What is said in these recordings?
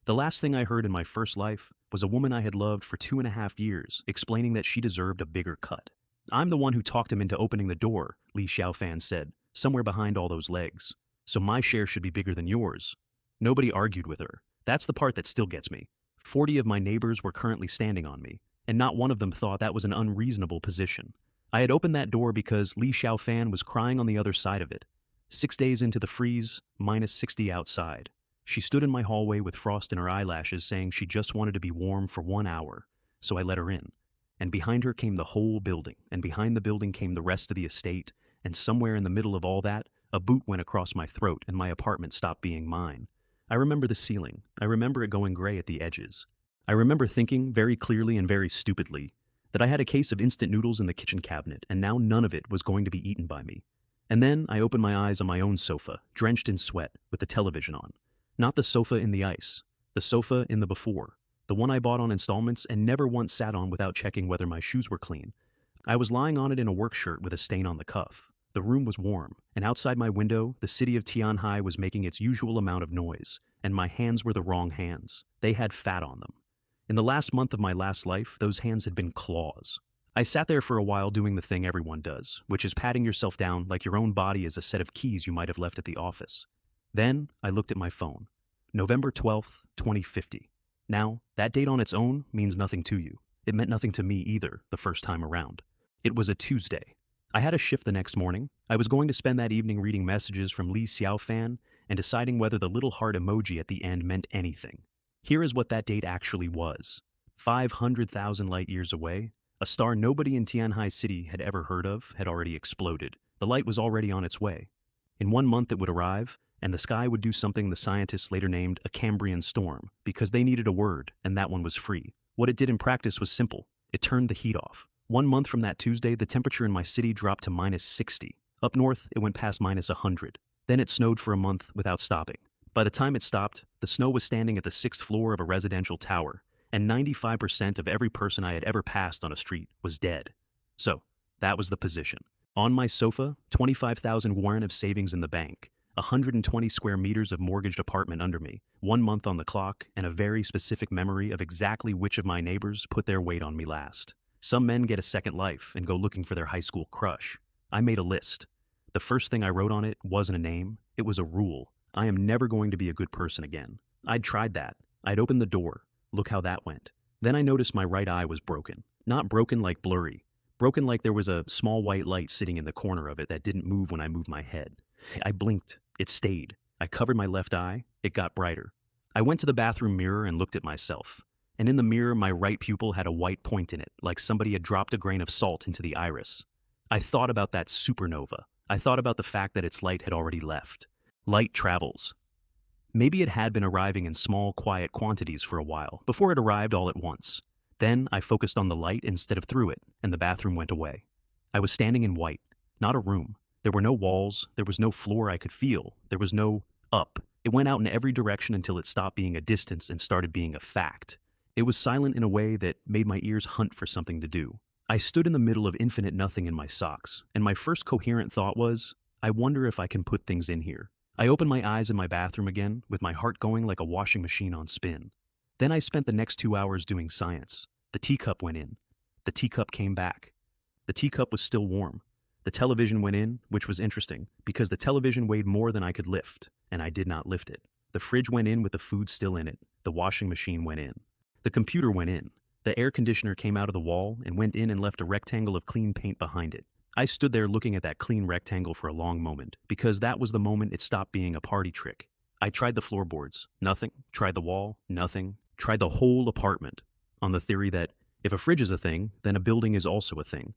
The last thing I heard in my first life was a woman I had loved for 2.5 years explaining that she deserved a bigger cut. I'm the one who talked him into opening the door, Li Xiaofan said, somewhere behind all those legs. So my share should be bigger than yours. Nobody argued with her. That's the part that still gets me. 40 of my neighbors were currently standing on me, and not one of them thought that was an unreasonable position. I had opened that door because Li Xiaofan was crying on the other side of it. 6 days into the freeze, -60 outside. She stood in my hallway with frost in her eyelashes saying she just wanted to be warm for 1 hour, so I let her in. And behind her came the whole building, and behind the building came the rest of the estate, and somewhere in the middle of all that, a boot went across my throat and my apartment stopped being mine. I remember the ceiling. I remember it going gray at the edges. I remember thinking, very clearly and very stupidly, that I had a case of instant noodles in the kitchen cabinet, and now none of it was going to be eaten by me. And then I opened my eyes on my own sofa, drenched in sweat, with the television on. Not the sofa in the ice, the sofa in the before, the one I bought on installments and never once sat on without checking whether my shoes were clean. I was lying on it in a work shirt with a stain on the cuff. The room was warm, and outside my window, the city of Tianhai was making its usual amount of noise, and my hands were the wrong hands. They had fat on them. In the last month of my last life, those hands had been claws. I sat there for a while doing the thing everyone does, which is patting yourself down like your own body is a set of keys you might have left at the office. Then I looked at my phone. November 12th, 2050. Now, that date on its own means nothing to you. It meant nothing to me either the first time around. It was a Tuesday. I had a shift the next morning. I was going to spend that evening reading messages from Li Xiaofan and deciding whether the little heart emoji at the end meant anything. Here is what that date actually was. 500,000 light years away, a star nobody in Tianhai City had ever heard of had already exploded. The light was already on its way. In 1 month it would arrive, and the sky would do something the scientists later named a Cambrian storm, because they needed a word, and that one was free. What it did in practice was simple. It turned the heat off. 1 month from that Tuesday, the temperature in my city dropped to -60. Up north, it went past -100. Then it snowed for a month without stopping. By the time it stopped, the snow was standing at the 6th floor of a residential tower, and 95% of every person I had ever passed on a street was dead. So, that was the position. On my sofa, 25,000 yuan of savings in the bank, 120 square meters of mortgaged apartment under me, 1 month on the clock, and a very specific memory of exactly which of my neighbors put their weight on me last. Some men get a second life and go looking for their high school crush. I made a list. The first thing I wrote on it wasn't a name, it was a rule. I am never going to be a good person again. I'd tried that. I'd opened the door. Look how that went. Then I noticed my right eye was broken. Not broken like blurry. Broken like there was a small white light sitting in the corner of it that didn't move when I moved my head. I blinked. It stayed. I covered my left eye. It got brighter. I went to the bathroom mirror and looked at myself. And in the mirror, my right pupil had a white point in it, like somebody had dropped a grain of salt into the iris. I thought about that supernova. I thought about the fact that its light had already left. Light travels. Maybe it had been arriving in small, quiet quantities for a while, before it arrived all at once. Then I focused on the light instead of through it, and the bathroom went away. I was standing in white, not a room. There were no walls, there was no floor I could feel, there was no up. It went out in every direction until it stopped being a distance and started being a fact. It was silent in a way that made my ears hunt for something to do. I stood in the middle of infinite nothing in my socks, and my first coherent thought was, I wonder if I can put things in here. I opened my eyes in my bathroom again, with my heart going like a washing machine on spin. Then I spent the next 2 hours doing science. The teacup went in. The teacup came back. The teacup was still warm. The television went in, which was interesting, because the television weighed more than I could lift, and I did not lift it. The fridge went in with the food still in it. The washing machine went in. The computer went in. The air conditioner came out of the wall and went in and left a rectangle of clean paint behind it. I stood there looking at that clean rectangle for a long moment, because that was the moment it stopped being a party trick. I tried the floorboards. Nothing. Tried the wall. Nothing. Tried the whole apartment, on the theory that if a fridge is a thing, then a building is also a thing.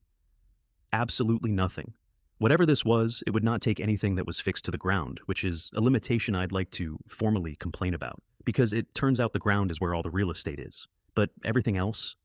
Absolutely nothing. Whatever this was, it would not take anything that was fixed to the ground, which is a limitation I'd like to formally complain about, because it turns out the ground is where all the real estate is. But everything else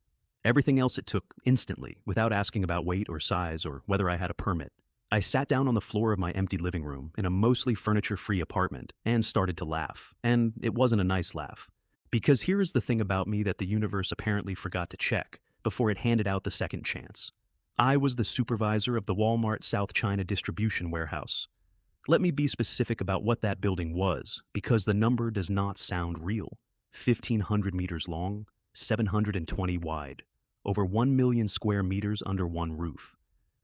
it took instantly, without asking about weight or size or whether I had a permit. I sat down on the floor of my empty living room in a mostly furniture-free apartment and started to laugh, and it wasn't a nice laugh. Because here is the thing about me that the universe apparently forgot to check before it handed out the second chance. I was the supervisor of the Walmart South China distribution warehouse. Let me be specific about what that building was, because the number does not sound real. 1,500 meters long, 720 wide, over 1 million square meters under one roof.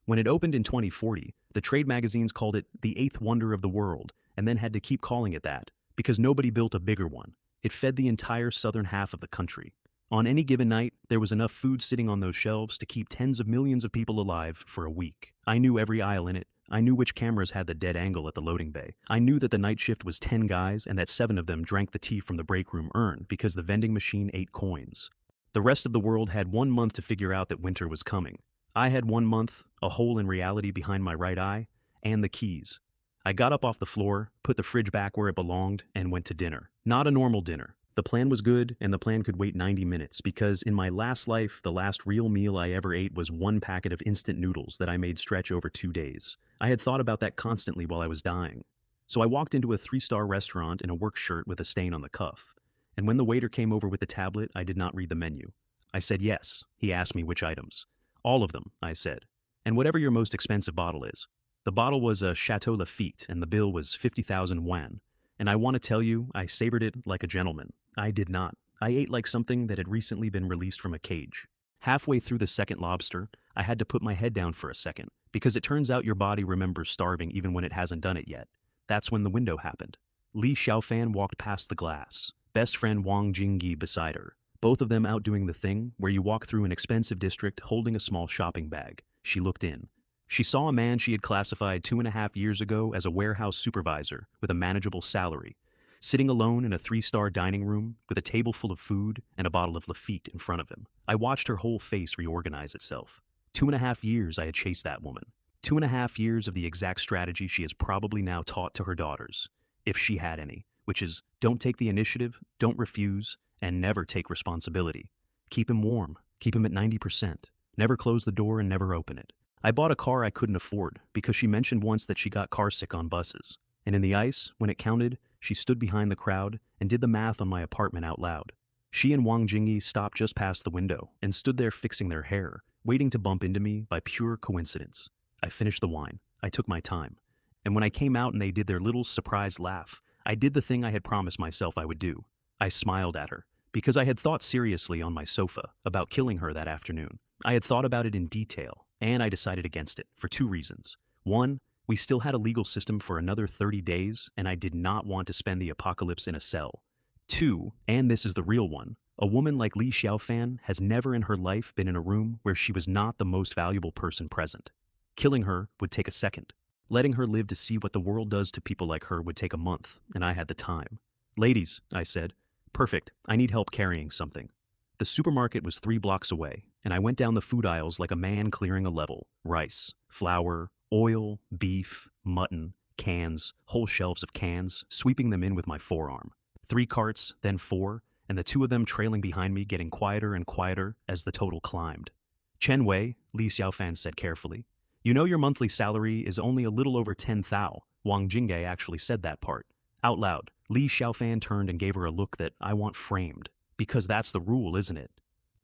When it opened in 2040, the trade magazines called it the eighth wonder of the world and then had to keep calling it that because nobody built a bigger one. It fed the entire southern half of the country. On any given night, there was enough food sitting on those shelves to keep tens of millions of people alive for a week. I knew every aisle in it. I knew which cameras had the dead angle at the loading bay. I knew that the night shift was 10 guys and that 7 of them drank the tea from the break room urn because the vending machine ate coins. The rest of the world had 1 month to figure out that winter was coming. I had 1 month, a hole in reality behind my right eye, and the keys. I got up off the floor, put the fridge back where it belonged, and went to dinner. Not a normal dinner. The plan was good, and the plan could wait 90 minutes, because in my last life, the last real meal I ever ate was 1 packet of instant noodles that I made stretch over 2 days. I had thought about that constantly while I was dying. So I walked into a 3-star restaurant in a work shirt with a stain on the cuff. And when the waiter came over with the tablet, I did not read the menu. I said yes. He asked me which items. All of them, I said. And whatever your most expensive bottle is. The bottle was a Chateau Lafite, and the bill was 50,000 yuan. And I want to tell you, I savored it like a gentleman. I did not. I ate like something that had recently been released from a cage. Halfway through the second lobster, I had to put my head down for a second, because it turns out your body remembers starving even when it hasn't done it yet. That's when the window happened. Li Xiaofan walked past the glass, best friend Wang Jingyi beside her, both of them out doing the thing where you walk through an expensive district holding a small shopping bag. She looked in. She saw a man she had classified 2.5 years ago as a warehouse supervisor with a manageable salary, sitting alone in a 3-star dining room with a table full of food and a bottle of Lafite in front of him. I watched her whole face reorganize itself. 2.5 years I had chased that woman. 2.5 years of the exact strategy she has probably now taught to her daughters, if she had any, which is don't take the initiative, don't refuse, and never take responsibility. Keep him warm. Keep him at 90%. Never close the door and never open it. I bought a car I couldn't afford because she mentioned once that she got carsick on buses. And in the ice, when it counted, she stood behind the crowd and did the math on my apartment out loud. She and Wang Jingyi stopped just past the window and stood there fixing their hair, waiting to bump into me by pure coincidence. I finished the wine. I took my time. And when I came out and they did their little surprised laugh, I did the thing I had promised myself I would do. I smiled at her because I had thought seriously on my sofa about killing her that afternoon. I had thought about it in detail, and I decided against it for 2 reasons. 1, we still had a legal system for another 30 days, and I did not want to spend the apocalypse in a cell. 2, and this is the real one, a woman like Li Xiaofan has never in her life been in a room where she was not the most valuable person present. Killing her would take a second. Letting her live to see what the world does to people like her would take a month, and I had the time. Ladies, I said, perfect, I need help carrying something. The supermarket was 3 blocks away, and I went down the food aisles like a man clearing a level. Rice, flour, oil, beef, mutton, cans, whole shelves of cans, sweeping them in with my forearm. 3 carts, then 4, and the 2 of them trailing behind me getting quieter and quieter as the total climbed. Chen Wei, Li Xiaofan said carefully, you know your monthly salary is only a little over 10 thou. Wang Jingyi actually said that part. Out loud, Li Xiaofan turned and gave her a look that I want framed. Because that's the rule, isn't it?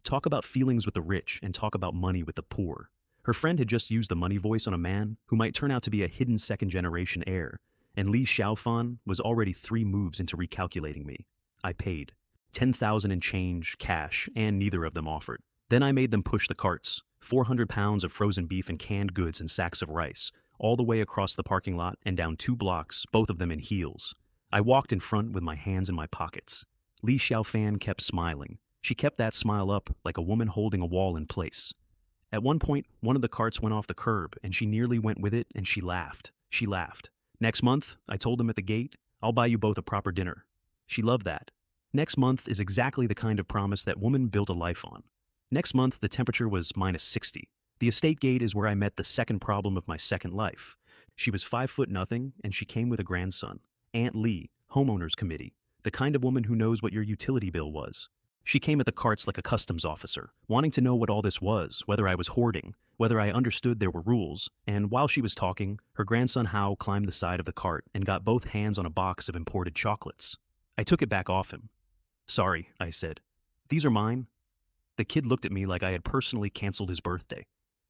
Talk about feelings with the rich and talk about money with the poor. Her friend had just used the money voice on a man who might turn out to be a hidden second-generation heir, and Li Xiaofan was already 3 moves into recalculating me. I paid. 10,000 and change, cash, and neither of them offered. Then I made them push the carts, 400 pounds of frozen beef and canned goods and sacks of rice, all the way across the parking lot and down 2 blocks, both of them in heels. I walked in front with my hands in my pockets. Li Xiaofan kept smiling. She kept that smile up like a woman holding a wall in place. At one point, one of the carts went off the curb, and she nearly went with it, and she laughed. She laughed. Next month, I told them at the gate, I'll buy you both a proper dinner. She loved that. Next month is exactly the kind of promise that woman built a life on. Next month, the temperature was -60. The estate gate is where I met the second problem of my second life. She was 5'0", and she came with a grandson. Aunt Lee, homeowners committee. The kind of woman who knows what your utility bill was. She came at the carts like a customs officer, wanting to know what all this was, whether I was hoarding, whether I understood there were rules, and while she was talking, her grandson Hao climbed the side of the cart and got both hands on a box of imported chocolates. I took it back off him. Sorry, I said. These are mine. The kid looked at me like I had personally canceled his birthday.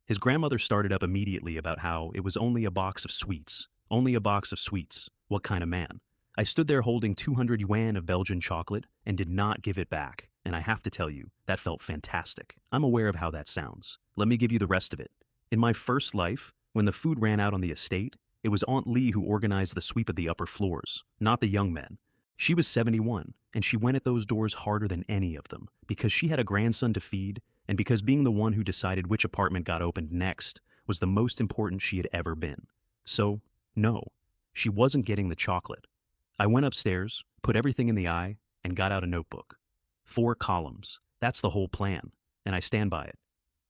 His grandmother started up immediately about how it was only a box of sweets. Only a box of sweets. What kind of man? I stood there holding 200 yuan of Belgian chocolate and did not give it back. And I have to tell you, that felt fantastic. I'm aware of how that sounds. Let me give you the rest of it. In my first life, when the food ran out on the estate, it was Aunt Lee who organized the sweep of the upper floors, not the young men. She was 71, and she went at those doors harder than any of them, because she had a grandson to feed, and because being the one who decided which apartment got opened next was the most important she had ever been. So, no, she wasn't getting the chocolate. I went upstairs, put everything in the eye, and got out a notebook. 4 columns. That's the whole plan, and I stand by it.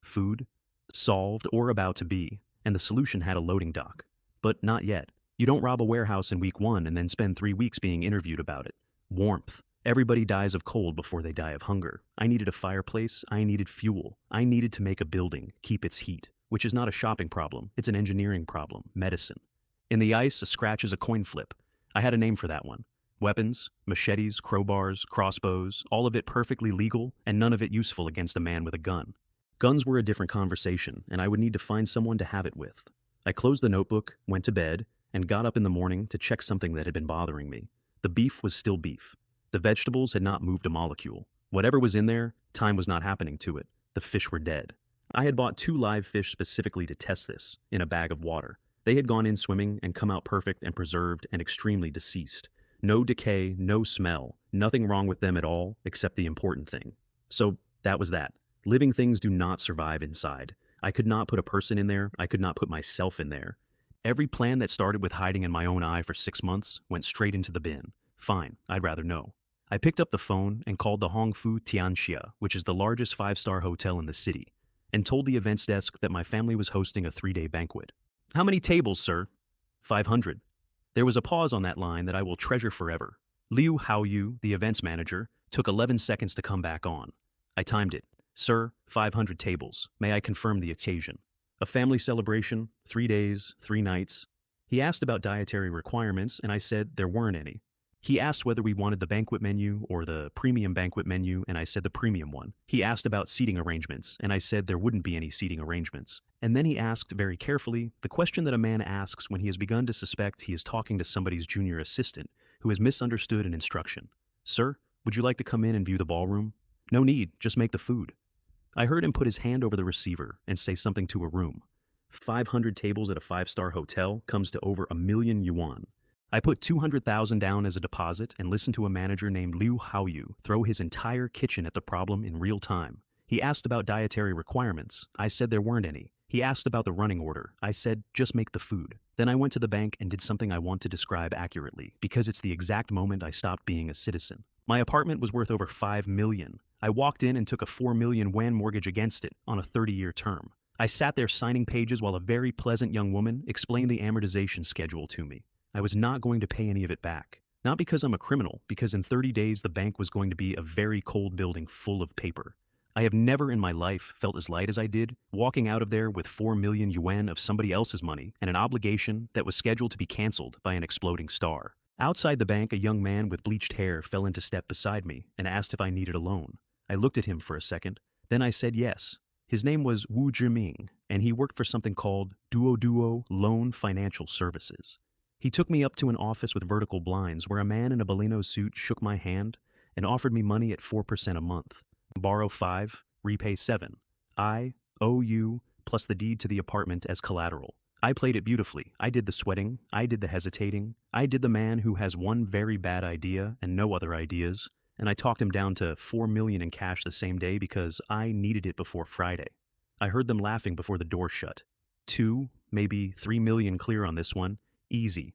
Food, solved or about to be, and the solution had a loading dock. But not yet. You don't rob a warehouse in week 1 and then spend 3 weeks being interviewed about it. Warmth. Everybody dies of cold before they die of hunger. I needed a fireplace, I needed fuel. I needed to make a building, keep its heat, which is not a shopping problem, it's an engineering problem, medicine. In the ice, a scratch is a coin flip. I had a name for that one. Weapons, machetes, crowbars, crossbows, all of it perfectly legal and none of it useful against a man with a gun. Guns were a different conversation, and I would need to find someone to have it with. I closed the notebook, went to bed, and got up in the morning to check something that had been bothering me. The beef was still beef. The vegetables had not moved a molecule. Whatever was in there, time was not happening to it. The fish were dead. I had bought 2 live fish specifically to test this, in a bag of water. They had gone in swimming and come out perfect and preserved and extremely deceased. No decay, no smell, nothing wrong with them at all, except the important thing. So that was that. Living things do not survive inside. I could not put a person in there, I could not put myself in there. Every plan that started with hiding in my own eye for 6 months went straight into the bin. Fine, I'd rather know. I picked up the phone and called the Hongfu Tianxia, which is the largest 5-star hotel in the city, and told the events desk that my family was hosting a 3-day banquet. How many tables, sir? 500. There was a pause on that line that I will treasure forever. Liu Haoyu, the events manager, took 11 seconds to come back on. I timed it. Sir, 500 tables. May I confirm the occasion? A family celebration, 3 days, 3 nights. He asked about dietary requirements, and I said there weren't any. He asked whether we wanted the banquet menu or the premium banquet menu, and I said the premium one. He asked about seating arrangements, and I said there wouldn't be any seating arrangements. And then he asked very carefully the question that a man asks when he has begun to suspect he is talking to somebody's junior assistant who has misunderstood an instruction. Sir, would you like to come in and view the ballroom? No need, just make the food. I heard him put his hand over the receiver and say something to a room. 500 tables at a 5-star hotel comes to over 1 million yuan. I put 200,000 down as a deposit and listened to a manager named Liu Haoyu throw his entire kitchen at the problem in real time. He asked about dietary requirements. I said there weren't any. He asked about the running order. I said, just make the food. Then I went to the bank and did something I want to describe accurately, because it's the exact moment I stopped being a citizen. My apartment was worth over 5 million. I walked in and took a 4 million yuan mortgage against it on a 30-year term. I sat there signing pages while a very pleasant young woman explained the amortization schedule to me. I was not going to pay any of it back. Not because I'm a criminal, because in 30 days the bank was going to be a very cold building full of paper. I have never in my life felt as light as I did, walking out of there with 4 million yuan of somebody else's money and an obligation that was scheduled to be canceled by an exploding star. Outside the bank, a young man with bleached hair fell into step beside me and asked if I needed a loan. I looked at him for a second, then I said yes. His name was Wu Zhiming, and he worked for something called Duo Loan Financial Services. He took me up to an office with vertical blinds where a man in a Baleno suit shook my hand and offered me money at 4% a month. Borrow 5, repay 7. I owe you plus the deed to the apartment as collateral. I played it beautifully. I did the sweating. I did the hesitating. I did the man who has one very bad idea and no other ideas. And I talked him down to 4 million in cash the same day because I needed it before Friday. I heard them laughing before the door shut. 2, maybe 3 million clear on this one. Easy.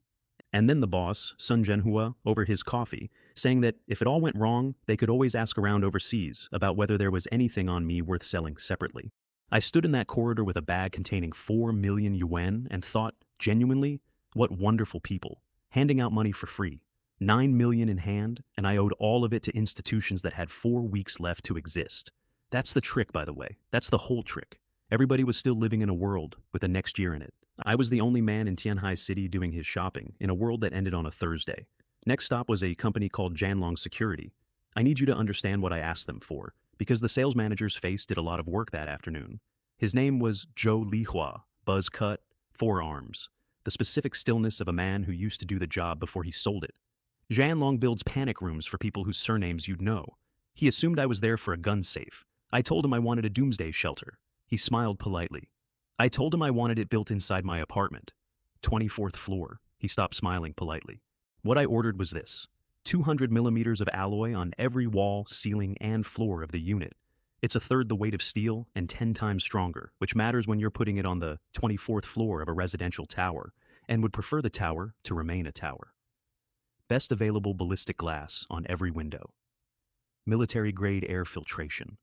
And then the boss, Sun Zhenhua, over his coffee, saying that if it all went wrong, they could always ask around overseas about whether there was anything on me worth selling separately. I stood in that corridor with a bag containing 4 million yuan and thought, genuinely, what wonderful people, handing out money for free. 9 million in hand, and I owed all of it to institutions that had 4 weeks left to exist. That's the trick, by the way. That's the whole trick. Everybody was still living in a world with a next year in it. I was the only man in Tianhai City doing his shopping in a world that ended on a Thursday. Next stop was a company called Janlong Security. I need you to understand what I asked them for, because the sales manager's face did a lot of work that afternoon. His name was Zhou Lihua, buzz cut, forearms, the specific stillness of a man who used to do the job before he sold it. Zhan builds panic rooms for people whose surnames you'd know. He assumed I was there for a gun safe. I told him I wanted a doomsday shelter. He smiled politely. I told him I wanted it built inside my apartment. 24th floor. He stopped smiling politely. What I ordered was this: 200 millimeters of alloy on every wall, ceiling, and floor of the unit. It's a third the weight of steel and 10 times stronger, which matters when you're putting it on the 24th floor of a residential tower, and would prefer the tower to remain a tower. Best available ballistic glass on every window. Military-grade air filtration.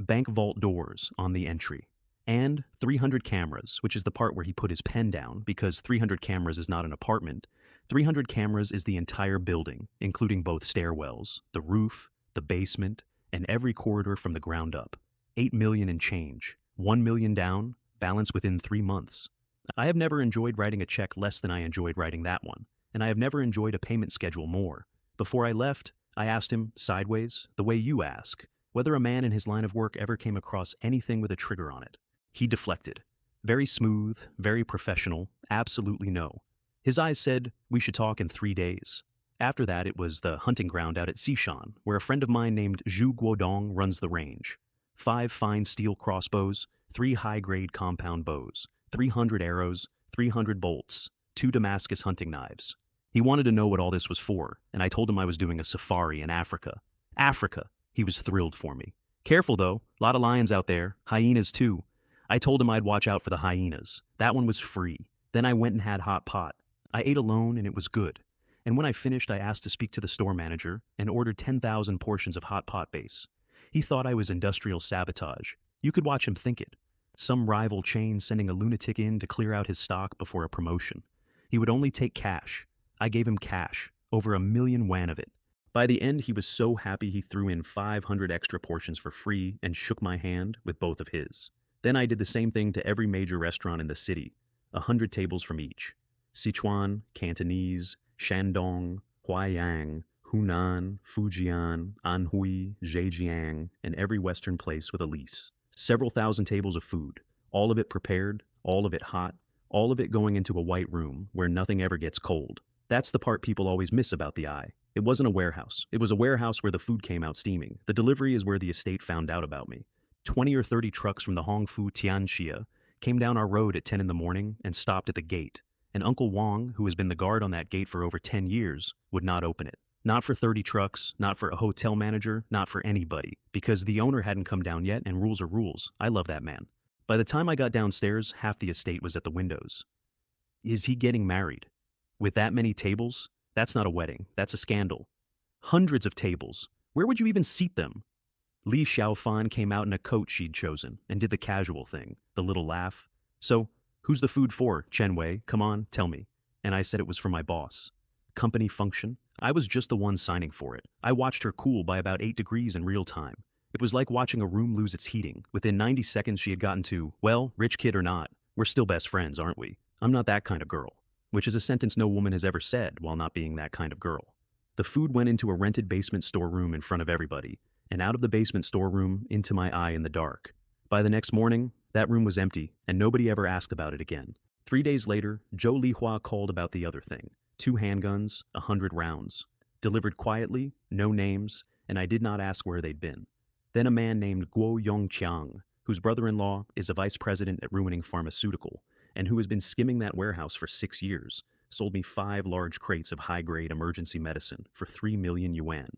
Bank vault doors on the entry. And 300 cameras, which is the part where he put his pen down, because 300 cameras is not an apartment. 300 cameras is the entire building, including both stairwells, the roof, the basement, and every corridor from the ground up. 8 million and change. 1 million down, balance within 3 months. I have never enjoyed writing a check less than I enjoyed writing that one, and I have never enjoyed a payment schedule more. Before I left, I asked him, sideways, the way you ask, whether a man in his line of work ever came across anything with a trigger on it. He deflected. Very smooth, very professional, absolutely no. His eyes said, we should talk in 3 days. After that, it was the hunting ground out at Xishan, where a friend of mine named Zhu Guodong runs the range. 5 fine steel crossbows, 3 high-grade compound bows, 300 arrows, 300 bolts, 2 Damascus hunting knives. He wanted to know what all this was for, and I told him I was doing a safari in Africa. Africa! He was thrilled for me. Careful though, lot of lions out there, hyenas too. I told him I'd watch out for the hyenas. That one was free. Then I went and had hot pot. I ate alone and it was good. And when I finished, I asked to speak to the store manager and ordered 10,000 portions of hot pot base. He thought I was industrial sabotage. You could watch him think it. Some rival chain sending a lunatic in to clear out his stock before a promotion. He would only take cash. I gave him cash, over 1 million yuan of it. By the end, he was so happy he threw in 500 extra portions for free and shook my hand with both of his. Then I did the same thing to every major restaurant in the city, 100 tables from each. Sichuan, Cantonese, Shandong, Huaiyang, Hunan, Fujian, Anhui, Zhejiang, and every Western place with a lease. Several thousand tables of food, all of it prepared, all of it hot, all of it going into a white room where nothing ever gets cold. That's the part people always miss about the Eye. It wasn't a warehouse. It was a warehouse where the food came out steaming. The delivery is where the estate found out about me. 20 or 30 trucks from the Hongfu Tianxia came down our road at 10 in the morning and stopped at the gate. And Uncle Wang, who has been the guard on that gate for over 10 years, would not open it. Not for 30 trucks, not for a hotel manager, not for anybody. Because the owner hadn't come down yet, and rules are rules. I love that man. By the time I got downstairs, half the estate was at the windows. Is he getting married? With that many tables? That's not a wedding. That's a scandal. Hundreds of tables. Where would you even seat them? Li Xiaofan came out in a coat she'd chosen and did the casual thing, the little laugh. So, who's the food for, Chen Wei? Come on, tell me. And I said it was for my boss. Company function? I was just the one signing for it. I watched her cool by about 8 degrees in real time. It was like watching a room lose its heating. Within 90 seconds she had gotten to, well, rich kid or not, we're still best friends, aren't we? I'm not that kind of girl. Which is a sentence no woman has ever said while not being that kind of girl. The food went into a rented basement storeroom in front of everybody, and out of the basement storeroom into my eye in the dark. By the next morning, that room was empty, and nobody ever asked about it again. 3 days later, Zhou Lihua called about the other thing. 2 handguns, 100 rounds. Delivered quietly, no names, and I did not ask where they'd been. Then a man named Guo Yongqiang, whose brother-in-law is a vice president at Ruining Pharmaceutical, and who has been skimming that warehouse for 6 years, sold me 5 large crates of high-grade emergency medicine for 3 million yuan.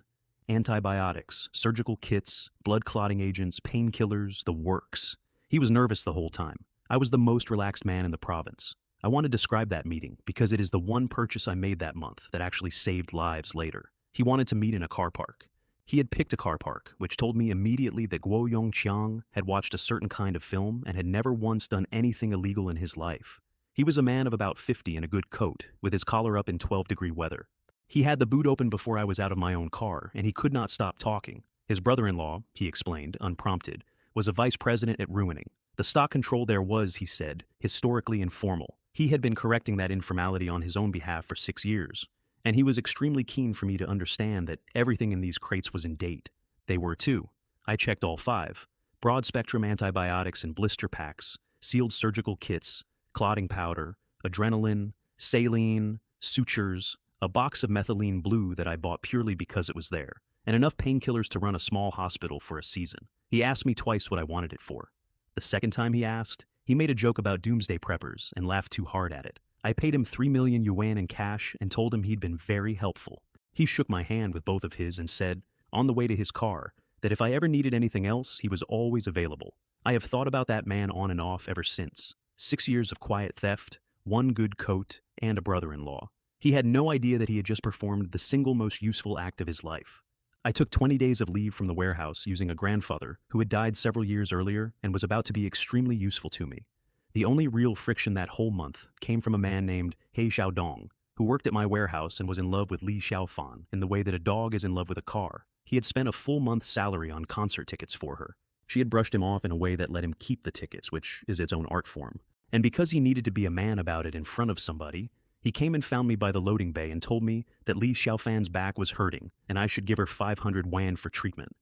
Antibiotics, surgical kits, blood-clotting agents, painkillers, the works. He was nervous the whole time. I was the most relaxed man in the province. I want to describe that meeting because it is the one purchase I made that month that actually saved lives later. He wanted to meet in a car park. He had picked a car park, which told me immediately that Guo Yongqiang had watched a certain kind of film and had never once done anything illegal in his life. He was a man of about 50 in a good coat, with his collar up in 12-degree weather. He had the boot open before I was out of my own car, and he could not stop talking. His brother-in-law, he explained, unprompted, was a vice president at Ruining. The stock control there was, he said, historically informal. He had been correcting that informality on his own behalf for 6 years. And he was extremely keen for me to understand that everything in these crates was in date. They were too. I checked all 5. Broad-spectrum antibiotics and blister packs, sealed surgical kits, clotting powder, adrenaline, saline, sutures, a box of methylene blue that I bought purely because it was there, and enough painkillers to run a small hospital for a season. He asked me twice what I wanted it for. The second time he asked, he made a joke about doomsday preppers and laughed too hard at it. I paid him 3 million yuan in cash and told him he'd been very helpful. He shook my hand with both of his and said, on the way to his car, that if I ever needed anything else, he was always available. I have thought about that man on and off ever since. 6 years of quiet theft, 1 good coat, and a brother-in-law. He had no idea that he had just performed the single most useful act of his life. I took 20 days of leave from the warehouse using a grandfather who had died several years earlier and was about to be extremely useful to me. The only real friction that whole month came from a man named He Xiaodong, who worked at my warehouse and was in love with Li Xiaofan in the way that a dog is in love with a car. He had spent a full month's salary on concert tickets for her. She had brushed him off in a way that let him keep the tickets, which is its own art form. And because he needed to be a man about it in front of somebody, he came and found me by the loading bay and told me that Li Xiaofan's back was hurting and I should give her 500 yuan for treatment.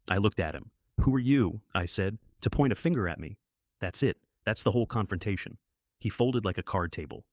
I looked at him. "Who are you?" I said, "to point a finger at me?" That's it. That's the whole confrontation. He folded like a card table.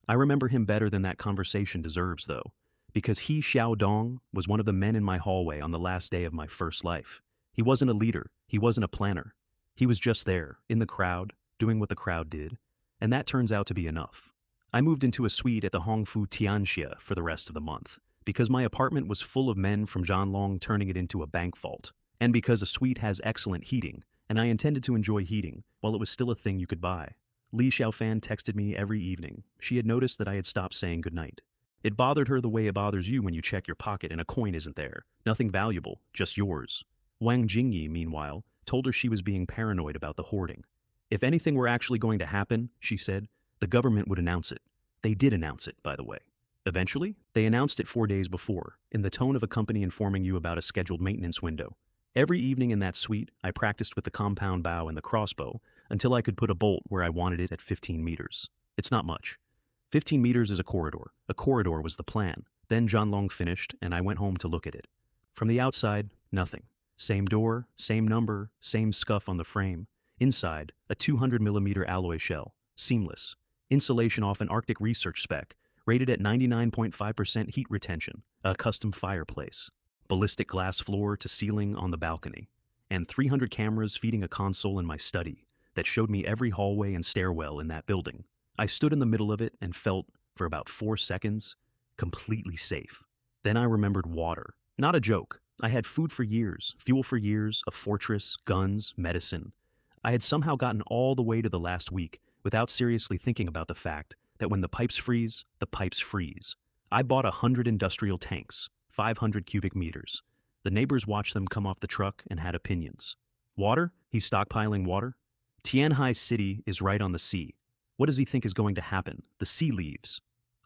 I remember him better than that conversation deserves, though, because He Xiaodong was one of the men in my hallway on the last day of my first life. He wasn't a leader. He wasn't a planner. He was just there, in the crowd, doing what the crowd did, and that turns out to be enough. I moved into a suite at the Hongfu Tianxia for the rest of the month, because my apartment was full of men from Zhanlong turning it into a bank vault, and because a suite has excellent heating, and I intended to enjoy heating while it was still a thing you could buy. Li Xiaofan texted me every evening. She had noticed that I had stopped saying goodnight. It bothered her the way it bothers you when you check your pocket and a coin isn't there. Nothing valuable, just yours. Zhang Yi, meanwhile, told her she was being paranoid about the hoarding. If anything were actually going to happen, she said, the government would announce it. They did announce it, by the way. Eventually, they announced it 4 days before, in the tone of a company informing you about a scheduled maintenance window. Every evening in that suite, I practiced with the compound bow and the crossbow until I could put a bolt where I wanted it at 15 meters. It's not much. 15 meters is a corridor. A corridor was the plan. Then Zhanlong finished, and I went home to look at it. From the outside, nothing. Same door, same number, same scuff on the frame. Inside, a 200mm alloy shell. Seamless. Insulation off an Arctic research spec, rated at 99.5% heat retention. A custom fireplace. Ballistic glass floor to ceiling on the balcony. And 300 cameras feeding a console in my study that showed me every hallway and stairwell in that building. I stood in the middle of it and felt, for about 4 seconds, completely safe. Then I remembered water. Not a joke. I had food for years, fuel for years, a fortress, guns, medicine. I had somehow gotten all the way to the last week without seriously thinking about the fact that when the pipes freeze, the pipes freeze. I bought 100 industrial tanks, 500 cubic meters. The neighbors watched them come off the truck and had opinions. Water? He's stockpiling water? Tianhai City is right on the sea. What does he think is going to happen? The sea leaves.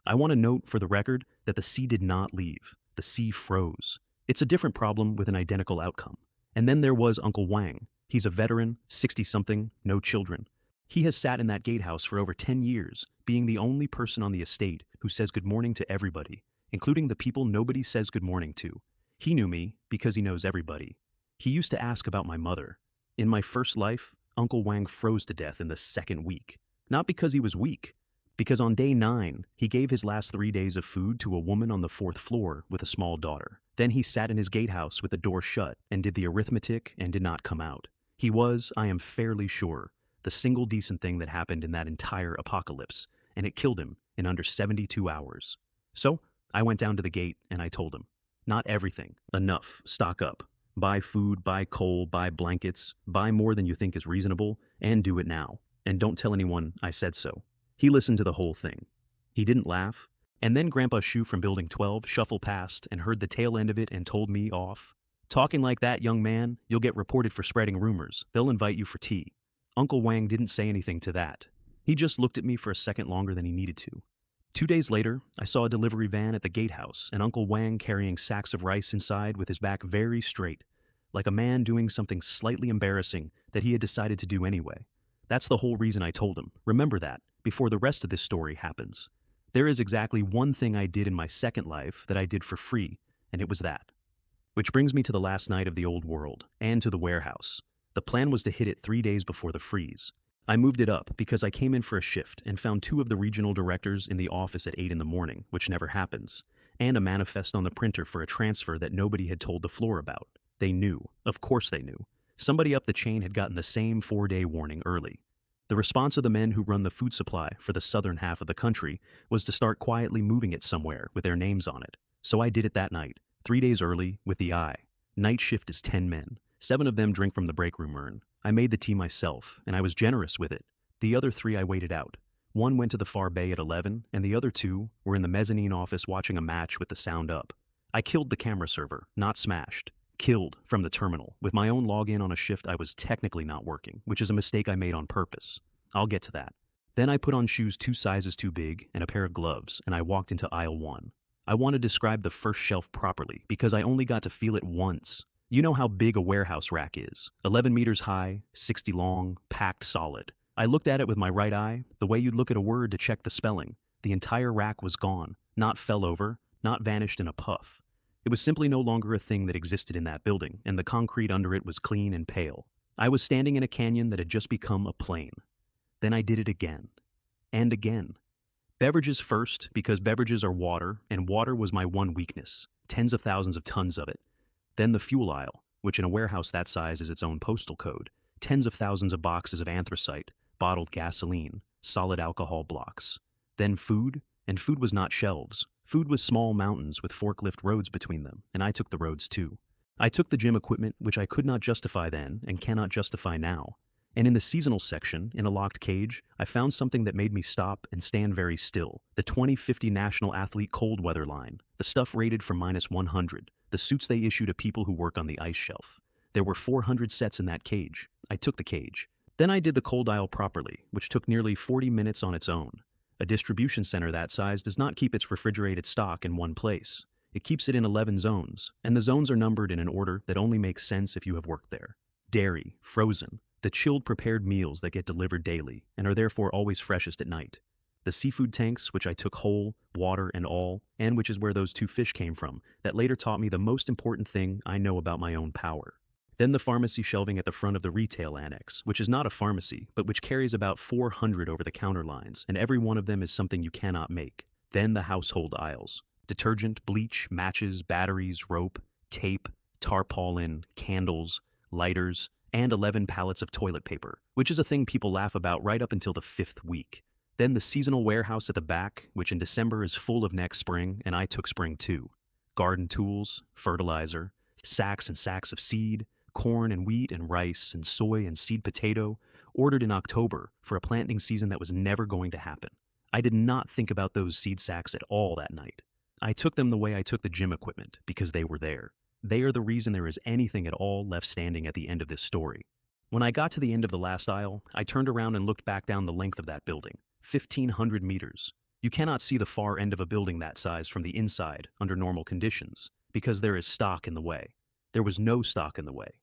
I want to note for the record that the sea did not leave. The sea froze. It's a different problem with an identical outcome. And then there was Uncle Wang. He's a veteran, 60-something, no children. He has sat in that gatehouse for over 10 years, being the only person on the estate who says good morning to everybody, including the people nobody says good morning to. He knew me because he knows everybody. He used to ask about my mother. In my first life, Uncle Wang froze to death in the second week. Not because he was weak, because on day 9, he gave his last 3 days of food to a woman on the 4th floor with a small daughter. Then he sat in his gatehouse with the door shut and did the arithmetic and did not come out. He was, I am fairly sure, the single decent thing that happened in that entire apocalypse, and it killed him in under 72 hours. So, I went down to the gate and I told him, not everything, enough, stock up. Buy food, buy coal, buy blankets, buy more than you think is reasonable, and do it now. And don't tell anyone I said so. He listened to the whole thing. He didn't laugh. And then Grandpa Shu from Building 12 shuffled past and heard the tail end of it and told me off. Talking like that, young man, you'll get reported for spreading rumors. They'll invite you for tea. Uncle Wang didn't say anything to that. He just looked at me for a second longer than he needed to. 2 days later, I saw a delivery van at the gatehouse and Uncle Wang carrying sacks of rice inside with his back very straight, like a man doing something slightly embarrassing that he had decided to do anyway. That's the whole reason I told him. Remember that, before the rest of this story happens. There is exactly one thing I did in my second life that I did for free, and it was that. Which brings me to the last night of the old world, and to the warehouse. The plan was to hit it 3 days before the freeze. I moved it up because I came in for a shift and found 2 of the regional directors in the office at 8 in the morning, which never happens. and a manifest on the printer for a transfer that nobody had told the floor about. They knew. Of course they knew. Somebody up the chain had gotten the same 4-day warning early. The response of the men who run the food supply for the southern half of the country was to start quietly moving it somewhere with their names on it. So I did it that night, 3 days early, with the eye. Night shift is 10 men. 7 of them drink from the break room urn. I made the tea myself, and I was generous with it. The other 3 I waited out. 1 went to the far bay at 11, and the other 2 were in the mezzanine office watching a match with the sound up. I killed the camera server, not smashed. Killed from the terminal. With my own login on a shift I was technically not working, which is a mistake I made on purpose. I'll get to that. Then I put on shoes 2 sizes too big and a pair of gloves, and I walked into aisle 1. I want to describe the first shelf properly because I only got to feel it once. You know how big a warehouse rack is. 11 meters high, 60 long, packed solid. I looked at it with my right eye, the way you'd look at a word to check the spelling. The entire rack was gone, not fell over, not vanished in a puff. It was simply no longer a thing that existed in that building, and the concrete under it was clean and pale. I was standing in a canyon that had just become a plain. Then I did it again. And again. Beverages first, because beverages are water, and water was my one weakness. Tens of thousands of tons of it. Then the fuel aisle, which in a warehouse that size is its own postal code. Tens of thousands of boxes of anthracite, bottled gasoline, solid alcohol blocks. Then food, and food was not shelves. Food was small mountains with forklift roads between them, and I took the roads too. I took the gym equipment, which I could not justify then and cannot justify now. And in the seasonal section, in a locked cage, I found something that made me stop and stand very still. The 2050 National Athlete Cold Weather line. The stuff rated for -100. The suits they issue to people who work on the ice shelf. There were 400 sets in that cage. I took the cage. Then I did the cold aisle properly, which took nearly 40 minutes on its own. A distribution center that size does not keep its refrigerated stock in one place. It keeps it in 11 zones, and the zones are numbered in an order that only makes sense if you have worked there. Dairy, frozen, the chilled prepared meals that get delivered daily and are therefore always freshest at night. The seafood tanks, which I took whole, water and all, and which is where those 2 fish came from, that later taught me the most important thing I know about my own power. Then the pharmacy shelving at the front of the retail annex, which is not a pharmacy, but which carries about 400 over-the-counter lines, and every one of them is something you cannot make. Then the household aisles. Detergent, bleach, matches, batteries, rope, tape, tarpaulin, candles, lighters, and 11 pallets of toilet paper, which is a thing people laugh about right up until the 5th week. Then the seasonal warehouse at the back, which in December is full of next spring, and I took spring too. Garden tools, fertilizer, sacks and sacks of seed, corn and wheat and rice and soy and seed potato, ordered in October for a planting season that was never going to happen. I did not think about those seed sacks at all that night. I took them the way I took the gym equipment, because they were there. They are the reason there is anything at all left standing at the end of this story. When I got to the end of the last aisle, I turned around and looked back down the length of that building, 1,500 meters. You cannot see the far end of a building that size from the inside under normal conditions, because there is stock in the way. There was no stock in the way.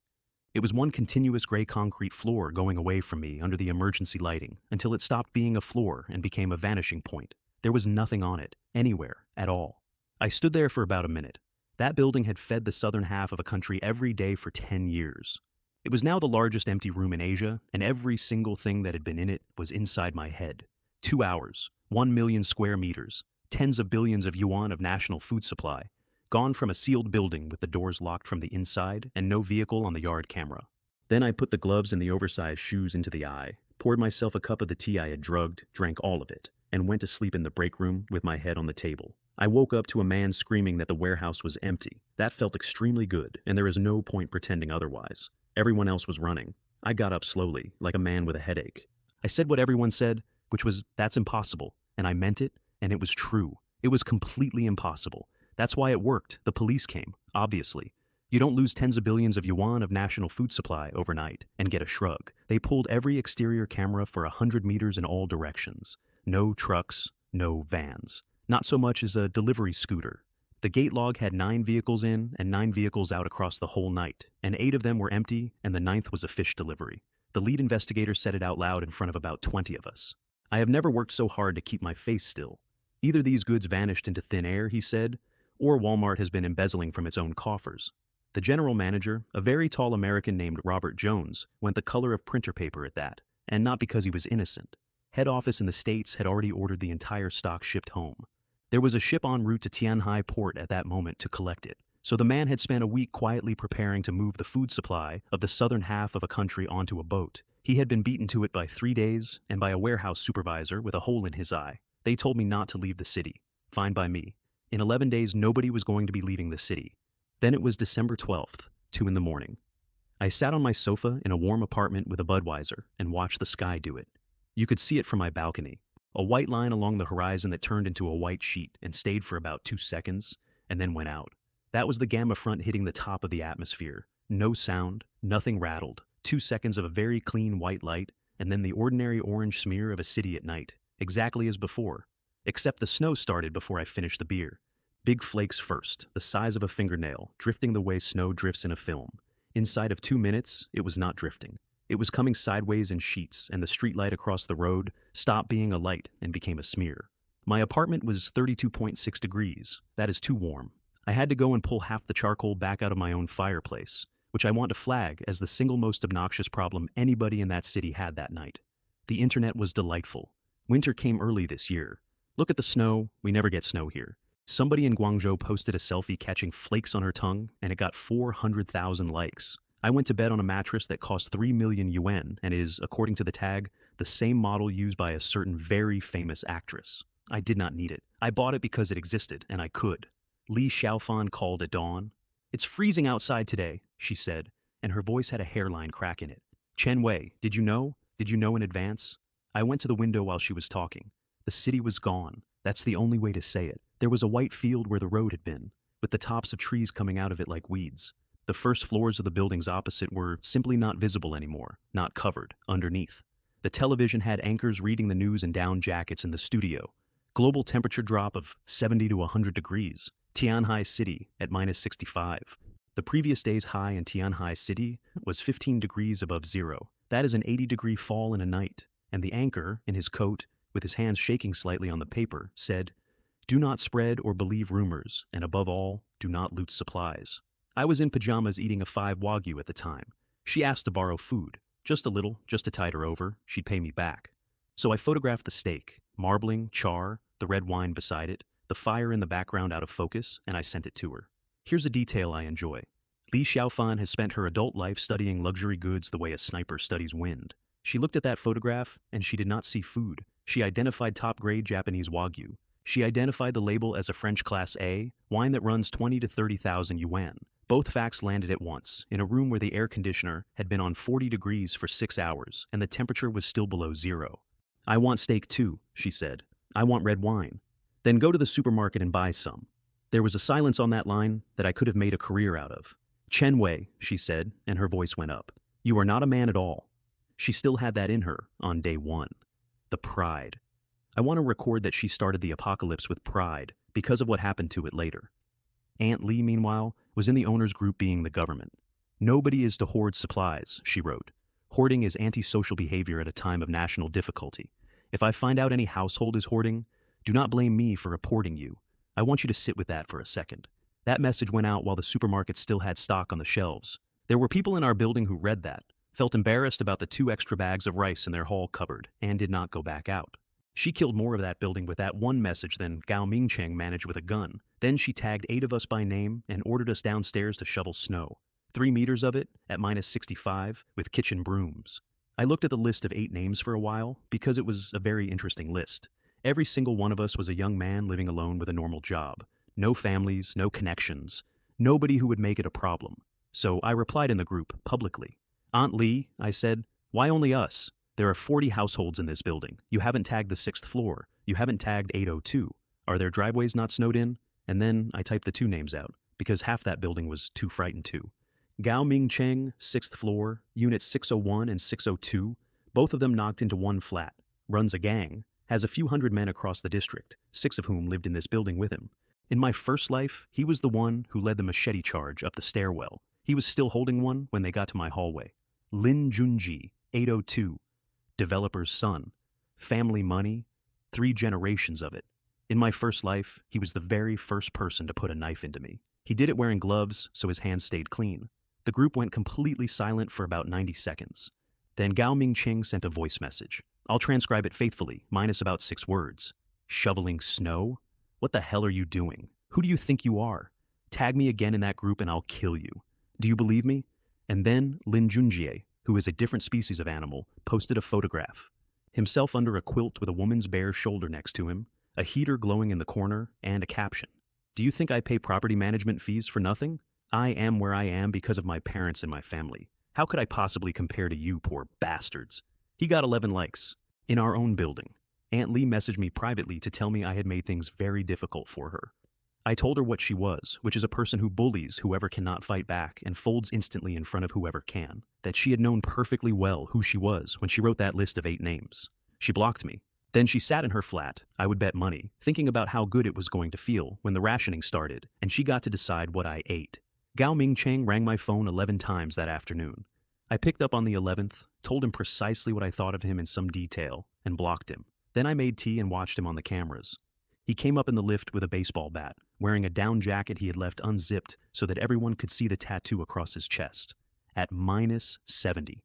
It was one continuous gray concrete floor going away from me under the emergency lighting until it stopped being a floor and became a vanishing point. There was nothing on it, anywhere, at all. I stood there for about a minute. That building had fed the southern half of a country every day for 10 years. It was now the largest empty room in Asia, and every single thing that had been in it was inside my head. 2 hours, 1 million square meters, tens of billions of yuan of national food supply, gone from a sealed building with the doors locked from the inside and no vehicle on the yard camera. Then I put the gloves and the oversized shoes into the eye, poured myself a cup of the tea I had drugged, drank all of it, and went to sleep in the break room with my head on the table. I woke up to a man screaming that the warehouse was empty. That felt extremely good, and there is no point pretending otherwise. Everyone else was running. I got up slowly, like a man with a headache. I said what everyone said, which was, "That's impossible," and I meant it, and it was true. It was completely impossible. That's why it worked. The police came, obviously. You don't lose tens of billions of yuan of national food supply overnight and get a shrug. They pulled every exterior camera for 100 meters in all directions. No trucks, no vans. Not so much as a delivery scooter. The gate log had 9 vehicles in and 9 vehicles out across the whole night, and 8 of them were empty, and the 9th was a fish delivery. The lead investigator said it out loud in front of about 20 of us. I have never worked so hard to keep my face still. Either these goods vanished into thin air, he said, or Walmart has been embezzling from its own coffers. The general manager, a very tall American named Robert Jones, went the color of printer paper at that, and not because he was innocent. Head office in the States had already ordered the entire stock shipped home. There was a ship en route to Tianhai port at that moment to collect it, so the man had spent a week quietly preparing to move the food supply of the southern half of a country onto a boat. He had been beaten to it by 3 days and by a warehouse supervisor with a hole in his eye. They told me not to leave the city. Fine by me. In 11 days, nobody was going to be leaving the city. Then it was December 12th, 2 in the morning. I sat on my sofa in a warm apartment with a Budweiser and watched the sky do it. You could see it from my balcony. A white line along the horizon that turned into a white sheet and stayed for about 2 seconds and then went out. That was the gamma front hitting the top of the atmosphere. No sound, nothing rattled. 2 seconds of a very clean white light, and then the ordinary orange smear of a city at night, exactly as before. Except the snow started before I finished the beer. Big flakes first, the size of a fingernail, drifting the way snow drifts in a film. Inside of 2 minutes, it was not drifting. It was coming sideways in sheets, and the streetlight across the road stopped being a light and became a smear. My apartment was 32.6 degrees. That is too warm. I had to go and pull half the charcoal back out of my own fireplace, which I want to flag as the single most obnoxious problem anybody in that city had that night. The internet was delightful. Winter came early this year. Look at the snow. We never get snow here. Somebody in Guangzhou posted a selfie catching flakes on her tongue, and it got 400,000 likes. I went to bed on a mattress that cost 3 million yuan and is, according to the tag, the same model used by a certain very famous actress. I did not need it. I bought it because it existed, and I could. Li Xiaofan called at dawn. "It's freezing outside today," she said, and her voice had a hairline crack in it. "Chen Wei, did you know? Did you know in advance?" I went to the window while she was talking. The city was gone. That's the only way to say it. There was a white field where the road had been, with the tops of trees coming out of it like weeds. The first floors of the buildings opposite were simply not visible anymore, not covered, underneath. The television had anchors reading the news in down jackets in the studio. Global temperature drop of 70 to 100 degrees. Tianhai City at -65. The previous day's high in Tianhai City was 15 degrees above zero. That is an 80-degree fall in a night. And the anchor, in his coat, with his hands shaking slightly on the paper, said, "Do not spread or believe rumors, and above all, do not loot supplies." I was in pajamas eating a 5 Wagyu at the time. She asked to borrow food. Just a little, just to tide her over. She'd pay me back. So I photographed the steak, marbling, char, the red wine beside it, the fire in the background out of focus, and I sent it to her. Here's a detail I enjoy. Li Xiaofan has spent her adult life studying luxury goods the way a sniper studies wind. She looked at that photograph, and she did not see food. She identified top-grade Japanese Wagyu. She identified the label as a French Class A, wine that runs 20 to 30,000 yuan. Both facts landed at once, in a room where the air conditioner had been on 40 degrees for 6 hours, and the temperature was still below zero. "I want steak too," she said. "I want red wine." "Then go to the supermarket and buy some." There was a silence on that line that I could have made a career out of. "Chen Wei," she said, and her voice went up. "You are not a man at all." She still had that in her on day one. The pride. I want to record that she started the apocalypse with pride because of what happened to it later. Aunt Lee, meanwhile, was in the owner's group being the government. "Nobody is to hoard supplies," she wrote. "Hoarding is antisocial behavior at a time of national difficulty. If I find out any household is hoarding, do not blame me for reporting you. I want you to sit with that for a second." That message went out while the supermarket still had stock on the shelves. There were people in our building who read that, felt embarrassed about the 2 extra bags of rice in their hall cupboard, and did not go back out. She killed more of that building with that one message than Gao Mingcheng managed with a gun. Then she tagged 8 of us by name and ordered us downstairs to shovel snow. 3 meters of it at -65 with kitchen brooms. I looked at the list of 8 names for a while because it was a very interesting list. Every single one of us was a young man living alone with a normal job. No families, no connections. Nobody who would make it a problem. So I replied in the group publicly. "Aunt Lee," I said, "why only us? There are 40 households in this building. You haven't tagged the 6th floor. You haven't tagged 802. Are their driveways not snowed in?" And then I typed the 2 names out, because half that building was too frightened to. Gao Mingcheng, 6th floor, units 601 and 602, both of them knocked into one flat. Runs a gang, has a few hundred men across the district, 6 of whom lived in this building with him. In my first life, he was the one who led the machete charge up the stairwell. He was still holding one when they got to my hallway. Lin Junji, 802. Developer's son. Family money. 3 generations of it. In my first life, he was the very first person to put a knife into me. He did it wearing gloves, so his hands stayed clean. The group went completely silent for about 90 seconds. Then Gao Mingcheng sent a voice message. I'll transcribe it faithfully, minus about 6 words. "Shoveling snow? What the hell are you doing? Who do you think you are? Tag me again in that group and I'll kill you. Do you believe me? And then Lin Junjie, who is a different species of animal, posted a photograph. Himself under a quilt with a woman's bare shoulder next to him, a heater glowing in the corner, and a caption. Do you think I pay property management fees for nothing? I am where I am because of my parents and my family. How could I possibly compare to you poor bastards? He got 11 likes. In our own building. Aunt Lee messaged me privately to tell me I had made things very difficult for her. I told her what she was, which is a person who bullies whoever cannot fight back and folds instantly in front of whoever can. That she had known perfectly well who she was when she wrote that list of 8 names. She blocked me. Then she sat in her flat, I would bet money, thinking about how good it was going to feel when the rationing started and she got to decide what I ate. Gao Mingcheng rang my phone 11 times that afternoon. I picked up on the 11th, told him precisely what I thought of him in some detail, and blocked him. Then I made tea and watched him on the cameras. He came up in the lift with a baseball bat, wearing a down jacket he had left unzipped so that everyone could see the tattoo across his chest. At -70.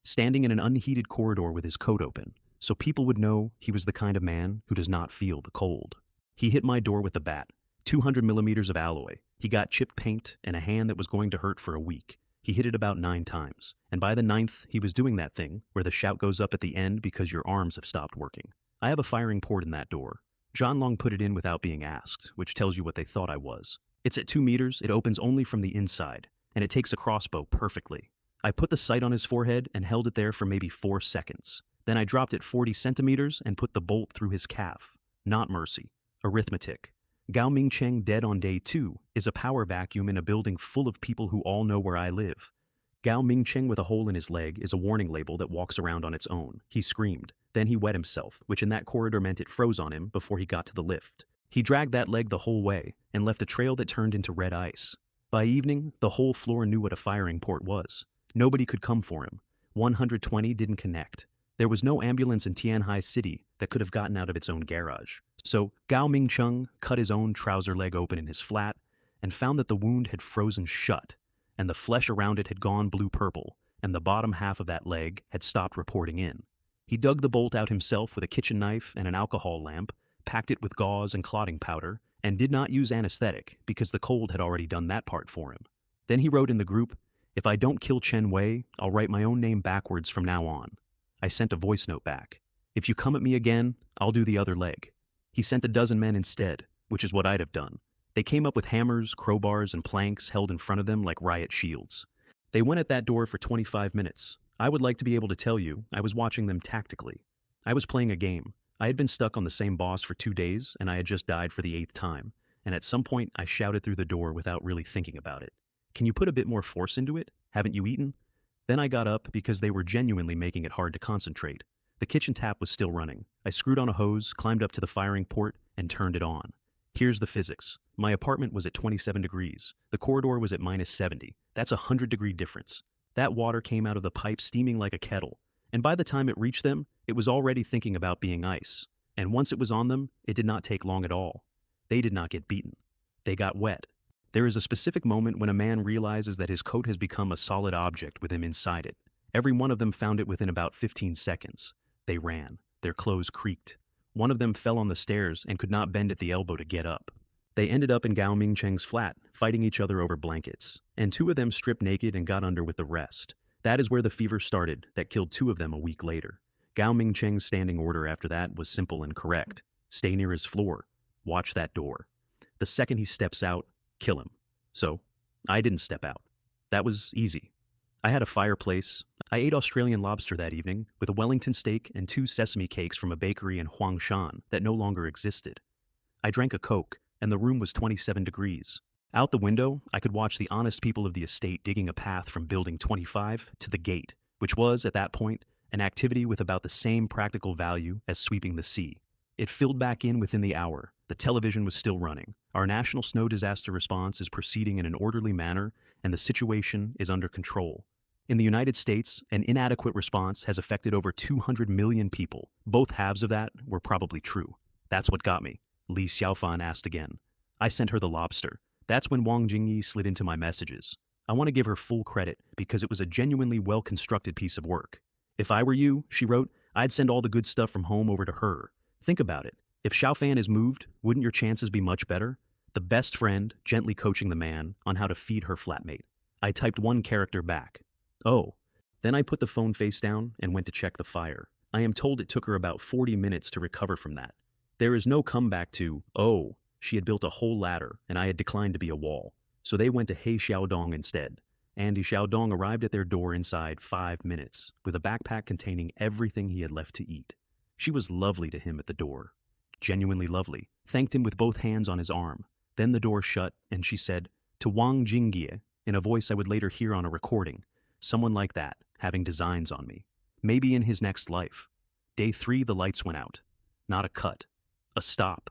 Standing in an unheated corridor with his coat open, so people would know he was the kind of man who does not feel the cold. He hit my door with the bat, 200 millimeters of alloy. He got chipped paint and a hand that was going to hurt for a week. He hit it about 9 times, and by the 9th, he was doing that thing where the shout goes up at the end because your arms have stopped working. I have a firing port in that door. Zhanlong put it in without being asked, which tells you what they thought I was. It's at 2 meters, it opens only from the inside, and it takes a crossbow perfectly. I put the sight on his forehead and held it there for maybe 4 seconds. Then I dropped it 40 centimeters and put the bolt through his calf. Not mercy. Arithmetic. Gao Mingcheng dead on day 2 is a power vacuum in a building full of people who all know where I live. Gao Mingcheng with a hole in his leg is a warning label that walks around on its own. He screamed. Then he wet himself, which in that corridor meant it froze on him before he got to the lift. He dragged that leg the whole way and left a trail that turned into red ice. By evening, the whole floor knew what a firing port was. Nobody could come for him. 120 didn't connect. There was no ambulance in Tianhai City that could have gotten out of its own garage. So Gao Mingcheng cut his own trouser leg open in his flat and found that the wound had frozen shut, and the flesh around it had gone blue-purple, and the bottom half of that leg had stopped reporting in. He dug the bolt out himself with a kitchen knife and an alcohol lamp, packed it with gauze and clotting powder, and did not use anesthetic because the cold had already done that part for him. Then he wrote in the group, "If I don't kill Chen Wei, I'll write my own name backwards from now on." I sent a voice note back. "If you come at me again, I'll do the other leg." He sent a dozen men instead, which is what I'd have done. They came up with hammers, crowbars, and planks held in front of them like riot shields. They went at that door for 25 minutes. I would like to be able to tell you I was watching them tactically. I was playing a game. I had been stuck on the same boss for 2 days, and I had just died for the 8th time, and at some point I shouted through the door without really thinking about it. "Can you put a bit more force into it? Haven't you eaten?" Then I got up because they were genuinely making it hard to concentrate. The kitchen tap was still running. I screwed on a hose, climbed up to the firing port, and turned it on. Here's the physics. My apartment was at 27 degrees. The corridor was at -70. That's a 100-degree difference. That water came out of the pipe steaming like a kettle, and by the time it reached them, it was already thinking about being ice. And once it was on them, it did not take long at all. They did not get beaten. They got wet. There is a specific moment when a man realizes that his coat has become a solid object with him inside it. Every one of them found it within about 15 seconds. They ran. Their clothes creaked. One of them fell on the stairs and could not bend at the elbow to get up. They ended up in Gao Mingcheng's flat, fighting each other over blankets, and 2 of them stripped naked and got under with the rest. That is where the fever started that killed 2 of them a week later. Gao Mingcheng's standing order after that was simple and correct. Stay near his floor. Watch that door. The second he steps out, kill him. So, I didn't step out. That was easy. I had a fireplace. I ate Australian lobster that evening with a Wellington steak and 2 sesame cakes from a bakery in Huangshan that no longer existed. I drank a Coke, and the room was 27 degrees. Out the window, I could watch the honest people of the estate digging a path from building 25 to the gate, which was, at that point, an activity with about the same practical value as sweeping the sea. It filled back in within the hour. The television was still running. Our national snow disaster response is proceeding in an orderly manner, and the situation is under control. In the United States, an inadequate response has affected over 200 million people. Both halves of that were probably true. That's what got me. Li Xiaofan asked again. I sent her the lobster. That's when Wang Jingyi slid into my messages. I want to give her full credit because it was a genuinely well-constructed piece of work. If I were you, she wrote, I'd send all the good stuff from home over to her. Think about it. If Xiaofan is moved, wouldn't your chances be much better? The best friend gently coaching the man on how to feed her flatmate. I typed one character back. Oh. Then I put the phone face down and went to check the fire. I am told it took her about 40 minutes to recover from that. There is no comeback to, oh, she had built a whole ladder and I had declined to be a wall. So they went to He Xiaodong instead. Andy Xiaodong arrived at their door inside 5 minutes, with a backpack containing everything he had left to eat. She was lovely to him at the door. Genuinely lovely. Thanked him with both hands on his arm. Then the door shut, and she said, to Wang Jingye, in a voice I would later hear on a recording. Someone like that, having designs on me. Maybe in his next life. Day 3, the lights went out. Not a cut. A stop.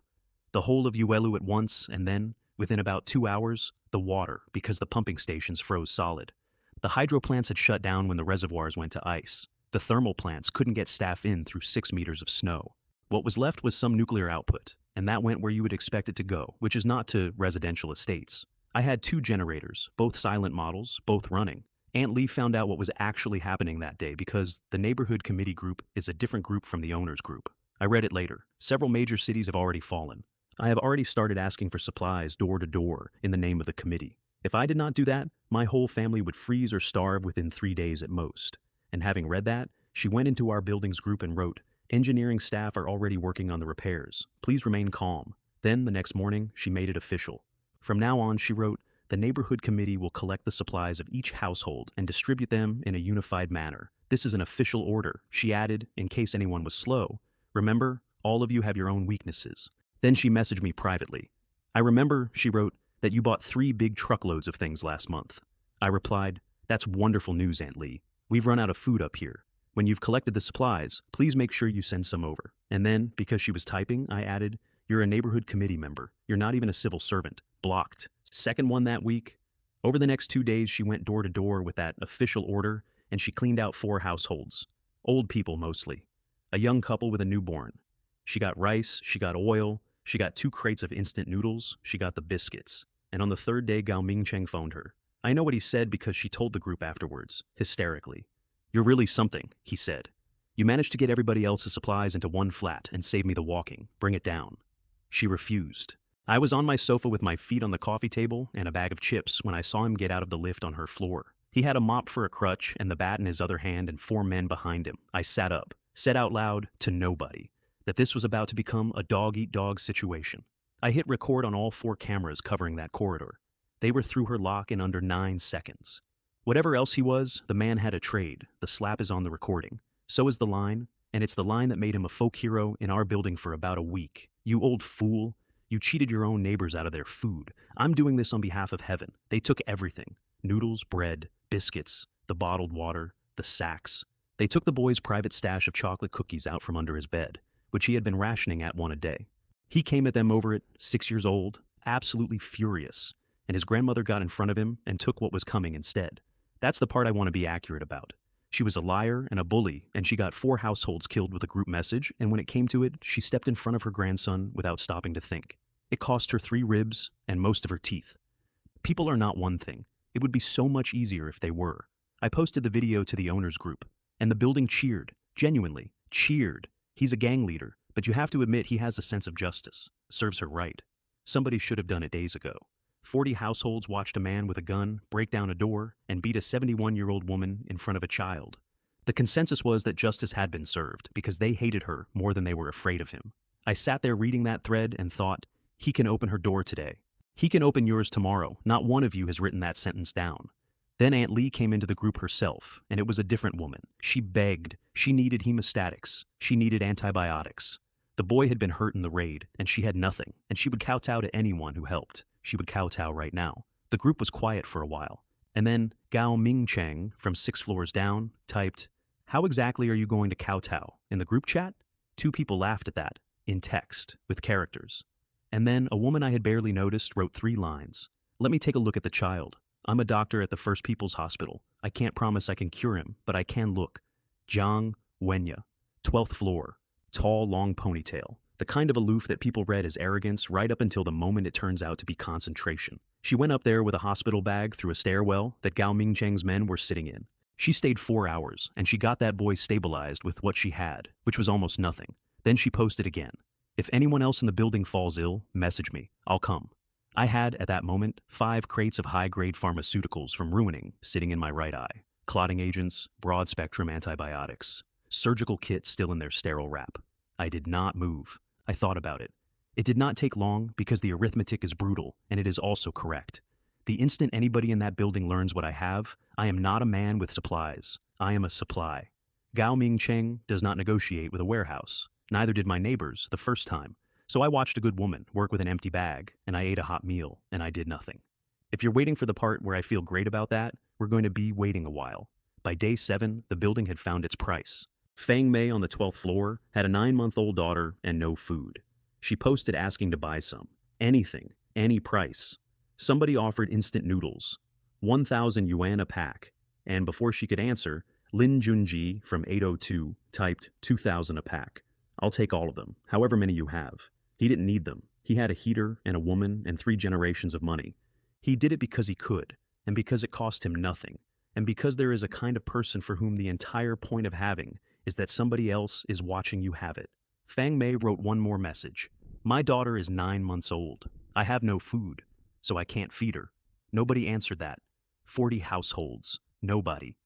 The whole of Uelu at once, and then, within about 2 hours, the water, because the pumping stations froze solid. The hydro plants had shut down when the reservoirs went to ice. The thermal plants couldn't get staff in through 6 meters of snow. What was left was some nuclear output, and that went where you would expect it to go, which is not to residential estates. I had 2 generators, both silent models, both running. Aunt Lee found out what was actually happening that day because the neighborhood committee group is a different group from the owners group. I read it later. Several major cities have already fallen. I have already started asking for supplies door to door in the name of the committee. If I did not do that, my whole family would freeze or starve within 3 days at most. And having read that, she went into our buildings group and wrote, engineering staff are already working on the repairs. Please remain calm. Then, the next morning, she made it official. From now on, she wrote, the neighborhood committee will collect the supplies of each household and distribute them in a unified manner. This is an official order, she added, in case anyone was slow. Remember, all of you have your own weaknesses. Then she messaged me privately. I remember, she wrote, that you bought 3 big truckloads of things last month. I replied, that's wonderful news, Aunt Lee. We've run out of food up here. When you've collected the supplies, please make sure you send some over. And then, because she was typing, I added, you're a neighborhood committee member. You're not even a civil servant. Blocked. Second one that week. Over the next 2 days, she went door to door with that official order, and she cleaned out 4 households. Old people, mostly. A young couple with a newborn. She got rice, she got oil, she got 2 crates of instant noodles, she got the biscuits. And on the 3rd day, Gao Mingcheng phoned her. I know what he said because she told the group afterwards, hysterically. You're really something, he said. You managed to get everybody else's supplies into one flat and save me the walking. Bring it down. She refused. I was on my sofa with my feet on the coffee table and a bag of chips when I saw him get out of the lift on her floor. He had a mop for a crutch and the bat in his other hand and 4 men behind him. I sat up, said out loud to nobody that this was about to become a dog-eat-dog situation. I hit record on all 4 cameras covering that corridor. They were through her lock in under 9 seconds. Whatever else he was, the man had a trade. The slap is on the recording. So is the line, and it's the line that made him a folk hero in our building for about a week. You old fool. You cheated your own neighbors out of their food. I'm doing this on behalf of heaven. They took everything. Noodles, bread, biscuits, the bottled water, the sacks. They took the boy's private stash of chocolate cookies out from under his bed, which he had been rationing at 1 a day. He came at them over it, 6 years old, absolutely furious, and his grandmother got in front of him and took what was coming instead. That's the part I want to be accurate about. She was a liar and a bully, and she got 4 households killed with a group message, and when it came to it, she stepped in front of her grandson without stopping to think. It cost her 3 ribs and most of her teeth. People are not one thing. It would be so much easier if they were. I posted the video to the owners group, and the building cheered, genuinely, cheered. He's a gang leader, but you have to admit he has a sense of justice. Serves her right. Somebody should have done it days ago. 40 households watched a man with a gun break down a door and beat a 71-year-old woman in front of a child. The consensus was that justice had been served because they hated her more than they were afraid of him. I sat there reading that thread and thought, he can open her door today. He can open yours tomorrow. Not one of you has written that sentence down. Then Aunt Lee came into the group herself, and it was a different woman. She begged. She needed hemostatics. She needed antibiotics. The boy had been hurt in the raid, and she had nothing, and she would kowtow to anyone who helped. She would kowtow right now. The group was quiet for a while. And then Gao Mingcheng, from 6 floors down, typed, how exactly are you going to kowtow? In the group chat? 2 people laughed at that, in text, with characters. And then a woman I had barely noticed wrote 3 lines. Let me take a look at the child. I'm a doctor at the First People's Hospital. I can't promise I can cure him, but I can look. Zhang Yi, 12th floor. Tall, long ponytail. The kind of aloof that people read as arrogance right up until the moment it turns out to be concentration. She went up there with a hospital bag through a stairwell that Gao Mingcheng's men were sitting in. She stayed 4 hours, and she got that boy stabilized with what she had, which was almost nothing. Then she posted again. If anyone else in the building falls ill, message me. I'll come. I had, at that moment, 5 crates of high-grade pharmaceuticals from ruining sitting in my right eye. Clotting agents, broad-spectrum antibiotics, surgical kits still in their sterile wrap. I did not move. I thought about it. It did not take long because the arithmetic is brutal and it is also correct. The instant anybody in that building learns what I have, I am not a man with supplies. I am a supply. Gao Ming Cheng does not negotiate with a warehouse. Neither did my neighbors the first time. So I watched a good woman work with an empty bag, and I ate a hot meal, and I did nothing. If you're waiting for the part where I feel great about that, we're going to be waiting a while. By day 7, the building had found its price. Fang Mei on the 12th floor had a 9-month-old daughter and no food. She posted asking to buy some. Anything, any price. Somebody offered instant noodles, 1,000 yuan a pack, and before she could answer, Lin Junji from 802 typed 2,000 a pack. I'll take all of them, however many you have. He didn't need them. He had a heater and a woman and 3 generations of money. He did it because he could, and because it cost him nothing, and because there is a kind of person for whom the entire point of having is that somebody else is watching you have it. Fang Mei wrote one more message. My daughter is 9 months old. I have no food, so I can't feed her. Nobody answered that. 40 households. Nobody.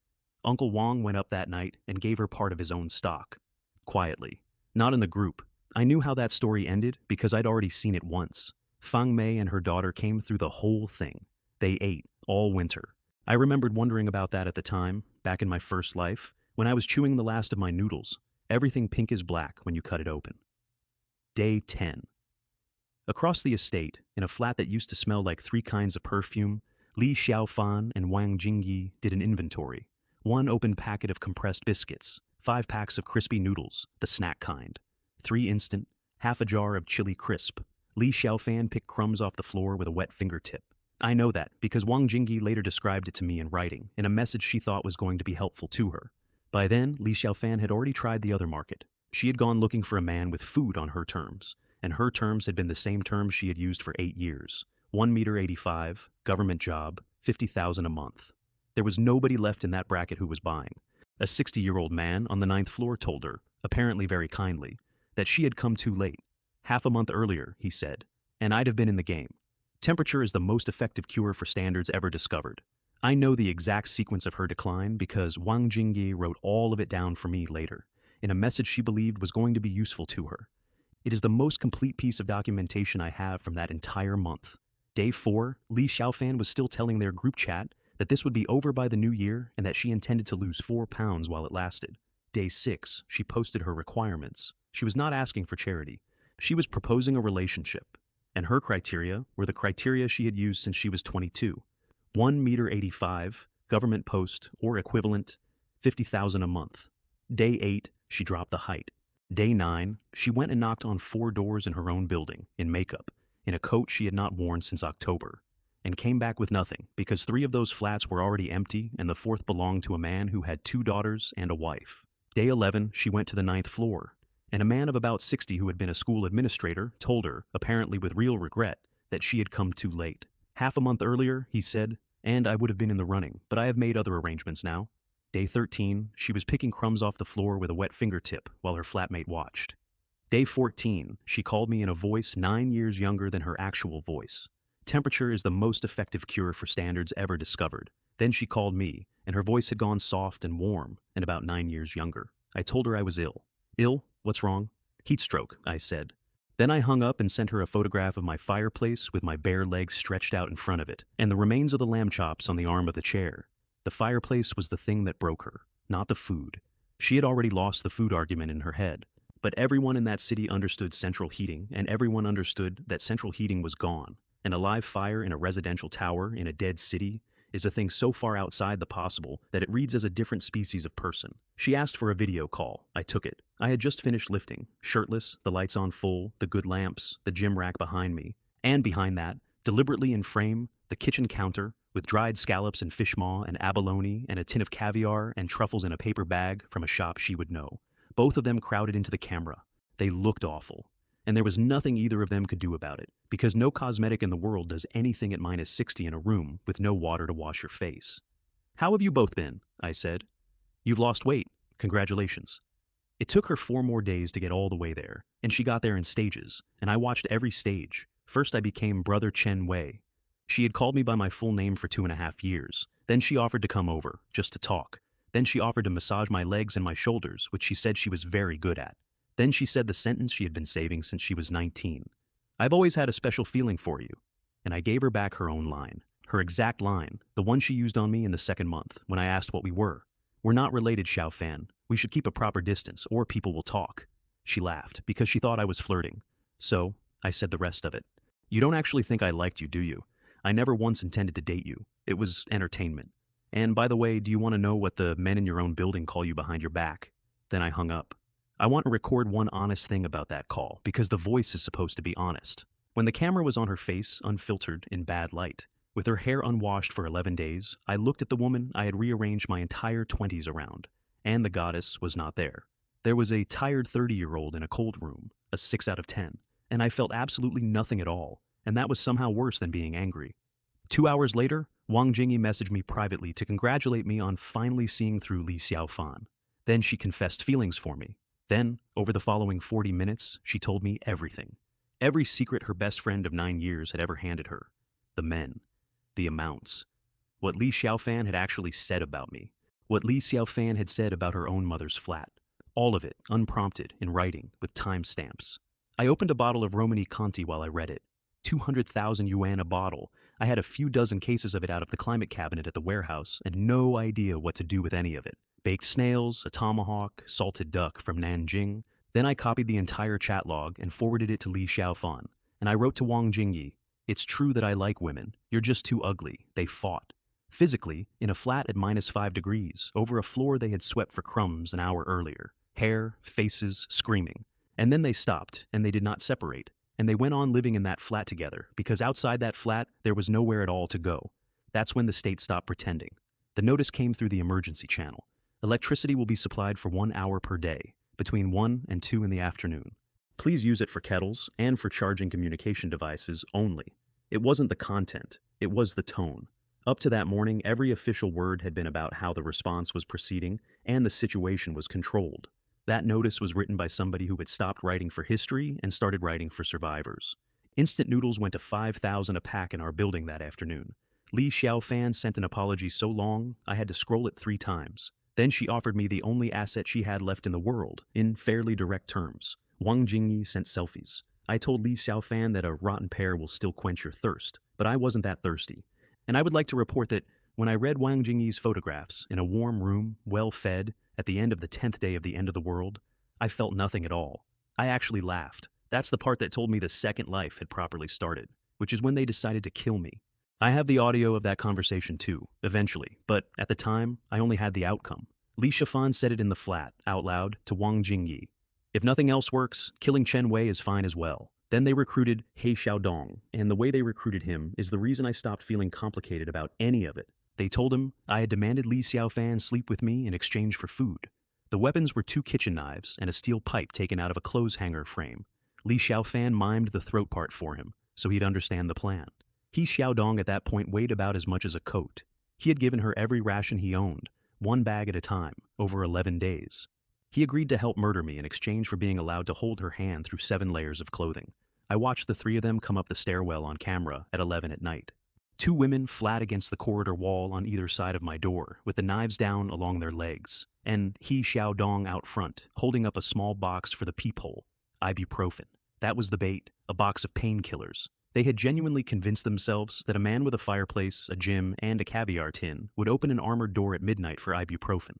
Uncle Wang went up that night and gave her part of his own stock. Quietly. Not in the group. I knew how that story ended because I'd already seen it once. Fang Mei and her daughter came through the whole thing. They ate all winter. I remembered wondering about that at the time, back in my first life, when I was chewing the last of my noodles. Everything pink is black when you cut it open. Day 10. Across the estate, in a flat that used to smell like 3 kinds of perfume, Li Xiaofan and Wang Jingyi did an inventory. 1 open packet of compressed biscuits, 5 packs of crispy noodles, the snack kind, 3 instant, half a jar of chili crisp. Li Xiaofan picked crumbs off the floor with a wet fingertip. I know that because Wang Jingyi later described it to me in writing, in a message she thought was going to be helpful to her. By then, Li Xiaofan had already tried the other market. She had gone looking for a man with food on her terms, and her terms had been the same terms she had used for 8 years. 1 meter 85, government job, 50,000 a month. There was nobody left in that bracket who was buying. A 60-year-old man on the 9th floor told her, apparently very kindly, that she had come too late. Half a month earlier, he said, and I'd have been in the game. Temperature is the most effective cure for standards ever discovered. I know the exact sequence of her decline because Wang Jingyi wrote all of it down for me later, in a message she believed was going to be useful to her. It is the most complete piece of documentation I have from that entire month. Day 4, Li Xiaofan was still telling their group chat that this would be over by the new year and that she intended to lose 4 pounds while it lasted. Day 6, she posted her requirements. She was not asking for charity. She was proposing a relationship, and her criteria were the criteria she had used since she was 22. 1 meter 85, government post or equivalent, 50,000 a month. Day 8, she dropped the height. Day 9, she went and knocked on 4 doors in her own building, in makeup, in a coat she had not worn since October, and came back with nothing because 3 of those flats were already empty and the 4th belonged to a man who had 2 daughters and a wife. Day 11, she went to the 9th floor, and a man of about 60 who had been a school administrator told her, apparently with real regret, that she had come too late. Half a month earlier, he said, and I would have been in the running, but I have made other arrangements now. Day 13, she was picking crumbs off the floor with a wet fingertip while her flatmate watched. Day 14, she called me in a voice 9 years younger than her actual voice. Temperature is the most effective cure for standards ever discovered. Then she called me, and her voice had gone soft and warm, and about 9 years younger. I told her I was ill. Ill? What's wrong? Heat stroke, I said. Then I hung up and sent her a photograph of my fireplace with my bare legs stretched out in front of it, and the remains of the lamb chops on the arm of the chair. The fireplace was the thing that broke her, not the food. She had already lost the food argument in her head, but everyone in that city understood central heating, and everyone understood that central heating was gone. An alive fire in a residential tower in a dead city is a thing so far outside the possible that it reads as a different species of person. She asked for a video call. I took it. I had just finished lifting, shirtless, the lights on full, the good lamps, the gym rack behind me, and behind that, deliberately in frame, the kitchen counter, with dried scallops and fish maw and abalone and a tin of caviar and truffles in a paper bag from a shop she would know. Both of them crowded into the camera. They looked awful. And there was nothing either of them could do about it, because no cosmetic in the world does anything at -60 in a room with no water to wash your face. How have you both been? I said. You've lost weight. Congratulations. It took her 4 more days to get all the way there, and she got there in stages, and I watched every stage. First I became Brother Chen Wei. She had called me by my full name for 2.5 years. Then she offered to come over, just to talk. Then she offered to massage my legs and my shoulders, which she said she was very good at. Then she said the sentence she had been saving since she was 19. "I've always had a special feeling for you." And I gave her back her own line. Her exact line, the one she used on me in the second month, when I asked what we were. "We're not related, Xiao Fan. We should keep a proper distance, or people will talk." She laughed, because she thought I was flirting. So, I said the rest of it. "You don't actually think I liked you, do you? I never once intended to date you. It was entertainment. And by the way, do you want to know what the men in your own building call you behind your back?" Then I hung up. I want to record one honest thing about that call, because the voice is supposed to be honest. When the camera was on her face, unfiltered, in bad light, with her hair unwashed for 11 days, I looked at the woman I had rearranged my entire 20s around, and the goddess was not there. There was a tired 30-year-old in a cold room, a 6 out of 10, and I felt absolutely nothing at all, and that was somehow worse than being angry. 2 hours later, Wang Jingyi messaged me privately to congratulate me on finally seeing through Li Xiaofan. Then she confessed feelings for me. Then, over the following 40 minutes, she told me everything. Every secret her best friend of 9 years had ever handed her. The men. The amounts. What Li Xiaofan had actually said about me. What Li Xiaofan had said about her own mother's flat. All of it, unprompted, in writing, with timestamps. I opened a bottle of Romani Conti while I read it. 200,000 yuan a bottle. I had a few dozen cases of it out of the climate cabinet at the warehouse, and no idea what to do with any of it. Baked snails, a tomahawk, salted duck from Nanjing. Then I copied the entire chat log and forwarded it to Li Xiaofan. And I wrote to Wang Jingyi, "It's true that I like women. You're just too ugly. They fought. Physically, in a flat at -5 degrees, over a floor they had swept for crumbs an hour earlier. Hair, faces, screaming. And then they stopped, and they did not separate. And they went on living in that flat together, because outside that flat, there was nowhere at all to go. That's when the state stopped pretending. The notice came through the emergency channel. Electricity will be supplied for 1 hour per day, between 1 and 2 in the afternoon. Please use it for kettles and for charging communication devices only." It wasn't the content, it was the tone. Up to that morning, every official word had been about how the response was proceeding and the situation was controlled. That notice was written by somebody who had stopped writing for history and started writing for survivors. Instant noodles went to 5,000 a pack in our building that afternoon. Li Xiaofan sent an apology so long, I had to scroll it 3 times. Then she offered me the only asset she had left in the world, in fairly direct terms. Wang Jingyi sent selfies. I told Li Xiaofan that a rotten pear will still quench your thirst, but I wasn't that thirsty. And I would like to report that when I read Wang Jingyi's photographs in a warm room, well-fed, at the end of the 10th day of the end of the world, I felt nothing at all. I actually laughed. That's the part that told me the second life had properly started, which is when they decided to kill me. I have the audio of that conversation too, eventually, but at the time, I only had the outcome. Li Xiaofan said it in the flat, out loud, to Wang Jingyi. "If nothing else works, killing Chen Wei is fine as well." Then they recruited He Xiaodong, and the way they recruited him is the reason I stopped feeling complicated about any of it. They told him I had demanded Li Xiaofan sleep with me in exchange for food. The weapons were 2 kitchen knives and a steel pipe taken out of a clothes hanger frame. Li Xiaofan mimed the throat part for him, so he'd understand the plan. He Xiaodong at that point weighed about as much as a coat. He had given her every ration he owned, 1 bag at a time, over 11 days. He agreed to help murder me in exchange for being allowed to hold her hand through 7 layers of clothing. I watched the 3 of them come up the stairwell on camera at 11 at night. 2 women flat against the corridor wall on either side of my door, with the knives down along their legs, and He Xiaodong out front, holding up a small box for the peephole, ibuprofen. That was the bait, a box of painkillers. They had genuinely convinced themselves that a man with a fireplace, a gym, and a caviar tin would open an armored door at midnight for ibuprofen.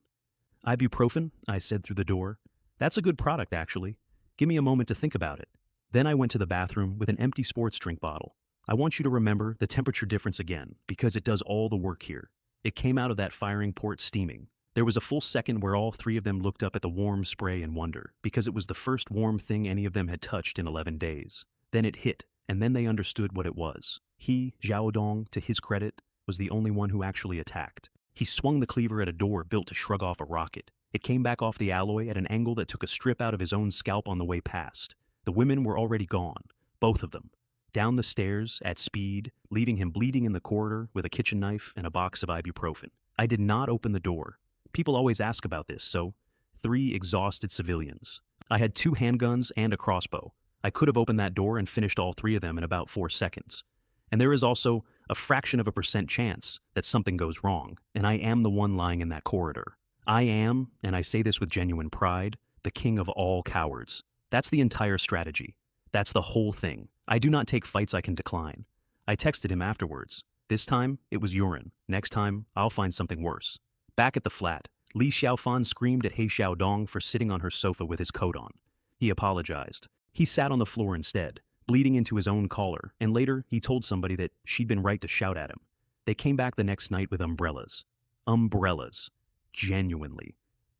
"Ibuprofen?" I said through the door. "That's a good product, actually. Give me a moment to think about it." Then I went to the bathroom with an empty sports drink bottle. I want you to remember the temperature difference again, because it does all the work here. It came out of that firing port steaming. There was a full second where all 3 of them looked up at the warm spray in wonder, because it was the first warm thing any of them had touched in 11 days. Then it hit, and then they understood what it was. He, Xiaodong, to his credit, was the only one who actually attacked. He swung the cleaver at a door built to shrug off a rocket. It came back off the alloy at an angle that took a strip out of his own scalp on the way past. The women were already gone, both of them. Down the stairs, at speed, leaving him bleeding in the corridor with a kitchen knife and a box of ibuprofen. I did not open the door. People always ask about this, so 3 exhausted civilians. I had 2 handguns and a crossbow. I could have opened that door and finished all 3 of them in about 4 seconds. And there is also a fraction of a percent chance that something goes wrong, and I am the one lying in that corridor. I am, and I say this with genuine pride, the king of all cowards. That's the entire strategy. That's the whole thing. I do not take fights I can decline. I texted him afterwards. This time, it was urine. Next time, I'll find something worse. Back at the flat, Li Xiaofan screamed at He Xiaodong for sitting on her sofa with his coat on. He apologized. He sat on the floor instead, bleeding into his own collar, and later he told somebody that she'd been right to shout at him. They came back the next night with umbrellas. Umbrellas. Genuinely.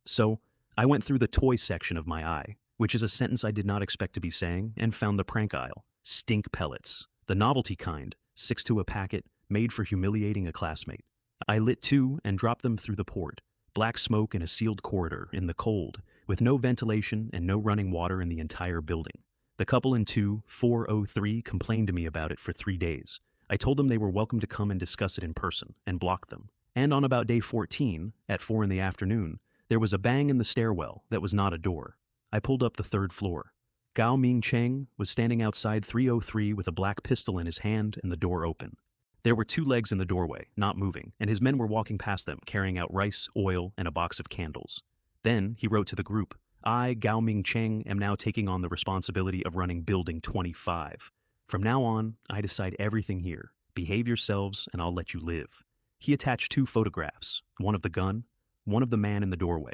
So, I went through the toy section of my eye, which is a sentence I did not expect to be saying, and found the prank aisle. Stink pellets. The novelty kind, 6 to a packet, made for humiliating a classmate. I lit 2 and dropped them through the port. Black smoke in a sealed corridor, in the cold, with no ventilation and no running water in the entire building. The couple in 2403 complained to me about it for 3 days. I told them they were welcome to come and discuss it in person, and blocked them. And on about day 14, at 4 in the afternoon, there was a bang in the stairwell that was not a door. I pulled up the 3rd floor. Gao Mingcheng was standing outside 303 with a black pistol in his hand and the door open. There were 2 legs in the doorway, not moving, and his men were walking past them, carrying out rice, oil, and a box of candles. Then he wrote to the group, I, Gao Mingcheng, am now taking on the responsibility of running Building 25. From now on, I decide everything here. Behave yourselves, and I'll let you live. He attached 2 photographs, one of the gun, one of the man in the doorway.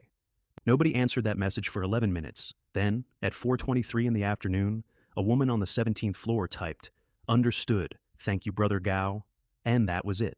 Nobody answered that message for 11 minutes. Then, at 4:23 in the afternoon, a woman on the 17th floor typed, Understood, thank you, Brother Gao. And that was it.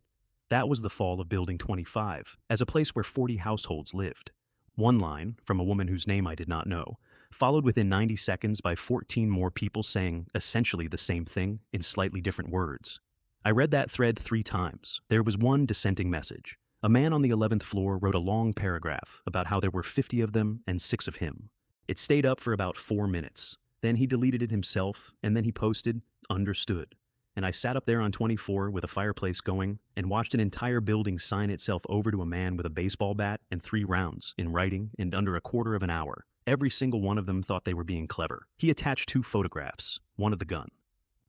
That was the fall of Building 25, as a place where 40 households lived. One line, from a woman whose name I did not know, followed within 90 seconds by 14 more people saying essentially the same thing in slightly different words. I read that thread 3 times. There was one dissenting message. A man on the 11th floor wrote a long paragraph about how there were 50 of them and 6 of him. It stayed up for about 4 minutes. Then he deleted it himself, and then he posted, Understood. And I sat up there on 24 with a fireplace going and watched an entire building sign itself over to a man with a baseball bat and 3 rounds in writing in under a quarter of an hour. Every single one of them thought they were being clever. He attached 2 photographs, one of the gun,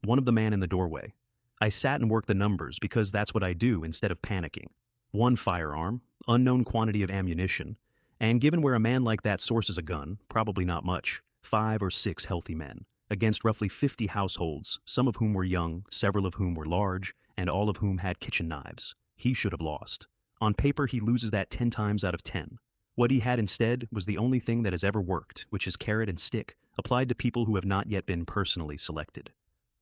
one of the man in the doorway. I sat and worked the numbers because that's what I do instead of panicking. 1 firearm, unknown quantity of ammunition, and given where a man like that sources a gun, probably not much, 5 or 6 healthy men, against roughly 50 households, some of whom were young, several of whom were large, and all of whom had kitchen knives. He should have lost. On paper, he loses that 10 times out of 10. What he had instead was the only thing that has ever worked, which is carrot and stick, applied to people who have not yet been personally selected.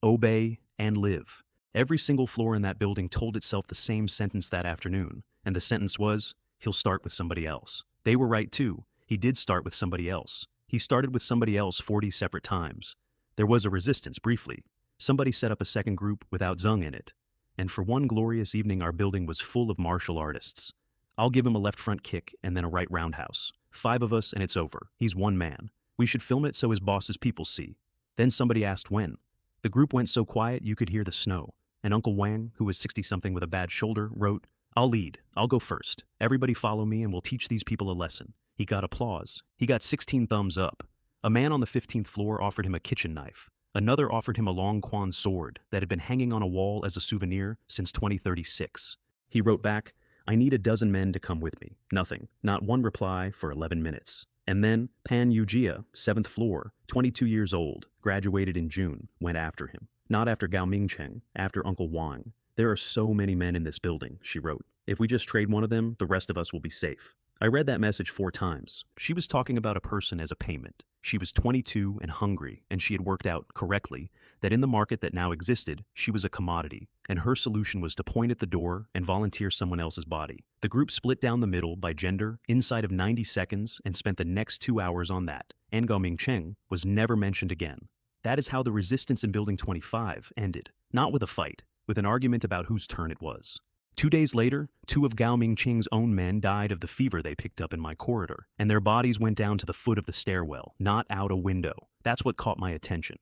Obey and live. Every single floor in that building told itself the same sentence that afternoon, and the sentence was, he'll start with somebody else. They were right too. He did start with somebody else. He started with somebody else 40 separate times. There was a resistance briefly. Somebody set up a second group without Zhang in it. And for one glorious evening our building was full of martial artists. I'll give him a left front kick and then a right roundhouse. 5 of us and it's over. He's one man. We should film it so his boss's people see. Then somebody asked when. The group went so quiet you could hear the snow. And Uncle Wang, who was 60-something with a bad shoulder, wrote, I'll lead. I'll go first. Everybody follow me and we'll teach these people a lesson. He got applause. He got 16 thumbs up. A man on the 15th floor offered him a kitchen knife. Another offered him a long quan sword that had been hanging on a wall as a souvenir since 2036. He wrote back, I need a dozen men to come with me. Nothing. Not one reply for 11 minutes. And then Pan Yujia, 7th floor, 22 years old, graduated in June, went after him. Not after Gao Mingcheng, after Uncle Wang. There are so many men in this building, she wrote. If we just trade one of them, the rest of us will be safe. I read that message 4 times. She was talking about a person as a payment. She was 22 and hungry, and she had worked out, correctly, that in the market that now existed, she was a commodity, and her solution was to point at the door and volunteer someone else's body. The group split down the middle by gender inside of 90 seconds and spent the next 2 hours on that, and Gao Mingcheng was never mentioned again. That is how the resistance in Building 25 ended, not with a fight, with an argument about whose turn it was. 2 days later, 2 of Gao Mingcheng's own men died of the fever they picked up in my corridor, and their bodies went down to the foot of the stairwell, not out a window. That's what caught my attention.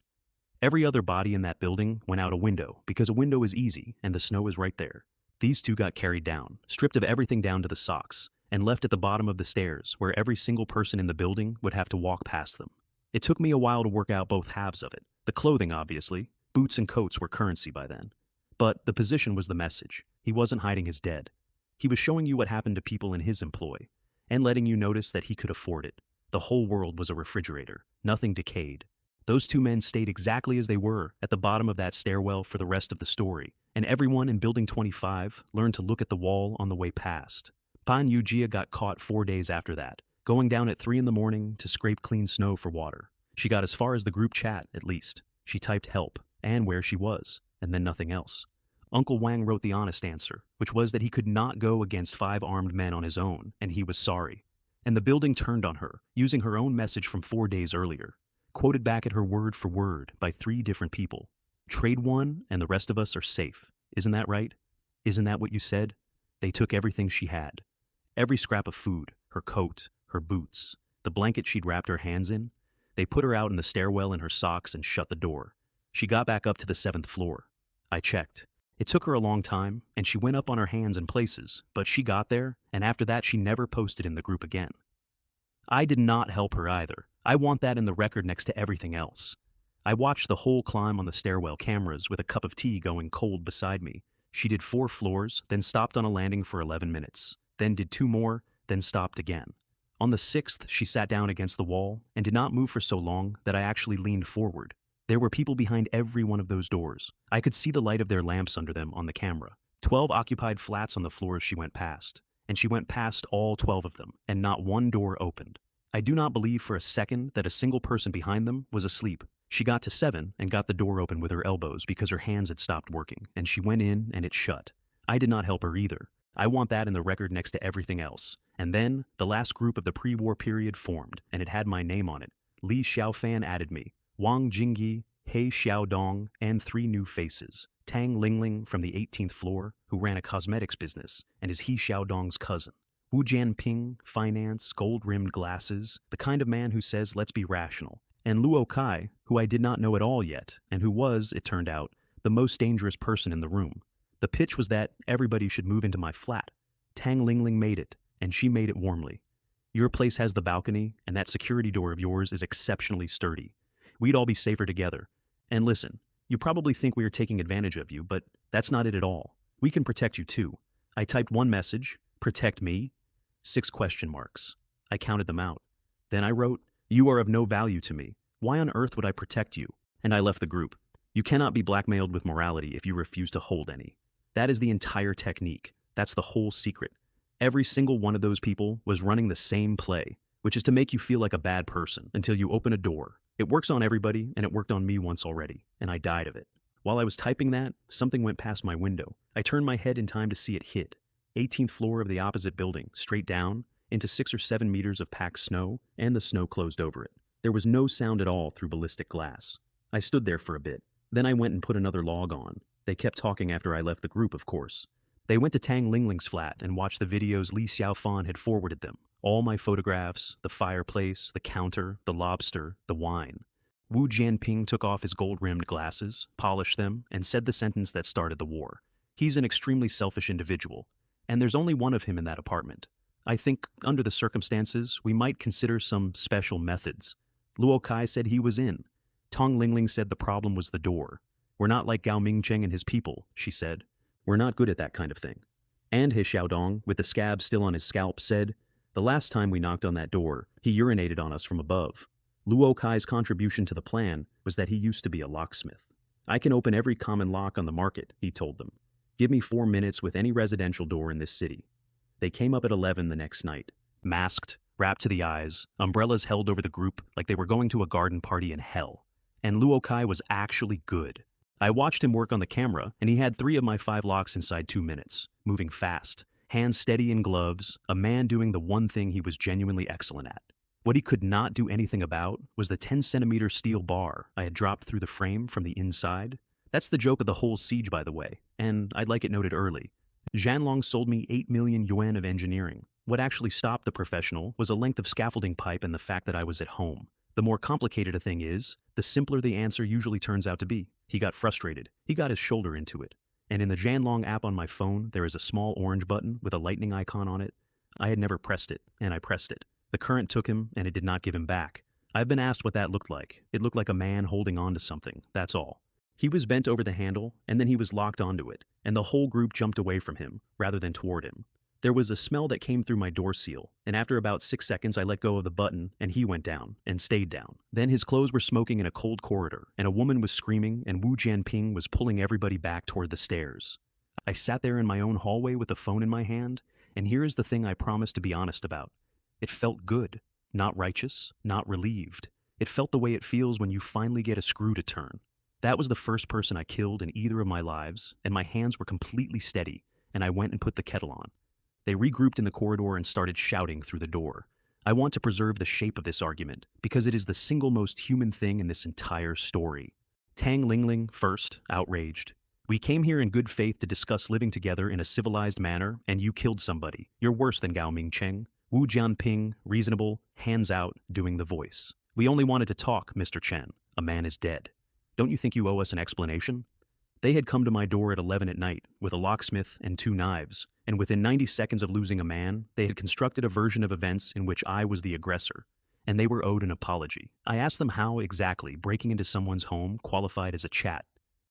Every other body in that building went out a window, because a window is easy, and the snow is right there. These 2 got carried down, stripped of everything down to the socks, and left at the bottom of the stairs where every single person in the building would have to walk past them. It took me a while to work out both halves of it. The clothing, obviously. Boots and coats were currency by then. But the position was the message. He wasn't hiding his dead. He was showing you what happened to people in his employ, and letting you notice that he could afford it. The whole world was a refrigerator. Nothing decayed. Those two men stayed exactly as they were at the bottom of that stairwell for the rest of the story, and everyone in Building 25 learned to look at the wall on the way past. Pan Yujia got caught 4 days after that, going down at 3 in the morning to scrape clean snow for water. She got as far as the group chat, at least. She typed help, and where she was, and then nothing else. Uncle Wang wrote the honest answer, which was that he could not go against 5 armed men on his own, and he was sorry. And the building turned on her, using her own message from 4 days earlier, quoted back at her word for word by 3 different people. Trade one, and the rest of us are safe. Isn't that right? Isn't that what you said? They took everything she had. Every scrap of food, her coat, her boots, the blanket she'd wrapped her hands in. They put her out in the stairwell in her socks and shut the door. She got back up to the 7th floor. I checked. It took her a long time, and she went up on her hands in places, but she got there, and after that she never posted in the group again. I did not help her either. I want that in the record next to everything else. I watched the whole climb on the stairwell cameras with a cup of tea going cold beside me. She did 4 floors, then stopped on a landing for 11 minutes, then did 2 more, then stopped again. On the 6th, she sat down against the wall and did not move for so long that I actually leaned forward. There were people behind every one of those doors. I could see the light of their lamps under them on the camera. 12 occupied flats on the floors she went past, and she went past all 12 of them, and not one door opened. I do not believe for a second that a single person behind them was asleep. She got to 7 and got the door open with her elbows because her hands had stopped working, and she went in and it shut. I did not help her either. I want that in the record next to everything else. And then, the last group of the pre-war period formed, and it had my name on it. Li Xiaofan added me. Wang Jingyi, He Xiaodong, and 3 new faces. Tang Lingling from the 18th floor, who ran a cosmetics business, and is He Xiaodong's cousin. Wu Jianping, finance, gold-rimmed glasses, the kind of man who says let's be rational. And Luo Kai, who I did not know at all yet, and who was, it turned out, the most dangerous person in the room. The pitch was that everybody should move into my flat. Tang Lingling made it, and she made it warmly. Your place has the balcony, and that security door of yours is exceptionally sturdy. We'd all be safer together. And listen, you probably think we are taking advantage of you, but that's not it at all. We can protect you too. I typed one message, protect me, 6 question marks. I counted them out. Then I wrote, you are of no value to me. Why on earth would I protect you? And I left the group. You cannot be blackmailed with morality if you refuse to hold any. That is the entire technique. That's the whole secret. Every single one of those people was running the same play, which is to make you feel like a bad person until you open a door. It works on everybody, and it worked on me once already, and I died of it. While I was typing that, something went past my window. I turned my head in time to see it hit. 18th floor of the opposite building, straight down, into 6 or 7 meters of packed snow, and the snow closed over it. There was no sound at all through ballistic glass. I stood there for a bit. Then I went and put another log on. They kept talking after I left the group, of course. They went to Tang Lingling's flat and watched the videos Li Xiaofan had forwarded them. All my photographs, the fireplace, the counter, the lobster, the wine. Wu Jianping took off his gold-rimmed glasses, polished them, and said the sentence that started the war. He's an extremely selfish individual, and there's only one of him in that apartment. I think, under the circumstances, we might consider some special methods. Luo Kai said he was in. Tang Lingling said the problem was the door. We're not like Gao Mingcheng and his people, she said. We're not good at that kind of thing. And He Xiaodong, with the scab still on his scalp, said, the last time we knocked on that door, he urinated on us from above. Luo Kai's contribution to the plan was that he used to be a locksmith. I can open every common lock on the market, he told them. Give me 4 minutes with any residential door in this city. They came up at 11 the next night, masked, wrapped to the eyes, umbrellas held over the group like they were going to a garden party in hell. And Luo Kai was actually good. I watched him work on the camera, and he had 3 of my 5 locks inside 2 minutes, moving fast, hands steady in gloves, a man doing the one thing he was genuinely excellent at. What he could not do anything about was the 10-centimeter steel bar I had dropped through the frame from the inside. That's the joke of the whole siege, by the way, and I'd like it noted early. Zhanlong sold me 8 million yuan of engineering. What actually stopped the professional was a length of scaffolding pipe and the fact that I was at home. The more complicated a thing is, the simpler the answer usually turns out to be. He got frustrated. He got his shoulder into it. And in the Zhanlong app on my phone, there is a small orange button with a lightning icon on it. I had never pressed it, and I pressed it. The current took him, and it did not give him back. I've been asked what that looked like. It looked like a man holding on to something, that's all. He was bent over the handle, and then he was locked onto it, and the whole group jumped away from him, rather than toward him. There was a smell that came through my door seal, and after about 6 seconds I let go of the button, and he went down, and stayed down. Then his clothes were smoking in a cold corridor, and a woman was screaming, and Wu Jianping was pulling everybody back toward the stairs. I sat there in my own hallway with the phone in my hand, and here is the thing I promised to be honest about. It felt good, not righteous, not relieved. It felt the way it feels when you finally get a screw to turn. That was the first person I killed in either of my lives, and my hands were completely steady, and I went and put the kettle on. They regrouped in the corridor and started shouting through the door. I want to preserve the shape of this argument, because it is the single most human thing in this entire story. Tang Lingling, first, outraged. We came here in good faith to discuss living together in a civilized manner, and you killed somebody. You're worse than Gao Mingcheng. Wu Jianping, reasonable, hands out, doing the voice. We only wanted to talk, Mr. Chen. A man is dead. Don't you think you owe us an explanation? They had come to my door at 11 at night with a locksmith and 2 knives, and within 90 seconds of losing a man, they had constructed a version of events in which I was the aggressor, and they were owed an apology. I asked them how exactly breaking into someone's home qualified as a chat.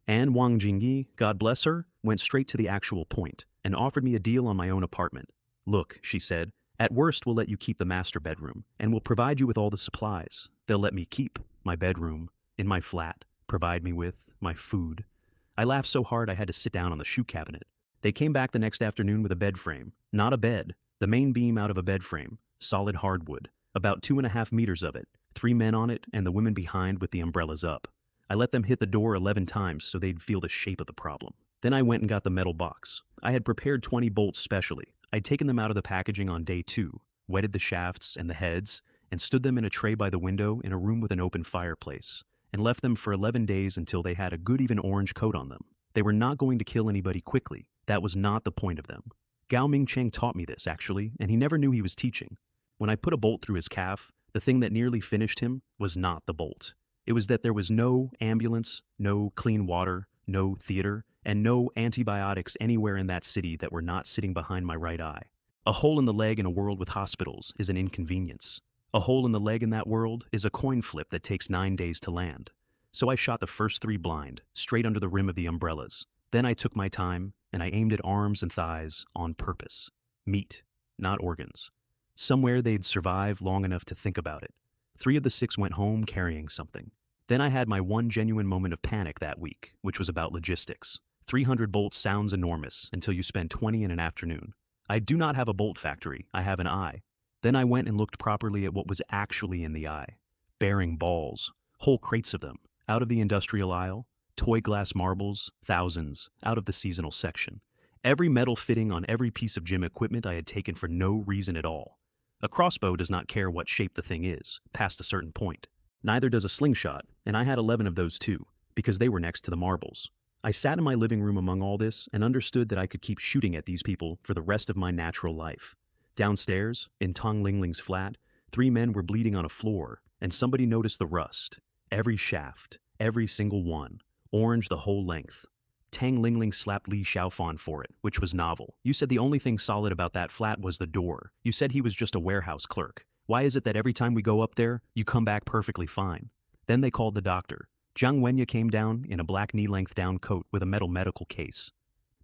And Wang Jingyi, God bless her, went straight to the actual point and offered me a deal on my own apartment. Look, she said, at worst we'll let you keep the master bedroom, and we'll provide you with all the supplies. They'll let me keep my bedroom in my flat, provide me with my food. I laughed so hard I had to sit down on the shoe cabinet. They came back the next afternoon with a bed frame. Not a bed, the main beam out of a bed frame, solid hardwood, about 2.5 meters of it, 3 men on it, and the women behind with the umbrellas up. I let them hit the door 11 times so they'd feel the shape of the problem. Then I went and got the metal box. I had prepared 20 bolts specially. I'd taken them out of the packaging on day 2, wetted the shafts and the heads, and stood them in a tray by the window in a room with an open fireplace, and left them for 11 days until they had a good even orange coat on them. They were not going to kill anybody quickly. That was not the point of them. Gao Mingcheng taught me this, actually, and he never knew he was teaching. When I put a bolt through his calf, the thing that nearly finished him was not the bolt. It was that there was no ambulance, no clean water, no theater, and no antibiotics anywhere in that city that were not sitting behind my right eye. A hole in the leg in a world with hospitals is an inconvenience. A hole in the leg in that world is a coin flip that takes 9 days to land. So I shot the first 3 blind, straight under the rim of the umbrellas. Then I took my time, and I aimed at arms and thighs on purpose. Meat, not organs. Somewhere they'd survive long enough to think about it. 3 of the 6 went home carrying something. Then I had my one genuine moment of panic that week, which was about logistics. 300 bolts sounds enormous until you spend 20 in an afternoon. I do not have a bolt factory, I have an eye. Then I went and looked properly at what was actually in the eye. Bearing balls, whole crates of them, out of the industrial aisle, toy glass marbles, thousands, out of the seasonal section. Every metal fitting on every piece of gym equipment I had taken for no reason at all. A crossbow does not care what shape the thing is, past a certain point. Neither does a slingshot, and I had 11 of those too, because they were next to the marbles. I sat in my living room among all this and understood that I could keep shooting at these people for the rest of my natural life. Downstairs, in Tang Lingling's flat, 3 men were bleeding on a floor, and somebody noticed the rust. Every shaft, every single one, orange the whole length. Tang Lingling slapped Li Xiaofan for it, which was novel. You said the only thing solid about that flat was the door. You said he was just a warehouse clerk. Why is it that every time we go up there, you come back perfectly fine? Then they called the doctor. Zhang Yi came down in a black knee-length down coat with a metal medical case.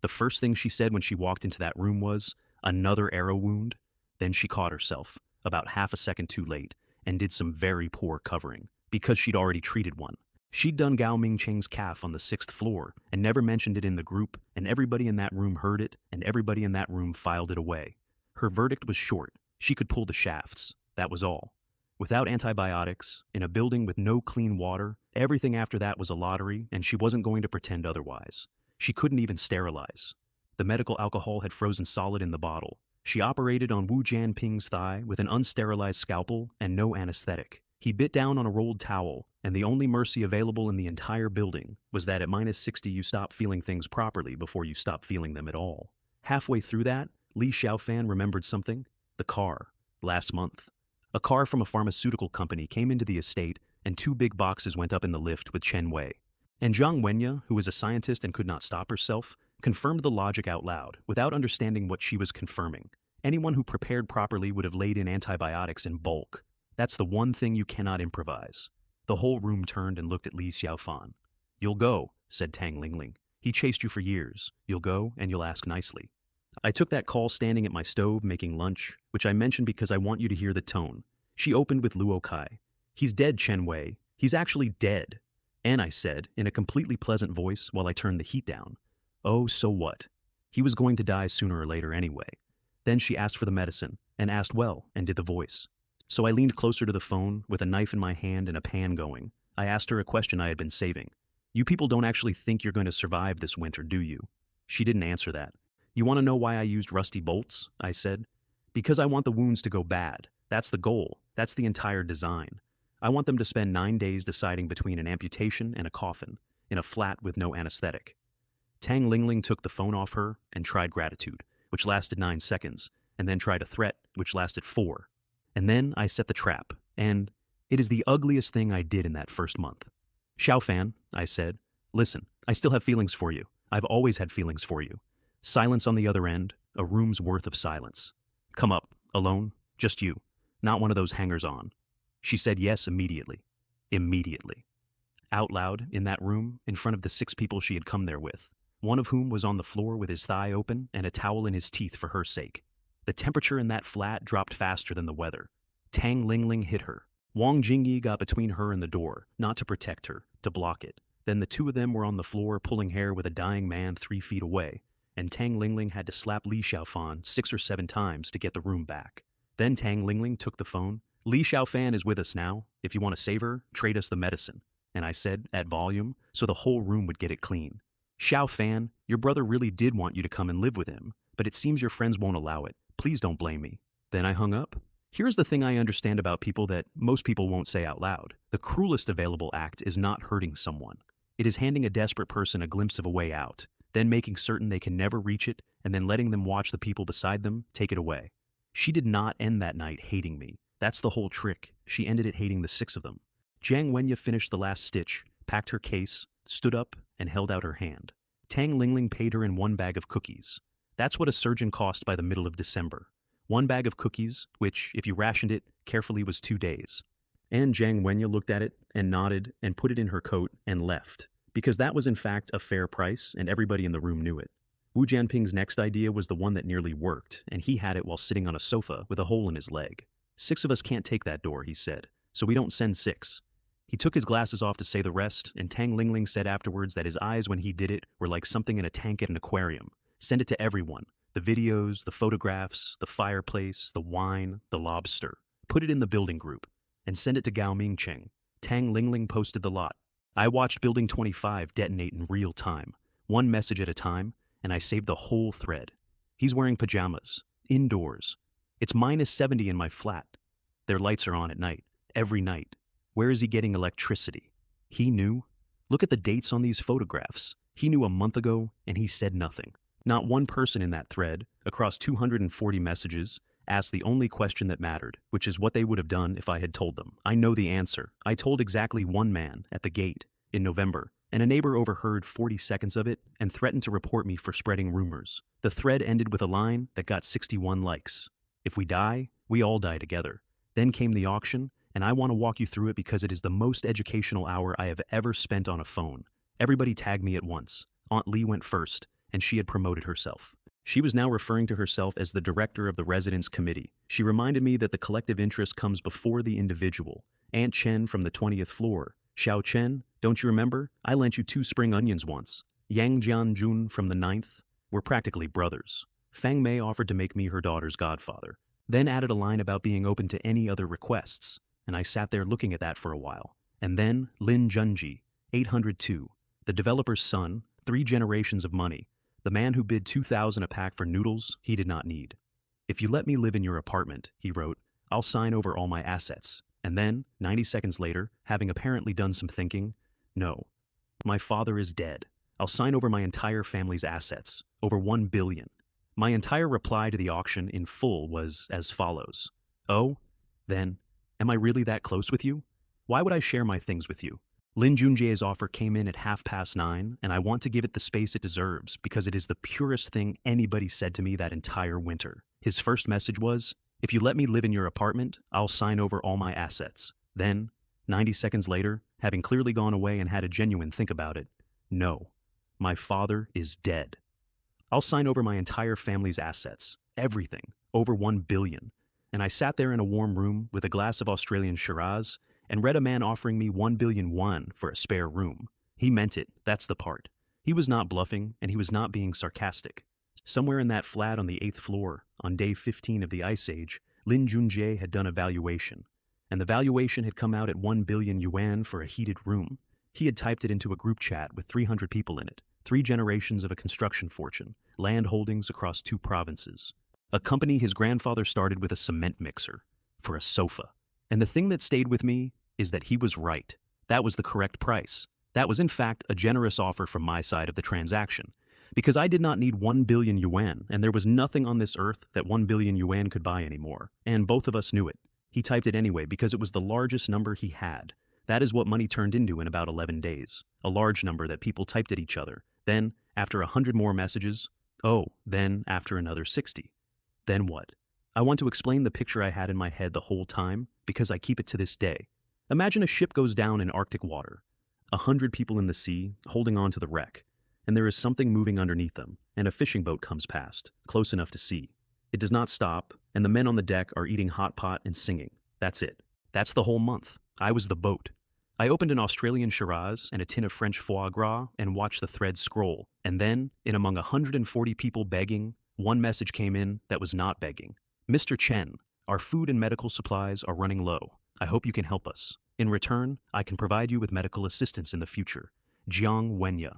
The first thing she said when she walked into that room was, "Another arrow wound?" Then she caught herself, about half a second too late, and did some very poor covering, because she'd already treated one. She'd done Gao Mingcheng's calf on the 6th floor and never mentioned it in the group, and everybody in that room heard it, and everybody in that room filed it away. Her verdict was short. She could pull the shafts. That was all. Without antibiotics, in a building with no clean water, everything after that was a lottery, and she wasn't going to pretend otherwise. She couldn't even sterilize. The medical alcohol had frozen solid in the bottle. She operated on Wu Jianping's thigh with an unsterilized scalpel and no anesthetic. He bit down on a rolled towel, and the only mercy available in the entire building was that at -60 you stop feeling things properly before you stop feeling them at all. Halfway through that, Li Xiaofan remembered something. The car. Last month. A car from a pharmaceutical company came into the estate, and 2 big boxes went up in the lift with Chen Wei. And Zhang Yi, who was a scientist and could not stop herself, confirmed the logic out loud, without understanding what she was confirming. Anyone who prepared properly would have laid in antibiotics in bulk. That's the one thing you cannot improvise. The whole room turned and looked at Li Xiaofan. You'll go, said Tang Lingling. He chased you for years. You'll go and you'll ask nicely. I took that call standing at my stove making lunch, which I mentioned because I want you to hear the tone. She opened with Luo Kai. He's dead, Chen Wei. He's actually dead. And I said, in a completely pleasant voice while I turned the heat down. Oh, so what? He was going to die sooner or later anyway. Then she asked for the medicine, and asked well, and did the voice. So I leaned closer to the phone, with a knife in my hand and a pan going. I asked her a question I had been saving. You people don't actually think you're going to survive this winter, do you? She didn't answer that. You want to know why I used rusty bolts? I said. Because I want the wounds to go bad. That's the goal. That's the entire design. I want them to spend 9 days deciding between an amputation and a coffin, in a flat with no anesthetic. Tang Lingling took the phone off her and tried gratitude, which lasted 9 seconds, and then tried a threat, which lasted 4. And then I set the trap, and it is the ugliest thing I did in that first month. Xiaofan, I said, listen, I still have feelings for you. I've always had feelings for you. Silence on the other end, a room's worth of silence. Come up, alone, just you, not one of those hangers-on. She said yes immediately. Immediately. Out loud, in that room, in front of the 6 people she had come there with, one of whom was on the floor with his thigh open and a towel in his teeth for her sake. The temperature in that flat dropped faster than the weather. Tang Lingling hit her. Wang Jingyi got between her and the door, not to protect her, to block it. Then the 2 of them were on the floor pulling hair with a dying man 3 feet away, and Tang Lingling had to slap Li Xiaofan 6 or 7 times to get the room back. Then Tang Lingling took the phone. Li Xiaofan is with us now. If you want to save her, trade us the medicine. And I said, at volume, so the whole room would get it clean. Xiaofan, your brother really did want you to come and live with him, but it seems your friends won't allow it. Please don't blame me. Then I hung up. Here's the thing I understand about people that most people won't say out loud. The cruelest available act is not hurting someone. It is handing a desperate person a glimpse of a way out, then making certain they can never reach it, and then letting them watch the people beside them take it away. She did not end that night hating me. That's the whole trick. She ended it hating the 6 of them. Jiang Wenye finished the last stitch, packed her case, stood up, and held out her hand. Tang Lingling paid her in 1 bag of cookies. That's what a surgeon cost by the middle of December. 1 bag of cookies, which, if you rationed it carefully, was 2 days. And Jiang Wenye looked at it and nodded and put it in her coat and left, because that was in fact a fair price and everybody in the room knew it. Wu Jianping's next idea was the one that nearly worked, and he had it while sitting on a sofa with a hole in his leg. 6 of us can't take that door, he said, so we don't send 6. He took his glasses off to say the rest, and Tang Lingling said afterwards that his eyes when he did it were like something in a tank at an aquarium. Send it to everyone. The videos, the photographs, the fireplace, the wine, the lobster. Put it in the building group. And send it to Gao Mingcheng. Tang Lingling posted the lot. I watched Building 25 detonate in real time, 1 message at a time, and I saved the whole thread. He's wearing pajamas. Indoors. It's -70 in my flat. Their lights are on at night. Every night. Where is he getting electricity? He knew. Look at the dates on these photographs. He knew a month ago, and he said nothing. Not one person in that thread, across 240 messages, asked the only question that mattered, which is what they would have done if I had told them. I know the answer. I told exactly 1 man, at the gate, in November, and a neighbor overheard 40 seconds of it and threatened to report me for spreading rumors. The thread ended with a line that got 61 likes. If we die, we all die together. Then came the auction, and I want to walk you through it because it is the most educational hour I have ever spent on a phone. Everybody tagged me at once. Aunt Lee went first, and she had promoted herself. She was now referring to herself as the director of the residence committee. She reminded me that the collective interest comes before the individual. Aunt Chen from the 20th floor. Xiao Chen, don't you remember? I lent you 2 spring onions once. Yang Jianjun from the 9th. We're practically brothers. Fang Mei offered to make me her daughter's godfather. Then added a line about being open to any other requests. And I sat there looking at that for a while. And then Lin Junji, 802, the developer's son, 3 generations of money, the man who bid 2,000 a pack for noodles he did not need. If you let me live in your apartment, he wrote, I'll sign over all my assets. And then, 90 seconds later, having apparently done some thinking, no, my father is dead. I'll sign over my entire family's assets, over 1 billion. My entire reply to the auction in full was as follows. Oh, then, am I really that close with you? Why would I share my things with you? Lin Junjie's offer came in at 9:30, and I want to give it the space it deserves because it is the purest thing anybody said to me that entire winter. His first message was, "If you let me live in your apartment, I'll sign over all my assets." Then, 90 seconds later, having clearly gone away and had a genuine think about it, "No, my father is dead. I'll sign over my entire family's assets, everything, over 1 billion." And I sat there in a warm room with a glass of Australian Shiraz and read a man offering me 1 billion won for a spare room. He meant it, that's the part. He was not bluffing, and he was not being sarcastic. Somewhere in that flat on the 8th floor, on day 15 of the Ice Age, Lin Junjie had done a valuation, and the valuation had come out at 1 billion yuan for a heated room. He had typed it into a group chat with 300 people in it, 3 generations of a construction fortune, land holdings across 2 provinces. A company his grandfather started with a cement mixer, for a sofa. And the thing that stayed with me is that he was right. That was the correct price. That was in fact a generous offer from my side of the transaction, because I did not need 1 billion yuan, and there was nothing on this earth that 1 billion yuan could buy anymore, and both of us knew it. He typed it anyway because it was the largest number he had. That is what money turned into in about 11 days, a large number that people typed at each other. Then, after 100 more messages, then after another 60. Then what? I want to explain the picture I had in my head the whole time, because I keep it to this day. Imagine a ship goes down in Arctic water. 100 people in the sea, holding on to the wreck, and there is something moving underneath them, and a fishing boat comes past, close enough to see. It does not stop, and the men on the deck are eating hot pot and singing. That's it. That's the whole month. I was the boat. I opened an Australian Shiraz and a tin of French foie gras and watched the thread scroll, and then, in among 140 people begging, one message came in that was not begging. "Mr. Chen, our food and medical supplies are running low. I hope you can help us. In return, I can provide you with medical assistance in the future. Zhang Yi,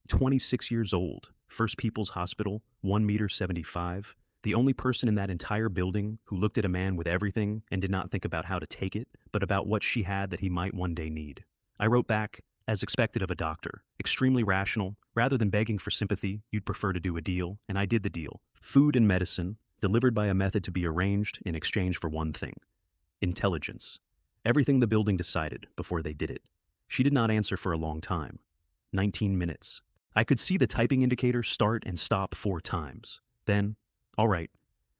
26 years old, First People's Hospital, 1 meter 75, the only person in that entire building who looked at a man with everything and did not think about how to take it, but about what she had that he might one day need." I wrote back, "As expected of a doctor, extremely rational. Rather than begging for sympathy, you'd prefer to do a deal, and I did the deal. Food and medicine, delivered by a method to be arranged in exchange for one thing: intelligence. Everything the building decided before they did it." She did not answer for a long time. 19 minutes. I could see the typing indicator start and stop 4 times. Then, all right.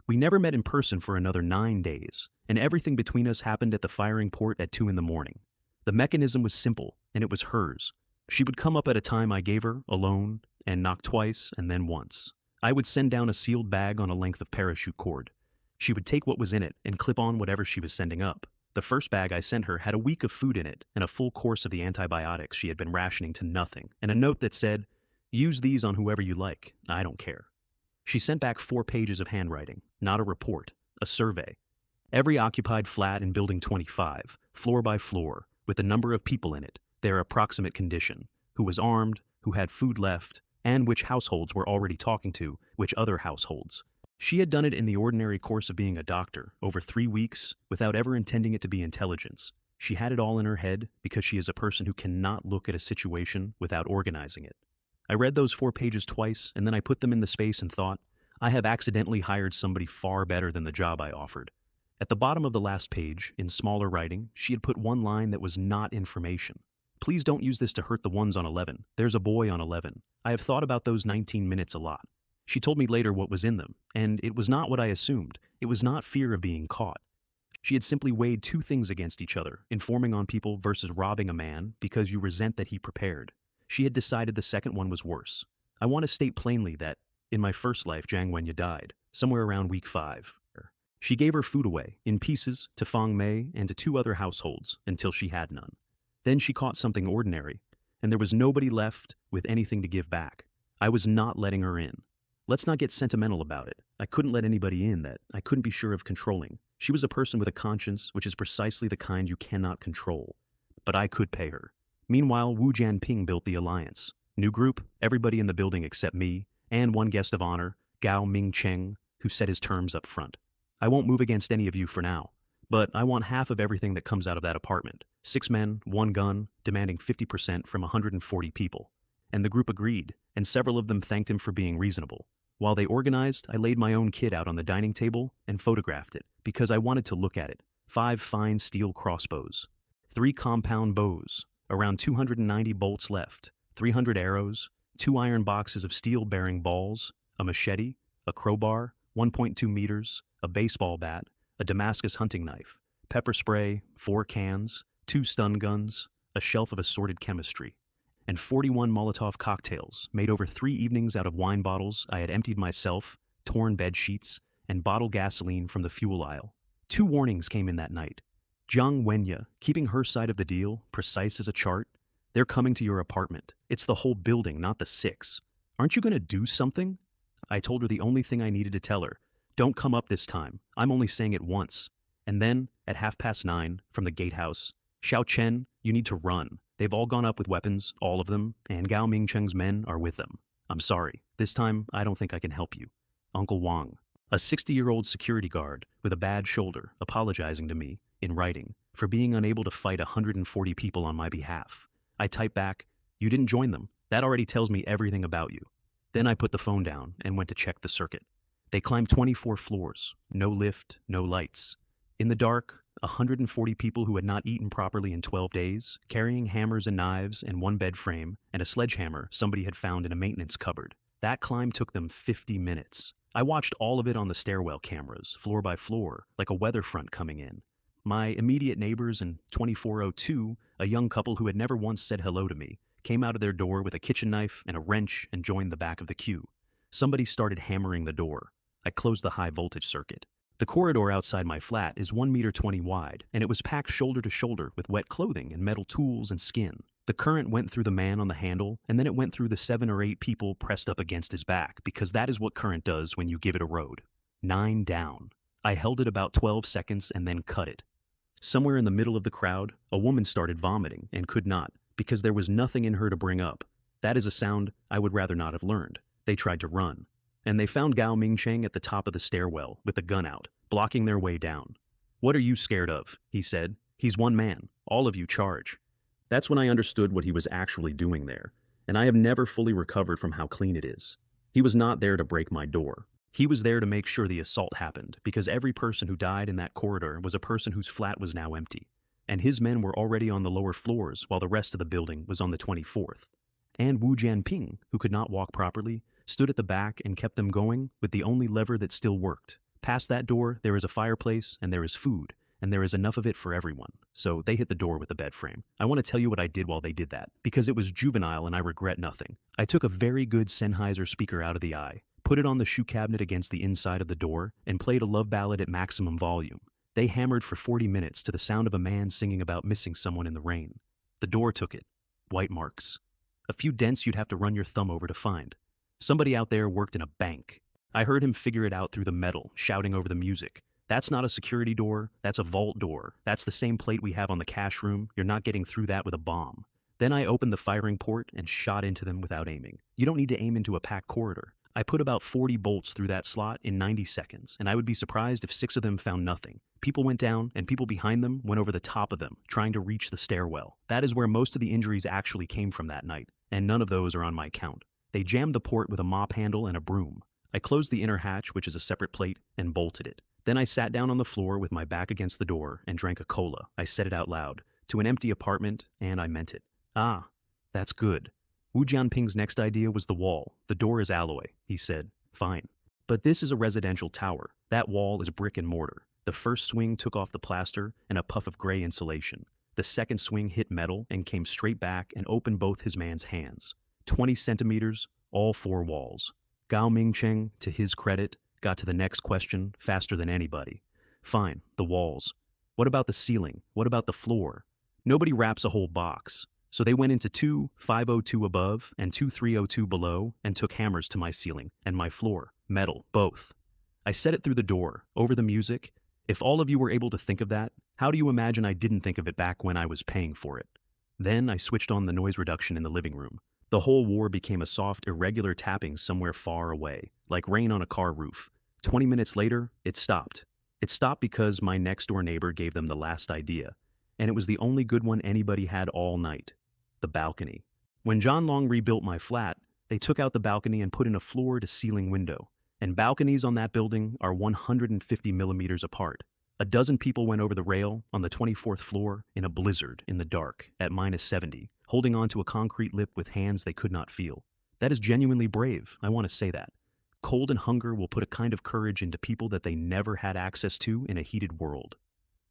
We never met in person for another 9 days, and everything between us happened at the firing port at 2 in the morning. The mechanism was simple, and it was hers. She would come up at a time I gave her, alone, and knock twice and then once. I would send down a sealed bag on a length of parachute cord. She would take what was in it and clip on whatever she was sending up. The first bag I sent her had a week of food in it and a full course of the antibiotics she had been rationing to nothing, and a note that said, "Use these on whoever you like, I don't care." She sent back 4 pages of handwriting, not a report, a survey. Every occupied flat in Building 25, floor by floor, with the number of people in it, their approximate condition, who was armed, who had food left, and which households were already talking to which other households. She had done it in the ordinary course of being a doctor, over 3 weeks, without ever intending it to be intelligence. She had it all in her head because she is a person who cannot look at a situation without organizing it. I read those 4 pages twice, and then I put them in the space and thought, I have accidentally hired somebody far better than the job I offered. At the bottom of the last page, in smaller writing, she had put one line that was not information. "Please don't use this to hurt the ones on 11. There's a boy on 11. I have thought about those 19 minutes a lot." She told me later what was in them, and it was not what I assumed. It was not fear of being caught. She had simply weighed 2 things against each other, informing on people versus robbing a man because you resent that he prepared. She had decided the second one was worse. I want to state plainly that, in my first life, Zhang Yi died, somewhere around week 5. She gave her food away, in pieces, to Fang Mei and to 2 other households, until she had none. Then she caught something ordinary, and there was nobody left with anything to give back. I was not letting her in. Let's not get sentimental about it. I couldn't let anybody in that I couldn't be sure of controlling. She was a person with a conscience, which is precisely the kind you cannot control. But I could pay her. Meanwhile, Wu Jianping built the alliance. New group, everybody in the building except me, and one guest of honor, Gao Mingcheng, who set his terms up front. I won't move against any of you for now, but I want half of everything that comes out of that apartment. 6 men, 1 gun, demanding 50% from 140 people. And the group agreed, and several of them thanked him for being reasonable. While they organized, I laid my own kit out on the dining table and photographed it, because I wanted to look at it. 5 fine steel crossbows, 3 compound bows, around 290 bolts left, 300 arrows, 2 iron boxes of steel-bearing balls, a machete, a crowbar, 1.2 meters, a baseball bat, a Damascus hunting knife, pepper spray, 4 cans, 2 stun guns, a shelf of assorted chemistry, and 41 Molotov cocktails made over 3 evenings out of wine bottles I had emptied myself, torn bed sheets, and bottled gasoline from the fuel aisle. 2 warnings came in that night. Zhang Yi, keeping her side of the deal, precise as a chart. They're coming to your apartment. It's the whole building, not the 6. Aren't you going to do something? I told her the only thing I needed to tell her. Don't come up this time. I'm only saying it once. And then, at 9:30, from the gatehouse, Xiao Chen, you need to run. They've all gone up with weapons, all of them, and Gao Mingcheng's men are with them. I'm sorry. This time, I don't think I can help you. Uncle Wang, a 60-year-old security guard with a bad shoulder, apologizing to me, in writing, for being unable to fight 140 people on my behalf. I type back, you didn't join them. That already tells me everything about you. Then I put the phone down and went to check the circuit. They climbed 24 floors, no lift, no lights. In the dark, 140 people who had not eaten properly in 12 days, carrying hammers and knives and 1 bed frame and a sledgehammer somebody had found in a maintenance cupboard. That climb took them 50 minutes. I watched all of it on the stairwell cameras, floor by floor, like a weather front coming in. My immediate neighbors in 2402, a young couple who had never once said hello to me, came out of their door with a kitchen knife and a wrench and joined the back of the queue. Somebody started hammering the door. I closed the high voltage circuit. The corridor outside my flat is 1.20 meters wide, and it was packed shoulder to shoulder with wet clothing and metal tools and skin. The current went through the man on the handle, and then it went through the 7 or 8 people pressed up against his back, because that is what current does when you give it a road. 9 down. I held it about 12 seconds and then cut it. Somewhere in the middle of the crowd, a woman started vomiting and could not, because there was nothing in her to bring up. That is a sound I would rather not have learned. They tried to run. And they found Gao Mingcheng at the top of the stairwell, with the gun out, blocking their way down. What are you scared of? He said. He's one man. All of you charge. That's when I understood what he was actually doing there, and I have never fully recovered from how clean it is. He was not there to break my door. He was there to make sure the assault happened, because every person who died in that corridor was a person whose flat was now empty, and his men were already on the lower floors while the rest of the building was on the 24th. And Wu Jianping, who could not walk properly, stood at the back and kept them going with the only lever that still worked. Past that door, there is a fireplace and there is food, and there is enough of it for everyone. So they hit the door with the bed frame. I want to tell you what I did while they did that, because it was juvenile and I regret nothing. I took a very good Sennheiser speaker out of the eye, put it on the shoe cabinet against the inside of the door, and played a love ballad at maximum volume. They hammered for 40 minutes to the sound of a man singing about missing someone in the rain. The door took it. White marks. A few dents you'd have to run your thumb over to find. Somebody out there worked in a bank. I heard him figure it out through the metal, shouting over the music. That's not a security door, that's a vault door. That's the same plate we have on the cash room. You're not getting through that with a bomb. Then I opened the firing port and shot into them without aiming. You don't need to aim into a packed corridor. I put about 40 bolts through that slot in 90 seconds, and I would be surprised if 6 of them found nothing. People went down, and people behind them went over the top of them, trying to reach the stairwell. That is where most of the injuries actually came from that night, and none of those are on my count. They jammed the port with a mop handle and a broom. I closed the inner hatch, which is a separate plate, and bolted it. Then I sat down on the floor with my back against the door and drank a cola. I said it out loud. To an empty apartment, and I meant it. Ah, that's good. Wu Jianping's next idea was the wall. The door is alloy, he said. Fine. But this is a residential tower. That wall is brick and mortar. The first swing took off the plaster and a puff of gray insulation. The second swing hit metal and came straight back and opened both his man's hands. 20 centimeters, all 4 walls. Gao Mingcheng, to his credit, got to the next question faster than anybody. Fine, the walls. What about the ceiling? What about the floor? Nobody wraps a whole box. So they went into 2502 above and 2302 below and took hammers to my ceiling and my floor, metal, both. I said it through the door, over the music. If all of you were able to think of that, how do you imagine I didn't think of it back when I was paying for it? Then I switched on the noise reduction in the living room. The whole war became a soft, irregular tapping somewhere far away, like rain on a car roof. 20 minutes later, it stopped. It stopped because my next-door neighbor gave them the last idea, and it was the only good one anybody had all night. The balcony. When John Long rebuilt my flat, they took out the balcony and put in a floor-to-ceiling window, and balconies on that building are 150 millimeters apart. A dozen people went over the rail on the 24th floor in a blizzard in the dark at -70, holding onto a concrete lip with hands they could not feel. That is genuinely brave, I want to say that. Cold and hunger will put a kind of courage into people that they never had access to in a heated world.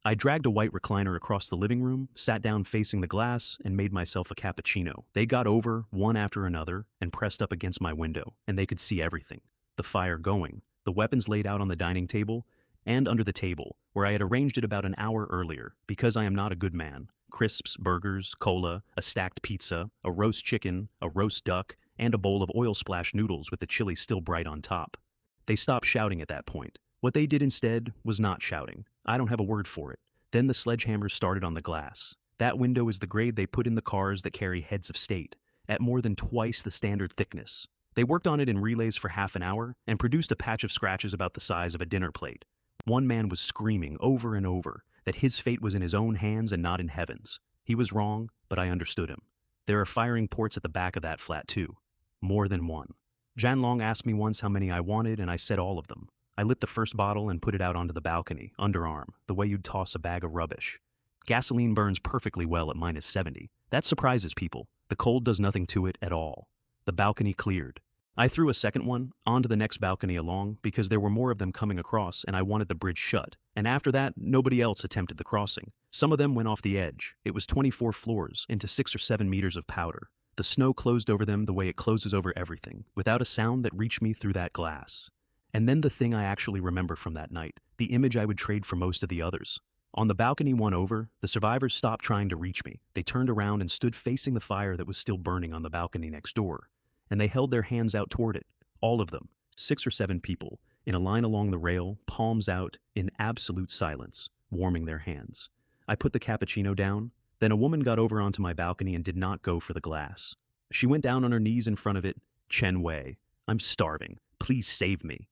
I dragged a white recliner across the living room, sat down facing the glass, and made myself a cappuccino. They got over, one after another, and pressed up against my window, and they could see everything. The fire going, the weapons laid out on the dining table, and under the table, where I had arranged it about an hour earlier, because I am not a good man. Crisps, burgers, cola, a stacked pizza, a roast chicken, a roast duck, and a bowl of oil-splashed noodles with the chili still bright on top. They stopped shouting at that point. What they did instead was not shouting. I don't have a word for it. Then the sledgehammer started on the glass. That window is the grade they put in the cars that carry heads of state, at more than twice the standard thickness. They worked on it in relays for half an hour and produced a patch of scratches about the size of a dinner plate. One man was screaming over and over that his fate was in his own hands and not in heaven's. He was wrong, but I understood him. There are firing ports at the back of that flat too. More than one. Janlong asked me once how many I wanted, and I said all of them. I lit the first bottle and put it out onto the balcony, underarm, the way you'd toss a bag of rubbish. Gasoline burns perfectly well at -70. That surprises people. The cold does nothing to it at all. The balcony cleared. I threw a second one onto the next balcony along because there were more of them coming across and I wanted the bridge shut. And after that, nobody else attempted the crossing. Some of them went off the edge. It was 24 floors into 6 or 7 meters of powder. The snow closed over them the way it closes over everything, without a sound that reached me through that glass. And then the thing I actually remember from that night, the image I would trade for most of the others. On the balcony one over, the survivors stopped trying to reach me. They turned around and stood facing the fire that was still burning on the balcony next door. And they held their hands out toward it. All of them, 6 or 7 people, in a line along the rail, palms out, in absolute silence, warming their hands. I put the cappuccino down. Then a woman got over onto my balcony and did not go for the glass. She went down on her knees in front of it. Chen Wei, I'm starving. Please save me.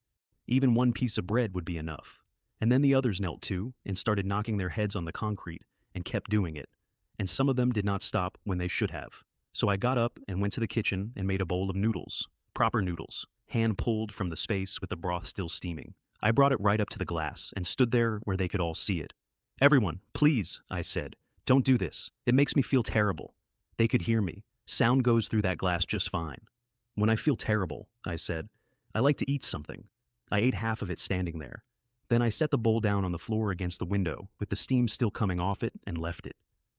Even one piece of bread would be enough. And then the others knelt too and started knocking their heads on the concrete and kept doing it. And some of them did not stop when they should have. So I got up and went to the kitchen and made a bowl of noodles. Proper noodles. Hand-pulled from the space with the broth still steaming. I brought it right up to the glass and stood there where they could all see it. Everyone, please, I said. Don't do this. It makes me feel terrible. They could hear me. Sound goes through that glass just fine. When I feel terrible, I said, I like to eat something. I ate half of it standing there. Then I set the bowl down on the floor against the window, with the steam still coming off it, and left it.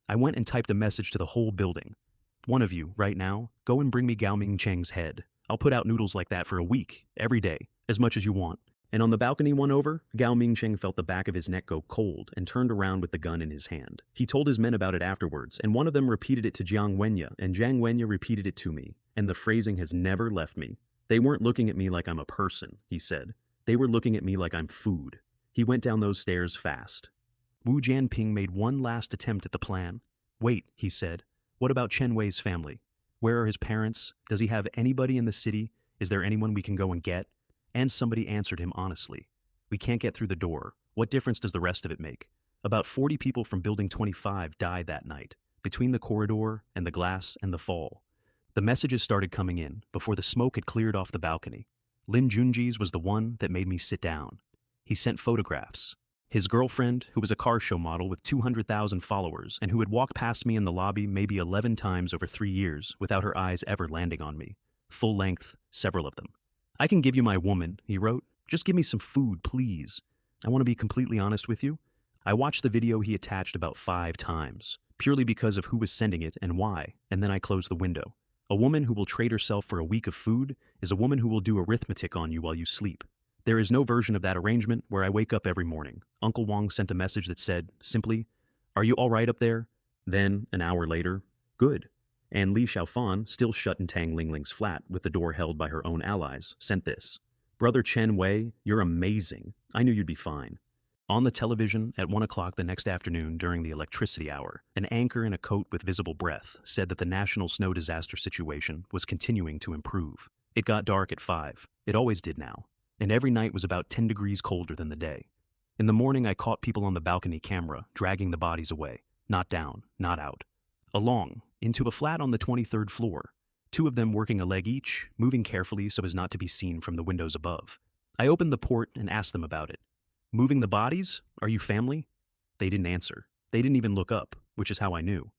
I went and typed a message to the whole building. One of you, right now, go and bring me Gao Ming Cheng's head. I'll put out noodles like that for a week, every day, as much as you want. And on the balcony one over, Gao Mingcheng felt the back of his neck go cold and turned around with the gun in his hand. He told his men about it afterwards, and one of them repeated it to Jiang Wenya, and Jiang Wenya repeated it to me, and the phrasing has never left me. They weren't looking at me like I'm a person, he said. They were looking at me like I'm food. He went down those stairs fast. Wu Jianping made one last attempt at the plan. Wait, he said. What about Chen Wei's family? Where are his parents? Does he have anybody in the city? Is there anyone we can go and get? And somebody answered him honestly. We can't get through the door. What difference does the rest of it make? About 40 people from Building 25 died that night, between the corridor and the glass and the fall. The messages started coming in, before the smoke had cleared off the balcony. Lin Junji's was the one that made me sit down. He sent photographs. His girlfriend, who was a car show model with 200,000 followers and who had walked past me in the lobby maybe 11 times over 3 years without her eyes ever landing on me. Full length, several of them. I can give you my woman, he wrote. Just give me some food, please. I want to be completely honest with you. I watched the video he attached about 5 times, purely because of who was sending it and why, and then I closed the window. A woman who will trade herself for a week of food is a woman who will do arithmetic on you while you sleep. There is no version of that arrangement where I wake up every morning. Uncle Wong sent a message that said, simply, "Are you all right up there?" Then, an hour later, "Good." And Li Xiaofan, still shut in Tang Lingling's flat with the door held by her own allies, sent this. "Brother Chen Wei, you're amazing. I knew you'd be fine." On the television at 1 o'clock the next afternoon during the electricity hour, an anchor in a coat with visible breath said that the national snow disaster situation was continuing to improve. It got dark at 5. It always did now. And every night was about 10 degrees colder than the day. In the morning, I caught people on the balcony camera dragging the bodies away, not down, not out. Along, into a flat on the 23rd floor, 2 of them working a leg each, moving carefully so as not to be seen from the windows above. I opened the port and asked them about it. "Moving the bodies? Are you family?" They didn't answer. They didn't even look up, which is how I knew.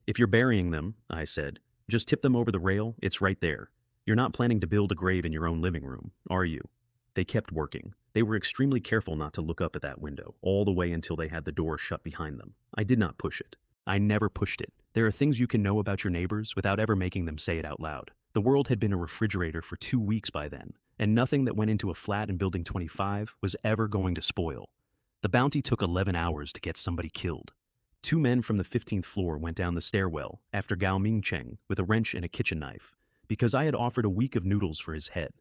"If you're burying them," I said, "just tip them over the rail, it's right there. You're not planning to build a grave in your own living room, are you? They kept working. They were extremely careful not to look up at that window, all the way until they had the door shut behind them. I did not push it. I never pushed it. There are things you can know about your neighbors without ever making them say it out loud. The world had been a refrigerator for 2 weeks by then, and nothing that went into a flat in Building 25 was ever going to spoil. The bounty took 11 hours to get somebody killed. 2 men from the 15th floor went down the stairwell after Gao Mingcheng with a wrench and a kitchen knife, because I had offered a week of noodles for his head.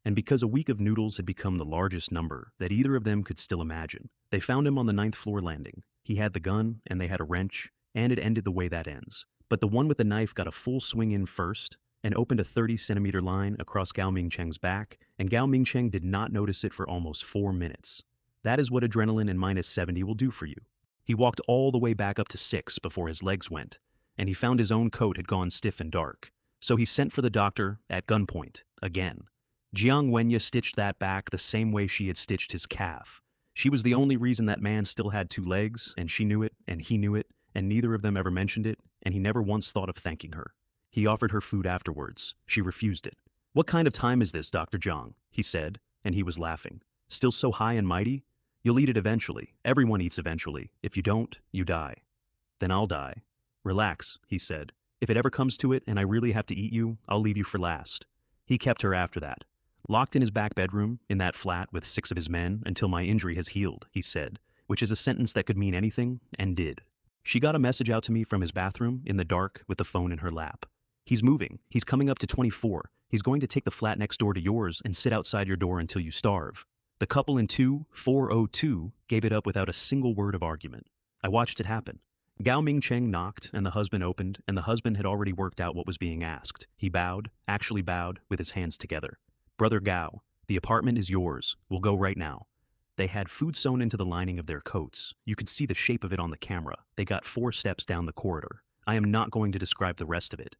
And because a week of noodles had become the largest number that either of them could still imagine, they found him on the 9th floor landing. He had the gun, and they had a wrench, and it ended the way that ends. But the one with the knife got a full swing in first, and opened a 30-centimeter line across Gao Mingcheng's back, and Gao Mingcheng did not notice it for almost 4 minutes. That is what adrenaline in -70 will do for you. He walked all the way back up to 6 before his legs went, and he found his own coat had gone stiff and dark. So he sent for the doctor at gunpoint, again. Jiang Wenye stitched that back the same way she had stitched his calf. She was the only reason that man still had 2 legs, and she knew it, and he knew it, and neither of them ever mentioned it, and he never once thought of thanking her. He offered her food afterwards. She refused it. "What kind of time is this, Dr. Zhang?" he said, and he was laughing. "Still so high and mighty? You'll eat it eventually. Everyone eats eventually. If you don't, you die." "Then I'll die." "Relax," he said. "If it ever comes to it and I really have to eat you, I'll leave you for last." He kept her after that. "Locked in his back bedroom, in that flat with 6 of his men, until my injury has healed," he said, which is a sentence that could mean anything, and did. She got a message out to me from his bathroom, in the dark, with the phone in her lap. "He's moving. He's coming up to 24. He's going to take the flat next door to yours and sit outside your door until you starve." The couple in 2402 gave it up without a single word of argument. I watched it happen. Gao Mingcheng knocked, and the husband opened, and the husband had already worked out what was being asked. He bowed, actually bowed, with his hands together. "Brother Gao, the apartment is yours. We'll go right now." They had food sewn into the lining of their coats. You could see the shape of it on the camera. They got 4 steps down the corridor. I am not going to describe the rest of it.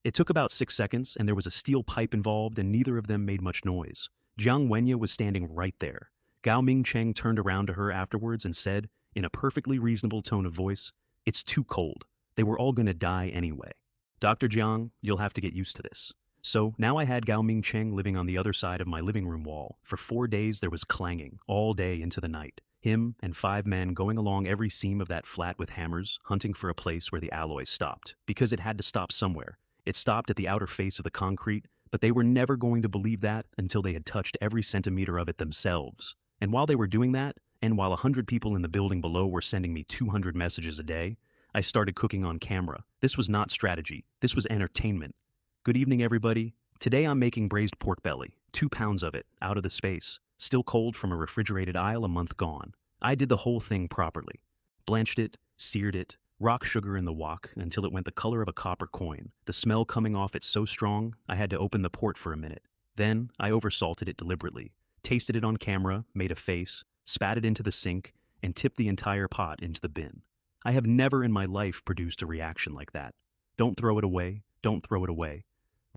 It took about 6 seconds, and there was a steel pipe involved, and neither of them made much noise. Jiang Wenye was standing right there. Gao Mingcheng turned around to her afterwards and said, in a perfectly reasonable tone of voice, "It's too cold. They were all going to die anyway. Dr. Jiang, you'll have to get used to this." So now I had Gao Mingcheng living on the other side of my living room wall. For 4 days there was clanging, all day into the night. Him and 5 men going along every seam of that flat with hammers, hunting for a place where the alloy stopped. Because it had to stop somewhere. It stopped at the outer face of the concrete, but they were never going to believe that until they had touched every centimeter of it themselves. And while they were doing that, and while 100 people in the building below were sending me 200 messages a day, I started cooking on camera. This was not strategy. This was entertainment. "Good evening, everybody. Today I'm making braised pork belly, 2 pounds of it, out of the space, still cold from a refrigerated aisle a month gone. I did the whole thing properly. Blanched it, seared it, rock sugar in the wok until it went the color of a copper coin. The smell coming off it so strong, I had to open the port for a minute. Then I oversalted it deliberately, tasted it on camera, made a face, spat it into the sink, and tipped the entire pot into the bin. I have never in my life produced a reaction like that. Don't throw it away. Don't throw it away.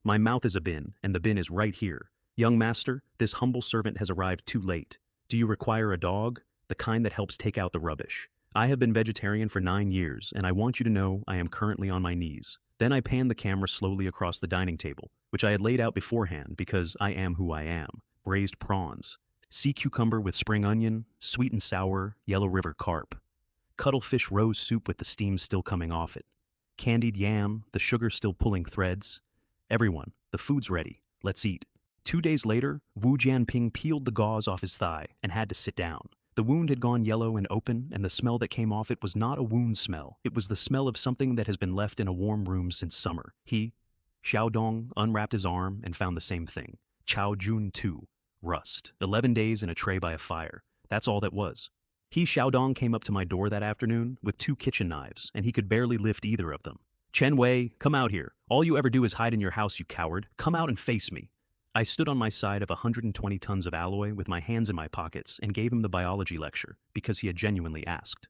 My mouth is a bin, and the bin is right here. Young master, this humble servant has arrived too late. Do you require a dog? The kind that helps take out the rubbish. I have been vegetarian for 9 years, and I want you to know I am currently on my knees." Then I panned the camera slowly across the dining table, which I had laid out beforehand because I am who I am. Braised prawns. Sea cucumber with spring onion, sweet and sour, Yellow River carp. Cuttlefish rose soup with the steam still coming off it. Candied yam, the sugar still pulling threads. "Everyone, the food's ready. Let's eat." 2 days later, Wu Jianping peeled the gauze off his thigh and had to sit down. The wound had gone yellow and open, and the smell that came off it was not a wound smell. It was the smell of something that has been left in a warm room since summer. Xiaodong, unwrapped his arm and found the same thing. Chao Jun too. Rust. 11 days in a tray by a fire. That's all that was. Xiaodong came up to my door that afternoon with 2 kitchen knives, and he could barely lift either of them. "Chen Wei, come out here. All you ever do is hide in your house, you coward. Come out and face me." I stood on my side of 120 tons of alloy with my hands in my pockets and gave him the biology lecture because he had genuinely asked.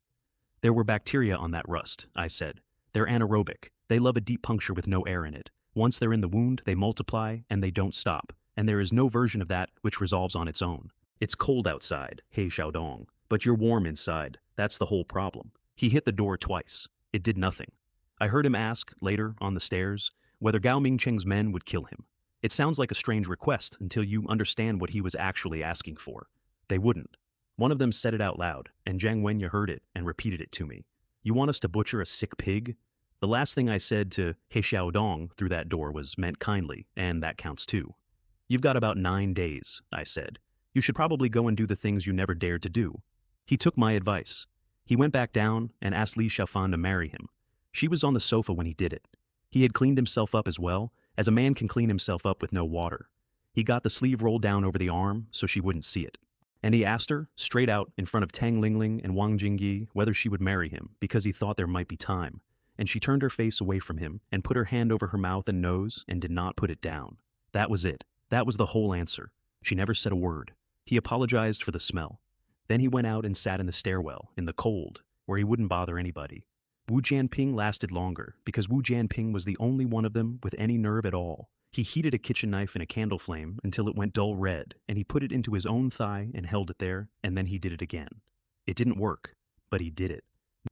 "There were bacteria on that rust," I said. "They're anaerobic. They love a deep puncture with no air in it. Once they're in the wound, they multiply and they don't stop. And there is no version of that which resolves on its own. It's cold outside, He Xiaodong, but you're warm inside. That's the whole problem." He hit the door twice. It did nothing. I heard him ask, later, on the stairs, whether Gao Mingcheng's men would kill him. It sounds like a strange request until you understand what he was actually asking for. They wouldn't. One of them said it out loud, and Zhang Wenye heard it and repeated it to me. You want us to butcher a sick pig? The last thing I said to He Xiaodong through that door was meant kindly, and that counts too. You've got about 9 days, I said. You should probably go and do the things you never dared to do. He took my advice. He went back down and asked Li Xiaofan to marry him. She was on the sofa when he did it. He had cleaned himself up as well, as a man can clean himself up with no water. He got the sleeve rolled down over the arm so she wouldn't see it. And he asked her, straight out in front of Tang Lingling and Wang Jingyi, whether she would marry him, because he thought there might be time. And she turned her face away from him and put her hand over her mouth and nose and did not put it down. That was it. That was the whole answer. She never said a word. He apologized for the smell. Then he went out and sat in the stairwell, in the cold, where he wouldn't bother anybody. Wu Jianping lasted longer, because Wu Jianping was the only one of them with any nerve at all. He heated a kitchen knife in a candle flame until it went dull red, and he put it into his own thigh and held it there, and then he did it again. It didn't work, but he did it.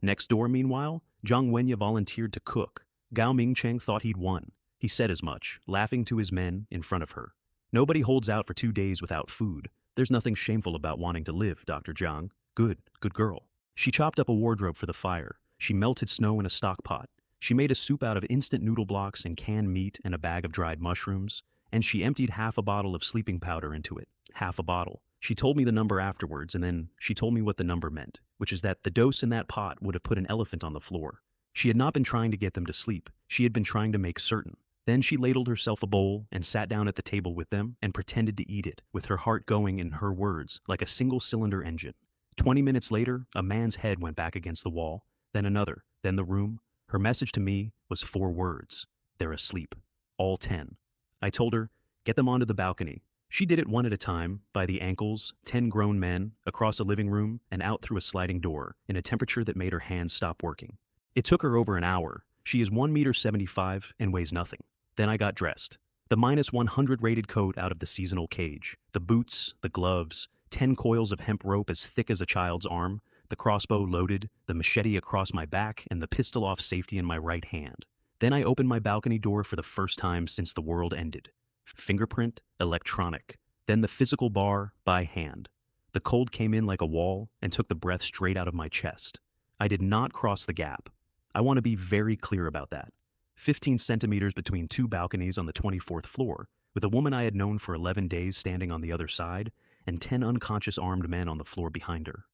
Next door, meanwhile, Zhang Wenye volunteered to cook. Gao Mingcheng thought he'd won. He said as much, laughing to his men in front of her. Nobody holds out for 2 days without food. There's nothing shameful about wanting to live, Dr. Zhang. Good girl. She chopped up a wardrobe for the fire. She melted snow in a stock pot. She made a soup out of instant noodle blocks and canned meat and a bag of dried mushrooms. And she emptied half a bottle of sleeping powder into it. Half a bottle. She told me the number afterwards, and then she told me what the number meant, which is that the dose in that pot would have put an elephant on the floor. She had not been trying to get them to sleep. She had been trying to make certain. Then she ladled herself a bowl and sat down at the table with them and pretended to eat it, with her heart going in her words like a single-cylinder engine. 20 minutes later, a man's head went back against the wall, then another, then the room. Her message to me was 4 words. They're asleep. All 10. I told her, get them onto the balcony. She did it one at a time, by the ankles, 10 grown men, across a living room, and out through a sliding door, in a temperature that made her hands stop working. It took her over an hour. She is 1.75 meters and weighs nothing. Then I got dressed. The -100 rated coat out of the seasonal cage, the boots, the gloves, 10 coils of hemp rope as thick as a child's arm, the crossbow loaded, the machete across my back, and the pistol off safety in my right hand. Then I opened my balcony door for the first time since the world ended. Fingerprint, electronic, then the physical bar by hand. The cold came in like a wall and took the breath straight out of my chest. I did not cross the gap. I want to be very clear about that. 15 centimeters between 2 balconies on the 24th floor, with a woman I had known for 11 days standing on the other side, and 10 unconscious armed men on the floor behind her.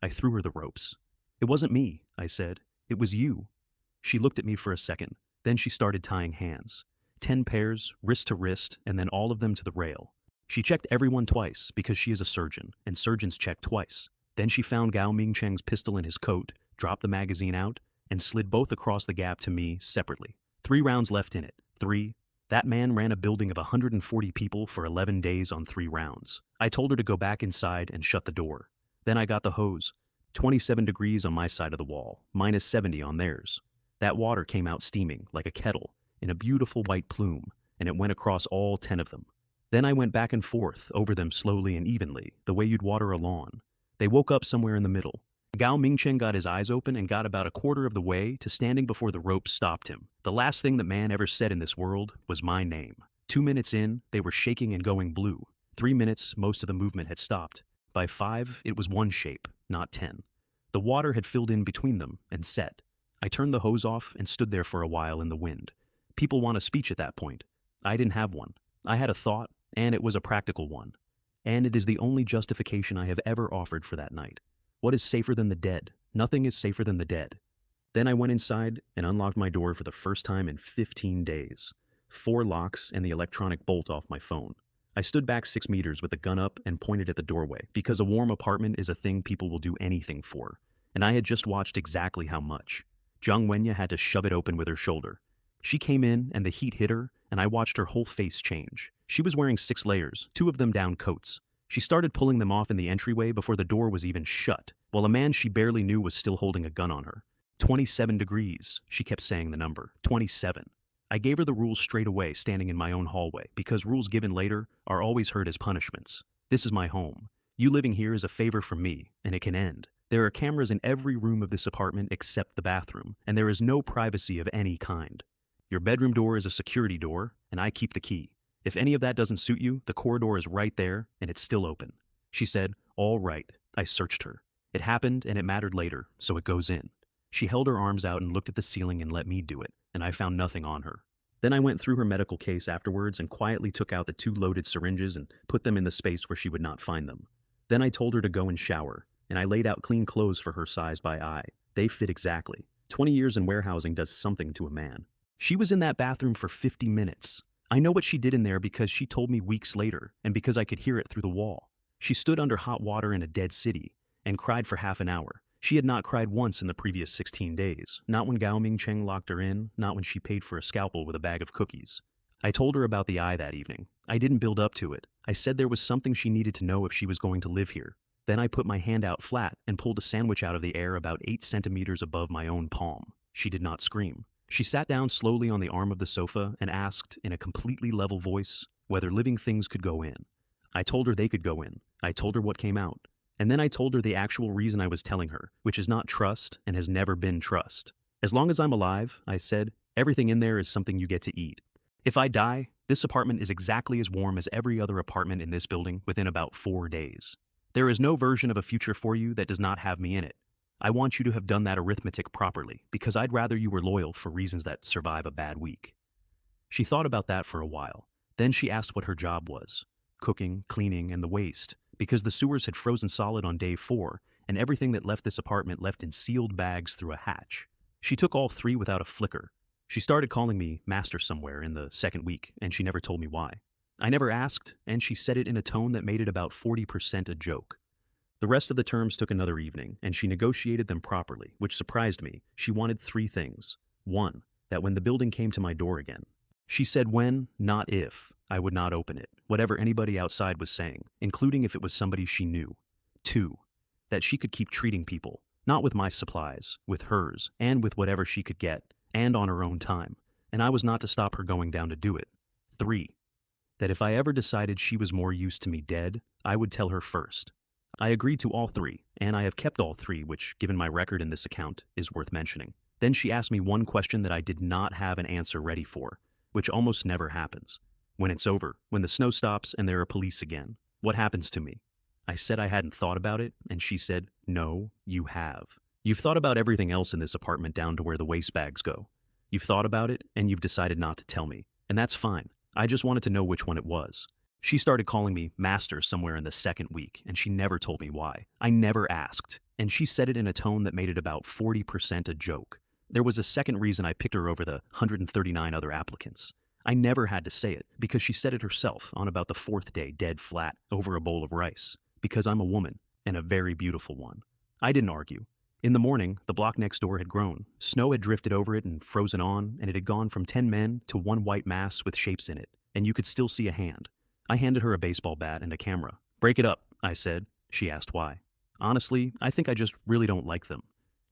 I threw her the ropes. It wasn't me, I said. It was you. She looked at me for a second. Then she started tying hands. 10 pairs, wrist to wrist, and then all of them to the rail. She checked everyone twice because she is a surgeon, and surgeons check twice. Then she found Gao Mingcheng's pistol in his coat, dropped the magazine out, and slid both across the gap to me separately. 3 rounds left in it. 3. That man ran a building of 140 people for 11 days on 3 rounds. I told her to go back inside and shut the door. Then I got the hose. 27 degrees on my side of the wall, -70 on theirs. That water came out steaming, like a kettle, in a beautiful white plume, and it went across all 10 of them. Then I went back and forth over them slowly and evenly, the way you'd water a lawn. They woke up somewhere in the middle. Gao Mingcheng got his eyes open and got about a quarter of the way to standing before the ropes stopped him. The last thing that man ever said in this world was my name. 2 minutes in, they were shaking and going blue. 3 minutes, most of the movement had stopped. By 5, it was one shape, not 10. The water had filled in between them and set. I turned the hose off and stood there for a while in the wind. People want a speech at that point. I didn't have one. I had a thought, and it was a practical one. And it is the only justification I have ever offered for that night. What is safer than the dead? Nothing is safer than the dead. Then I went inside and unlocked my door for the first time in 15 days. 4 locks and the electronic bolt off my phone. I stood back 6 meters with the gun up and pointed at the doorway, because a warm apartment is a thing people will do anything for. And I had just watched exactly how much. Zhang Wenye had to shove it open with her shoulder. She came in and the heat hit her, and I watched her whole face change. She was wearing 6 layers, 2 of them down coats. She started pulling them off in the entryway before the door was even shut, while a man she barely knew was still holding a gun on her. 27 degrees, she kept saying the number. 27. I gave her the rules straight away, standing in my own hallway, because rules given later are always heard as punishments. This is my home. You living here is a favor from me, and it can end. There are cameras in every room of this apartment except the bathroom, and there is no privacy of any kind. Your bedroom door is a security door, and I keep the key. If any of that doesn't suit you, the corridor is right there, and it's still open. She said, all right. I searched her. It happened, and it mattered later, so it goes in. She held her arms out and looked at the ceiling and let me do it, and I found nothing on her. Then I went through her medical case afterwards and quietly took out the 2 loaded syringes and put them in the space where she would not find them. Then I told her to go and shower, and I laid out clean clothes for her size by eye. They fit exactly. 20 years in warehousing does something to a man. She was in that bathroom for 50 minutes. I know what she did in there because she told me weeks later, and because I could hear it through the wall. She stood under hot water in a dead city and cried for half an hour. She had not cried once in the previous 16 days, not when Gao Mingcheng locked her in, not when she paid for a scalpel with a bag of cookies. I told her about the eye that evening. I didn't build up to it. I said there was something she needed to know if she was going to live here. Then I put my hand out flat and pulled a sandwich out of the air about 8 centimeters above my own palm. She did not scream. She sat down slowly on the arm of the sofa and asked, in a completely level voice, whether living things could go in. I told her they could go in. I told her what came out. And then I told her the actual reason I was telling her, which is not trust and has never been trust. As long as I'm alive, I said, everything in there is something you get to eat. If I die, this apartment is exactly as warm as every other apartment in this building within about 4 days. There is no version of a future for you that does not have me in it. I want you to have done that arithmetic properly, because I'd rather you were loyal for reasons that survive a bad week. She thought about that for a while. Then she asked what her job was. Cooking, cleaning, and the waste, because the sewers had frozen solid on day 4, and everything that left this apartment left in sealed bags through a hatch. She took all 3 without a flicker. She started calling me master somewhere in the 2nd week, and she never told me why. I never asked, and she said it in a tone that made it about 40% a joke. The rest of the terms took another evening, and she negotiated them properly, which surprised me. She wanted 3 things. 1, that when the building came to my door again. She said when, not if, I would not open it, whatever anybody outside was saying, including if it was somebody she knew. 2, that she could keep treating people, not with my supplies, with hers, and with whatever she could get, and on her own time, and I was not to stop her going down to do it. 3, that if I ever decided she was more use to me dead, I would tell her first. I agreed to all 3, and I have kept all 3, which, given my record in this account, is worth mentioning. Then she asked me one question that I did not have an answer ready for, which almost never happens. When it's over, when the snow stops and there are police again, what happens to me? I said I hadn't thought about it, and she said, no, you have. You've thought about everything else in this apartment down to where the waste bags go. You've thought about it, and you've decided not to tell me, and that's fine. I just wanted to know which one it was. She started calling me master somewhere in the 2nd week, and she never told me why. I never asked, and she said it in a tone that made it about 40% a joke. There was a 2nd reason I picked her over the 139 other applicants. I never had to say it, because she said it herself on about the 4th day dead flat over a bowl of rice, because I'm a woman, and a very beautiful one. I didn't argue. In the morning, the block next door had grown. Snow had drifted over it and frozen on, and it had gone from 10 men to 1 white mass with shapes in it, and you could still see a hand. I handed her a baseball bat and a camera. Break it up, I said. She asked why. Honestly, I think I just really don't like them.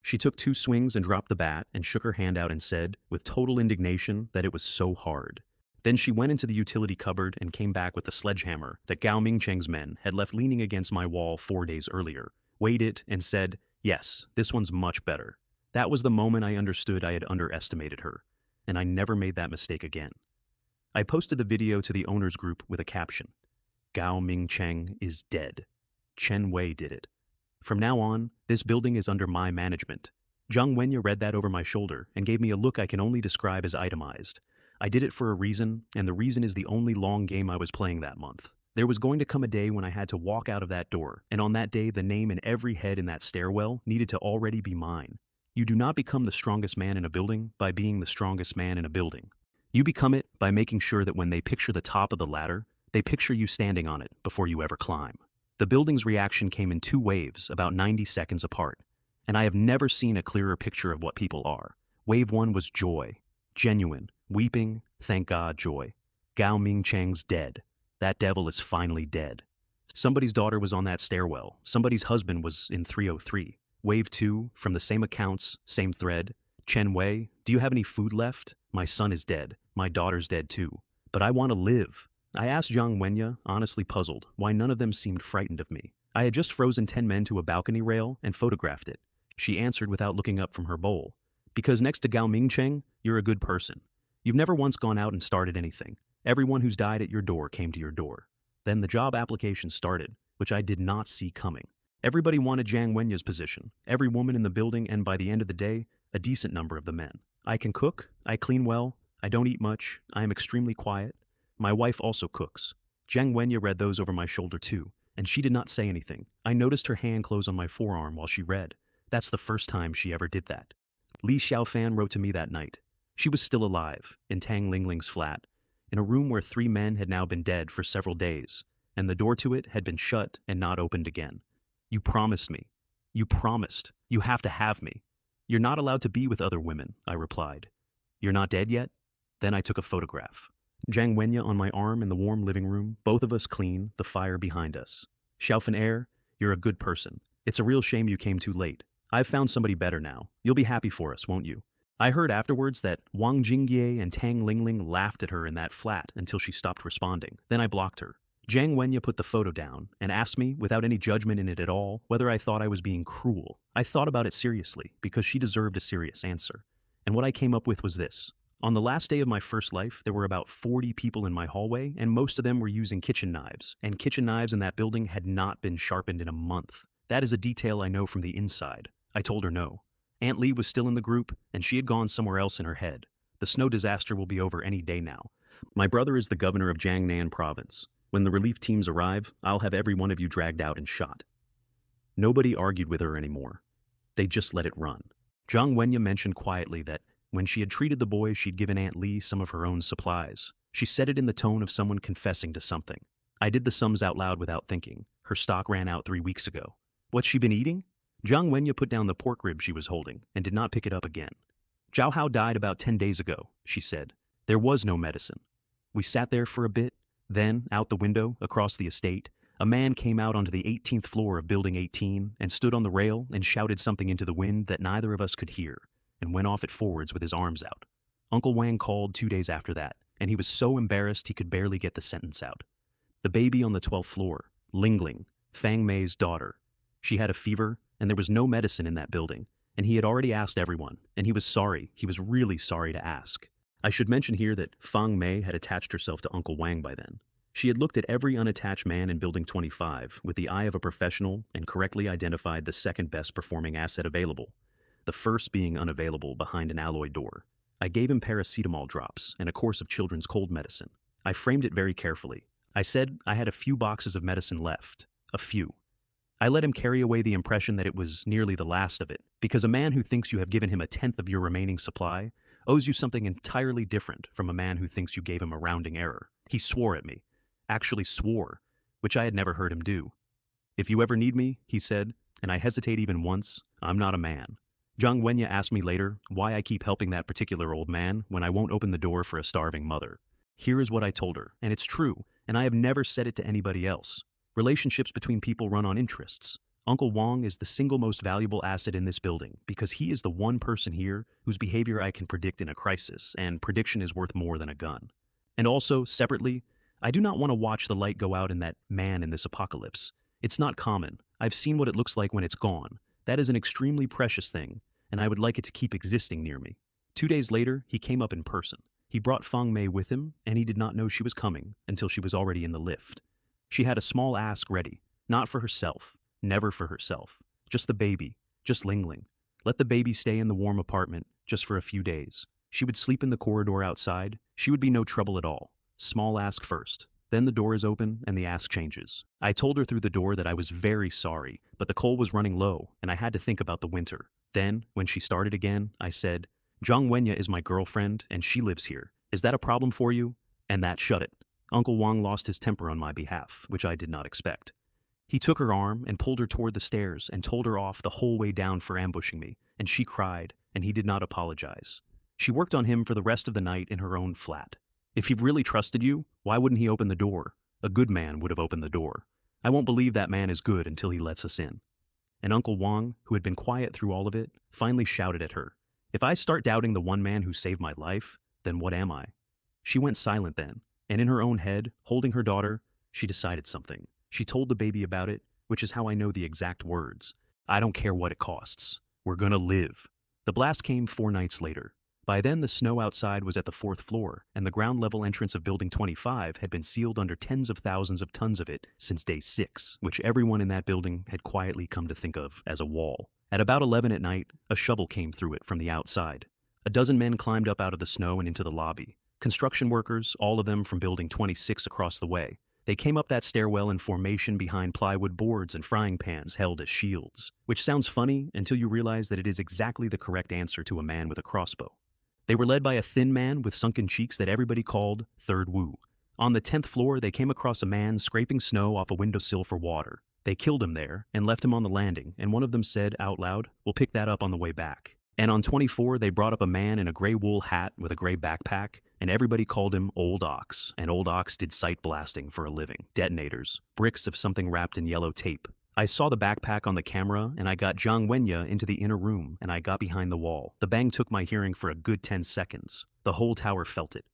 She took 2 swings and dropped the bat and shook her hand out and said, with total indignation, that it was so hard. Then she went into the utility cupboard and came back with the sledgehammer that Gao Mingcheng's men had left leaning against my wall 4 days earlier, weighed it, and said, yes, this one's much better. That was the moment I understood I had underestimated her, and I never made that mistake again. I posted the video to the owners group with a caption. Gao Mingcheng is dead. Chen Wei did it. From now on, this building is under my management. Zhang Yi read that over my shoulder and gave me a look I can only describe as itemized. I did it for a reason, and the reason is the only long game I was playing that month. There was going to come a day when I had to walk out of that door, and on that day the name in every head in that stairwell needed to already be mine. You do not become the strongest man in a building by being the strongest man in a building. You become it by making sure that when they picture the top of the ladder, they picture you standing on it before you ever climb. The building's reaction came in 2 waves, about 90 seconds apart, and I have never seen a clearer picture of what people are. Wave 1 was joy, genuine, weeping, thank God joy. Gao Mingcheng's dead. That devil is finally dead. Somebody's daughter was on that stairwell. Somebody's husband was in 303. Wave 2, from the same accounts, same thread. Chen Wei, do you have any food left? My son is dead. My daughter's dead too. But I want to live. I asked Zhang Yi, honestly puzzled, why none of them seemed frightened of me. I had just frozen 10 men to a balcony rail and photographed it. She answered without looking up from her bowl. Because next to Gao Mingcheng, you're a good person. You've never once gone out and started anything. Everyone who's died at your door came to your door. Then the job application started, which I did not see coming. Everybody wanted Zhang Wenya's position, every woman in the building, and by the end of the day, a decent number of the men. I can cook, I clean well, I don't eat much, I am extremely quiet. My wife also cooks. Zhang Wenya read those over my shoulder too, and she did not say anything. I noticed her hand close on my forearm while she read. That's the first time she ever did that. Li Xiaofan wrote to me that night. She was still alive, in Tang Lingling's flat, in a room where 3 men had now been dead for several days, and the door to it had been shut and not opened again. You promised me. You promised. You have to have me. You're not allowed to be with other women, I replied. You're not dead yet? Then I took a photograph. Zhang Wenya on my arm in the warm living room, both of us clean, the fire behind us. Xiaofan Air, you're a good person. It's a real shame you came too late. I've found somebody better now. You'll be happy for us, won't you? I heard afterwards that Wang Jingye and Tang Lingling laughed at her in that flat until she stopped responding. Then I blocked her. Zhang Wenya put the photo down and asked me, without any judgment in it at all, whether I thought I was being cruel. I thought about it seriously, because she deserved a serious answer. And what I came up with was this. On the last day of my first life, there were about 40 people in my hallway, and most of them were using kitchen knives, and kitchen knives in that building had not been sharpened in a month. That is a detail I know from the inside. I told her no. Aunt Lee was still in the group, and she had gone somewhere else in her head. The snow disaster will be over any day now. My brother is the governor of Jiangnan province. When the relief teams arrive, I'll have every one of you dragged out and shot. Nobody argued with her anymore. They just let it run. Zhang Wenya mentioned quietly that when she had treated the boys, she'd given Aunt Lee some of her own supplies. She said it in the tone of someone confessing to something. I did the sums out loud without thinking. Her stock ran out 3 weeks ago. What's she been eating? Zhang Wenya put down the pork rib she was holding and did not pick it up again. Zhao Hao died about 10 days ago, she said. There was no medicine. We sat there for a bit. Then, out the window, across the estate, a man came out onto the 18th floor of Building 18 and stood on the rail and shouted something into the wind that neither of us could hear, and went off it forwards with his arms out. Uncle Wang called 2 days after that, and he was so embarrassed he could barely get the sentence out. The baby on the 12th floor, Lingling, Fang Mei's daughter. She had a fever, and there was no medicine in that building, and he had already asked everyone, and he was sorry. He was really sorry to ask. I should mention here that Fang Mei had attached herself to Uncle Wang by then. She had looked at every unattached man in Building 25 with the eye of a professional and correctly identified the second best performing asset available, the first being unavailable behind an alloy door. I gave him paracetamol drops and a course of children's cold medicine. I framed it very carefully. I said I had a few boxes of medicine left. A few. I let him carry away the impression that it was nearly the last of it, because a man who thinks you have given him a tenth of your remaining supply owes you something entirely different from a man who thinks you gave him a rounding error. He swore at me. Actually swore, which I had never heard him do. If you ever need me, he said, and I hesitate even once, I'm not a man. Zhang Wenya asked me later why I keep helping that particular old man when I won't open the door for a starving mother. Here is what I told her, and it's true, and I have never said it to anybody else. Relationships between people run on interests. Uncle Wang is the single most valuable asset in this building because he is the one person here whose behavior I can predict in a crisis, and prediction is worth more than a gun. And also, separately, I do not want to watch the light go out in that man in this apocalypse. It's not common. I've seen what it looks like when it's gone. That is an extremely precious thing, and I would like it to keep existing near me. 2 days later, he came up in person. He brought Fang Mei with him, and he did not know she was coming until she was already in the lift. She had a small ask ready, not for herself, never for herself, just the baby, just Lingling. Let the baby stay in the warm apartment just for a few days. She would sleep in the corridor outside. She would be no trouble at all. Small ask first. Then the door is open and the ask changes. I told her through the door that I was very sorry, but the coal was running low and I had to think about the winter. Then, when she started again, I said, Zhang Wenya is my girlfriend and she lives here. Is that a problem for you? And that shut it. Uncle Wang lost his temper on my behalf, which I did not expect. He took her arm and pulled her toward the stairs and told her off the whole way down for ambushing me, and she cried, and he did not apologize. She worked on him for the rest of the night in her own flat. If he really trusted you, why wouldn't he open the door? A good man would have opened the door. I won't believe that man is good until he lets us in. And Uncle Wang, who had been quiet through all of it, finally shouted at her, If I start doubting the one man who saved my life, then what am I? She went silent then, and in her own head, holding her daughter, she decided something. She told the baby about it, which is how I know the exact words. I don't care what it costs. We're gonna live. The blast came 4 nights later. By then, the snow outside was at the fourth floor, and the ground level entrance of Building 25 had been sealed under tens of thousands of tons of it since day 6, which everyone in that building had quietly come to think of as a wall. At about 11 at night, a shovel came through it from the outside. A dozen men climbed up out of the snow and into the lobby. Construction workers, all of them from Building 26 across the way. They came up that stairwell in formation behind plywood boards and frying pans held as shields, which sounds funny until you realize that it is exactly the correct answer to a man with a crossbow. They were led by a thin man with sunken cheeks that everybody called Third Wu. On the 10th floor, they came across a man scraping snow off a windowsill for water. They killed him there and left him on the landing, and one of them said out loud, "We'll pick that up on the way back." And on 24, they brought up a man in a gray wool hat with a gray backpack, and everybody called him Old Ox, and Old Ox did sight blasting for a living. Detonators, bricks of something wrapped in yellow tape. I saw the backpack on the camera, and I got Zhang Yi into the inner room, and I got behind the wall. The bang took my hearing for a good 10 seconds. The whole tower felt it.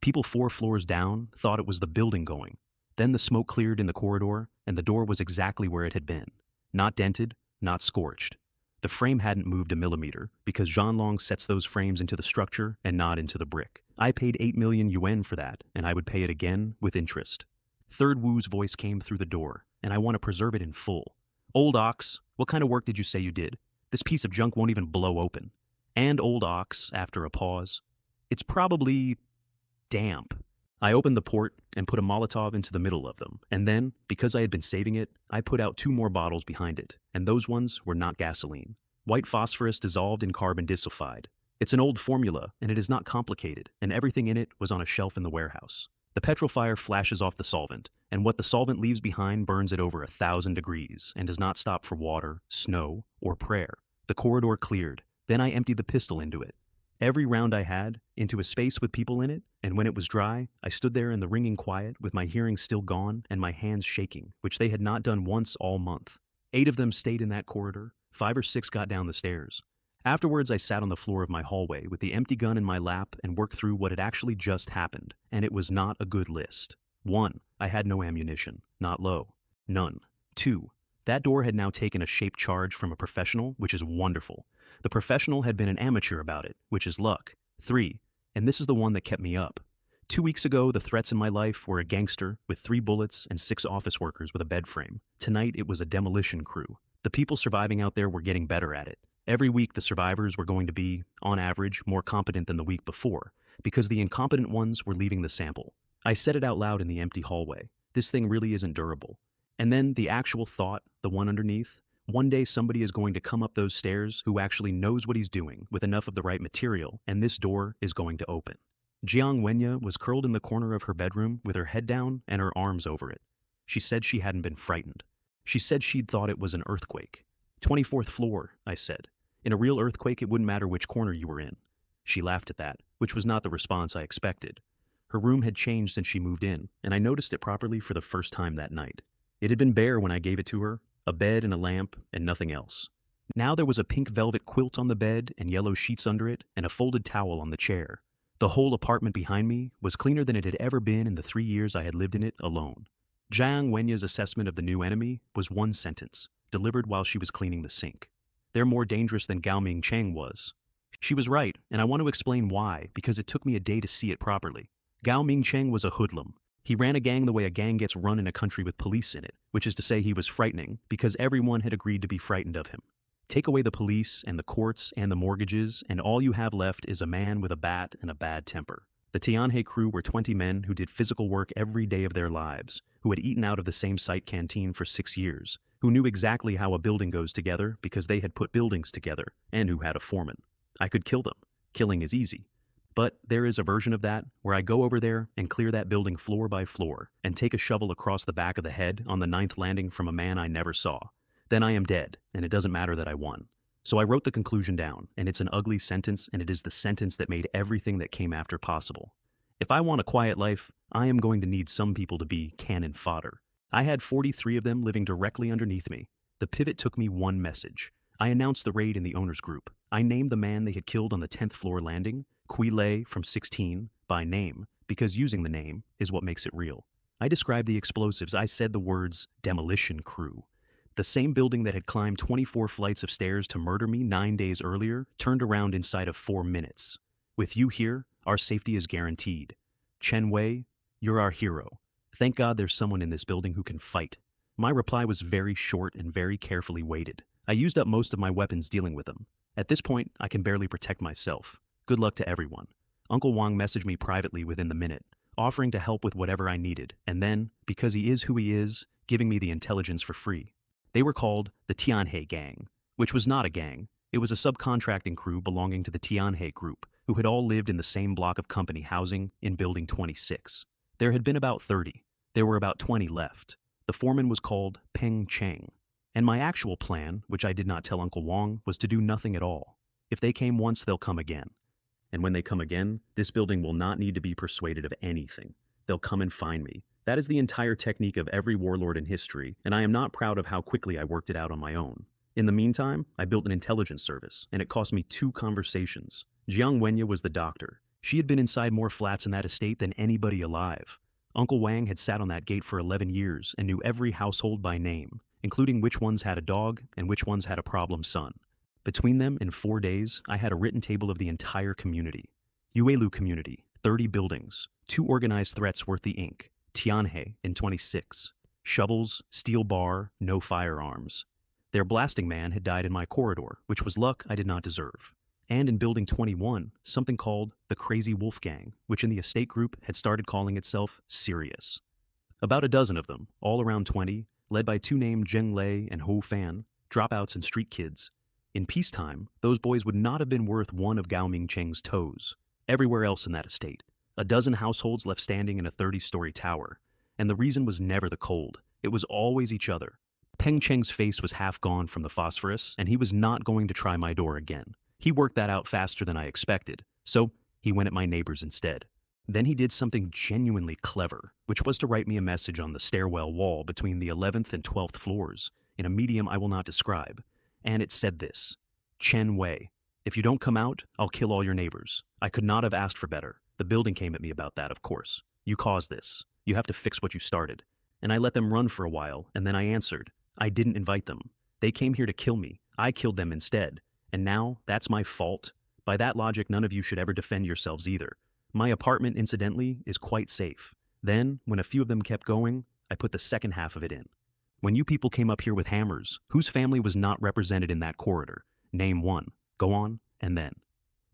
People 4 floors down thought it was the building going. Then the smoke cleared in the corridor, and the door was exactly where it had been. Not dented, not scorched. The frame hadn't moved a millimeter, because Zhanlong sets those frames into the structure and not into the brick. I paid 8 million yuan for that, and I would pay it again with interest. Third Wu's voice came through the door, and I want to preserve it in full. "Old Ox, what kind of work did you say you did? This piece of junk won't even blow open." And Old Ox, after a pause, "It's probably damp." I opened the port and put a Molotov into the middle of them, and then, because I had been saving it, I put out 2 more bottles behind it, and those ones were not gasoline. White phosphorus dissolved in carbon disulfide. It's an old formula, and it is not complicated, and everything in it was on a shelf in the warehouse. The petrol fire flashes off the solvent, and what the solvent leaves behind burns it over 1,000 degrees and does not stop for water, snow, or prayer. The corridor cleared. Then I emptied the pistol into it. Every round I had, into a space with people in it, and when it was dry, I stood there in the ringing quiet with my hearing still gone and my hands shaking, which they had not done once all month. 8 of them stayed in that corridor. 5 or 6 got down the stairs. Afterwards, I sat on the floor of my hallway with the empty gun in my lap and worked through what had actually just happened, and it was not a good list. 1. I had no ammunition, not low. None. 2. That door had now taken a shaped charge from a professional, which is wonderful. The professional had been an amateur about it, which is luck. 3. And this is the one that kept me up. 2 weeks ago, the threats in my life were a gangster with 3 bullets and 6 office workers with a bed frame. Tonight, it was a demolition crew. The people surviving out there were getting better at it. Every week, the survivors were going to be, on average, more competent than the week before, because the incompetent ones were leaving the sample. I said it out loud in the empty hallway. This thing really isn't durable. And then the actual thought, the one underneath, one day somebody is going to come up those stairs who actually knows what he's doing with enough of the right material, and this door is going to open. Jiang Wenya was curled in the corner of her bedroom with her head down and her arms over it. She said she hadn't been frightened. She said she'd thought it was an earthquake. 24th floor, I said. In a real earthquake, it wouldn't matter which corner you were in. She laughed at that, which was not the response I expected. Her room had changed since she moved in, and I noticed it properly for the first time that night. It had been bare when I gave it to her, a bed and a lamp and nothing else. Now there was a pink velvet quilt on the bed and yellow sheets under it and a folded towel on the chair. The whole apartment behind me was cleaner than it had ever been in the 3 years I had lived in it alone. Zhang Wenya's assessment of the new enemy was 1 sentence, delivered while she was cleaning the sink. They're more dangerous than Gao Mingcheng was. She was right, and I want to explain why, because it took me a day to see it properly. Gao Mingcheng was a hoodlum. He ran a gang the way a gang gets run in a country with police in it, which is to say he was frightening, because everyone had agreed to be frightened of him. Take away the police and the courts and the mortgages, and all you have left is a man with a bat and a bad temper. The Tianhe crew were 20 men who did physical work every day of their lives, who had eaten out of the same site canteen for 6 years, who knew exactly how a building goes together because they had put buildings together, and who had a foreman. I could kill them. Killing is easy. But there is a version of that where I go over there and clear that building floor by floor and take a shovel across the back of the head on the 9th landing from a man I never saw. Then I am dead, and it doesn't matter that I won. So I wrote the conclusion down, and it's an ugly sentence, and it is the sentence that made everything that came after possible. If I want a quiet life, I am going to need some people to be cannon fodder. I had 43 of them living directly underneath me. The pivot took me 1 message. I announced the raid in the owner's group. I named the man they had killed on the 10th floor landing, Kui Lei from 16, by name, because using the name is what makes it real. I described the explosives. I said the words, demolition crew. The same building that had climbed 24 flights of stairs to murder me 9 days earlier turned around inside of 4 minutes. With you here, our safety is guaranteed. Chen Wei, you're our hero. Thank God there's someone in this building who can fight. My reply was very short and very carefully weighted. I used up most of my weapons dealing with them. At this point, I can barely protect myself. Good luck to everyone. Uncle Wang messaged me privately within the minute, offering to help with whatever I needed, and then, because he is who he is, giving me the intelligence for free. They were called the Tianhe Gang, which was not a gang. It was a subcontracting crew belonging to the Tianhe Group, who had all lived in the same block of company housing in Building 26. There had been about 30. There were about 20 left. The foreman was called Peng Cheng. And my actual plan, which I did not tell Uncle Wang, was to do nothing at all. If they came once, they'll come again. And when they come again, this building will not need to be persuaded of anything. They'll come and find me. That is the entire technique of every warlord in history, and I am not proud of how quickly I worked it out on my own. In the meantime, I built an intelligence service, and it cost me 2 conversations. Zhang Yi was the doctor. She had been inside more flats in that estate than anybody alive. Uncle Wang had sat on that gate for 11 years and knew every household by name, including which ones had a dog and which ones had a problem son. Between them, in 4 days, I had a written table of the entire community. Yuelu community, 30 buildings, 2 organized threats worth the ink. Tianhe in 26. Shovels, steel bar, no firearms. Their blasting man had died in my corridor, which was luck I did not deserve. And in Building 21, something called the Crazy Wolf Gang, which in the estate group had started calling itself Sirius. About a dozen of them, all around 20, led by 2 named Zheng Lei and Hou Fan, dropouts and street kids. In peacetime, those boys would not have been worth one of Gao Mingcheng's toes. Everywhere else in that estate, a dozen households left standing in a 30-story tower. And the reason was never the cold. It was always each other. Peng Cheng's face was half gone from the phosphorus, and he was not going to try my door again. He worked that out faster than I expected, so he went at my neighbors instead. Then he did something genuinely clever, which was to write me a message on the stairwell wall between the 11th and 12th floors, in a medium I will not describe. And it said this: Chen Wei, if you don't come out, I'll kill all your neighbors. I could not have asked for better. The building came at me about that, of course. You caused this. You have to fix what you started. And I let them run for a while, and then I answered. I didn't invite them. They came here to kill me. I killed them instead. And now, that's my fault. By that logic, none of you should ever defend yourselves either. My apartment, incidentally, is quite safe. Then, when a few of them kept going, I put the second half of it in. When you people came up here with hammers, whose family was not represented in that corridor? Name one. Go on, and then.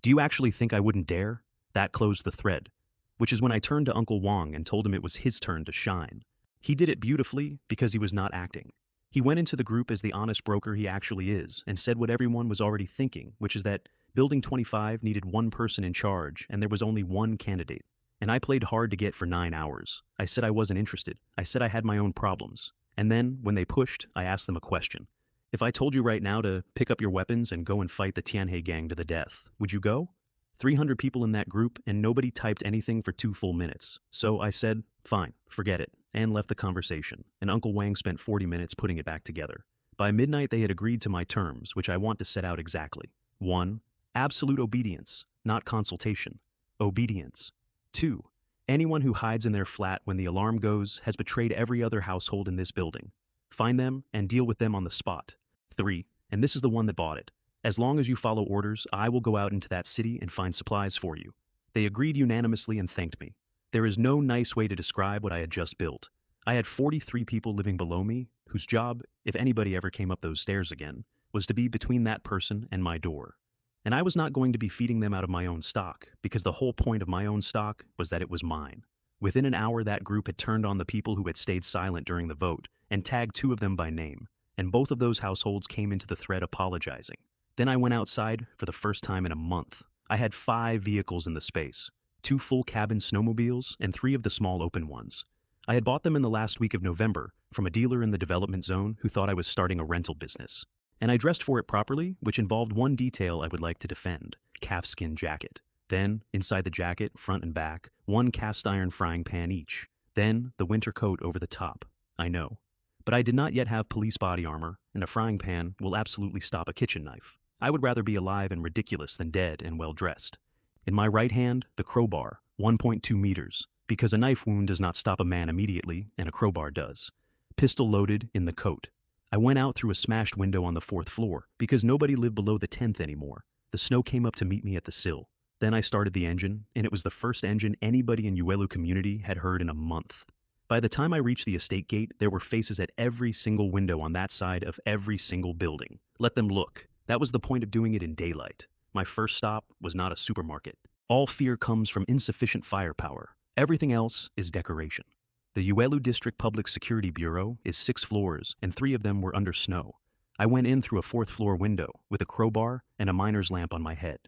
Do you actually think I wouldn't dare? That closed the thread. Which is when I turned to Uncle Wang and told him it was his turn to shine. He did it beautifully because he was not acting. He went into the group as the honest broker he actually is and said what everyone was already thinking, which is that Building 25 needed one person in charge and there was only one candidate. And I played hard to get for 9 hours. I said I wasn't interested. I said I had my own problems. And then, when they pushed, I asked them a question. If I told you right now to pick up your weapons and go and fight the Tianhe gang to the death, would you go? 300 people in that group, and nobody typed anything for 2 full minutes. So I said, fine, forget it, and left the conversation, and Uncle Wang spent 40 minutes putting it back together. By midnight, they had agreed to my terms, which I want to set out exactly. 1. Absolute obedience, not consultation. Obedience. 2. Anyone who hides in their flat when the alarm goes has betrayed every other household in this building. Find them and deal with them on the spot. 3. And this is the one that bought it. As long as you follow orders, I will go out into that city and find supplies for you. They agreed unanimously and thanked me. There is no nice way to describe what I had just built. I had 43 people living below me, whose job, if anybody ever came up those stairs again, was to be between that person and my door. And I was not going to be feeding them out of my own stock, because the whole point of my own stock was that it was mine. Within an hour, that group had turned on the people who had stayed silent during the vote, and tagged 2 of them by name, and both of those households came into the thread apologizing. Then I went outside for the first time in a month. I had 5 vehicles in the space, 2 full cabin snowmobiles and 3 of the small open ones. I had bought them in the last week of November from a dealer in the development zone who thought I was starting a rental business. And I dressed for it properly, which involved one detail I would like to defend: calfskin jacket. Then, inside the jacket, front and back, 1 cast iron frying pan each. Then, the winter coat over the top. I know. But I did not yet have police body armor, and a frying pan will absolutely stop a kitchen knife. I would rather be alive and ridiculous than dead and well-dressed. In my right hand, the crowbar, 1.2 meters, because a knife wound does not stop a man immediately, and a crowbar does. Pistol loaded in the coat. I went out through a smashed window on the 4th floor, because nobody lived below the 10th anymore. The snow came up to meet me at the sill. Then I started the engine, and it was the first engine anybody in Uelu community had heard in a month. By the time I reached the estate gate, there were faces at every single window on that side of every single building. Let them look. That was the point of doing it in daylight. My first stop was not a supermarket. All fear comes from insufficient firepower. Everything else is decoration. The Uelu District Public Security Bureau is 6 floors, and 3 of them were under snow. I went in through a 4th-floor window with a crowbar and a miner's lamp on my head.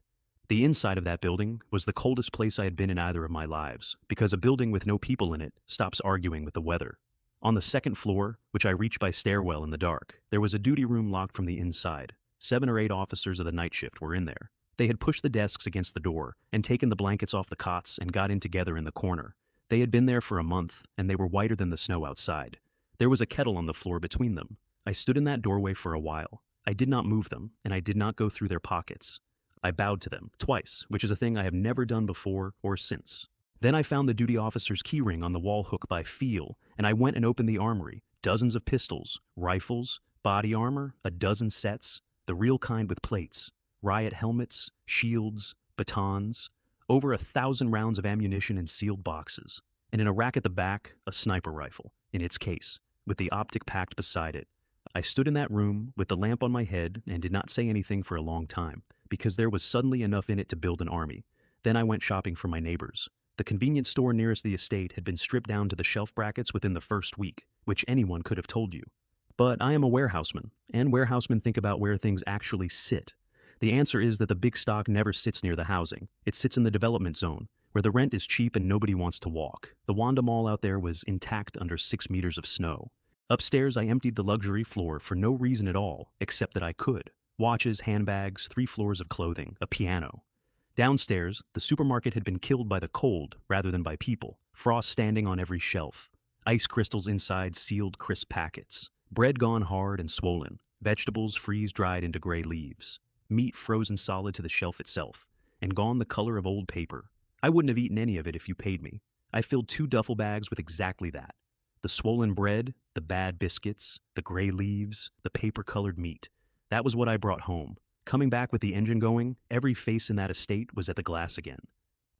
The inside of that building was the coldest place I had been in either of my lives, because a building with no people in it stops arguing with the weather. On the 2nd floor, which I reached by stairwell in the dark, there was a duty room locked from the inside. 7 or 8 officers of the night shift were in there. They had pushed the desks against the door and taken the blankets off the cots and got in together in the corner. They had been there for a month, and they were whiter than the snow outside. There was a kettle on the floor between them. I stood in that doorway for a while. I did not move them, and I did not go through their pockets. I bowed to them, twice, which is a thing I have never done before or since. Then I found the duty officer's keyring on the wall hook by feel, and I went and opened the armory. Dozens of pistols, rifles, body armor, a dozen sets, the real kind with plates, riot helmets, shields, batons, over 1,000 rounds of ammunition in sealed boxes, and in a rack at the back, a sniper rifle, in its case, with the optic packed beside it. I stood in that room with the lamp on my head and did not say anything for a long time, because there was suddenly enough in it to build an army. Then I went shopping for my neighbors. The convenience store nearest the estate had been stripped down to the shelf brackets within the first week, which anyone could have told you. But I am a warehouseman, and warehousemen think about where things actually sit. The answer is that the big stock never sits near the housing. It sits in the development zone, where the rent is cheap and nobody wants to walk. The Wanda Mall out there was intact under 6 meters of snow. Upstairs, I emptied the luxury floor for no reason at all, except that I could. Watches, handbags, 3 floors of clothing, a piano. Downstairs, the supermarket had been killed by the cold rather than by people. Frost standing on every shelf. Ice crystals inside sealed, crisp packets. Bread gone hard and swollen. Vegetables freeze-dried into gray leaves. Meat frozen solid to the shelf itself. And gone the color of old paper. I wouldn't have eaten any of it if you paid me. I filled 2 duffel bags with exactly that. The swollen bread, the bad biscuits, the gray leaves, the paper-colored meat. That was what I brought home. Coming back with the engine going, every face in that estate was at the glass again.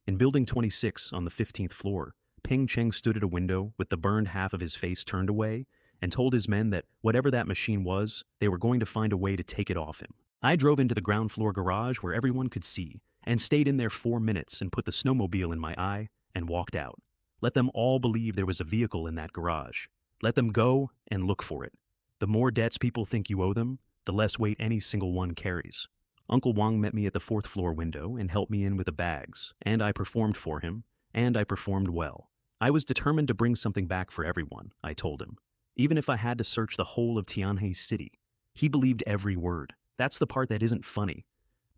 In Building 26 on the 15th floor, Ping Cheng stood at a window with the burned half of his face turned away and told his men that whatever that machine was, they were going to find a way to take it off him. I drove into the ground floor garage where everyone could see and stayed in there 4 minutes and put the snowmobile in my eye and walked out. Let them all believe there was a vehicle in that garage. Let them go and look for it. The more debts people think you owe them, the less weight any single one carries. Uncle Wang met me at the 4th floor window and helped me in with the bags, and I performed for him, and I performed well. I was determined to bring something back for everyone, I told him, even if I had to search the whole of Tianhe City. He believed every word. That's the part that isn't funny.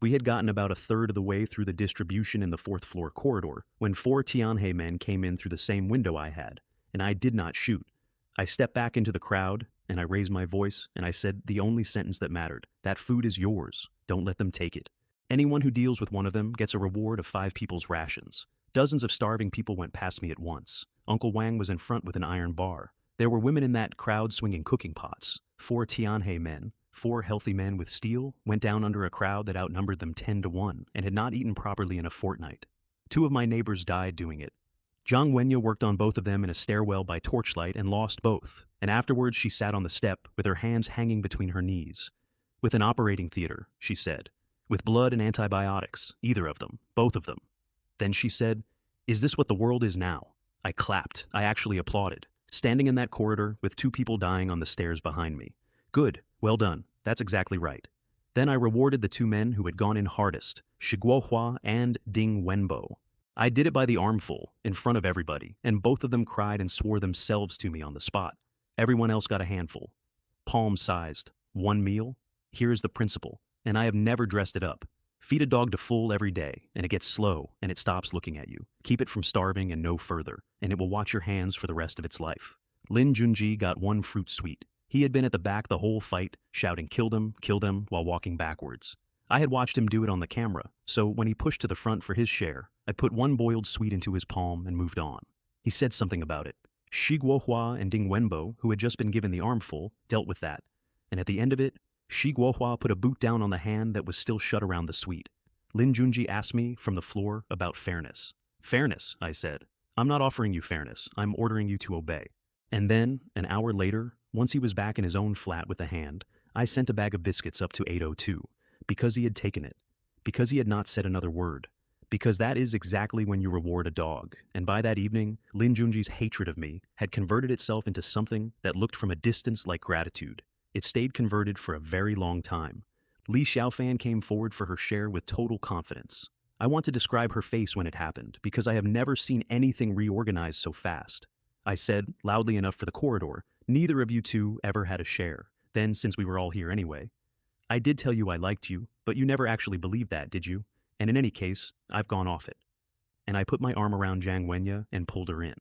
We had gotten about 1/3 of the way through the distribution in the 4th floor corridor when 4 Tianhe men came in through the same window I had, and I did not shoot. I stepped back into the crowd, and I raised my voice, and I said the only sentence that mattered. That food is yours. Don't let them take it. Anyone who deals with one of them gets a reward of 5 people's rations. Dozens of starving people went past me at once. Uncle Wang was in front with an iron bar. There were women in that crowd swinging cooking pots. 4 Tianhe men, 4 healthy men with steel, went down under a crowd that outnumbered them 10 to 1 and had not eaten properly in a fortnight. 2 of my neighbors died doing it. Zhang Yi worked on both of them in a stairwell by torchlight and lost both, and afterwards she sat on the step with her hands hanging between her knees. With an operating theater, she said. With blood and antibiotics, either of them, both of them. Then she said, "Is this what the world is now?" I clapped. I actually applauded. Standing in that corridor with 2 people dying on the stairs behind me. Good. Well done. That's exactly right. Then I rewarded the 2 men who had gone in hardest, Shi Guohua and Ding Wenbo. I did it by the armful, in front of everybody, and both of them cried and swore themselves to me on the spot. Everyone else got a handful. Palm-sized. 1 meal? Here is the principle, and I have never dressed it up. Feed a dog to full every day, and it gets slow, and it stops looking at you. Keep it from starving and no further, and it will watch your hands for the rest of its life. Lin Junji got 1 fruit sweet. He had been at the back the whole fight, shouting kill them, while walking backwards. I had watched him do it on the camera, so when he pushed to the front for his share, I put 1 boiled sweet into his palm and moved on. He said something about it. Shi Guohua and Ding Wenbo, who had just been given the armful, dealt with that, and at the end of it, Shi Guohua put a boot down on the hand that was still shut around the sweet. Lin Junji asked me from the floor about fairness. Fairness, I said. I'm not offering you fairness. I'm ordering you to obey. And then, an hour later, once he was back in his own flat with a hand, I sent a bag of biscuits up to 802, because he had taken it, because he had not said another word, because that is exactly when you reward a dog, and by that evening, Lin Junji's hatred of me had converted itself into something that looked from a distance like gratitude. It stayed converted for a very long time. Li Xiaofan came forward for her share with total confidence. I want to describe her face when it happened, because I have never seen anything reorganize so fast. I said, loudly enough for the corridor, neither of you two ever had a share. Then, since we were all here anyway. I did tell you I liked you, but you never actually believed that, did you? And in any case, I've gone off it. And I put my arm around Zhang Wenye and pulled her in.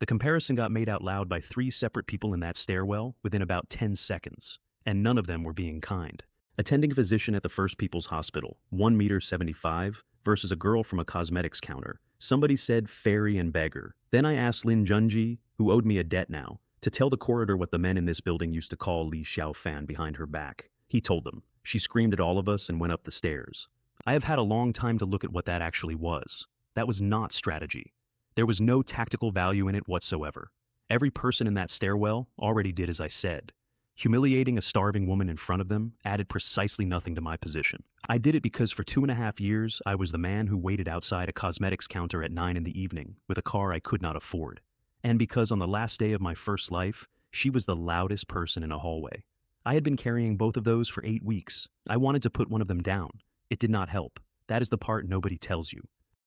The comparison got made out loud by 3 separate people in that stairwell within about 10 seconds, and none of them were being kind. Attending physician at the First People's Hospital, 1 meter 75, versus a girl from a cosmetics counter. Somebody said fairy and beggar. Then I asked Lin Junji, who owed me a debt now, to tell the corridor what the men in this building used to call Li Xiaofan behind her back. He told them. She screamed at all of us and went up the stairs. I have had a long time to look at what that actually was. That was not strategy. There was no tactical value in it whatsoever. Every person in that stairwell already did as I said. Humiliating a starving woman in front of them added precisely nothing to my position. I did it because for 2.5 years, I was the man who waited outside a cosmetics counter at 9 in the evening with a car I could not afford. And because on the last day of my first life, she was the loudest person in a hallway. I had been carrying both of those for 8 weeks. I wanted to put one of them down. It did not help. That is the part nobody tells you.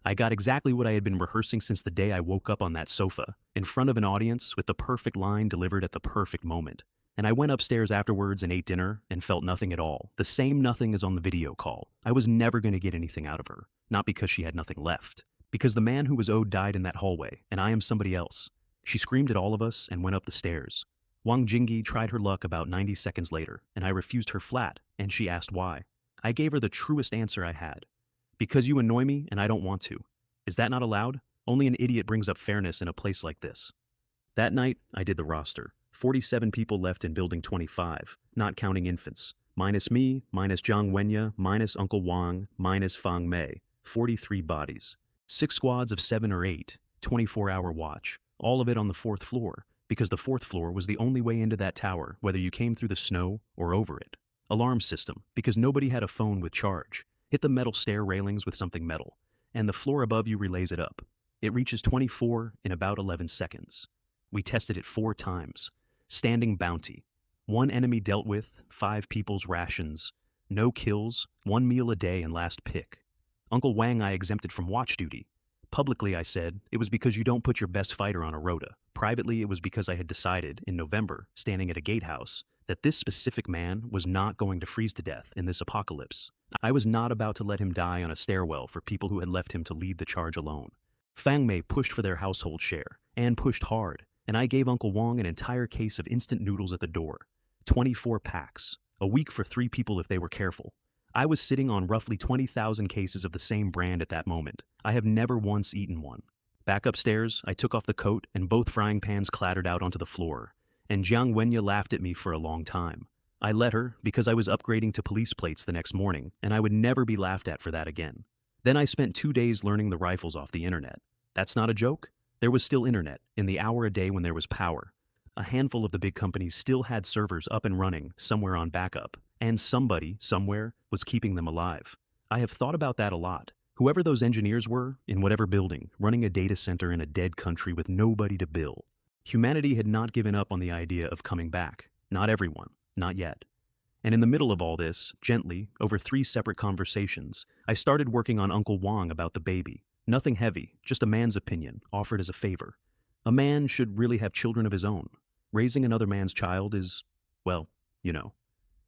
I got exactly what I had been rehearsing since the day I woke up on that sofa, in front of an audience with the perfect line delivered at the perfect moment. And I went upstairs afterwards and ate dinner and felt nothing at all. The same nothing as on the video call. I was never going to get anything out of her. Not because she had nothing left. Because the man who was owed died in that hallway, and I am somebody else. She screamed at all of us and went up the stairs. Wang Jingyi tried her luck about 90 seconds later, and I refused her flat, and she asked why. I gave her the truest answer I had. Because you annoy me and I don't want to. Is that not allowed? Only an idiot brings up fairness in a place like this. That night, I did the roster. 47 people left in Building 25, not counting infants. Minus me, minus Zhang Wenye, minus Uncle Wang, minus Fang Mei. 43 bodies. 6 squads of 7 or 8, 24-hour watch. All of it on the 4th floor, because the 4th floor was the only way into that tower, whether you came through the snow or over it. Alarm system, because nobody had a phone with charge. Hit the metal stair railings with something metal, and the floor above you relays it up. It reaches 24 in about 11 seconds. We tested it 4 times. Standing bounty. 1 enemy dealt with, 5 people's rations. No kills, 1 meal a day and last pick. Uncle Wang I exempted from watch duty. Publicly, I said, it was because you don't put your best fighter on a rota. Privately, it was because I had decided, in November, standing at a gatehouse, that this specific man was not going to freeze to death in this apocalypse. I was not about to let him die on a stairwell for people who had left him to lead the charge alone. Fang Mei pushed for their household share, and pushed hard, and I gave Uncle Wang an entire case of instant noodles at the door. 24 packs. A week for 3 people if they were careful. I was sitting on roughly 20,000 cases of the same brand at that moment. I have never once eaten one. Back upstairs, I took off the coat and both frying pans clattered out onto the floor. And Zhang Wenye laughed at me for a long time. I let her because I was upgrading to police plates the next morning, and I would never be laughed at for that again. Then I spent 2 days learning the rifles off the internet. That's not a joke. There was still internet, in the hour a day when there was power. A handful of the big companies still had servers up and running somewhere on backup, and somebody, somewhere, was keeping them alive. I have thought about that a lot. Whoever those engineers were, in whatever building, running a data center in a dead country with nobody to bill. Humanity had not given up on the idea of coming back. Not everyone. Not yet. And in the middle of all this, gently, over 3 separate conversations, I started working on Uncle Wang about the baby. Nothing heavy, just a man's opinion, offered as a favor. A man should really have children of his own. Raising another man's child is, well, you know.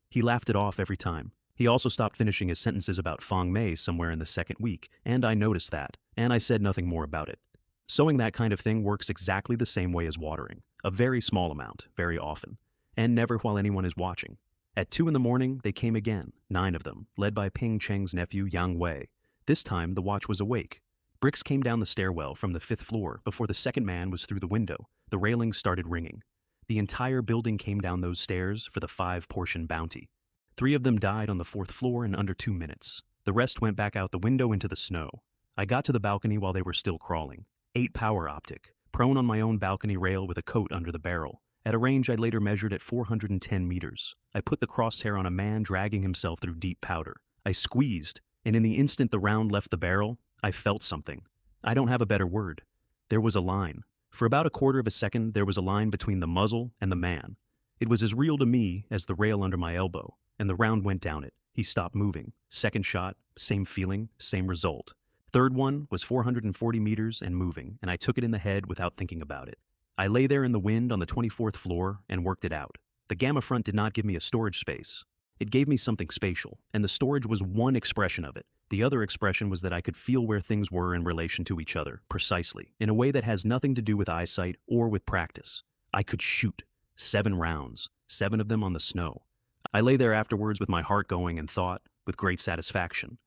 He laughed it off every time. He also stopped finishing his sentences about Fang Mei somewhere in the 2nd week, and I noticed that, and I said nothing more about it. Sowing that kind of thing works exactly the same way as watering. A very small amount, very often. And never while anyone is watching. At 2 in the morning, they came again, 9 of them, led by Ping Cheng's nephew Yang Wei. This time, the watch was awake. Bricks came down the stairwell from the 5th floor before the 2nd man was through the window. The railings started ringing. The entire building came down those stairs for the 5-portion bounty. 3 of them died on the 4th floor in under 2 minutes. The rest went back out the window into the snow. I got to the balcony while they were still crawling. 8 power optic, prone on my own balcony rail with a coat under the barrel. At a range I later measured at 410 meters. I put the crosshair on a man dragging himself through deep powder. I squeezed, and in the instant the round left the barrel, I felt something. I don't have a better word. There was a line. For about a quarter of a second, there was a line between the muzzle and the man. It was as real to me as the rail under my elbow, and the round went down it. He stopped moving. Second shot, same feeling, same result. Third one was 440 meters and moving, and I took it in the head without thinking about it. I lay there in the wind on the 24th floor and worked it out. The Gamma Front did not give me a storage space. It gave me something spatial, and the storage was one expression of it. The other expression was that I could feel where things were in relation to each other, precisely, in a way that has nothing to do with eyesight or with practice. I could shoot. 7 rounds, 7 of them on the snow. I lay there afterwards with my heart going and thought, with great satisfaction.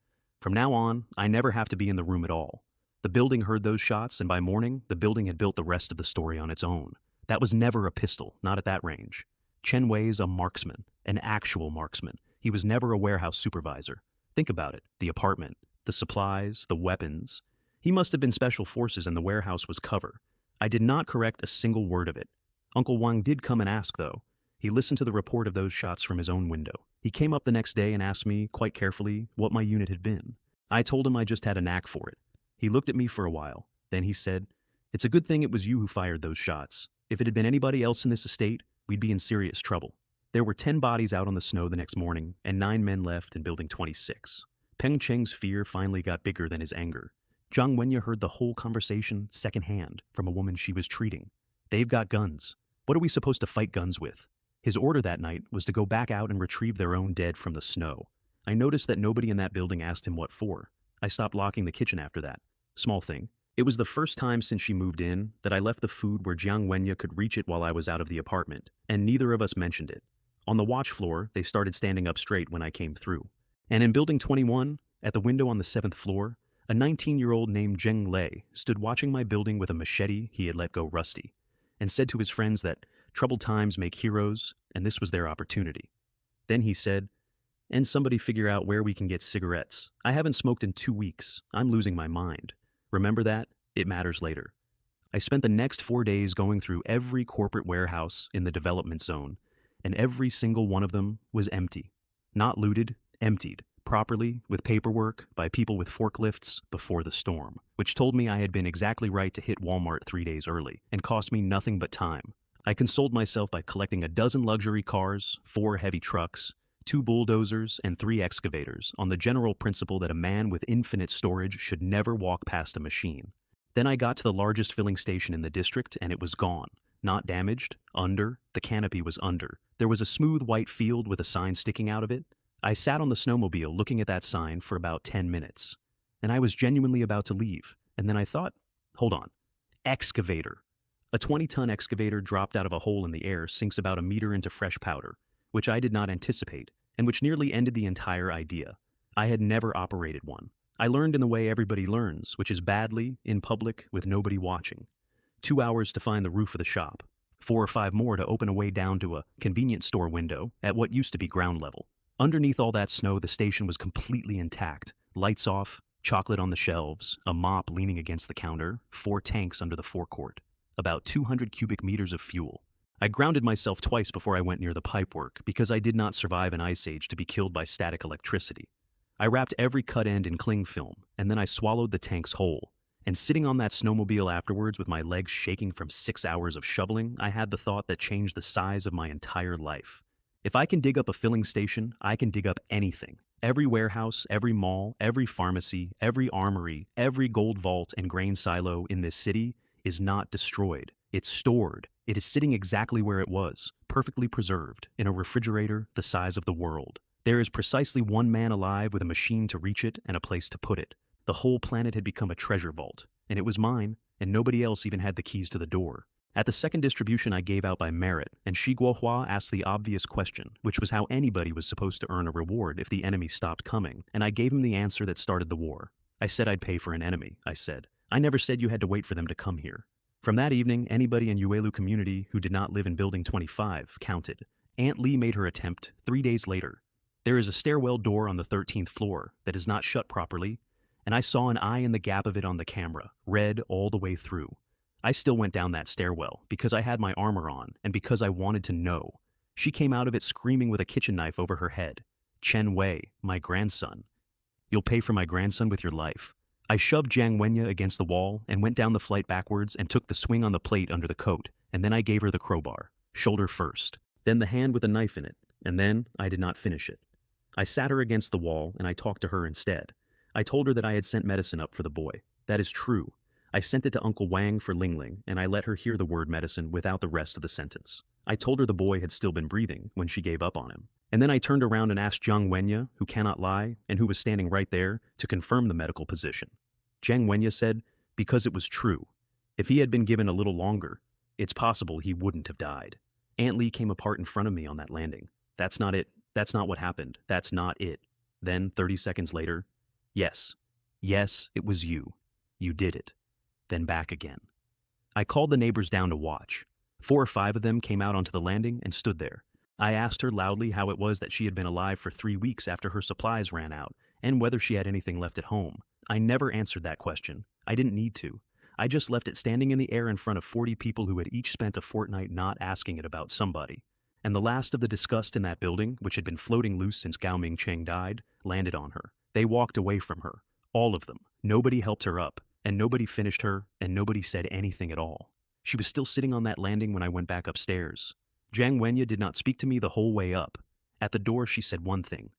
From now on, I never have to be in the room at all. The building heard those shots, and by morning, the building had built the rest of the story on its own. That was never a pistol, not at that range. Chen Wei's a marksman, an actual marksman. He was never a warehouse supervisor. Think about it, the apartment, the supplies, the weapons. He must have been special forces and the warehouse was cover. I did not correct a single word of it. Uncle Wang did come and ask, though. He listened to the report of those shots from his own window. He came up the next day and asked me, quite carefully, what my unit had been. I told him I just had a knack for it. He looked at me for a while. Then he said, "It's a good thing it was you who fired those shots. If it had been anybody else in this estate, we'd be in serious trouble." There were 10 bodies out on the snow the next morning, and 9 men left in Building 26. Peng Cheng's fear finally got bigger than his anger. Zhang Wenye heard the whole conversation secondhand from a woman she was treating. They've got guns. What are we supposed to fight guns with? His order that night was to go back out and retrieve their own dead from the snow. I noticed that nobody in that building asked him what for. I stopped locking the kitchen after that. Small thing. It was the first time since she moved in that I left the food where Jiang Wenye could reach it while I was out of the apartment, and neither of us mentioned it. On the watch floor, they started standing up straight when I came through. And in Building 21, at the window on the 7th floor, a 19-year-old named Zheng Lei stood watching my building with a machete he had let go rusty, and said to his friends that troubled times make heroes, and this was their opportunity. Then he said, "And somebody figure out where we can get cigarettes. I haven't smoked in 2 weeks. I'm losing my mind. Remember that? It matters later." I spent the next 4 days going through every corporate warehouse in the development zone, and every single one of them was empty. Not looted, emptied, properly, with paperwork, by people with forklifts, before the storm, which told me I had been exactly right to hit Walmart 3 days early, and cost me nothing but time. I consoled myself by collecting a dozen luxury cars, 4 heavy trucks, 2 bulldozers, and 3 excavators, on the general principle that a man with infinite storage should never walk past a machine. Then I got to the largest filling station in the district, and it was gone. Not damaged, the canopy was under. There was a smooth white field with a sign sticking out of it. I sat on the snowmobile looking at that sign for about 10 minutes. And I was genuinely about to leave. And then I thought, hold on, excavator. A 20-ton excavator dropped out of a hole in the air sinks about a meter into fresh powder, which I did not anticipate, and which nearly ended the entire idea. I had never operated one. I learned in the way everybody learns, which is badly, in public, with nobody watching. 2 hours to find the roof of the shop. 4 or 5 more to open a way down to a convenience store window at what used to be ground level. Underneath all that snow, the station was completely intact. Lights off, chocolate on the shelves, a mop leaning against the counter, 4 tanks under the forecourt. About 200 cubic meters of fuel. I grounded myself twice before I went near the pipework because I did not survive an ice age to be killed by static electricity. I wrapped every cut end in cling film, and then I swallowed the tanks whole. And sitting on that snowmobile afterwards with my legs shaking from 6 hours of shoveling, I had the thought that changed the size of my entire life. If I can dig up a filling station, I can dig up anything. Every warehouse, every mall, every pharmacy, every armory, every gold vault and grain silo in this city is not destroyed. It's stored. It is sitting exactly where it was, perfectly preserved, in a refrigerator the size of the world. There is precisely one man alive with a machine to reach it and a place to put it. The whole planet had become a treasure vault, and it was mine, and nobody else even had the keys to the door. At the second distribution I gave out by merit, and Shi Guohua asked the obvious question, which was how anybody was supposed to earn a reward if the enemy stopped coming, and I gave him the answer that started the war. I said I'd pay for an enemy, I said. I never said you had to wait for them to come here. From that evening, anybody in Yuelu community who did not live in Building 25 counted. Aunt Lee made her attempt 3 days later. There is a stairwell door on the 13th floor that is not shut properly, and I saw an eye in the gap of it on the camera, red all the way through. I still went down that stairwell because I had my armor on and because I wanted to know. She came out of it screaming with a kitchen knife over her head. Chen Wei, my grandson. You'll pay for my grandson with your life. I shoved Zhang Wenya against the wall and went down the flight backwards and took the swing on the plate under the coat, and then I gave her the crowbar, shoulder first, then the hand with the knife in it, and then I did not finish it. I sat her against the wall and I talked to her instead. I told her that I had sent medicine up for the boy. That is true. I sent it to Uncle Wang for Ling Ling, and I let her hear the word medicine without the rest of the sentence. I told her the boy had still been breathing when she gave up on him. And then I turned around and asked Zhang Wenya, who cannot lie, and who was standing right there, to confirm the medical position. Zhang Wenya said, because it was true. If he had been given a little longer, it's possible he wouldn't have died. Aunt Lee came apart in front of me on that landing. That's not it. That's not what happened. That's not it. Then, 30 seconds later, yes. Yes, it was you. You did it. Then back again. I called the neighbors down to watch. 4 or 5 of them came out onto the landing and stood there. I asked her loudly how it was that she had been alive for 3 weeks after her supplies ran out, and whether she had anything left at home. I never answered that question. I didn't need to. I just left it standing in the air in front of 40 people who had each spent a fortnight not asking it about somebody. And the last of the disgust in that building, which had been floating loose since Gao Ming Cheng died, landed on her. They walked away from her. All of them. Nobody helped her up, and nobody finished her, and nobody said anything at all. She was still sitting on that landing when I went back upstairs. Zhang Wenya did not speak to me the whole way up. At the door, she said one thing.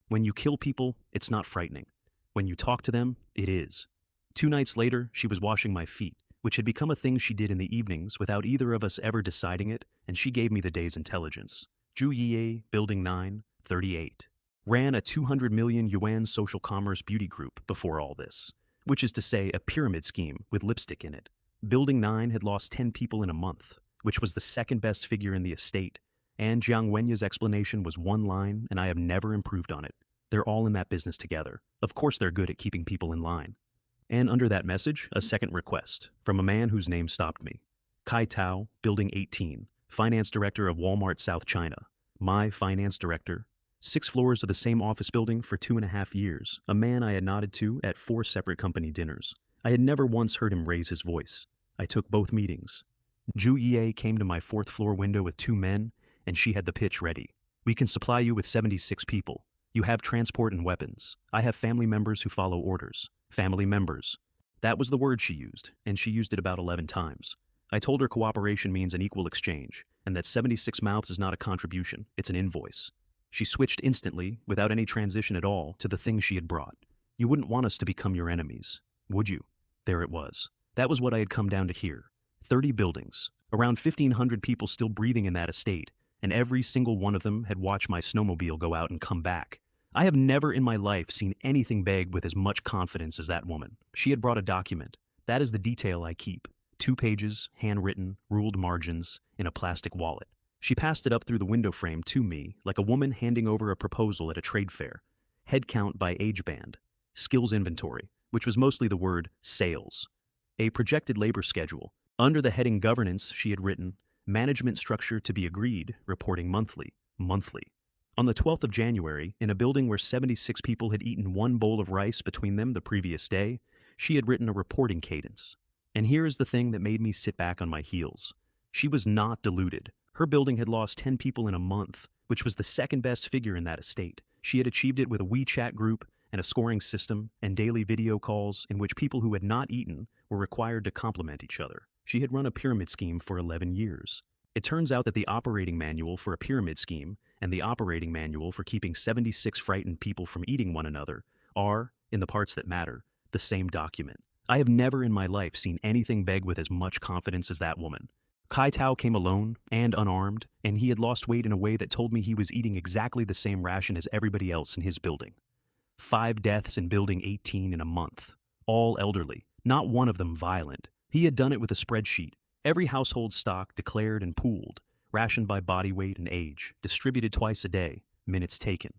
When you kill people, it's not frightening. When you talk to them, it is. 2 nights later, she was washing my feet, which had become a thing she did in the evenings without either of us ever deciding it, and she gave me the day's intelligence. Zhu Yi, Building 9, 38. Ran a 200 million yuan social commerce beauty group before all this, which is to say a pyramid scheme with lipstick in it. Building 9 had lost 10 people in a month, which was the second best figure in the estate, and Zhang Wenya's explanation was one line, and I have never improved on it. They're all in that business together. Of course they're good at keeping people in line. And under that message, a second request, from a man whose name stopped me. Kai Tao, Building 18, Finance Director of Walmart South China. My Finance Director. 6 floors of the same office building for 2.5 years, a man I had nodded to at 4 separate company dinners. I had never once heard him raise his voice. I took both meetings. Zhu Yi came to my 4th floor window with 2 men, and she had the pitch ready. We can supply you with 76 people. You have transport and weapons. I have family members who follow orders. Family members. That was the word she used, and she used it about 11 times. I told her cooperation means an equal exchange, and that 76 mouths is not a contribution, it's an invoice. She switched instantly, without any transition at all, to the thing she had brought. You wouldn't want us to become your enemies, would you? There it was. That was what I had come down to hear. 30 buildings, around 1,500 people still breathing in that estate, and every single one of them had watched my snowmobile go out and come back. I have never in my life seen anything beg with as much confidence as that woman. She had brought a document. That is the detail I keep. 2 pages, handwritten, ruled margins, in a plastic wallet. She passed it up through the window frame to me, like a woman handing over a proposal at a trade fair. Head count by age band. Skills inventory, which was mostly the word sales. A projected labor schedule. Under the heading governance, she had written, management structure to be agreed, reporting monthly. On the 12th of January, in a building where 76 people had eaten 1 bowl of rice between them the previous day, she had written a reporting cadence. And here is the thing that made me sit back on my heels. She was not deluded. Her building had lost 10 people in a month, which was the second best figure in that estate. She had achieved it with a WeChat group and a scoring system and daily video calls in which people who had not eaten were required to compliment each other. She had run a pyramid scheme for 11 years. It turns out that the operating manual for a pyramid scheme and the operating manual for keeping 76 frightened people from eating one another are, in the parts that matter, the same document. I have never in my life seen anything beg with as much confidence as that woman. Kai Tao came alone and unarmed, and he had lost weight in a way that told me he was eating exactly the same ration as everybody else in his building. 5 deaths in Building 18 in a month. All elderly, not one of them violent. He had done it with a spreadsheet. Every household stock declared and pooled, rationed by body weight and age, distributed twice a day, minutes taken.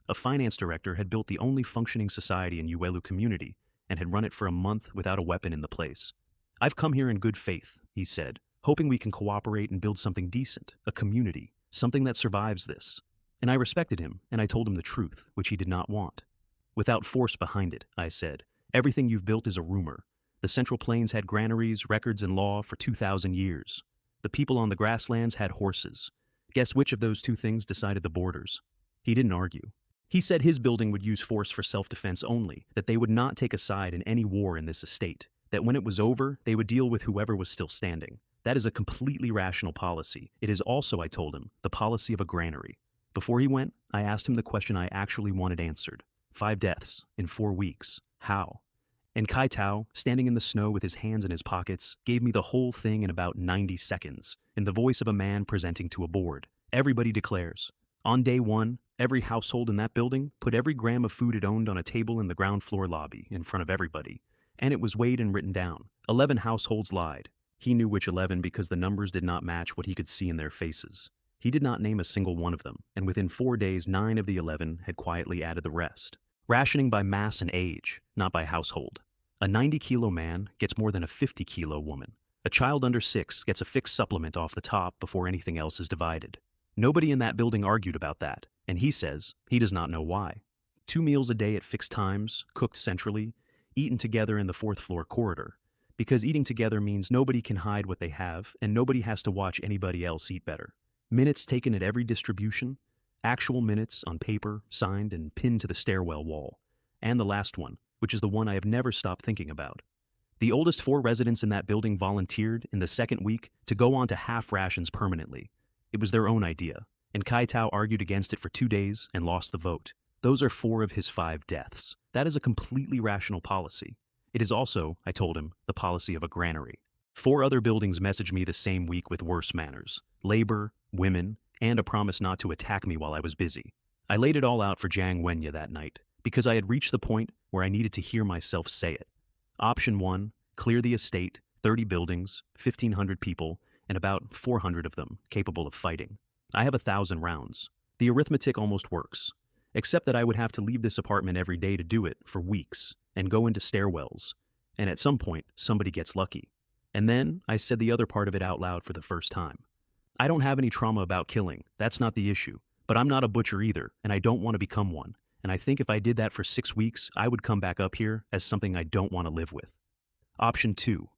A finance director had built the only functioning society in Yuelu community and had run it for a month without a weapon in the place. I've come here in good faith, he said, hoping we can cooperate and build something decent, a community, something that survives this. And I respected him, and I told him the truth, which he did not want. Without force behind it, I said, everything you've built is a rumor. The Central Plains had granaries, records, and law for 2,000 years. The people on the grasslands had horses. Guess which of those two things decided the borders? He didn't argue. He said his building would use force for self-defense only, that they would not take a side in any war in this estate, that when it was over, they would deal with whoever was still standing. That is a completely rational policy. It is also, I told him, the policy of a granary. Before he went, I asked him the question I actually wanted answered. 5 deaths in 4 weeks. How? And Kai Tao, standing in the snow with his hands in his pockets, gave me the whole thing in about 90 seconds, in the voice of a man presenting to a board. Everybody declares. On day 1, every household in that building put every gram of food it owned on a table in the ground floor lobby in front of everybody. And it was weighed and written down. 11 households lied. He knew which 11 because the numbers did not match what he could see in their faces. He did not name a single one of them, and within 4 days 9 of the 11 had quietly added the rest. Rationing by mass and age, not by household. A 90-kilo man gets more than a 50-kilo woman. A child under 6 gets a fixed supplement off the top before anything else is divided. Nobody in that building argued about that, and he says he does not know why. 2 meals a day at fixed times, cooked centrally, eaten together in the 4th floor corridor. Because eating together means nobody can hide what they have, and nobody has to watch anybody else eat better. Minutes taken at every distribution, actual minutes on paper, signed and pinned to the stairwell wall. And the last one, which is the one I have never stopped thinking about. The oldest 4 residents in that building volunteered in the 2nd week to go on to half rations permanently. It was their own idea, and Kai Tao argued against it for 2 days and lost the vote. Those are 4 of his 5 deaths. That is a completely rational policy. It is also, I told him, the policy of a granary. 4 other buildings messaged me the same week with worse manners. Labor, women, and a promise not to attack me while I was busy. I laid it all out for Zhang Yi that night, because I had reached the point where I needed to hear myself say it. Option 1, clear the estate, 30 buildings, 1,500 people, and about 400 of them capable of fighting. I have 1,000 rounds. The arithmetic almost works, except that I would have to leave this apartment every day to do it for weeks, and go into stairwells, and at some point, somebody gets lucky. And then I said the other part of it out loud for the first time. I don't have any trauma about killing, that's not the issue, but I'm not a butcher either, and I don't want to become one. And I think if I did that for 6 weeks, I would come back up here as something I don't want to live with. Option 2,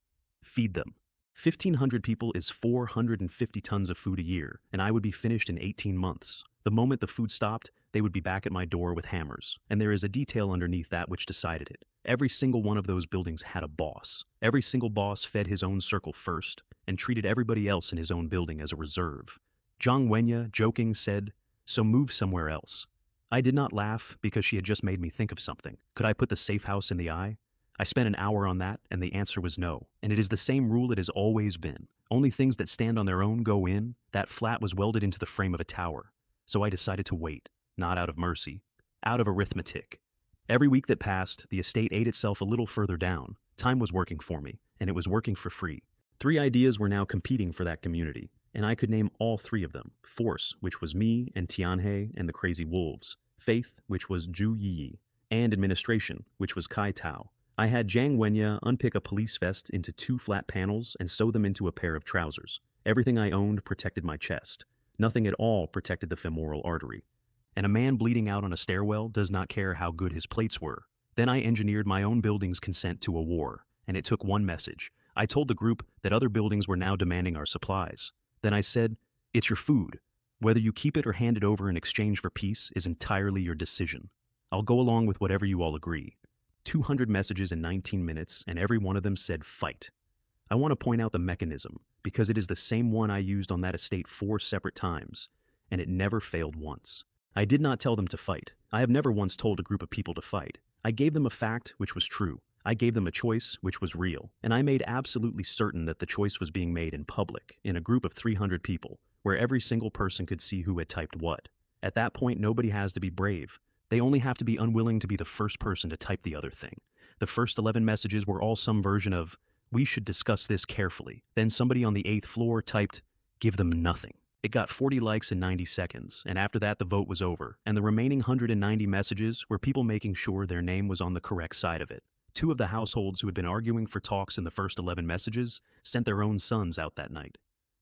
feed them. 1,500 people is 450 tons of food a year, and I would be finished in 18 months. The moment the food stopped, they would be back at my door with hammers, and there is a detail underneath that which decided it. Every single one of those buildings had a boss. Every single boss fed his own circle first, and treated everybody else in his own building as a reserve. Zhang Yi, joking, said, "So move somewhere else." I did not laugh because she had just made me think of something. Could I put the safe house in the eye? I spent an hour on that, and the answer was no. And it is the same rule it has always been. Only things that stand on their own go in. That flat was welded into the frame of a tower. So I decided to wait, not out of mercy, out of arithmetic. Every week that passed, the estate ate itself a little further down. Time was working for me, and it was working for free. 3 ideas were now competing for that community, and I could name all 3 of them. Force, which was me and Tianhe and the Crazy Wolves. Faith, which was Zhang Yi. And administration, which was Kai Tao. I had Zhang Yi unpick a police vest into 2 flat panels and sew them into a pair of trousers. Everything I owned protected my chest. Nothing at all protected the femoral artery. And a man bleeding out on a stairwell does not care how good his plates were. Then I engineered my own building's consent to a war, and it took one message. I told the group that other buildings were now demanding our supplies. Then I said, "It's your food. Whether you keep it or hand it over in exchange for peace is entirely your decision. I'll go along with whatever you all agree." 200 messages in 19 minutes, and every one of them said fight. I want to point out the mechanism, because it is the same one I used on that estate 4 separate times, and it never failed once. I did not tell them to fight. I have never once told a group of people to fight. I gave them a fact which was true. I gave them a choice which was real, and I made absolutely certain that the choice was being made in public, in a group of 300 people, where every single person could see who had typed what. At that point, nobody has to be brave. They only have to be unwilling to be the first person to type the other thing. The first 11 messages were all some version of, "We should discuss this carefully." Then somebody on the 8th floor typed, "Give them nothing." It got 40 likes in 90 seconds, and after that the vote was over, and the remaining 190 messages were people making sure their name was on the correct side of it. 2 of the households who had been arguing for talks in the first 11 messages sent their own sons out that night.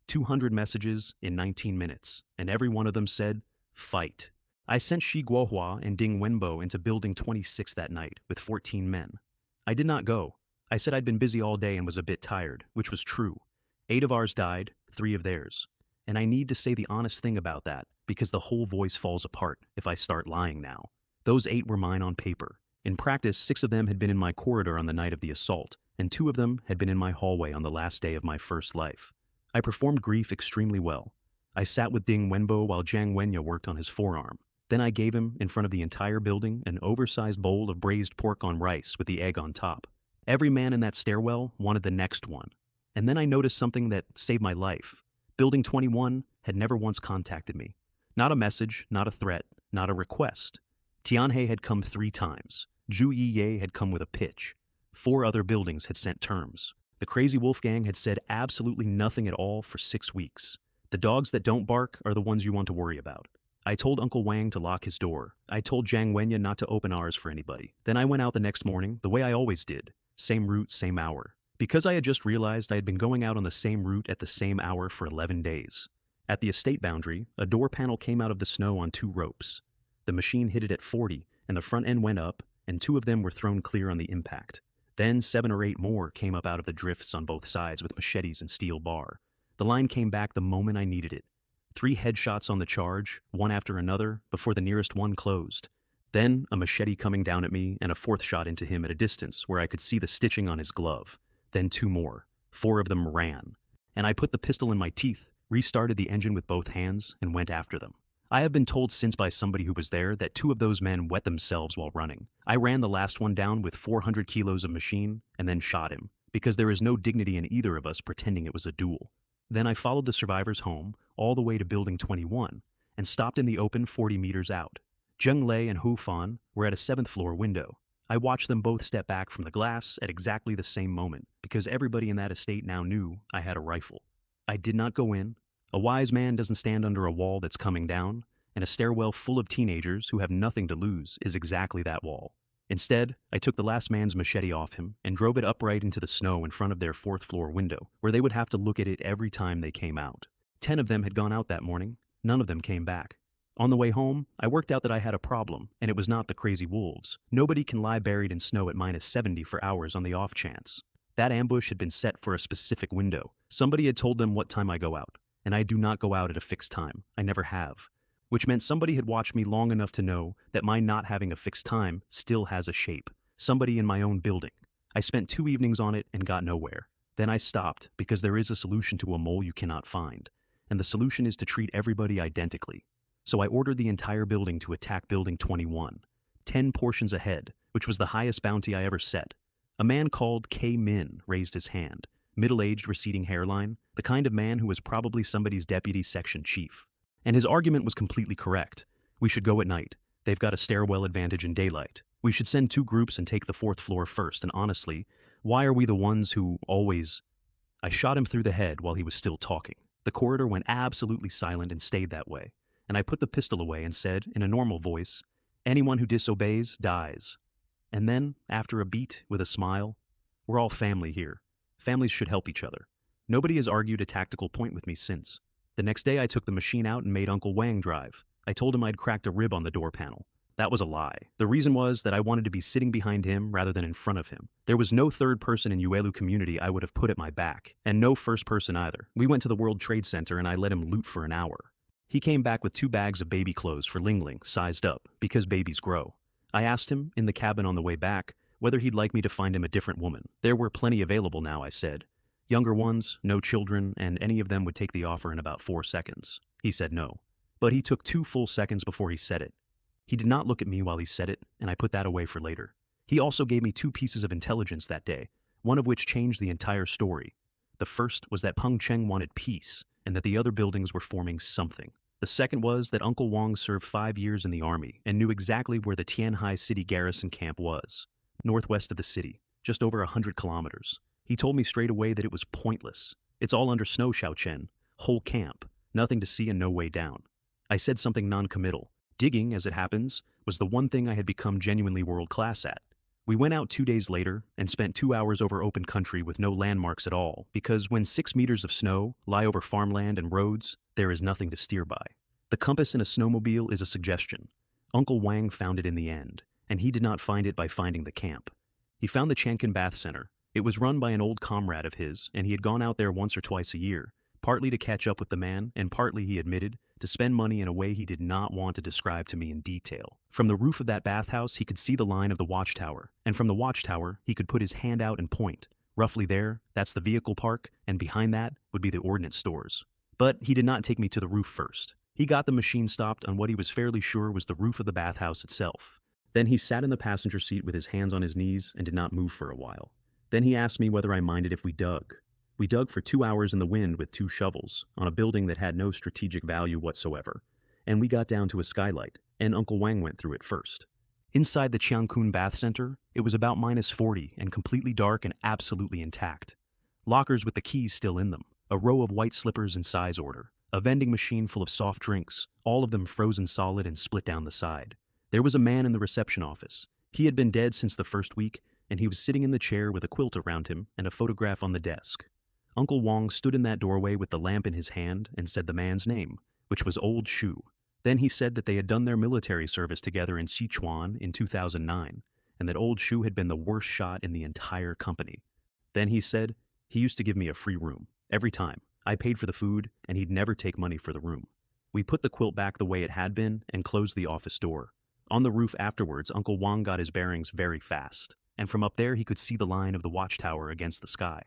200 messages in 19 minutes, and every one of them said, Fight. I sent Shi Guohua and Ding Wenbo into Building 26 that night with 14 men. I did not go. I said I'd been busy all day and was a bit tired, which was true. 8 of ours died, 3 of theirs. And I need to say the honest thing about that, because the whole voice falls apart if I start lying now. Those 8 were mine on paper. In practice, 6 of them had been in my corridor on the night of the assault, and 2 of them had been in my hallway on the last day of my first life. I performed grief extremely well. I sat with Ding Wenbo while Zhang Wenya worked on his forearm. Then I gave him, in front of the entire building, an oversized bowl of braised pork on rice with the egg on top. Every man in that stairwell wanted the next one. And then I noticed something that saved my life. Building 21 had never once contacted me. Not a message, not a threat, not a request. Tianhe had come 3 times. Zhu Yiye had come with a pitch. 4 other buildings had sent terms. The Crazy Wolf Gang had said absolutely nothing at all for 6 weeks. The dogs that don't bark are the ones you want to worry about. I told Uncle Wang to lock his door. I told Zhang Wenya not to open ours for anybody. Then I went out the next morning, the way I always did. Same route, same hour. Because I had just realized I had been going out on the same route at the same hour for 11 days. At the estate boundary, a door panel came out of the snow on 2 ropes. The machine hit it at 40, and the front end went up, and 2 of them were thrown clear on the impact. Then 7 or 8 more came up out of the drifts on both sides with machetes and steel bar. The line came back the moment I needed it. 3 headshots on the charge, one after another, before the nearest one closed. Then a machete coming down at me and a 4th shot into him at a distance where I could see the stitching on his glove. Then 2 more. 4 of them ran. And I put the pistol in my teeth, restarted the engine with both hands, and went after them. I have been told since by somebody who was there that 2 of those men wet themselves while running. I ran the last one down with 400 kilos of machine and then shot him, because there is no dignity in either of us pretending it was a duel. Then I followed the survivors home, all the way to Building 21, and stopped in the open 40 meters out. Zheng Lei and Hu Fan were at a 7th floor window. I watched them both step back from the glass at exactly the same moment, because everybody in that estate now knew I had a rifle. I did not go in. A wise man doesn't stand under a wall that's coming down, and a stairwell full of teenagers who have nothing to lose is exactly that wall. Instead, I took the last man's machete off him and drove it upright into the snow in front of their 4th floor window, where they would have to look at it every time they came out. 10 of them had gone out that morning. None of them came back. On the way home, I worked out that I had a problem, and it was not the crazy wolves. Nobody can lie buried in snow at -70 for hours on the off chance. That ambush had been set for a specific window. Somebody had told them what time I go out, and I do not go out at a fixed time. I never have. Which meant somebody had watched me long enough to know that my not having a fixed time still has a shape. Somebody in my own building. I spent 2 evenings on it and got nowhere. Then I stopped, because there is a solution to a mole you cannot find. And the solution is to treat everybody identically. So I ordered the entire building to attack Building 21. 10 portions ahead, which was the highest bounty I ever set. A man called K. Min raised his hand. Middle-aged, receding hairline, the kind of man who was probably somebody's deputy section chief. And his argument was completely correct. We should go at night. They've got a stairwell advantage in daylight. We should send 2 groups and take the 4th floor first, and honestly, why are we the ones who always... I shot him through the head while he was still talking. The corridor went absolutely silent and stayed that way, and I put the pistol away and said, in a normal voice, "Anyone who disobeys, dies." And then, after a beat, with a smile, "We're all family here. Families should help each other." Nobody has argued a tactical point with me since. The next day I took the machine out and made Uncle Wang drive. I told him I'd cracked a rib on the door panel. That was a lie. The reason was that I wanted to be sitting behind him rather than in front of him. There was no 3rd person in Yuelu community I would have put at my back, and no 1st person either. We went to the World Trade Center and I let him loot for an hour. He came back with 2 bags of baby clothes for Ling Ling, sized up, because babies grow. I asked him, in the cabin on the way back, whether he'd like me to find him a different woman. There were plenty available now, I said. Younger ones, no children, and any of them would take the offer in about 4 seconds. He said no. But he took 2 full seconds before he said it. He did not look at me while he said it, and I put that away for later. He also gave me 2 pieces of intelligence that day, one of which changed the entire story. The first was that Peng Cheng wanted peace, and that the other buildings were forming something. The second was that Uncle Wang served 5 years in the army and knew exactly where the Tianhai City garrison camp was, northwest of the city, just over 100 kilometers. He told me straight away that it was pointless. It's all under snow, Xiaochen. Whole camp. Nothing to see and no way down. I said something non-committal. Digging, as it happens, was the one thing I had become genuinely world-class at. We went out 2 days later and spent 2 hours over open country with no landmarks at all, because when 6 meters of snow lie over farmland and roads, there is nothing to steer by. The compass in a snowmobile is a suggestion. Uncle Wang found it in the end, and he did not find it by finding the camp. He found the Chankin Bath Center. It was run by an old comrade of his, and he had gone out there once or twice a year, partly to catch up with the man, and partly, he admitted, to spend money in a way he did not want to describe to me in detail. From the roof of that bathhouse, he could see the line of the watchtower, and from the watchtower, he could put his hand out and point. Roughly there, that's the vehicle park, and behind that would be the ordnance stores. But he did not take me to the roof first. He got the machine stopped on what he was fairly sure was the roof of the bathhouse itself. Then he sat in the passenger seat with his hands on his knees and did not move for a while. Then he asked me whether I minded if we dug. We dug for 2 hours in the wind with 2 shovels, on a building that had no strategic value whatsoever. And we got down to a skylight, and Uncle Wang went through it first. Inside the Chiangkun Bath Center, it was about -40 and completely dark and absolutely intact. Lockers with the keys still in them, a row of white slippers in size order, a vending machine full of soft drinks, all of them frozen solid and split down the side. There was a man in the reception office. He had been dead since the first week, and he was sitting in the chair with a quilt around him and a photograph on the desk. Uncle Wang stood in that doorway with the lamp in his hand and said the man's name, which was Old Shu. Then he said that they had done their military service together in Sichuan in 2009, and that Old Shu had been the worst shot in the entire company. Then he said he used to give me a free room, every time. I paid for the food, and he'd never take money for the room. We put the quilt back the way it had been and closed the office door. On the roof afterwards, Uncle Wang got his bearings very fast, and from up there he could see the line of the watchtower against the sky.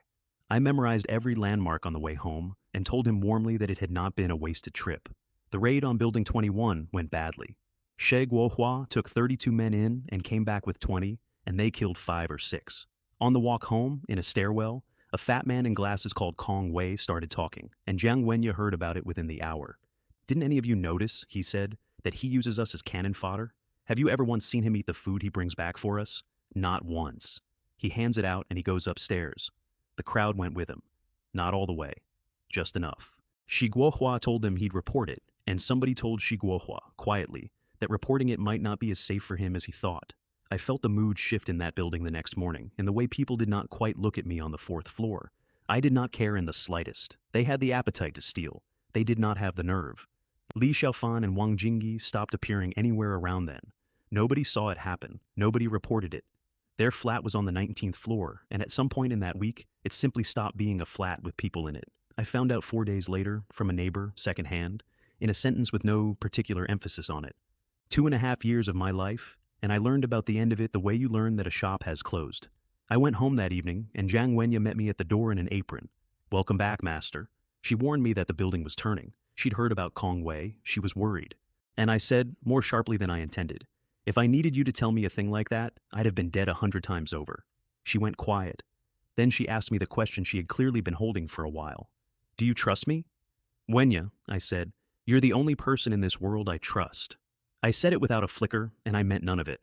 I memorized every landmark on the way home and told him warmly that it had not been a wasted trip. The raid on Building 21 went badly. She Guohua took 32 men in and came back with 20, and they killed 5 or 6. On the walk home, in a stairwell, a fat man in glasses called Kong Wei started talking, and Jiang Wenya heard about it within the hour. "Didn't any of you notice," he said, "that he uses us as cannon fodder? Have you ever once seen him eat the food he brings back for us? Not once. He hands it out and he goes upstairs. The crowd went with him. Not all the way. Just enough." Shi Guohua told them he'd report it, and somebody told Shi Guohua, quietly, that reporting it might not be as safe for him as he thought. I felt the mood shift in that building the next morning, in the way people did not quite look at me on the 4th floor. I did not care in the slightest. They had the appetite to steal. They did not have the nerve. Li Xiaofan and Wang Jingyi stopped appearing anywhere around then. Nobody saw it happen. Nobody reported it. Their flat was on the 19th floor, and at some point in that week, it simply stopped being a flat with people in it. I found out 4 days later, from a neighbor, secondhand, in a sentence with no particular emphasis on it. 2.5 years of my life, and I learned about the end of it the way you learn that a shop has closed. I went home that evening, and Jiang Wenya met me at the door in an apron. "Welcome back, master." She warned me that the building was turning. She'd heard about Kong Wei. She was worried. And I said, more sharply than I intended, "If I needed you to tell me a thing like that, I'd have been dead 100 times over." She went quiet. Then she asked me the question she had clearly been holding for a while. "Do you trust me?" "Wenya," I said, "you're the only person in this world I trust." I said it without a flicker, and I meant none of it.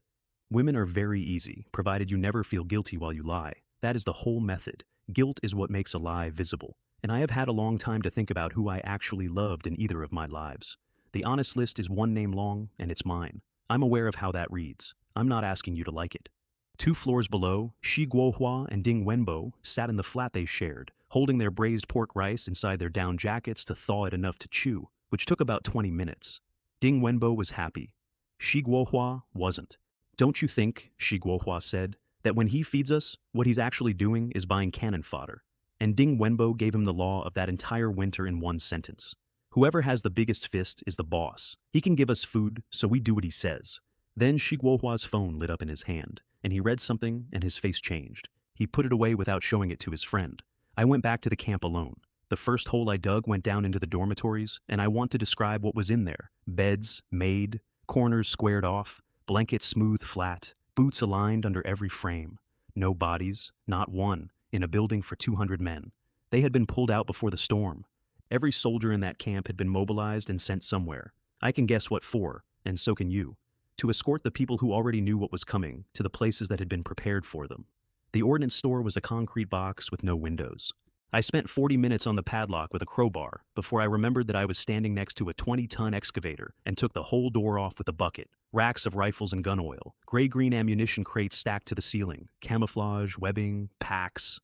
Women are very easy, provided you never feel guilty while you lie. That is the whole method. Guilt is what makes a lie visible. And I have had a long time to think about who I actually loved in either of my lives. The honest list is 1 name long, and it's mine. I'm aware of how that reads. I'm not asking you to like it. 2 floors below, Shi Guohua and Ding Wenbo sat in the flat they shared, holding their braised pork rice inside their down jackets to thaw it enough to chew, which took about 20 minutes. Ding Wenbo was happy. Shi Guohua wasn't. "Don't you think," Shi Guohua said, "that when he feeds us, what he's actually doing is buying cannon fodder?" And Ding Wenbo gave him the law of that entire winter in 1 sentence. "Whoever has the biggest fist is the boss. He can give us food, so we do what he says." Then Shi Guohua's phone lit up in his hand, and he read something and his face changed. He put it away without showing it to his friend. I went back to the camp alone. The first hole I dug went down into the dormitories, and I want to describe what was in there. Beds, made, corners squared off, blankets smooth flat, boots aligned under every frame. No bodies, not one, in a building for 200 men. They had been pulled out before the storm. Every soldier in that camp had been mobilized and sent somewhere. I can guess what for, and so can you. To escort the people who already knew what was coming to the places that had been prepared for them. The ordnance store was a concrete box with no windows. I spent 40 minutes on the padlock with a crowbar before I remembered that I was standing next to a 20-ton excavator and took the whole door off with a bucket. Racks of rifles and gun oil, gray-green ammunition crates stacked to the ceiling, camouflage, webbing, packs.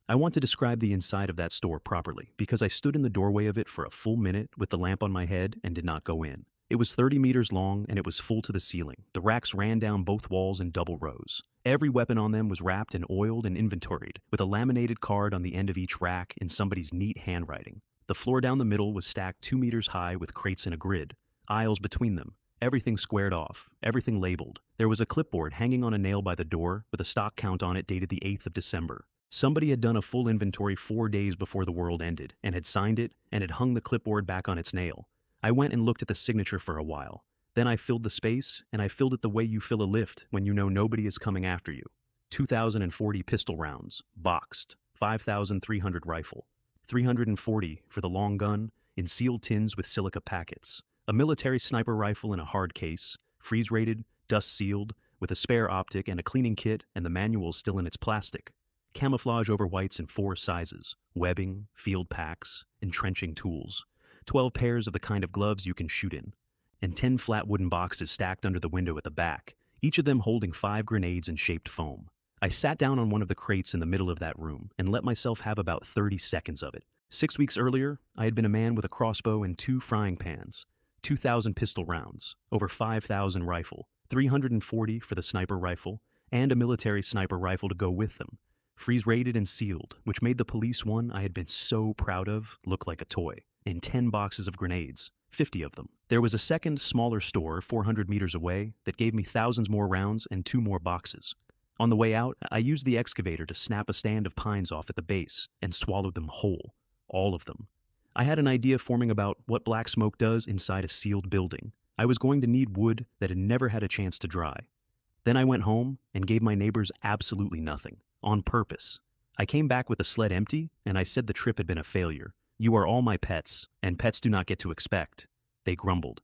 I want to describe the inside of that store properly because I stood in the doorway of it for a full minute with the lamp on my head and did not go in. It was 30 meters long and it was full to the ceiling. The racks ran down both walls in double rows. Every weapon on them was wrapped and oiled and inventoried, with a laminated card on the end of each rack in somebody's neat handwriting. The floor down the middle was stacked 2 meters high with crates in a grid, aisles between them, everything squared off, everything labeled. There was a clipboard hanging on a nail by the door with a stock count on it dated the 8th of December. Somebody had done a full inventory 4 days before the world ended and had signed it and had hung the clipboard back on its nail. I went and looked at the signature for a while. Then I filled the space, and I filled it the way you fill a lift when you know nobody is coming after you. 2,040 pistol rounds, boxed, 5,300 rifle, 340 for the long gun, in sealed tins with silica packets, a military sniper rifle in a hard case, freeze-rated, dust-sealed, with a spare optic and a cleaning kit and the manual still in its plastic. Camouflage over whites in 4 sizes, webbing, field packs, entrenching tools, 12 pairs of the kind of gloves you can shoot in, and 10 flat wooden boxes stacked under the window at the back, each of them holding 5 grenades in shaped foam. I sat down on one of the crates in the middle of that room and let myself have about 30 seconds of it. 6 weeks earlier, I had been a man with a crossbow and 2 frying pans, 2,000 pistol rounds, over 5,000 rifle, 340 for the sniper rifle, and a military sniper rifle to go with them, freeze-rated and sealed, which made the police one I had been so proud of look like a toy, and 10 boxes of grenades, 50 of them. There was a second, smaller store 400 meters away that gave me thousands more rounds and 2 more boxes. On the way out, I used the excavator to snap a stand of pines off at the base and swallowed them whole, all of them. I had an idea forming about what black smoke does inside a sealed building. I was going to need wood that had never had a chance to dry. Then I went home and gave my neighbors absolutely nothing, on purpose. I came back with the sled empty, and I said the trip had been a failure. You are all my pets, and pets do not get to expect. They grumbled.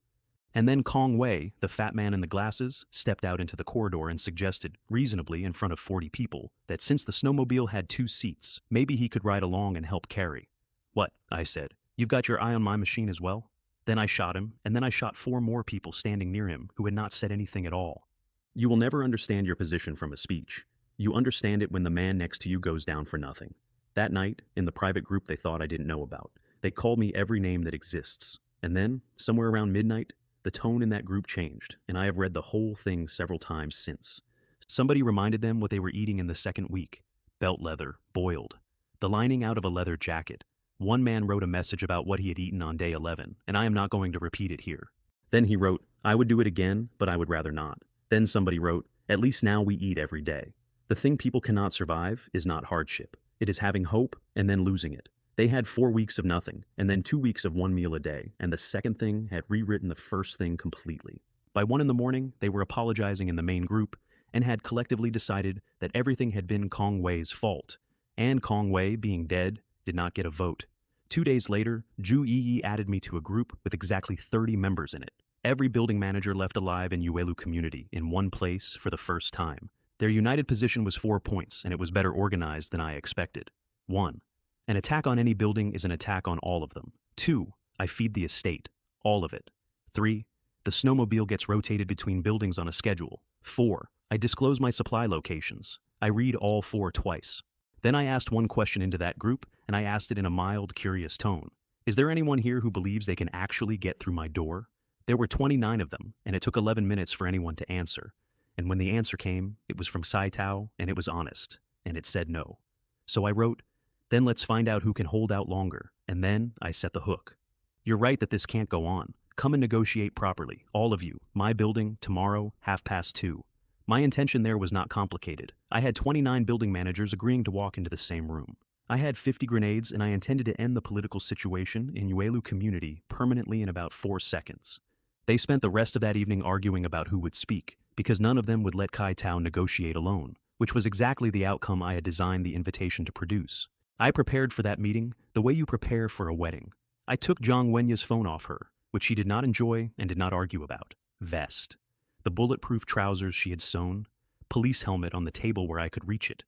And then Kong Wei, the fat man in the glasses, stepped out into the corridor and suggested, reasonably in front of 40 people, that since the snowmobile had 2 seats, maybe he could ride along and help carry. What? I said. You've got your eye on my machine as well? Then I shot him, and then I shot 4 more people standing near him who had not said anything at all. You will never understand your position from a speech. You understand it when the man next to you goes down for nothing. That night, in the private group they thought I didn't know about, they called me every name that exists. And then, somewhere around midnight, the tone in that group changed, and I have read the whole thing several times since. Somebody reminded them what they were eating in the second week. Belt leather, boiled. The lining out of a leather jacket. One man wrote a message about what he had eaten on day 11, and I am not going to repeat it here. Then he wrote, I would do it again, but I would rather not. Then somebody wrote, at least now we eat every day. The thing people cannot survive is not hardship. It is having hope and then losing it. They had 4 weeks of nothing, and then 2 weeks of 1 meal a day, and the second thing had rewritten the first thing completely. By 1 a.m, they were apologizing in the main group, and had collectively decided that everything had been Kong Wei's fault, and Kong Wei, being dead, did not get a vote. 2 days later, Zhang Yi added me to a group with exactly 30 members in it. Every building manager left alive in Yuelu community in one place for the first time. Their united position was 4 points, and it was better organized than I expected. 1. An attack on any building is an attack on all of them. 2. I feed the estate. All of it. 3. The snowmobile gets rotated between buildings on a schedule. 4. I disclose my supply locations. I read all 4 twice. Then I asked one question into that group, and I asked it in a mild, curious tone. Is there anyone here who believes they can actually get through my door? There were 29 of them, and it took 11 minutes for anyone to answer. And when the answer came, it was from Saitao, and it was honest, and it said no. So I wrote, then let's find out who can hold out longer, and then I set the hook. You're right that this can't go on. Come and negotiate properly, all of you. My building, tomorrow, 2:30. My intention there was not complicated. I had 29 building managers agreeing to walk into the same room. I had 50 grenades, and I intended to end the political situation in Yuelu community permanently in about 4 seconds. They spent the rest of that evening arguing about who would speak, because none of them would let Kai Tao negotiate alone, which was exactly the outcome I had designed the invitation to produce. I prepared for that meeting the way you prepare for a wedding. I took Zhang Wenya's phone off her, which she did not enjoy and did not argue about. Vest. The bulletproof trousers she had sewn. Police helmet on the table where I could reach it.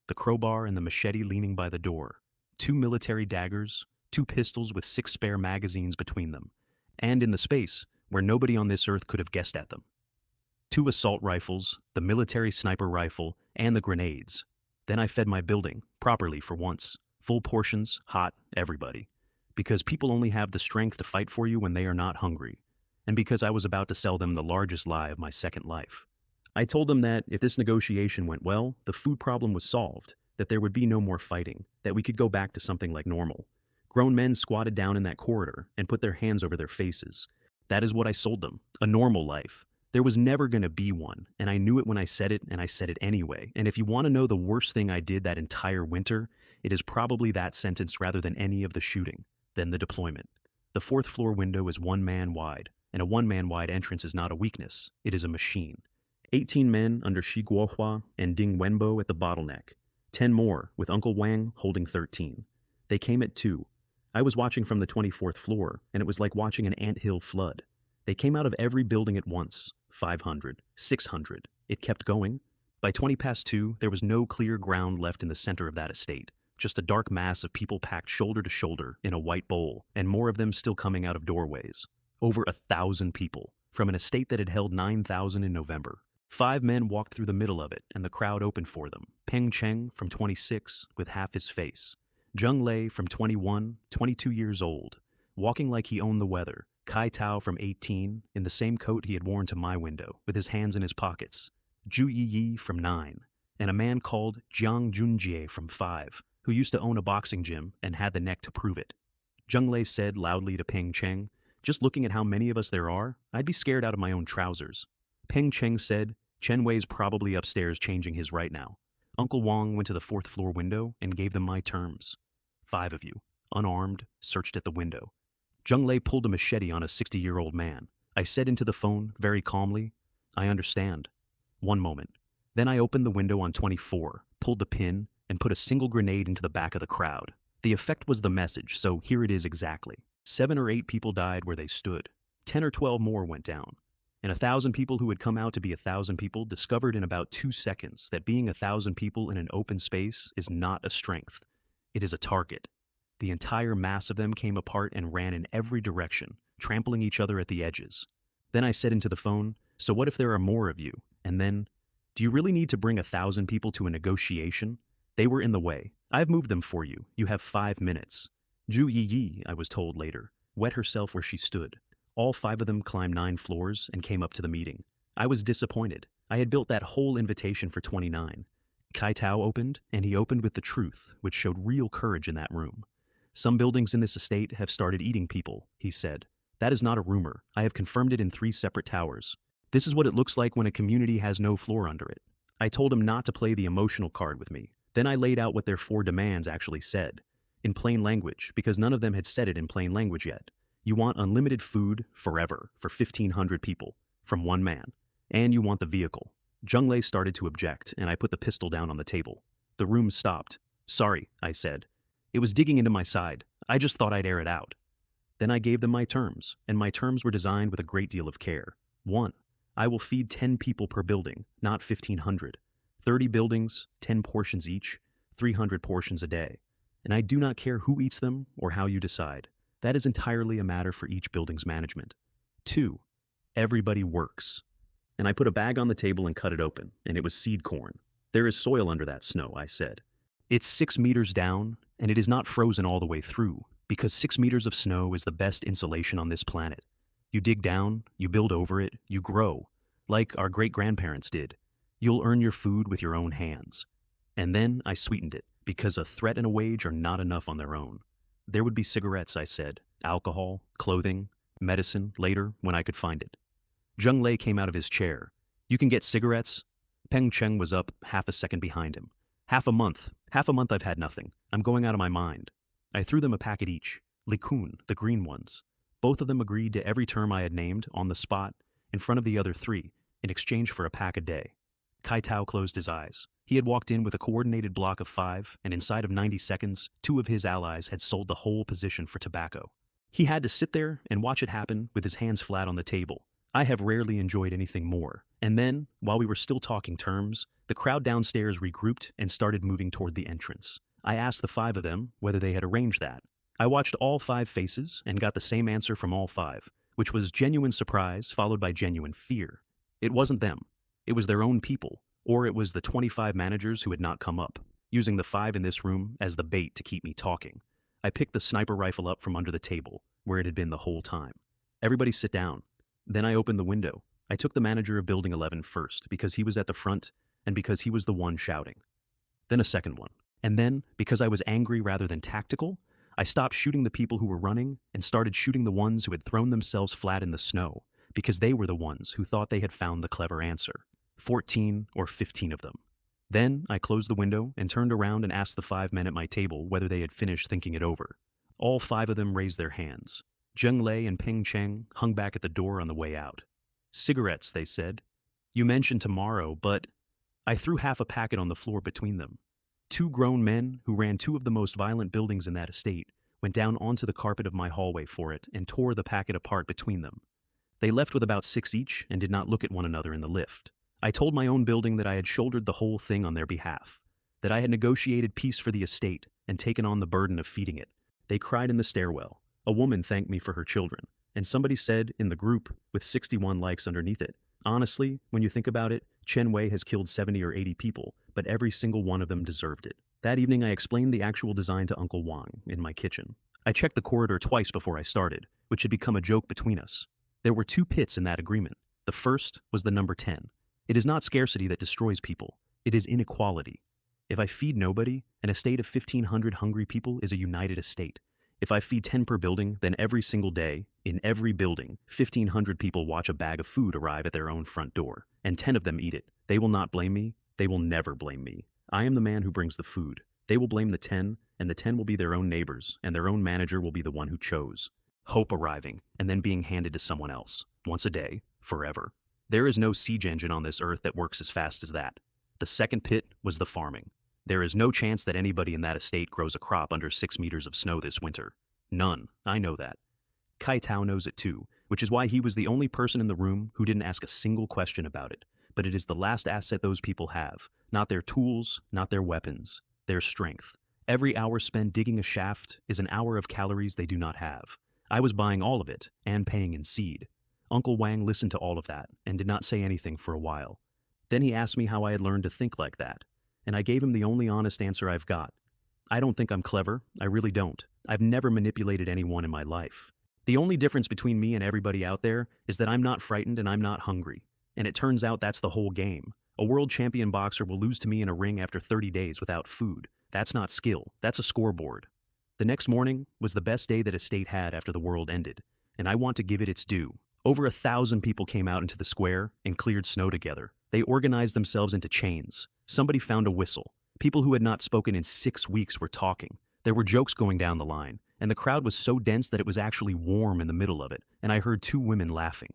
The crowbar and the machete leaning by the door. 2 military daggers. 2 pistols with 6 spare magazines between them. And in the space where nobody on this earth could have guessed at them. 2 assault rifles, the military sniper rifle, and the grenades. Then I fed my building, properly for once. Full portions, hot, everybody. Because people only have the strength to fight for you when they are not hungry. and because I was about to sell them the largest lie of my second life. I told them that if this negotiation went well, the food problem was solved, that there would be no more fighting, that we could go back to something like normal. Grown men squatted down in that corridor and put their hands over their faces. That is what I sold them, a normal life. There was never going to be one, and I knew it when I said it, and I said it anyway. And if you want to know the worst thing I did that entire winter, it is probably that sentence rather than any of the shooting, then the deployment. The fourth floor window is 1 man wide, and a 1 man wide entrance is not a weakness, it is a machine. 18 men under Shi Guohua and Ding Wenbo at the bottleneck. 10 more, with Uncle Wang holding 13. They came at 2. I was watching from the 24th floor, and it was like watching an anthill flood. They came out of every building at once. 500, 600. It kept going. By 20 past 2, there was no clear ground left in the center of that estate. Just a dark mass of people packed shoulder to shoulder in a white bowl, and more of them still coming out of doorways. Over 1,000 people, from an estate that had held 9,000 in November. 5 men walked through the middle of it, and the crowd opened for them. Peng Cheng, from 26, with half his face. Zhang Lei, from 21, 22 years old, walking like he owned the weather. Kai Tao, from 18, in the same coat he had worn to my window, with his hands in his pockets. Zhu Yi, from 9, and a man called Jiang Junjie, from 5, who used to own a boxing gym and had the neck to prove it. Zhang Lei said loudly to Peng Cheng, "Just looking at how many of us there are, I'd be scared out of my own trousers." Peng Cheng said, "Chen Wei's probably upstairs changing his right now." Uncle Wang went to the 4th floor window and gave them my terms. 5 of you, unarmed, searched at the window. Zhang Lei pulled a machete on a 60-year-old man. I said into the phone, very calmly, "I understand." 1 moment. Then I opened the window on 24, pulled the pin, and put a single grenade into the back of the crowd. The effect was the message, so here it is exactly. 7 or 8 people died where they stood. 10 or 12 more went down. And 1,000 people who had come out to be 1,000 people discovered in about 2 seconds that being 1,000 people in an open space is not a strength. It is a target. The entire mass of them came apart and ran in every direction, trampling each other at the edges. Then I said into the phone, "So what if there are more of you?" And then, "Do you really need to bring 1,000 people to a negotiation? They were in the way. I've moved them for you. You have 5 minutes." Zhu Yi, I was told later, wet herself where she stood. All 5 of them climbed 9 floors and came up to the meeting. I was disappointed. I had built that whole invitation for 29. Kai Tao opened, and he opened with the truth, which showed real courage in that room. "Some buildings in this estate have started eating people," he said. "That is not a rumor. I have confirmed it in 3 separate towers. This is what it looks like when a community has no floor under it." I told him not to play the emotional card with me. Then I laid out what their 4 demands actually said. In plain language, because none of them had said it in plain language yet. You want unlimited food forever for 1,500 people, from 1 man. And you want the vehicle. Zhang Lei started to object, and I put the pistol down on the table. The room stopped. "Sorry," I said. "It was digging into my side. I just thought I'd air it out." Then I gave them my terms, and my terms were designed with a great deal of care. 1. I will feed 10 people per building, not 1,500. 30 buildings, 10 portions each, 300 portions a day. And I do not care who eats them or how you decide. That is entirely a matter for each building's management. 2. Everybody works. And I put a bag on the table and cut it open, and it was seed corn. "There is soil under that snow," I said. "It's 6 meters down, and it is not frozen all the way through, because 6 meters of snow is the best insulation on this planet. You dig down, you build over it, you grow, like our great-grandparents did. You'll earn your food with your own hands." And then I sweetened it, because a threat and a wage are not enough on their own. There would be cigarettes, I said, alcohol, clothing, medicine, later, when I could find it. Zhang Lei came out of his chair. "You can get cigarettes?" Peng Cheng was up half a second behind him. Half a month I've had nothing. I'm going out of my mind." I threw them a packet each. Likun, the green ones. Both of them agreed to every term I had named, on the spot, in front of the other 3, in exchange for a pack a day. Kai Tao closed his eyes. He had walked in with a coordinated block of 5, and inside of 90 seconds, 2 of his allies had sold the whole position for tobacco. He had to sit there and watch it happen with his hands flat on the table. I have rarely enjoyed anything more. And then, while we were still talking terms, the crowd downstairs regrouped and started moving toward the entrance. I asked the 5 of them whether they had arranged that. I watched all 5 faces and got the same answer from all 5, which was genuine surprise followed by genuine fear. It wasn't them. It was their own people, or it was the 25 managers who had not come up, using the 5 in this room as the bait to keep me talking. I picked the sniper rifle up from under the table, where it had been the whole time. "Everybody sit down." Then I opened the window. I took the manager of Building 11 first because he was at the front and because he was the one shouting. Then a second one. And then, because I was angry rather than tactical, I stopped shooting the people who were running and started shooting the ones who had thrown themselves flat in the snow because they were the ones who thought they had found the clever answer. 14 or 15 of them. Then I closed the window and turned around and asked the 5 men at my table whether they had finished thinking it over. All 5 of them raised their hands. Zheng Lei and Peng Cheng hung back at the door on the way out. Cigarettes, they said. You mentioned tomorrow, but I threw half a packet on the floor between them. 2 grown men who ran 2 of the most violent buildings in that estate went down onto the carpet of my hallway for it and tore the packet apart between them. They left with about 6 each and did not look at one another in the lift. I told my own building that I had shouldered the whole thing on their behalf, that I had negotiated peace for the estate and taken on the burden of feeding it. They cried in the stairwell. A woman thanked me for her children, and somebody said in the group, with 61 likes underneath it, honestly, when you think about it, Chen Wei has killed 70 or 80 people, but every single one of them deserved it. That evening I explained the actual design to Uncle Wang in my kitchen. I checked the corridor twice before I started, which had become a joke between us. There were 2 pits in that agreement. The first was the number 10. It is not scarcity that destroys people. It is inequality. If I feed nobody, an estate of 1,500 hungry people is a united estate. If I feed 10 per building, then every single day, in every building, 1,500 people watch a bag of food arrive at their own front door, and 10 of them eat it. They will not blame me. They will never blame me. I am the man who brings the food. They will blame the 10, and the 10 will be their own neighbors, and their own manager will be the one who chose. Hope arriving, and then being handed to someone else, once a day, forever. There is no siege engine on this earth that works as fast as that. The second pit was the farming. There is no chance that anybody in that estate grows a crop under 6 meters of snow this winter. None. I know that. Kai Tao knows it too, which is why he was the only person in the room who didn't ask a single question about it. But it is the last asset those people have. Not their tools, not their weapons. Their strength. Every hour spent digging a shaft is an hour of calories they do not have. I was buying all of it, and paying in seed. Uncle Wang listened to all of that, and did not say anything for a while. Then he asked me how I had learned to think like that, and I gave him the only honest answer I've got. I don't think I'm clever, I really don't. I've never manipulated anyone in my life. The only difference between me and everybody out there is that I'm not frightened and I'm not hungry. And it turns out that's the whole game. A world champion boxer will lose to me in a ring after 30 days without food. That's not skill, that's a scoreboard. The next morning was the best day that estate had after the world ended, and I want to give it its due. Over 1,000 people came out into the square and cleared snow together. They organized themselves into chains. Somebody found a whistle. People who had not spoken in 6 weeks were talking. There were jokes going down the line, and the crowd was so dense that it was actually warm in the middle of it, and I heard 2 women laughing.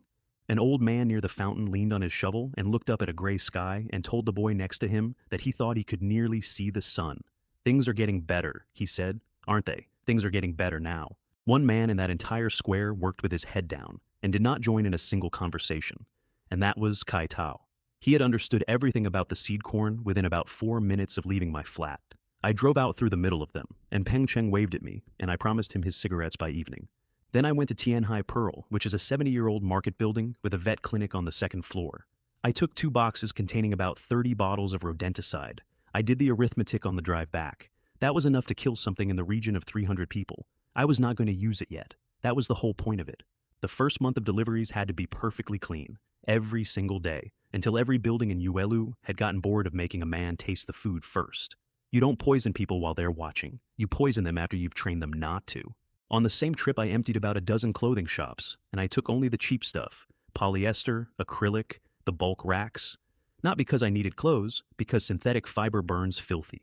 An old man near the fountain leaned on his shovel and looked up at a gray sky and told the boy next to him that he thought he could nearly see the sun. Things are getting better, he said. Aren't they? Things are getting better now. One man in that entire square worked with his head down and did not join in a single conversation, and that was Kai Tao. He had understood everything about the seed corn within about 4 minutes of leaving my flat. I drove out through the middle of them, and Peng Cheng waved at me, and I promised him his cigarettes by evening. Then I went to Tianhai Pearl, which is a 70-year-old market building with a vet clinic on the 2nd floor. I took 2 boxes containing about 30 bottles of rodenticide. I did the arithmetic on the drive back. That was enough to kill something in the region of 300 people. I was not going to use it yet. That was the whole point of it. The first month of deliveries had to be perfectly clean, every single day, until every building in Yuelu had gotten bored of making a man taste the food first. You don't poison people while they're watching. You poison them after you've trained them not to. On the same trip, I emptied about a dozen clothing shops, and I took only the cheap stuff, polyester, acrylic, the bulk racks. Not because I needed clothes, because synthetic fiber burns filthy.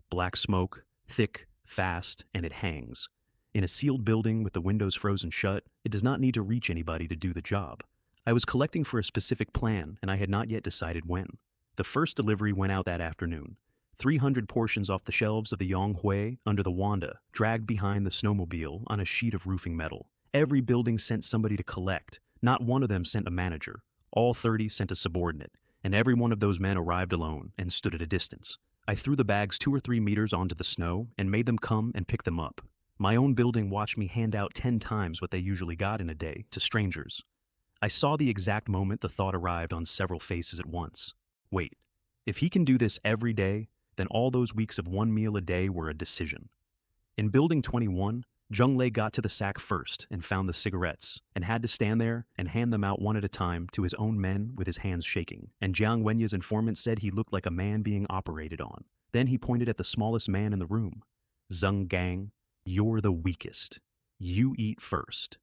Black smoke, thick, fast, and it hangs. In a sealed building with the windows frozen shut, it does not need to reach anybody to do the job. I was collecting for a specific plan, and I had not yet decided when. The first delivery went out that afternoon. 300 portions off the shelves of the Yonghui under the Wanda, dragged behind the snowmobile on a sheet of roofing metal. Every building sent somebody to collect. Not one of them sent a manager. All 30 sent a subordinate, and every one of those men arrived alone and stood at a distance. I threw the bags 2 or 3 meters onto the snow and made them come and pick them up. My own building watched me hand out 10 times what they usually got in a day to strangers. I saw the exact moment the thought arrived on several faces at once. Wait, if he can do this every day, then all those weeks of 1 meal a day were a decision. In Building 21, Zhang Lei got to the sack first and found the cigarettes, and had to stand there and hand them out one at a time to his own men with his hands shaking, and Jiang Wenya's informant said he looked like a man being operated on. Then he pointed at the smallest man in the room. Zhang Gang, you're the weakest. You eat first.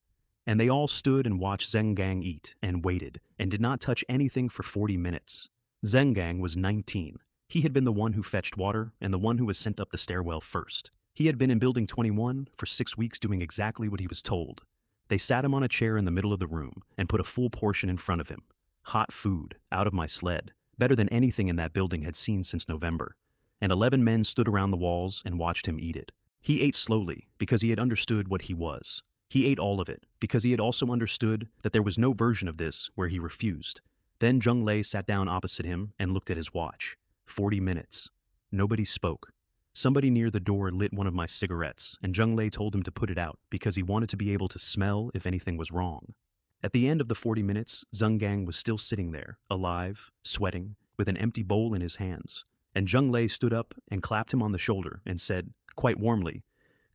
And they all stood and watched Zhang Gang eat, and waited, and did not touch anything for 40 minutes. Zhang Gang was 19. He had been the one who fetched water, and the one who was sent up the stairwell first. He had been in Building 21 for 6 weeks doing exactly what he was told. They sat him on a chair in the middle of the room, and put a full portion in front of him. Hot food, out of my sled, better than anything in that building had seen since November. And 11 men stood around the walls and watched him eat it. He ate slowly, because he had understood what he was. He ate all of it, because he had also understood that there was no version of this where he refused. Then Zhang Lei sat down opposite him and looked at his watch. 40 minutes. Nobody spoke. Somebody near the door lit one of my cigarettes, and Zhang Lei told him to put it out because he wanted to be able to smell if anything was wrong. At the end of the 40 minutes, Zhang Gang was still sitting there, alive, sweating, with an empty bowl in his hands. And Zhang Lei stood up and clapped him on the shoulder and said, quite warmly,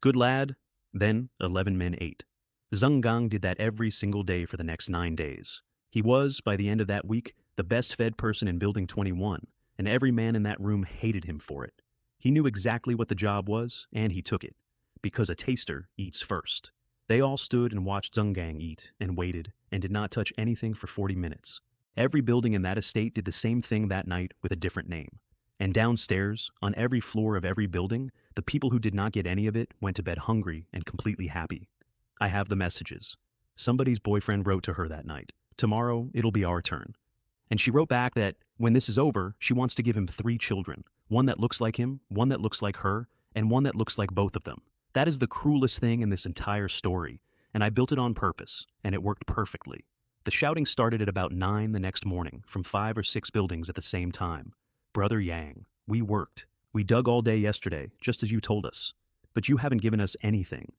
"Good lad." Then 11 men ate. Zhang Gang did that every single day for the next 9 days. He was, by the end of that week, the best-fed person in Building 21, and every man in that room hated him for it. He knew exactly what the job was, and he took it, because a taster eats first. They all stood and watched Zhang Gang eat, and waited, and did not touch anything for 40 minutes. Every building in that estate did the same thing that night with a different name. And downstairs, on every floor of every building, the people who did not get any of it went to bed hungry and completely happy. I have the messages. Somebody's boyfriend wrote to her that night, "Tomorrow, it'll be our turn." And she wrote back that, when this is over, she wants to give him 3 children. One that looks like him, one that looks like her, and one that looks like both of them. That is the cruelest thing in this entire story, and I built it on purpose, and it worked perfectly. The shouting started at about 9 the next morning, from 5 or 6 buildings at the same time. Brother Yang, we worked. We dug all day yesterday, just as you told us. But you haven't given us anything.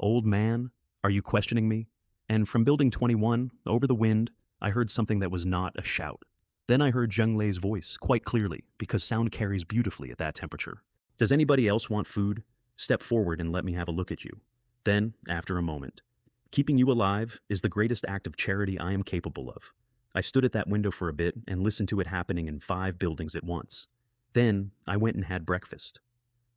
Old man, are you questioning me? And from Building 21, over the wind, I heard something that was not a shout. Then I heard Zhang Lei's voice quite clearly, because sound carries beautifully at that temperature. "Does anybody else want food? Step forward and let me have a look at you." Then, after a moment, "Keeping you alive is the greatest act of charity I am capable of." I stood at that window for a bit and listened to it happening in 5 buildings at once. Then, I went and had breakfast.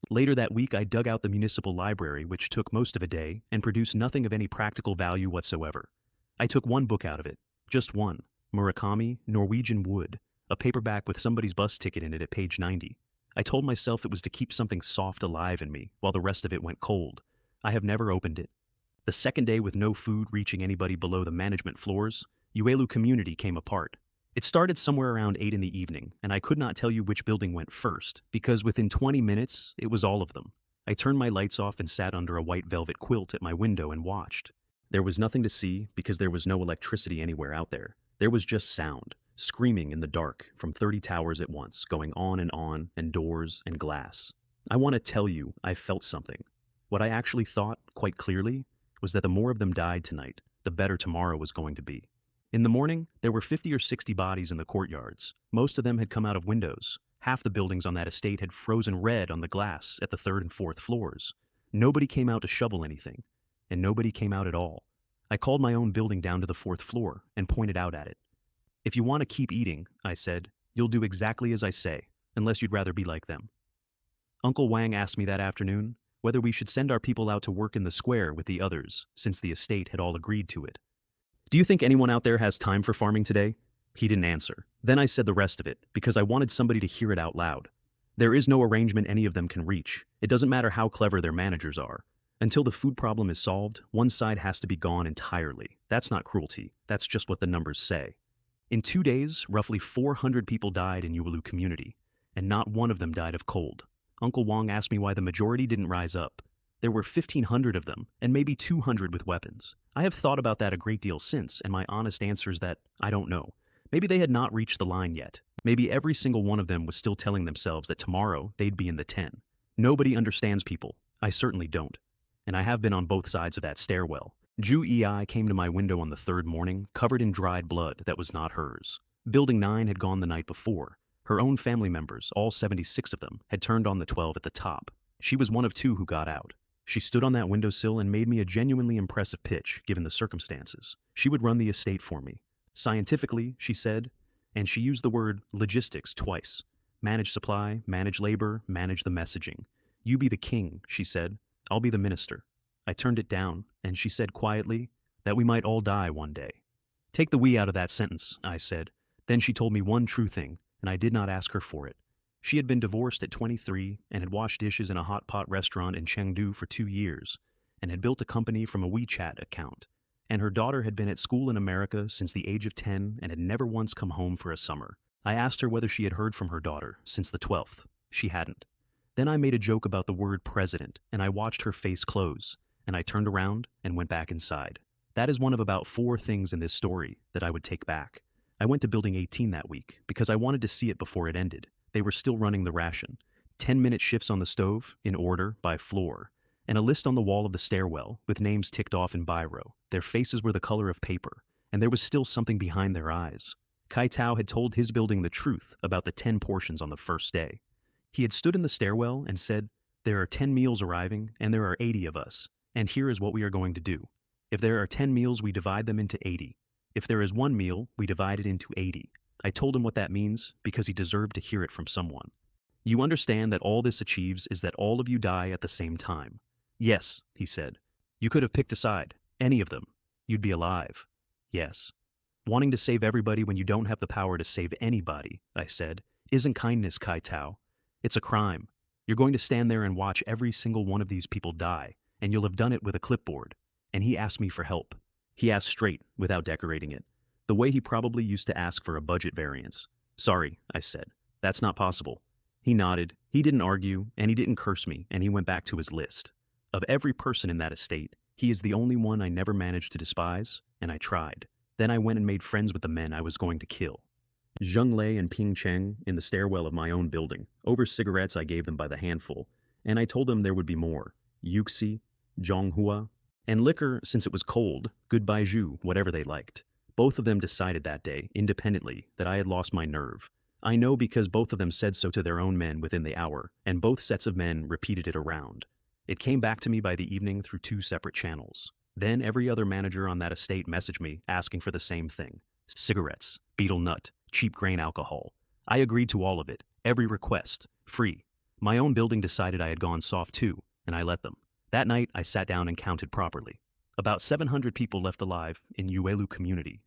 Later that week, I dug out the municipal library, which took most of a day, and produced nothing of any practical value whatsoever. I took one book out of it, just one. Murakami, Norwegian Wood, a paperback with somebody's bus ticket in it at page 90. I told myself it was to keep something soft alive in me, while the rest of it went cold. I have never opened it. The second day, with no food reaching anybody below the management floors, Uelu community came apart. It started somewhere around 8 in the evening, and I could not tell you which building went first, because within 20 minutes, it was all of them. I turned my lights off and sat under a white velvet quilt at my window and watched. There was nothing to see, because there was no electricity anywhere out there. There was just sound, screaming in the dark from 30 towers at once, going on, and doors and glass. I want to tell you, I felt something. What I actually thought, quite clearly, was that the more of them died tonight, the better tomorrow was going to be. In the morning, there were 50 or 60 bodies in the courtyards. Most of them had come out of windows. Half the buildings on that estate had frozen red on the glass at the 3rd and 4th floors. Nobody came out to shovel anything, and nobody came out at all. I called my own building down to the 4th floor and pointed out at it. "If you want to keep eating," I said, "you'll do exactly as I say, unless you'd rather be like them." Uncle Wang asked me that afternoon whether we should send our people out to work in the square with the others, since the estate had all agreed to it. "Do you think anyone out there has time for farming today?" He didn't answer. Then I said the rest of it, because I wanted somebody to hear it out loud. "There is no arrangement any of them can reach. It doesn't matter how clever their managers are. Until the food problem is solved, one side has to be gone entirely. That's not cruelty. That's just what the numbers say." In 2 days, roughly 400 people died in Uelu community, and not one of them died of cold. Uncle Wang asked me why the majority didn't rise up. There were 1,500 of them, and maybe 200 with weapons. I have thought about that a great deal since, and my honest answer is that I don't know. Maybe they had not reached the line yet. Maybe every single one of them was still telling themselves that tomorrow they'd be in the 10. Nobody understands people. I certainly don't. And I have been on both sides of that stairwell. Zhu Yi came to my window on the 3rd morning, covered in dried blood that was not hers. Building 9 had gone the night before. Her own family members, all 76 of them, had turned on the 12 at the top. She was one of 2 who got out. She stood on that windowsill and made me a genuinely impressive pitch, given the circumstances. She would run the estate for me. Scientifically, she said, and she used the word logistics twice. Manage supply, manage labor, manage the messaging. You be the king, she said. I'll be the minister. I turned it down, and she said quietly that we might all die one day. Take the we out of that sentence, I said. Then she told me one true thing, and I did not ask her for it. She had been divorced at 23 and had washed dishes in a hot pot restaurant in Chengdu for 2 years, and had built a company from a WeChat account. And her daughter had been at school in America since the age of 10 and had never once come home for a summer. I asked her whether she had heard from her daughter since the 12th. She hadn't. Then I made a joke about the word president, and I watched her face close, and I turned around and went back inside. That is one of about 4 things in this story that I would take back. I went to Building 18 that week because I wanted to see it before it ended. They were still running the ration. 10-minute shifts on the stove, in order, by floor, and a list on the wall of the stairwell with names ticked off in biro. Their faces were the color of paper, and there was still something behind their eyes. Kai Tao had told his building the truth about the 10 portions on the first day. He had stood in the stairwell and said, "There are 10 meals arriving, and there are 80 of us, and here is what we are going to do. If there are 10 meals, we divide them into 80. If there is 1 meal, we divide it into 80. I told him what that means because he deserved to hear it from someone. You understand that all this achieves is that all of you die at the same time. Yes, he said. You could have picked a side, any of them. You'd be alive. Yes. Wanting to save everybody when you don't have the power to save anybody, I said, isn't kindness, Kai Tao. It's a crime. You're going to stand there and watch every single one of these people die, and you'll have done it with a clipboard. And he asked me for help. He asked straight, without decorating it. The way he probably used to ask for a budget variance. Sorry, I said. That's not possible. He nodded, he didn't argue, and he didn't curse me, and he went back to his list. Of every person in that estate, he is the only one I never managed to despise, and I tried. Then I went and made friends with the men I was going to kill. Zhang Lei and Ping Cheng in the stairwell of my own building. Over cigarettes I gave them by the handful, and I told them there would be more. Yuxi, Zhonghua, and liquor since it was cold, good baijiu, whatever they liked. Both of them decided that day, independently, that I had lost my nerve. I know because both of them said so to their own men within the hour, and both sets of men repeated it around. It came back to me by the evening through 2 separate channels. Then every other manager on that estate messaged me asking for the same thing. Cigarettes, betel nut, cheap grain alcohol. I agreed to all of it, every request, free. My own building decided I had gone soft too, and I let them. That night I sat down and counted properly. About 700 people left alive in Yuelu community.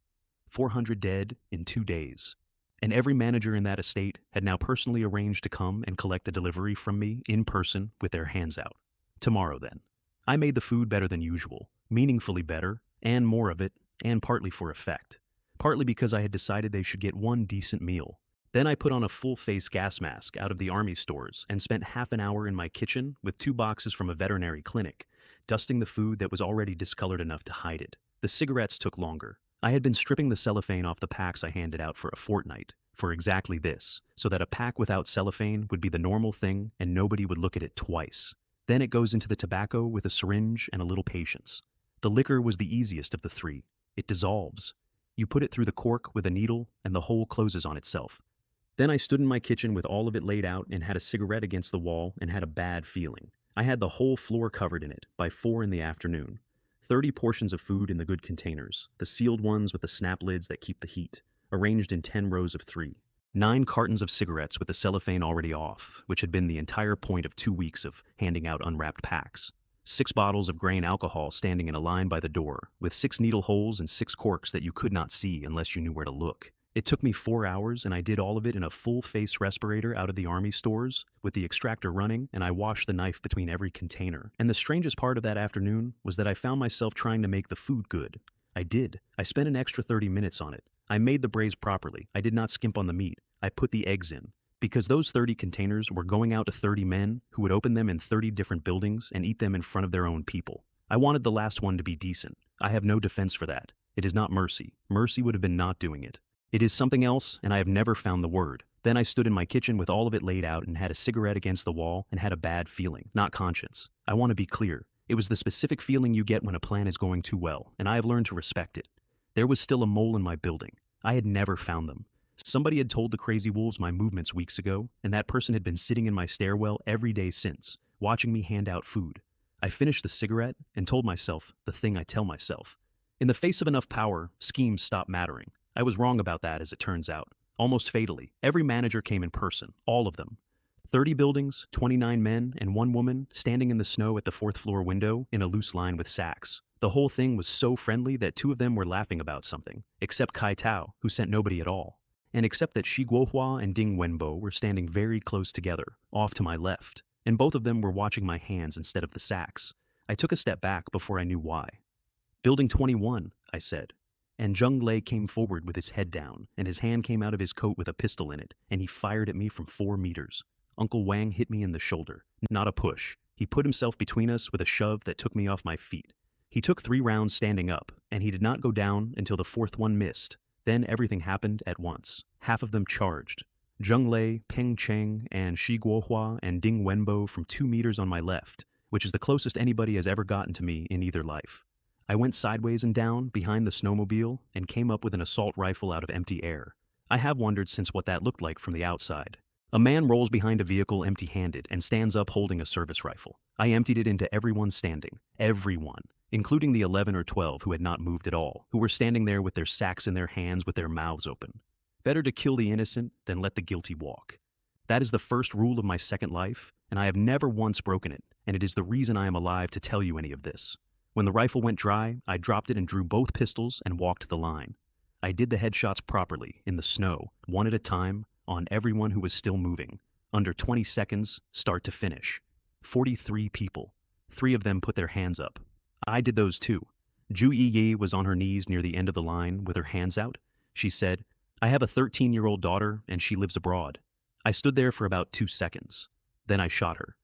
400 dead in 2 days. And every manager in that estate had now personally arranged to come and collect a delivery from me in person with their hands out. Tomorrow then. I made the food better than usual, meaningfully better, and more of it, and partly for effect. Partly because I had decided they should get 1 decent meal. Then I put on a full-face gas mask out of the army stores and spent half an hour in my kitchen with 2 boxes from a veterinary clinic, dusting the food that was already discolored enough to hide it. The cigarettes took longer. I had been stripping the cellophane off the packs I handed out for a fortnight, for exactly this, so that a pack without cellophane would be the normal thing and nobody would look at it twice. Then it goes into the tobacco with a syringe and a little patience. The liquor was the easiest of the 3. It dissolves. You put it through the cork with a needle and the hole closes on itself. Then I stood in my kitchen with all of it laid out and had a cigarette against the wall and had a bad feeling. I had the whole floor covered in it by 4 in the afternoon. 30 portions of food in the good containers, the sealed ones with the snap lids that keep the heat, arranged in 10 rows of 3. 9 cartons of cigarettes with the cellophane already off, which had been the entire point of 2 weeks of handing out unwrapped packs. 6 bottles of grain alcohol standing in a line by the door, with 6 needle holes and 6 corks that you could not see unless you knew where to look. It took me 4 hours, and I did all of it in a full-face respirator out of the army stores, with the extractor running, and I washed the knife between every container. And the strangest part of that afternoon was that I found myself trying to make the food good. I did. I spent an extra 30 minutes on it. I made the braise properly. I did not skimp on the meat. I put the eggs in. Because those 30 containers were going out to 30 men who would open them in 30 different buildings and eat them in front of their own people. I wanted the last one to be decent. I have no defense for that. It is not mercy. Mercy would have been not doing it. It is something else, and I have never found the word. Then I stood in my kitchen with all of it laid out and had a cigarette against the wall and had a bad feeling, not conscience. I want to be clear. It was the specific feeling you get when a plan is going too well, and I have learned to respect it. There was still a mole in my building. I had never found them. Somebody had told the crazy wolves my movements weeks ago, and that person had been sitting in my stairwell every day since, watching me hand out food. I finished the cigarette and told myself the thing I tell myself. In the face of enough power, schemes stop mattering. I was wrong about that, as it turns out. Almost fatally, every manager came in person, all of them. 30 buildings, 29 men, and one woman standing in the snow at the fourth floor window in a loose line with sacks. The whole thing was so friendly that two of them were laughing about something, except Kai Tao, who sent nobody at all. And except that Shi Guohua and Ding Wenbo were standing very close together, off to my left, and both of them were watching my hands instead of the sacks. I took a step back before I knew why. Building 21, I said. And Zhang Lei came forward with his head down, and his hand came out of his coat with a pistol in it, and he fired at me from 4 meters. Uncle Wang hit me in the shoulder. Not a push. He put himself between us with a shove that took me off my feet. He took 3 rounds standing up, and he did not go down until the 4th one missed. Then everything happened at once. Half of them charged. Zhang Lei, Peng Cheng, and Shi Guohua and Ding Wenbo from 2 meters on my left, which is the closest anybody has ever gotten to me in either life. I went sideways and down behind the snowmobile and came up with an assault rifle out of empty air. I have wondered since what that looked like from the outside. A man rolls behind a vehicle empty-handed and stands up holding a service rifle. I emptied it into everyone standing. Everyone. Including the 11 or 12 who had not moved at all, who were standing there with their sacks in their hands with their mouths open. Better to kill the innocent than let the guilty walk. That is the first rule of my second life, and I have never once broken it, and it is the reason I am alive to tell you any of this. When the rifle went dry, I dropped it and drew both pistols and walked the line. I did the headshots properly, in the snow, one at a time, on everyone who was still moving. Under 20 seconds, start to finish. 43 people. 3 of them put their hands up. I did those too. Zhu Yi was on her knees near the end of the line with her hands out. She said, "I have a 13-year-old daughter and she lives abroad." I stood there for about 2 seconds. Then I shot her.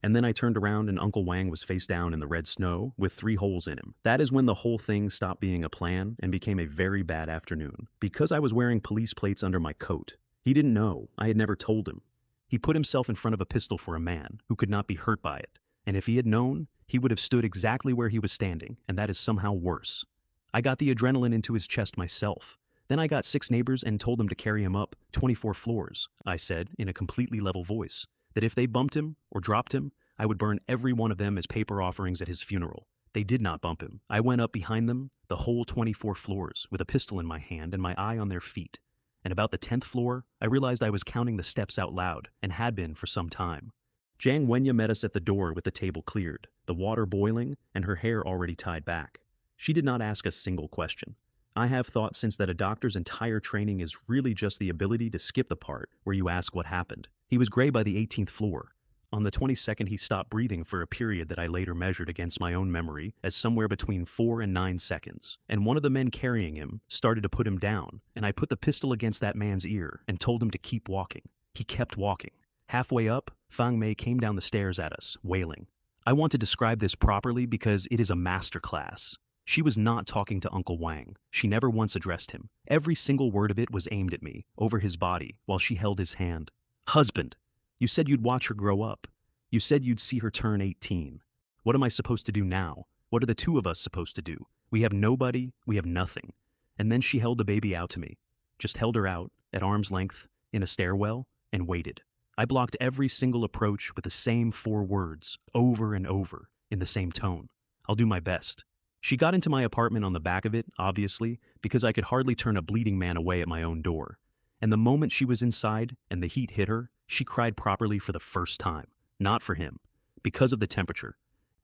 And then I turned around and Uncle Wang was face down in the red snow with 3 holes in him. That is when the whole thing stopped being a plan and became a very bad afternoon. Because I was wearing police plates under my coat. He didn't know. I had never told him. He put himself in front of a pistol for a man who could not be hurt by it. And if he had known, he would have stood exactly where he was standing, and that is somehow worse. I got the adrenaline into his chest myself. Then I got 6 neighbors and told them to carry him up 24 floors, I said in a completely level voice, that if they bumped him or dropped him, I would burn every one of them as paper offerings at his funeral. They did not bump him. I went up behind them, the whole 24 floors, with a pistol in my hand and my eye on their feet. And about the 10th floor, I realized I was counting the steps out loud, and had been for some time. Jiang Wenya met us at the door with the table cleared, the water boiling, and her hair already tied back. She did not ask a single question. I have thought since that a doctor's entire training is really just the ability to skip the part where you ask what happened. He was gray by the 18th floor. On the 22nd, he stopped breathing for a period that I later measured against my own memory as somewhere between 4 and 9 seconds. And one of the men carrying him started to put him down, and I put the pistol against that man's ear and told him to keep walking. He kept walking. Halfway up, Fang Mei came down the stairs at us, wailing. I want to describe this properly because it is a masterclass. She was not talking to Uncle Wang. She never once addressed him. Every single word of it was aimed at me, over his body, while she held his hand. Husband! You said you'd watch her grow up. You said you'd see her turn 18. What am I supposed to do now? What are the 2 of us supposed to do? We have nobody, we have nothing. And then she held the baby out to me. Just held her out, at arm's length, in a stairwell, and waited. I blocked every single approach with the same 4 words, over and over, in the same tone. I'll do my best. She got into my apartment on the back of it, obviously, because I could hardly turn a bleeding man away at my own door. And the moment she was inside and the heat hit her, she cried properly for the first time. Not for him, because of the temperature.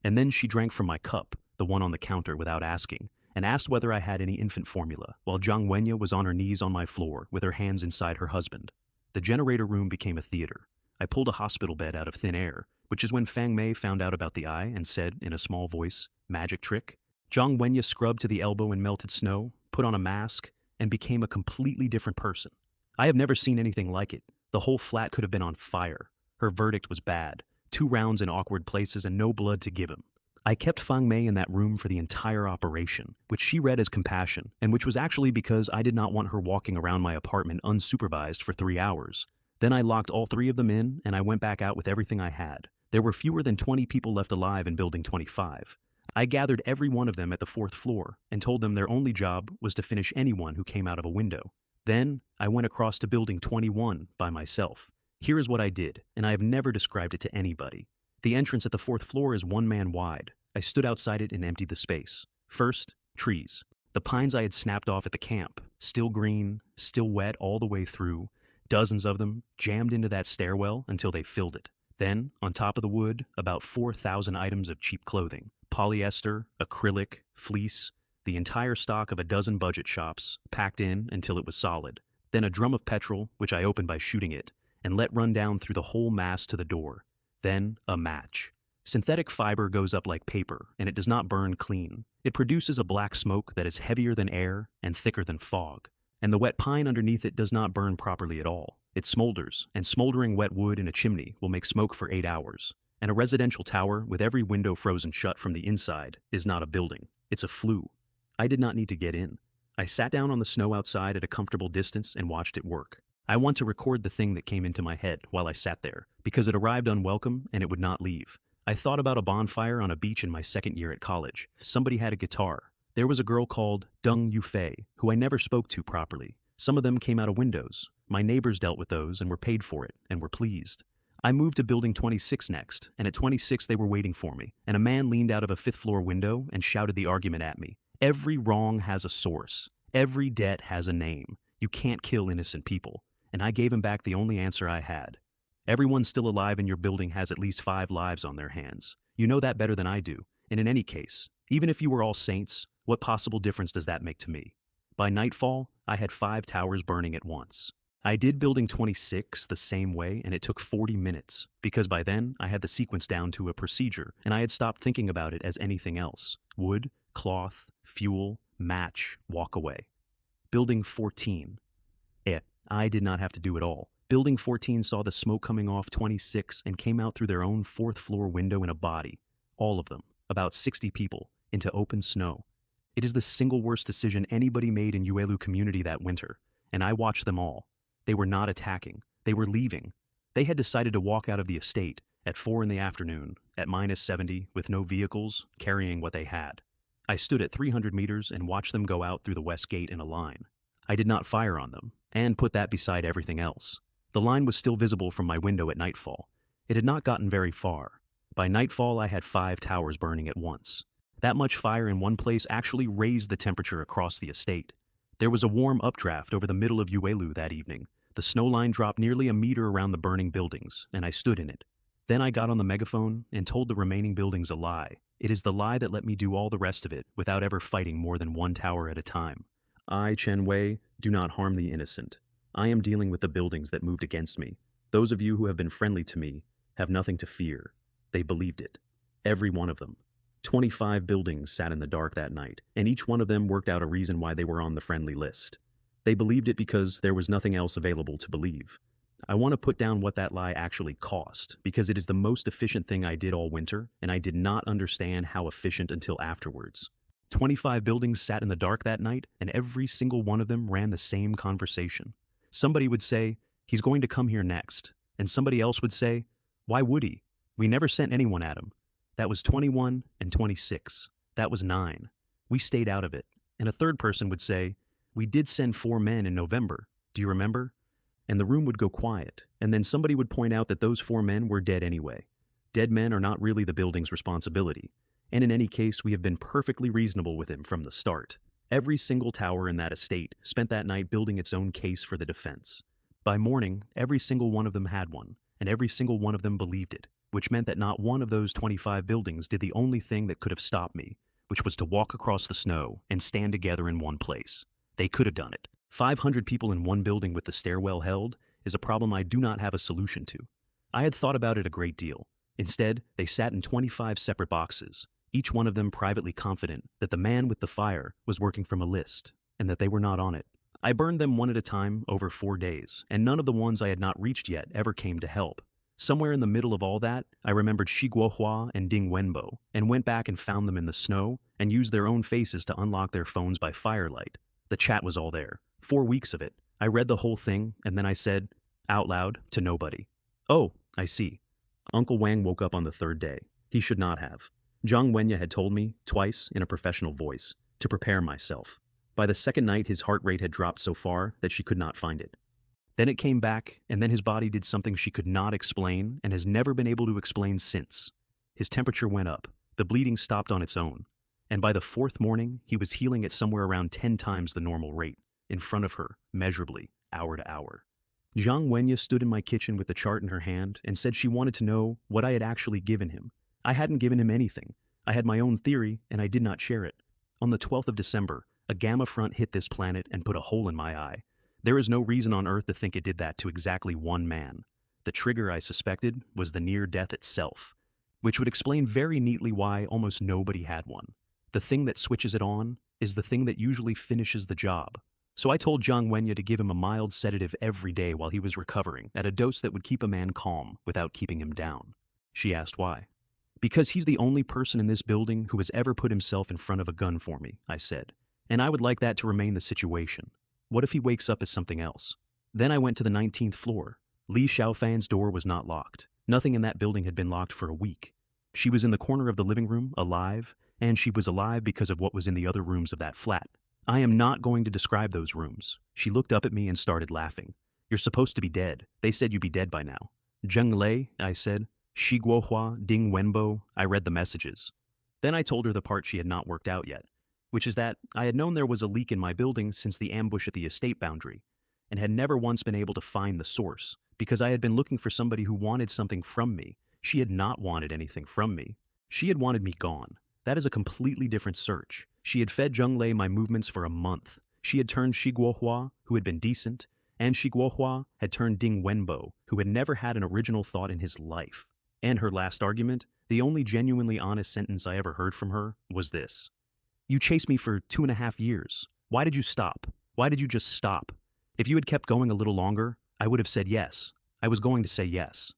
And then she drank from my cup, the one on the counter, without asking, and asked whether I had any infant formula, while Jiang Wenya was on her knees on my floor with her hands inside her husband. The generator room became a theater. I pulled a hospital bed out of thin air, which is when Fang Mei found out about the eye and said, in a small voice, "Magic trick?" Jiang Wenya scrubbed to the elbow in melted snow, put on a mask, and became a completely different person. I have never seen anything like it. The whole flat could have been on fire. Her verdict was bad. 2 rounds in awkward places and no blood to give him. I kept Fang Mei in that room for the entire operation, which she read as compassion, and which was actually because I did not want her walking around my apartment unsupervised for 3 hours. Then I locked all 3 of them in, and I went back out with everything I had. There were fewer than 20 people left alive in Building 25. I gathered every one of them at the 4th floor and told them their only job was to finish anyone who came out of a window. Then I went across to Building 21 by myself. Here is what I did, and I have never described it to anybody. The entrance at the fourth floor is 1 man wide. I stood outside it and emptied the space. First, trees. The pines I had snapped off at the camp, still green, still wet all the way through, dozens of them jammed into that stairwell until they filled it. Then, on top of the wood, about 4,000 items of cheap clothing, polyester, acrylic, fleece, the entire stock of a dozen budget shops, packed in until it was solid. Then a drum of petrol, which I opened by shooting it, and let run down through the whole mass to the door. Then a match. Synthetic fiber goes up like paper, and it does not burn clean. It produces a black smoke that is heavier than air and thicker than fog. And the wet pine underneath it does not burn properly at all. It smolders, and smoldering wet wood in a chimney will make smoke for 8 hours. And a residential tower with every window frozen shut from the inside is not a building. It's a flue. I did not need to get in. I sat down on the snow outside at a comfortable distance and watched it work. I want to record the thing that came into my head while I sat there, because it arrived unwelcome and it would not leave. I thought about a bonfire on a beach in my second year at college. Somebody had a guitar. There was a girl called Zhang Yi, who I never spoke to properly. Some of them came out of windows. My neighbors dealt with those and were paid for it, and were pleased. I moved to building 26 next, and at 26 they were waiting for me, and a man leaned out of a 5th floor window and shouted the argument at me. Every wrong has a source. Every debt has a name. You can't kill innocent people. And I gave him back the only answer I had. Everyone still alive in your building has at least 5 lives on their hands. You know that better than I do, and in any case, even if you were all saints, what possible difference does that make to me? By nightfall, I had 5 towers burning at once. I did building 26 the same way, and it took 40 minutes, because by then I had the sequence down to a procedure, and I had stopped thinking about it as anything else. Wood, cloth, fuel, match, walk away. Building 14. I did not have to do it all. Building 14 saw the smoke coming off 26 and came out through their own 4th floor window in a body. All of them, about 60 people, into open snow. It is the single worst decision anybody made in Uelu community that winter, and I watched them all. They were not attacking. They were leaving. They had decided to walk out of the estate at 4 in the afternoon, at -70, with no vehicles, carrying what they had. I stood at 300 meters and watched them go out through the west gate in a line. I did not fire on them, and put that beside everything else. The line was still visible from my window at nightfall. It had not gotten very far. By nightfall, I had 5 towers burning at once. That much fire in one place actually raised the temperature across the estate. There was a warm updraft over the middle of Uelu that evening. The snow line dropped nearly a meter around the burning buildings, and I stood in it. Then I got on the megaphone and told the remaining buildings a lie. It is the lie that let me do all the rest of it without ever fighting more than 1 tower at a time. I, Chen Wei, do not harm the innocent. I am dealing with the buildings that moved against me. Those of you who have been friendly to me have nothing to fear. They believed it. Every one of them. 25 buildings sat in the dark that night, and each one of them worked out a reason why they were on the friendly list. They believed it because there was nothing else available to believe. I want to put down what that lie actually cost, because it is the most efficient thing I did all winter, and I did not understand how efficient until afterwards. 25 buildings sat in the dark that night, and every single one of them ran the same conversation. Somebody would say, "He's going to come here next," and somebody else would say, "Why would he? We never sent anyone at him." That was 21 and 26. That was 9. We stayed out of it. And a third person would say, "We did send 4 men in November. Do you remember?" And the room would go quiet, and then somebody would point out that those 4 men were dead anyway. Dead men are not really the building's responsibility. And in any case, we have been perfectly reasonable with him from the start. Every single tower in that estate spent that night building its own case for the defense. By morning, every single one of them had one, and every single one of them believed it, which meant that not one of those 25 buildings did the only thing that could have stopped me, which was to walk across the snow and stand together in one place. They could have done it. 500 people in one building with the stairwell held is a problem I do not have a solution to. I had thought about it a great deal. Instead, they sat in 25 separate boxes, each one of them privately confident that the man with the fire was working from a list, and that they were not on it. I burned them one at a time over 4 days, and none of the ones I had not reached yet ever came to help. Somewhere in the middle of all that, I remembered Shi Guohua and Ding Wenbo, and went back and found them in the snow, and used their own faces to unlock their phones by firelight. The chat was all there. 4 weeks of it. I read the whole thing, and then I said, out loud, to nobody, "Oh, I see." Uncle Wang woke up on the 3rd day. He should not have. Zhang Wenya had told me, twice, in a professional voice, to prepare myself. By the 2nd night, his heart rate had dropped so far that she could not find it. Then it came back, and then his body did something she could not explain and has never been able to explain since. His temperature went up, the bleeding stopped on its own, and by the fourth morning, he was healing at somewhere around 10 times the normal rate, in front of her, measurably, hour to hour. Zhang Yi stood in my kitchen with the chart in her hand and said she wanted to know what I had actually given him. I hadn't given him anything. I had my own theory, and I did not share it. On the 12th of December, a gamma front hit this planet and put a hole in my eye. There is no reason on Earth to think it did that to exactly one man. The trigger, I suspected, was the near death itself, which would explain very neatly why almost nobody had one. The thing that switches it on is the thing that usually finishes the job. So I told Zhang Wenye to give him a mild sedative every day while he was recovering, at a dose that would keep a man calm without keeping him down. She asked why. Because he's the only person in this building who has ever put himself in front of a gun for me, I said. And I would like that to remain the situation. What if he wakes up as something else? Then I went to the 19th floor. Li Xiaofan's door was not locked. Nothing in that building had been locked for a week. She was in the corner of the living room, alive, and she was alive because of what was in the other rooms of that flat. I am not going to describe those rooms. She looked up at me and started laughing. You're supposed to be dead. They said you'd be dead by now. Zheng Lei, I said. Shi Guohua, Ding Wenbo. I read the messages. Then I told her the part she had not worked out yet, which is that I had known there was a leak in my building since the ambush at the estate boundary, and had never once been able to find the source, because I had been looking for somebody who wanted something from me. She had not wanted anything from me. She had wanted me gone. That is a completely different search. She had fed Zheng Lei my movements for a month. She had turned Shi Guohua, who had been decent, and Shi Guohua had turned Ding Wenbo, who had never had an original thought in his life. And her last argument, the only genuinely honest sentence I ever heard from her, was this. You chased me for 2.5 years. Why did you stop? Why did you just stop? If you had kept going a little longer, I would have said yes. I was going to say yes.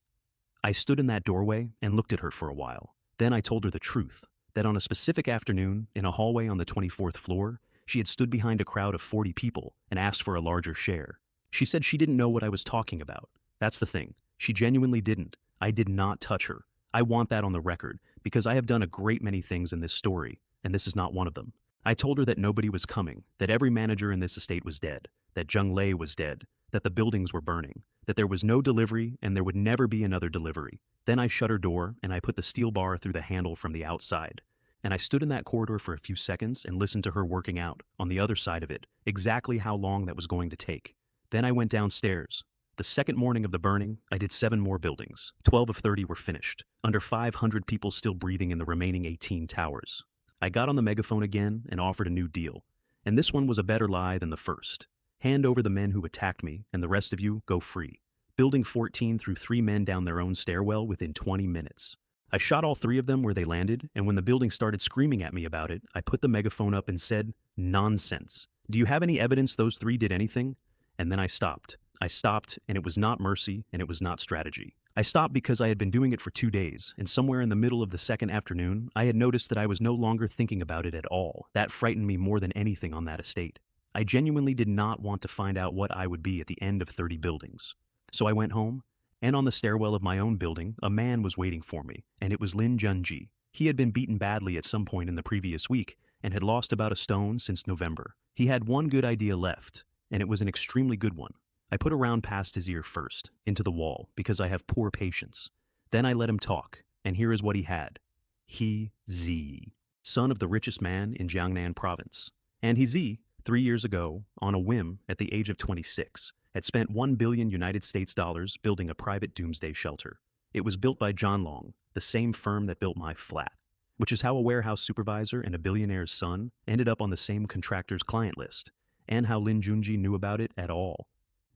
I stood in that doorway and looked at her for a while. Then I told her the truth, that on a specific afternoon, in a hallway on the 24th floor, she had stood behind a crowd of 40 people and asked for a larger share. She said she didn't know what I was talking about. That's the thing. She genuinely didn't. I did not touch her. I want that on the record, because I have done a great many things in this story, and this is not one of them. I told her that nobody was coming, that every manager in this estate was dead, that Zheng Lei was dead, that the buildings were burning, that there was no delivery and there would never be another delivery. Then I shut her door and I put the steel bar through the handle from the outside. And I stood in that corridor for a few seconds and listened to her working out, on the other side of it, exactly how long that was going to take. Then I went downstairs. The second morning of the burning, I did 7 more buildings. 12 of 30 were finished, under 500 people still breathing in the remaining 18 towers. I got on the megaphone again and offered a new deal. And this one was a better lie than the first. Hand over the men who attacked me, and the rest of you go free. Building 14 threw 3 men down their own stairwell within 20 minutes. I shot all 3 of them where they landed, and when the building started screaming at me about it, I put the megaphone up and said, "Nonsense. Do you have any evidence those 3 did anything?" And then I stopped. I stopped, and it was not mercy, and it was not strategy. I stopped because I had been doing it for 2 days, and somewhere in the middle of the second afternoon, I had noticed that I was no longer thinking about it at all. That frightened me more than anything on that estate. I genuinely did not want to find out what I would be at the end of 30 buildings. So I went home, and on the stairwell of my own building, a man was waiting for me, and it was Lin Junji. He had been beaten badly at some point in the previous week, and had lost about a stone since November. He had one good idea left, and it was an extremely good one. I put a round past his ear first, into the wall, because I have poor patience. Then I let him talk, and here is what he had. He Z, son of the richest man in Jiangnan province. And he Z, 3 years ago, on a whim, at the age of 26, had spent $1 billion United States dollars building a private doomsday shelter. It was built by John Long, the same firm that built my flat, which is how a warehouse supervisor and a billionaire's son ended up on the same contractor's client list, and how Lin Junji knew about it at all.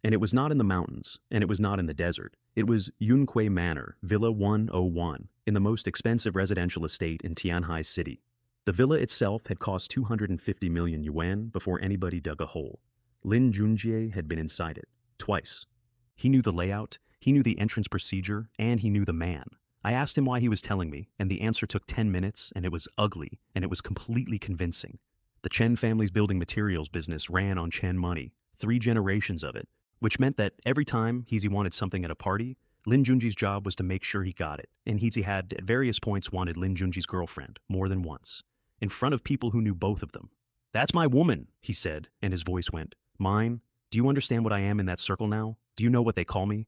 And it was not in the mountains, and it was not in the desert. It was Yunque Manor, Villa 101, in the most expensive residential estate in Tianhai City. The villa itself had cost 250 million yuan before anybody dug a hole. Lin Junjie had been inside it, twice. He knew the layout, he knew the entrance procedure, and he knew the man. I asked him why he was telling me, and the answer took 10 minutes, and it was ugly, and it was completely convincing. The Chen family's building materials business ran on Chen money, 3 generations of it, which meant that every time Heezy wanted something at a party, Lin Junji's job was to make sure he got it, and Heezy had, at various points, wanted Lin Junji's girlfriend, more than once, in front of people who knew both of them. "That's my woman," he said, and his voice went, "Mine? Do you understand what I am in that circle now? Do you know what they call me?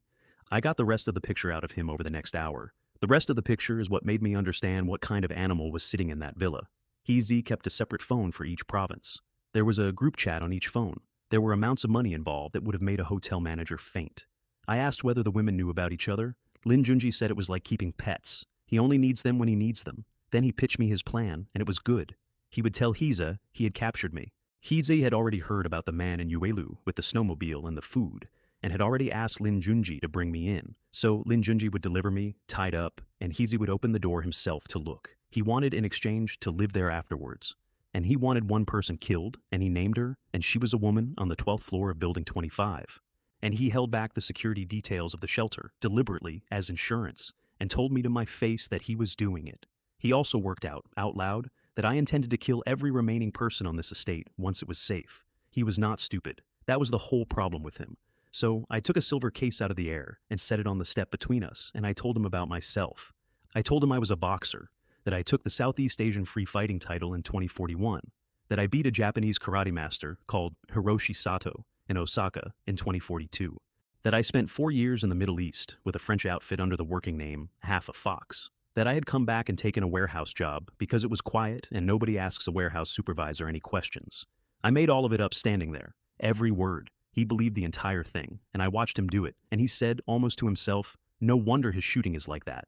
I got the rest of the picture out of him over the next hour. The rest of the picture is what made me understand what kind of animal was sitting in that villa. He kept a separate phone for each province. There was a group chat on each phone. There were amounts of money involved that would have made a hotel manager faint. I asked whether the women knew about each other. Lin Junji said it was like keeping pets. He only needs them when he needs them. Then he pitched me his plan, and it was good. He would tell Hiza he had captured me. Hiza had already heard about the man in Uelu with the snowmobile and the food, and had already asked Lin Junji to bring me in. So Lin Junji would deliver me, tied up, and Hiza would open the door himself to look. He wanted in exchange to live there afterwards. And he wanted one person killed, and he named her, and she was a woman on the 12th floor of Building 25. And he held back the security details of the shelter, deliberately, as insurance, and told me to my face that he was doing it. He also worked out loud, that I intended to kill every remaining person on this estate once it was safe. He was not stupid. That was the whole problem with him. So I took a silver case out of the air and set it on the step between us, and I told him about myself. I told him I was a boxer, that I took the Southeast Asian free fighting title in 2041, that I beat a Japanese karate master called Hiroshi Sato in Osaka in 2042, that I spent 4 years in the Middle East with a French outfit under the working name Half a Fox, that I had come back and taken a warehouse job because it was quiet and nobody asks a warehouse supervisor any questions. I made all of it up standing there, every word. He believed the entire thing, and I watched him do it, and he said, almost to himself, no wonder his shooting is like that.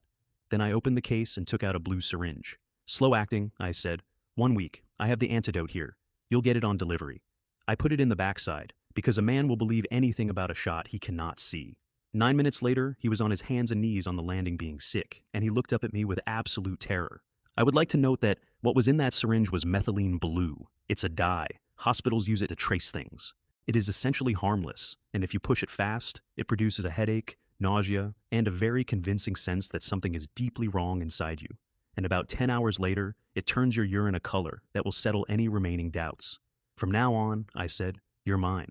Then I opened the case and took out a blue syringe. Slow acting, I said. 1 week. I have the antidote here. You'll get it on delivery. I put it in the backside, because a man will believe anything about a shot he cannot see. 9 minutes later, he was on his hands and knees on the landing being sick, and he looked up at me with absolute terror. I would like to note that what was in that syringe was methylene blue. It's a dye. Hospitals use it to trace things. It is essentially harmless, and if you push it fast, it produces a headache, nausea, and a very convincing sense that something is deeply wrong inside you. And about 10 hours later, it turns your urine a color that will settle any remaining doubts. From now on, I said, you're mine.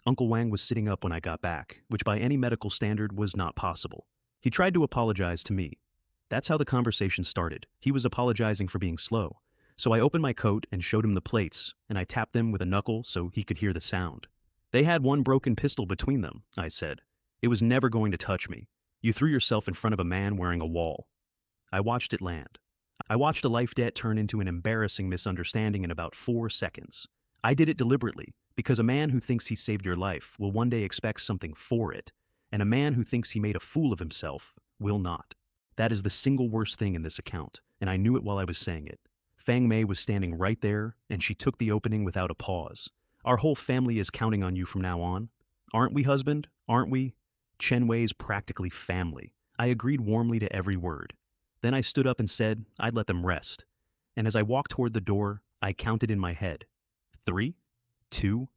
Uncle Wang was sitting up when I got back, which by any medical standard was not possible. He tried to apologize to me. That's how the conversation started. He was apologizing for being slow. So I opened my coat and showed him the plates, and I tapped them with a knuckle so he could hear the sound. They had one broken pistol between them, I said. It was never going to touch me. You threw yourself in front of a man wearing a wall. I watched it land. I watched a life debt turn into an embarrassing misunderstanding in about 4 seconds. I did it deliberately, because a man who thinks he saved your life will one day expect something for it, and a man who thinks he made a fool of himself will not. That is the single worst thing in this account, and I knew it while I was saying it. Fang Mei was standing right there, and she took the opening without a pause. Our whole family is counting on you from now on. Aren't we, husband? Aren't we? Chen Wei's practically family. I agreed warmly to every word. Then I stood up and said I'd let them rest. And as I walked toward the door, I counted in my head. 3, 2.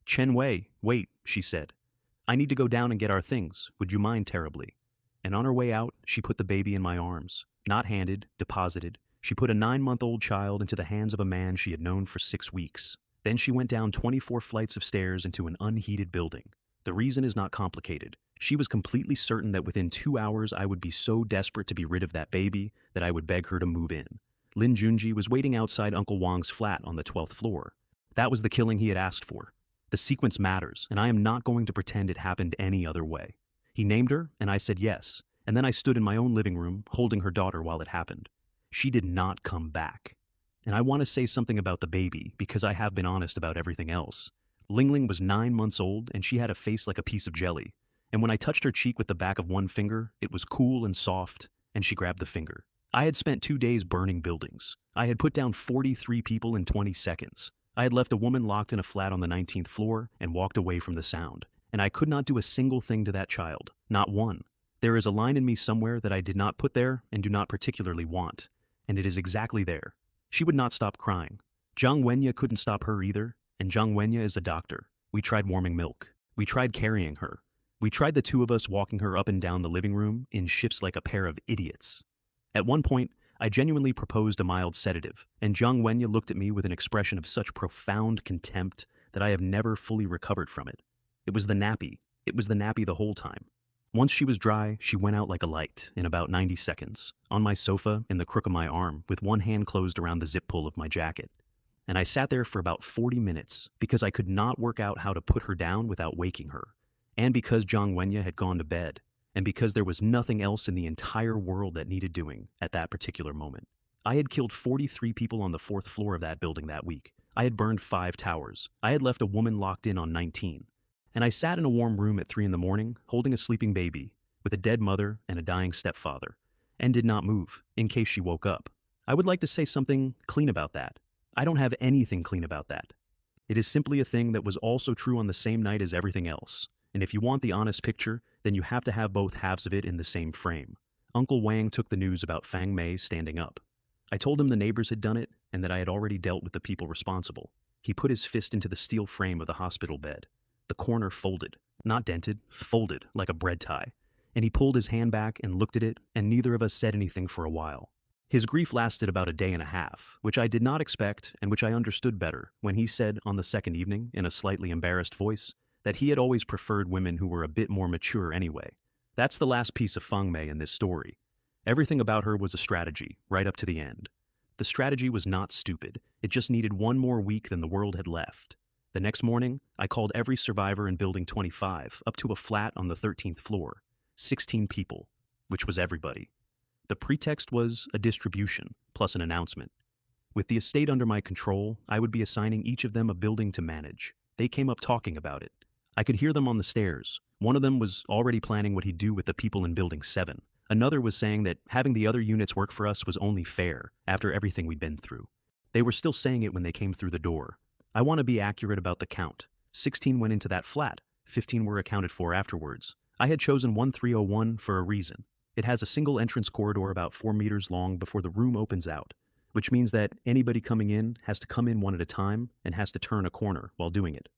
Chen Wei, wait, she said. I need to go down and get our things. Would you mind terribly? And on her way out, she put the baby in my arms. Not handed, deposited. She put a 9-month-old child into the hands of a man she had known for 6 weeks. Then she went down 24 flights of stairs into an unheated building. The reason is not complicated. She was completely certain that within 2 hours I would be so desperate to be rid of that baby that I would beg her to move in. Lin Junji was waiting outside Uncle Wang's flat on the 12th floor. That was the killing he had asked for. The sequence matters, and I am not going to pretend it happened any other way. He named her, and I said yes, and then I stood in my own living room holding her daughter while it happened. She did not come back. And I want to say something about the baby, because I have been honest about everything else. Lingling was 9 months old, and she had a face like a piece of jelly. And when I touched her cheek with the back of one finger, it was cool and soft, and she grabbed the finger. I had spent 2 days burning buildings. I had put down 43 people in 20 seconds. I had left a woman locked in a flat on the 19th floor and walked away from the sound. And I could not do a single thing to that child. Not one. There is a line in me somewhere that I did not put there and do not particularly want. And it is exactly there. She would not stop crying. Zhang Wenya couldn't stop her either, and Zhang Wenya is a doctor. We tried warming milk. We tried carrying her. We tried the two of us walking her up and down the living room in shifts like a pair of idiots. At one point, I genuinely proposed a mild sedative, and Zhang Wenya looked at me with an expression of such profound contempt that I have never fully recovered from it. It was the nappy. It was the nappy the whole time. Once she was dry, she went out like a light in about 90 seconds, on my sofa in the crook of my arm with one hand closed around the zip pull of my jacket. And I sat there for about 40 minutes because I could not work out how to put her down without waking her. and because Zhang Wenye had gone to bed, and because there was nothing else in the entire world that needed doing at that particular moment. I had killed 43 people on the 4th floor of that building that week. I had burned 5 towers. I had left a woman locked in on 19. And I sat in a warm room at 3 in the morning, holding a sleeping baby, with a dead mother and a dying stepfather, and did not move, in case she woke up. I would like to say something clean about that. I don't have anything clean about that. It is simply a thing that was also true on the same night as everything else, and if you want the honest picture, then you have to have both halves of it in the same frame. Uncle Wang took the news about Fang Mei standing up. I told him the neighbors had done it, and that I had already dealt with the people responsible. He put his fist into the steel frame of the hospital bed. The corner folded. Not dented, folded, like a bread tie. And he pulled his hand back and looked at it, and neither of us said anything for a while. His grief lasted about a day and a half, which I did not expect and which I understood better when he said on the second evening, in a slightly embarrassed voice, that he had always preferred women who were a bit more mature anyway. That's the last piece of Fang Mei in this story. Everything about her was a strategy, right up to the end. The strategy was not stupid, it just needed one more week than the world had left. The next morning, I called every survivor in Building 25 up to a flat on the 13th floor. 16 people, which was everybody. The pretext was a distribution, plus an announcement. With the estate under my control, I would be assigning each of them a building to manage. They came up talking about it. I could hear them on the stairs. One of them was already planning what he'd do with the people in Building 7. Another was saying that having the other units work for us was only fair, after everything we'd been through. They were still saying it when they came through the door. I want to be accurate about the count. 16 went into that flat. 15 were accounted for afterwards. I had chosen 1301 for a reason. It has a single entrance corridor about 4 meters long before the room opens out, which means that anybody coming in has to come in one at a time and has to turn a corner while doing it.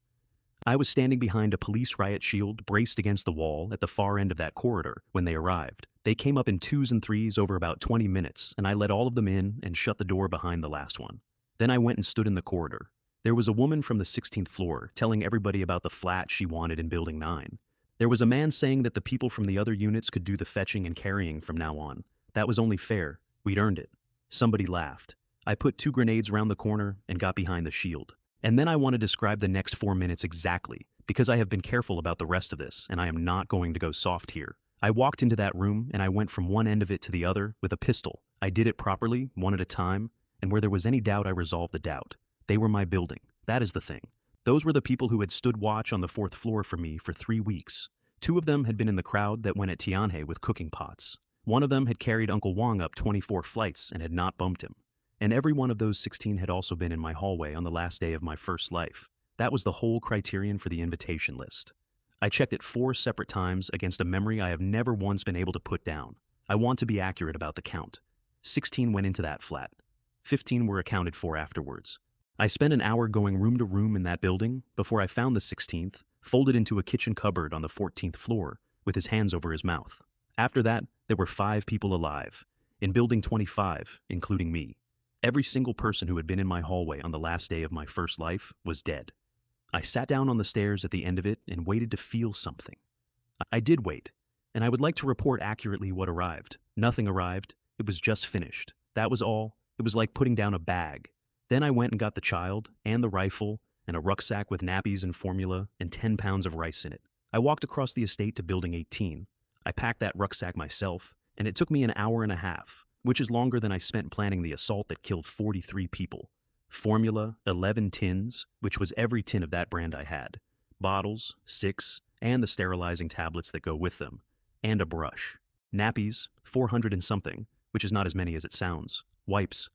I was standing behind a police riot shield braced against the wall at the far end of that corridor when they arrived. They came up in 2s and 3s over about 20 minutes, and I let all of them in and shut the door behind the last one. Then I went and stood in the corridor. There was a woman from the 16th floor telling everybody about the flat she wanted in Building 9. There was a man saying that the people from the other units could do the fetching and carrying from now on. That was only fair. We'd earned it. Somebody laughed. I put 2 grenades round the corner and got behind the shield. And then I want to describe the next 4 minutes exactly, because I have been careful about the rest of this, and I am not going to go soft here. I walked into that room, and I went from one end of it to the other with a pistol. I did it properly, one at a time, and where there was any doubt, I resolved the doubt. They were my building. That is the thing. Those were the people who had stood watch on the 4th floor for me for 3 weeks. 2 of them had been in the crowd that went at Tianhe with cooking pots. One of them had carried Uncle Wang up 24 flights and had not bumped him. And every one of those 16 had also been in my hallway on the last day of my first life. That was the whole criterion for the invitation list. I checked it 4 separate times against a memory I have never once been able to put down. I want to be accurate about the count. 16 went into that flat. 15 were accounted for afterwards. I spent an hour going room to room in that building before I found the 16th, folded into a kitchen cupboard on the 14th floor, with his hands over his mouth. After that, there were 5 people alive, in Building 25, including me. Every single person who had been in my hallway on the last day of my first life was dead. I sat down on the stairs at the end of it and waited to feel something. I did wait, and I would like to report accurately what arrived. Nothing arrived. It was just finished. That was all. It was like putting down a bag. Then I went and got the child, and the rifle, and a rucksack with nappies and formula, and 10 pounds of rice in it. I walked across the estate to Building 18. I packed that rucksack myself, and it took me an hour and a half, which is longer than I spent planning the assault that killed 43 people. Formula, 11 tins, which was every tin of that brand I had. Bottles, 6, and the sterilizing tablets that go with them. And a brush. Nappies, 400 and something, which is not as many as it sounds. Wipes.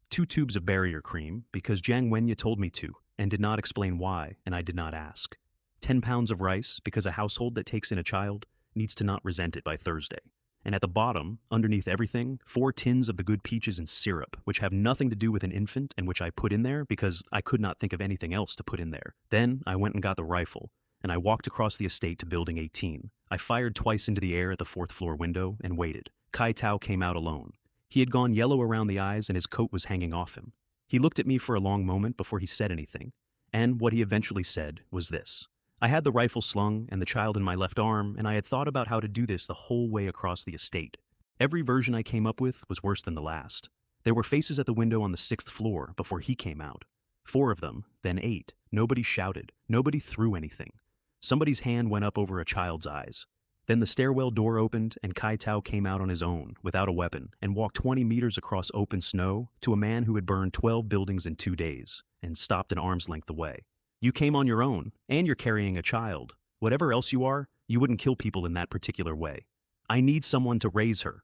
2 tubes of barrier cream, because Zhang Wenye told me to, and did not explain why, and I did not ask. 10 pounds of rice, because a household that takes in a child needs to not resent it by Thursday. And at the bottom, underneath everything, 4 tins of the good peaches and syrup, which have nothing to do with an infant and which I put in there because I could not think of anything else to put in there. Then I went and got the rifle, and I walked across the estate to Building 18. I fired twice into the air at the 4th floor window and waited. Kai Tao came out alone. He had gone yellow around the eyes and his coat was hanging off him. He looked at me for a long moment before he said anything, and what he eventually said was this. I had the rifle slung and the child in my left arm, and I had thought about how to do this the whole way across the estate. Every version I came up with was worse than the last. There were faces at the window on the 6th floor before he came out. 4 of them, then 8. Nobody shouted. Nobody threw anything. Somebody's hand went up over a child's eyes. Then the stairwell door opened and Kai Tao came out on his own, without a weapon, and walked 20 meters across open snow to a man who had burned 12 buildings in 2 days, and stopped an arm's length away. You came on your own, and you're carrying a child. Whatever else you are, you wouldn't kill people in that particular way. I need someone to raise her.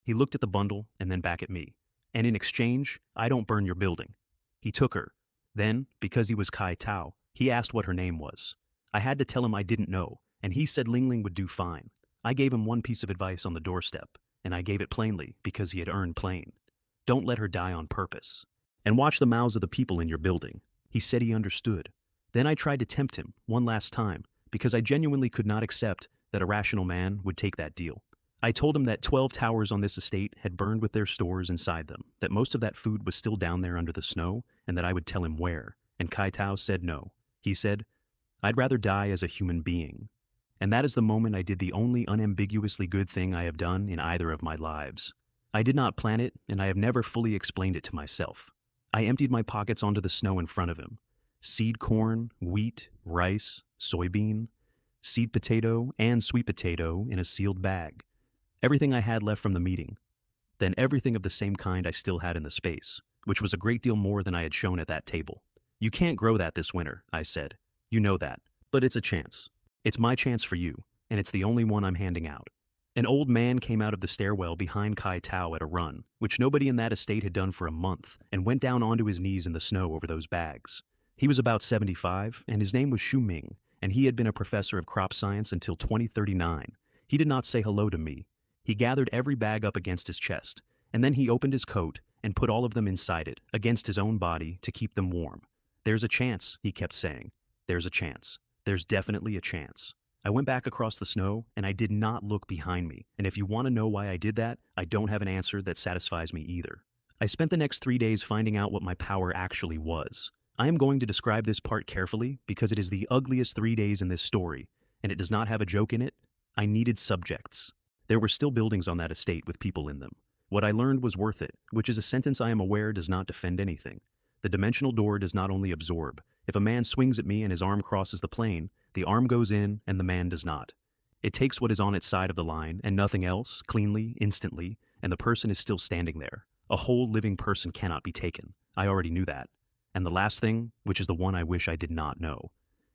He looked at the bundle and then back at me. And in exchange, I don't burn your building. He took her. Then, because he was Kai Tao, he asked what her name was. I had to tell him I didn't know, and he said Ling Ling would do fine. I gave him one piece of advice on the doorstep, and I gave it plainly because he had earned plain. Don't let her die on purpose. And watch the mouths of the people in your building. He said he understood. Then I tried to tempt him, one last time, because I genuinely could not accept that a rational man would take that deal. I told him that 12 towers on this estate had burned with their stores inside them, that most of that food was still down there under the snow, and that I would tell him where. And Kai Tao said no. He said, I'd rather die as a human being. And that is the moment I did the only unambiguously good thing I have done in either of my lives. I did not plan it, and I have never fully explained it to myself. I emptied my pockets onto the snow in front of him. Seed corn, wheat, rice, soybean, seed potato, and sweet potato in a sealed bag. Everything I had left from the meeting. Then everything of the same kind I still had in the space, which was a great deal more than I had shown at that table. You can't grow that this winter, I said. You know that. But it's a chance. It's my chance for you, and it's the only one I'm handing out. An old man came out of the stairwell behind Kai Tao at a run, which nobody in that estate had done for a month, and went down onto his knees in the snow over those bags. He was about 75, and his name was Xu Ming, and he had been a professor of crop science until 2039. He did not say hello to me. He gathered every bag up against his chest, and then he opened his coat and put all of them inside it, against his own body, to keep them warm. There's a chance, he kept saying. There's a chance. There's definitely a chance. I went back across the snow, and I did not look behind me, and if you want to know why I did that, I don't have an answer that satisfies me either. I spent the next 3 days finding out what my power actually was. I am going to describe this part carefully because it is the ugliest 3 days in this story, and it does not have a joke in it. I needed subjects. There were still buildings on that estate with people in them. What I learned was worth it, which is a sentence I am aware does not defend anything. The dimensional door does not only absorb. If a man swings at me and his arm crosses the plane, the arm goes in and the man does not. It takes what is on its side of the line and nothing else, cleanly, instantly, and the person is still standing there. A whole living person cannot be taken. I already knew that. And the last thing, which is the one I wish I did not know.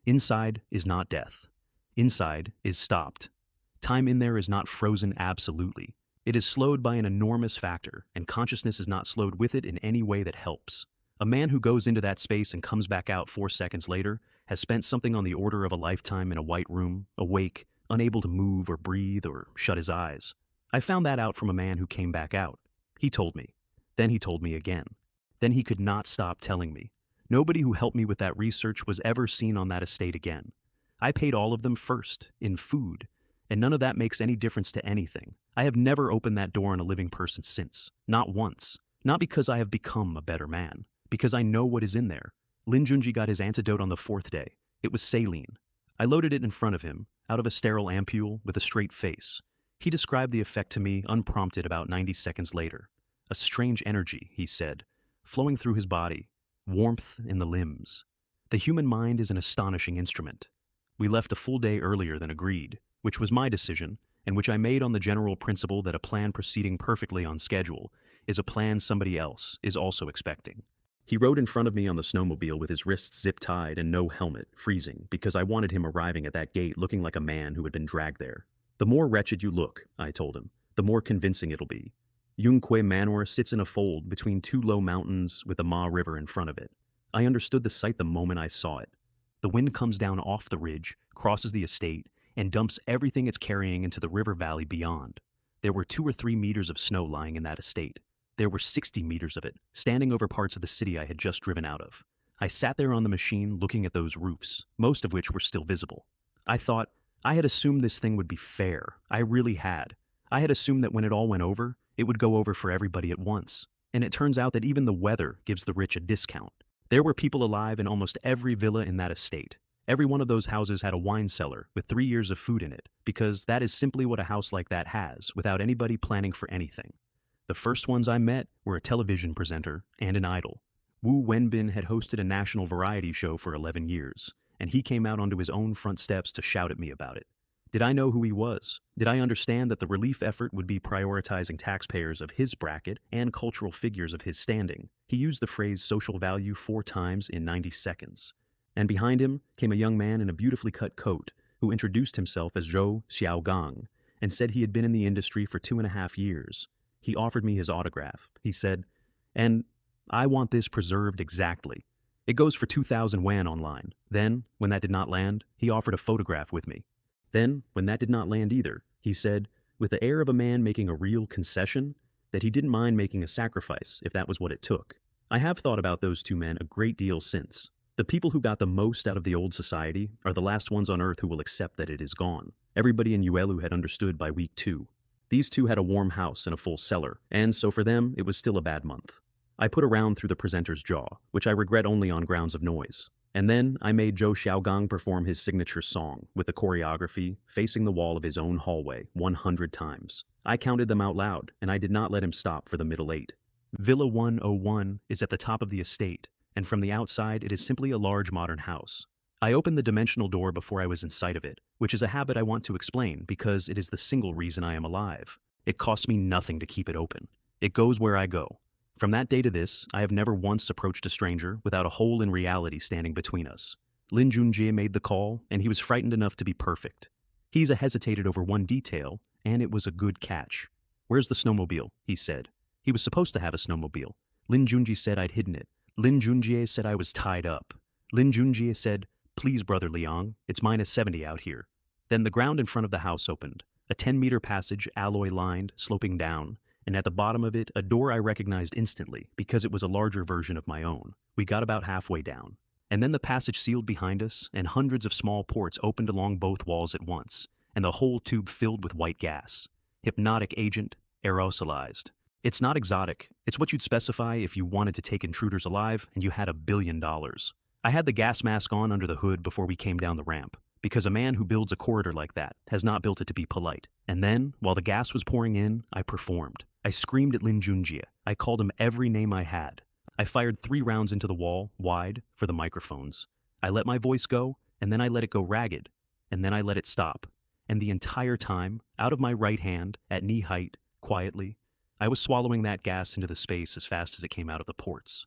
Inside is not death. Inside is stopped. Time in there is not frozen absolutely. It is slowed by an enormous factor, and consciousness is not slowed with it in any way that helps. A man who goes into that space and comes back out 4 seconds later has spent something on the order of a lifetime in a white room, awake, unable to move or breathe or shut his eyes. I found that out from a man who came back out. He told me. Then he told me again. Then he could not stop telling me. Nobody who helped me with that research was ever seen on that estate again. I paid all of them first, in food. And none of that makes any difference to anything. I have never opened that door on a living person since. Not once. Not because I have become a better man. Because I know what is in there. Lin Junji got his antidote on the 4th day. It was saline. I loaded it in front of him, out of a sterile ampule with a straight face. He described the effect to me unprompted about 90 seconds later. A strange energy, he said, flowing through his body. Warmth in the limbs. The human mind is an astonishing instrument. We left a full day earlier than agreed, which was my decision, and which I made on the general principle that a plan proceeding perfectly on schedule is a plan somebody else is also expecting. He rode in front of me on the snowmobile with his wrists zip-tied and no helmet, freezing, because I wanted him arriving at that gate looking like a man who had been dragged there. The more wretched you look, I told him, the more convincing it'll be. Yungque Manor sits in a fold between 2 low mountains with the Ma River in front of it. I understood the sight the moment I saw it. The wind comes down off the ridge, crosses the estate, and dumps everything it's carrying into the river valley beyond. There were 2 or 3 meters of snow lying in that estate. There were 60 meters of it, standing over parts of the city I had just driven out of. I sat there on the machine looking at those roofs, most of which were still visible. I thought, I had assumed this thing would be fair. I really had. I had assumed that when it all went over, it would go over for everybody at once. And it turns out that even the weather gives the rich a discount. There were people alive in almost every villa in that estate. Every one of those houses had a wine cellar with 3 years of food in it, because that is simply what a house like that has, without anybody planning for anything. The first ones I met were a television presenter and an idol. Wu Wenbin had hosted a national variety show for 11 years, and he came out onto his own front steps to shout at me about it. Did I know who he was? Did I understand that the relief effort would be prioritizing taxpayers of his bracket and cultural figures of his standing? He used the phrase social value 4 times in 90 seconds. And behind him came a young man in a beautifully cut coat who introduced himself as Zhou Xiaogang and said he had been in the industry for 2.5 years. He offered me his autograph. He said, "And I want this preserved exactly. It goes for 2,000 yuan online." Then, when that did not land, he offered a photograph with me. Then, when that did not land either, he said, with the air of a man making a real concession, that he didn't mind making a sacrifice if that was what it took. I have thought about those 2 men a great deal since. The people who got the most out of the old society are the last ones on earth who will accept that it is gone. Everybody in Yuelu had understood by week 2. These 2 had a warm house and a full cellar, and so for them, it was still a bad month. I put a round through the presenter's jaw, which I regret only on grounds of noise. And then I made Zhou Xiaogang perform his signature song, with the choreography, facing the wall of his own hallway 100 times. I counted them out loud, and I did not let him stop for the middle 8. Villa 101 is at the top of the estate, and from the outside it is simply a large modern house. I opened the dimensional door before I was in sight of it, which is a habit I want to explain because it is the single reason I am alive. It costs me nothing to keep it open. It goes where I go. From that day to this, I have never once approached a stranger without a hole in reality standing between us. Lin Junjie made the call, and he was frightened enough to be perfect. He's hesitated over one detail, and it was a good catch. "Where's the snowmobile?" he said. He was supposed to have a snowmobile. Lin Junjie said I'd hidden it. Lin Junjie said I was tied up. Lin Junjie said, "Please, Brother Liang, it's -70 out here." Then the ground in front of the house opened, a 10-meter passage alloy-lined, sloping down, and at the bottom of it, a door I recognized instantly because it was a larger version of my own. We got about halfway down. And then the passage sealed behind us, and hundreds of small ports opened along both walls at once, and the whole tube filled with white gas. Hypnotic agent, aerosolized. It's not exotic. It's what you'd specify if you wanted to take intruders alive and you had $1 billion. I had the gas mask on under the hood before we came down the ramp, because a man who builds a corridor like that has not built it to be polite. And then, while the gas was pouring in, I performed. I screamed at Lin Junjie. I called him every name I had. I fired 3 rounds into the wall, wide, for the microphones. I let my voice go, and then I let it go ragged, and then I let it stop. And the entire time, out of my right hand, at knee height, quietly, I was swallowing that gas into the space as fast as it came out of the ports.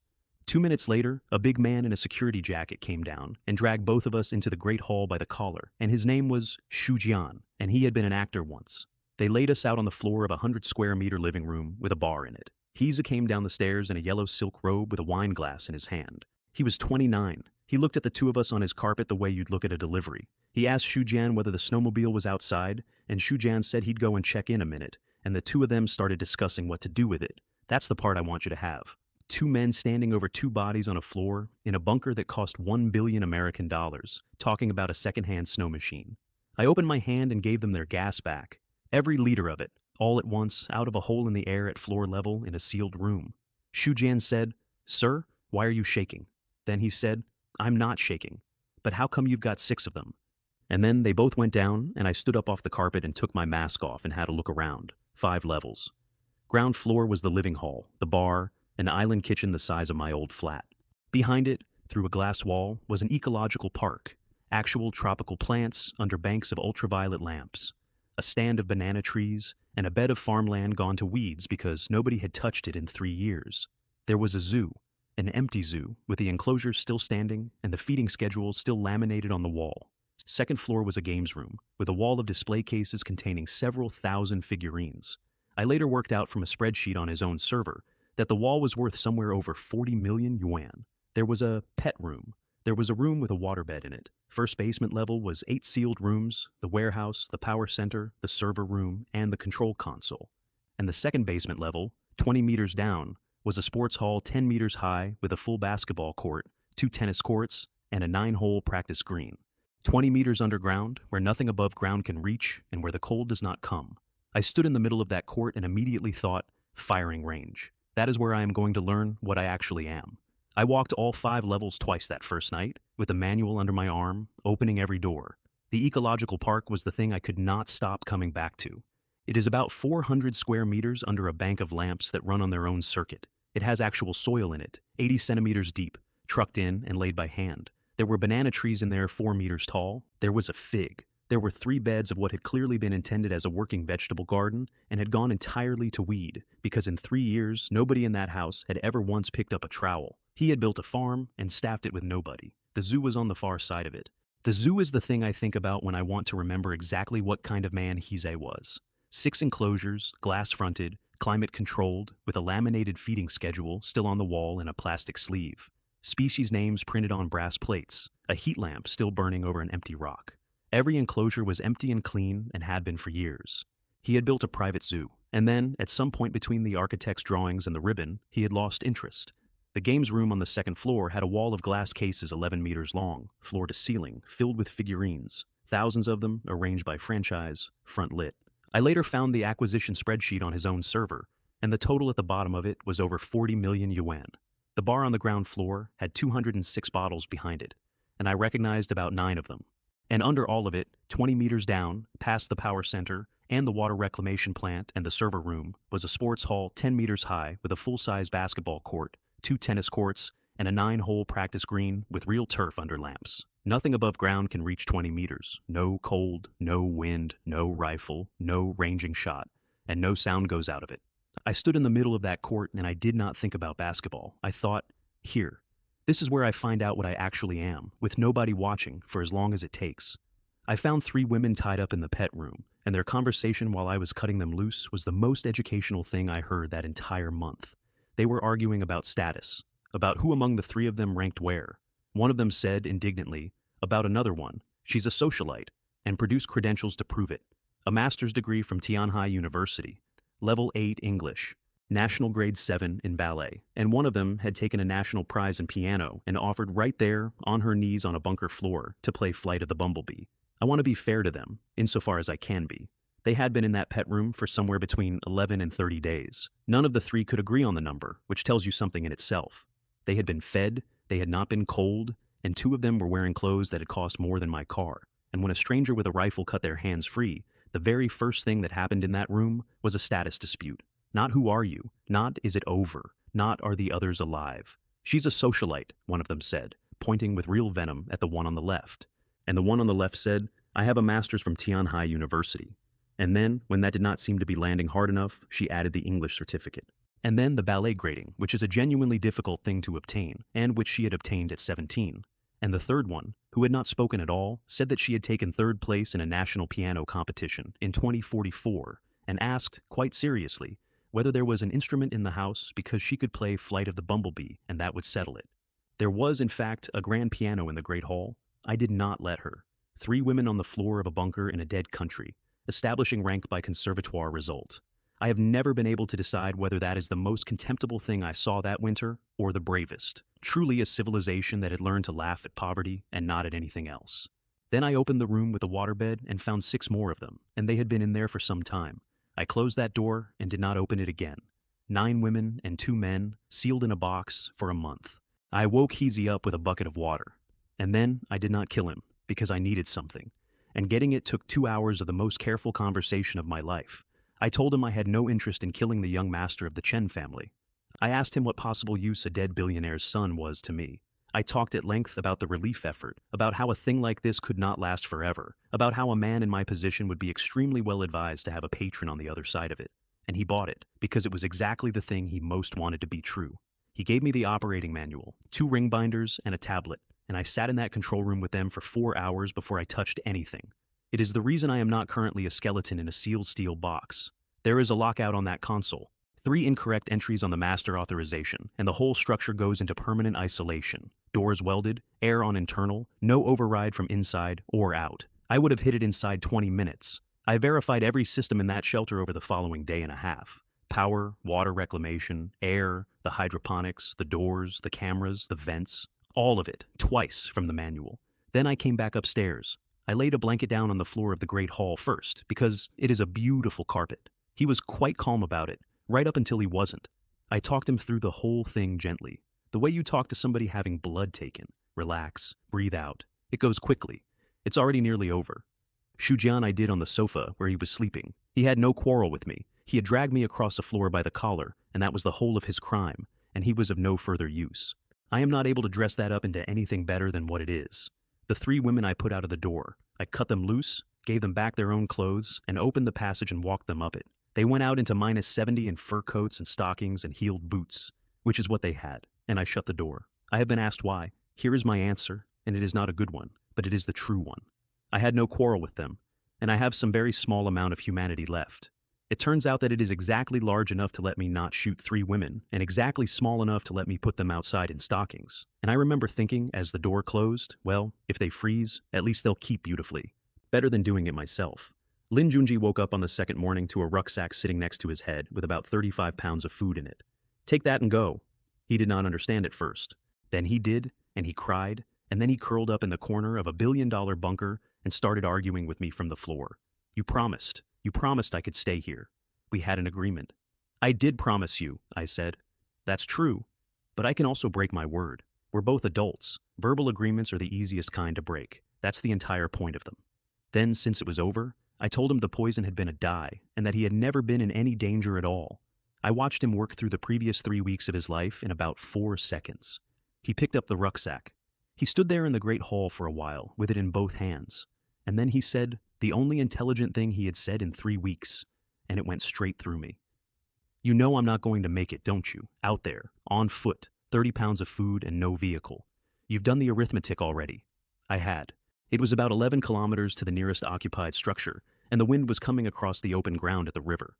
2 minutes later, a big man in a security jacket came down and dragged both of us into the great hall by the collar, and his name was Xu Jian, and he had been an actor once. They laid us out on the floor of a 100-square-meter living room with a bar in it. Hiza came down the stairs in a yellow silk robe with a wine glass in his hand. He was 29. He looked at the 2 of us on his carpet the way you'd look at a delivery. He asked Xu Jian whether the snowmobile was outside, and Xu Jian said he'd go and check in a minute, and the 2 of them started discussing what to do with it. That's the part I want you to have. 2 men standing over 2 bodies on a floor in a bunker that cost $1 billion American dollars, talking about a second-hand snow machine. I opened my hand and gave them their gas back. Every liter of it, all at once, out of a hole in the air at floor level in a sealed room. Xu Jian said, "Sir, why are you shaking?" Then he said, "I'm not shaking. But how come you've got 6 of them?" And then they both went down, and I stood up off the carpet and took my mask off and had a look around. 5 levels. Ground floor was the living hall, the bar, an island kitchen the size of my old flat. Behind it, through a glass wall, was an ecological park, actual tropical plants under banks of ultraviolet lamps, a stand of banana trees, and a bed of farmland gone to weeds because nobody had touched it in 3 years. There was a zoo, an empty zoo, with the enclosures still standing and the feeding schedule still laminated on the wall. Second floor was a games room, with a wall of display cases containing several thousand figurines. I later worked out from a spreadsheet on his own server that the wall was worth somewhere over 40 million yuan. There was a pet room. There was a room with a waterbed in it. First basement level was 8 sealed rooms, the warehouse, the power center, the server room, and the control console. And the second basement level, 20 meters down, was a sports hall 10 meters high with a full basketball court, 2 tennis courts, and a 9-hole practice green. 20 meters underground, where nothing above ground can reach and where the cold does not come. I stood in the middle of that court and immediately thought, firing range. That is where I am going to learn what I actually am. I walked all 5 levels twice that first night, with a manual under my arm, opening every door. The ecological park was the thing I could not stop coming back to. It is about 400 square meters under a bank of lamps that run on their own circuit. It has actual soil in it, 80 centimeters deep, trucked in and laid by hand. There were banana trees in there 4 meters tall. There was a fig. There were 3 beds of what had clearly been intended as a working vegetable garden and had gone entirely to weed because in 3 years, nobody in that house had ever once picked up a trowel. He had built a farm and staffed it with nobody. The zoo was on the far side of it. The zoo is the thing I think about when I want to remember exactly what kind of man Hise was. 6 enclosures, glass-fronted, climate-controlled, with a laminated feeding schedule still on the wall in a plastic sleeve. Species names printed on brass plates, a heat lamp still burning over an empty rock. Every enclosure was empty and clean and had been for years. He had built a private zoo, and then, at some point between the architect's drawings and the ribbon, he had lost interest. The games room on the second floor had a wall of glass cases 11 meters long, floor to ceiling, filled with figurines, thousands of them arranged by franchise, front lit. I later found the acquisition spreadsheet on his own server, and the total at the bottom of it was over 40 million yuan. The bar on the ground floor had 206 bottles behind it, and I recognized about 9 of them. And under all of it, 20 meters down, past the power center and the water reclamation plant and the server room, was a sports hall 10 meters high with a full-size basketball court, 2 tennis courts, and a 9-hole practice green with real turf under lamps. Nothing above ground can reach 20 meters. No cold, no wind, no rifle, no ranging shot, and no sound goes out of it. I stood in the middle of that court and I did not think about basketball. I thought, here. This is where I find out what I actually am, with nobody watching for as long as it takes. I found 3 women tied up in the pet room, and their conversation while I was cutting them loose was the most educational thing I heard that entire month. They were arguing about status, about who among the 3 of them ranked where. One of them said indignantly, about another one, she's a socialite, and produced credentials to prove it. A master's degree from Tianhai University, level 8 English, national grade 7 in ballet, and one of them had taken a national prize in piano and offered right there, on her knees on a bunker floor, to play Flight of the Bumblebee. I want to be fair to them, insofar as I can be. They had been in that pet room for somewhere between 11 and 30 days. None of the 3 could agree on the number, which tells you something in itself. They had been fed, they had not been cold, and 2 of them were wearing clothes that had cost more than my car. And when a stranger with a rifle cut their hands free, the very first thing that happened in that room was a status dispute. Not who are you, not is it over, not are the others alive. She's a socialite, one of them said, pointing with real venom at the one on the left. And the one on the left said, I have a master's from Tianhai University. And then, when that did not seem to be landing hard enough, she added the English certificate. And then the ballet grading, which is a genuinely difficult thing to obtain, and which she had obtained at 17. And the third one, who had not spoken at all, said that she had taken 3rd place in a national piano competition in 2044, and asked, quite seriously, whether there was an instrument in the house because she could play Flight of the Bumblebee and that would settle it. There was, in fact, a grand piano in the Great Hall. I did not let her. 3 women on the floor of a bunker in a dead country, establishing rank by conservatoire result. I have never been able to decide whether that is the most contemptible thing I saw that winter or the bravest. Truly a civilization that had learned to laugh at poverty and not at anything else. Then I opened the room with the waterbed and found 6 more of them, and they had been in there for some time. I closed that door and did not open it again. 9 women and 2 men, sealed in a box for a month. I woke Hise up with a bucket of water. And then I did not kill him, because I needed something. And getting it took 2 hours of the most careful conversation of my life. I told him I had no interest in killing the young master of the Chen family. I asked him what possible use a dead billionaire's son was to me. I talked at length about the relief effort, about how a thing like this could not last forever, about how a man in my position would be extremely well advised to have a patron on the other side of it. And he bought it, because it was exactly the thing he most wanted to be true. He gave me the operating manual, 2 ring binders, and a tablet, and I sat in that control room with them for 4 hours before I touched anything. It is the reason I am not currently a skeleton in a sealed steel box. There is a lockout on that console. 3 incorrect entries on the master authorization, and the whole structure goes into permanent isolation. Doors welded, air on internal, no override from inside or out. I would have hit it inside 20 minutes. I verified every system in that shelter over the following day and a half. Power, water reclamation, air, the hydroponics, the doors, the cameras, the vents. All of it, twice from the manual. Then I came back upstairs. I laid a blanket down on the floor of the great hall first, because it is a beautiful carpet. He was quite calm about it, right up until he wasn't. I talked him through the whole thing gently. The way you talk to somebody having blood taken. Relax, breathe out. It goes quickly. It's already nearly over. Shujian I did on the sofa where he was sleeping. He had no quarrel with me. He had dragged me across the floor by the collar, and that was the whole of his crime, and he was of no further use. I am not able to dress that up into anything better than what it is. The 3 women I put out of the door, I cut them loose, gave them back their own clothes, and opened the passage and walked them up it. They went out into -70 in fur coats and stockings and heeled boots, which is what they had, and I shut the door. I have been asked why. Here is my answer, and it is not a good one, but it is the true one. I had no quarrel with them, and I have some very small amount of humanity left. It turns out that it is exactly large enough to let me not shoot 3 women, and exactly small enough to let me put them outside in stockings. And I remember thinking, as the door closed, well, if they freeze, at least they'll keep beautifully. Better than doing it myself. Lin Junji woke up on the second morning to a rucksack sitting next to his head with about 35 pounds of food in it. Take that and go. He did not understand at first. Then he did, and he cried, and then he curled up in the corner of a billion-dollar bunker and started arguing with me from the floor. You promised I could stay here. We had an agreement. I did promise you, I said. That's true, but I can also break my word. We're both adults. Verbal agreements are the easiest kind to break. That's the entire point of them. Then, since it was over, I told him the poison had been a dye and that he had never been in any danger at all. I watched him work through the previous 3 weeks of his life in about 4 seconds. He picked up the rucksack. He stood there in the great hall for a while, with it in both hands. And then he said the only intelligent thing he had said in 3 weeks, and it went straight through me. You know I'm not going to make it, don't you? Out there, on foot, 30 pounds of food and no vehicle. You've done the arithmetic already. I had. It was about 11 kilometers to the nearest occupied structure, and the wind was coming across the open ground at the river.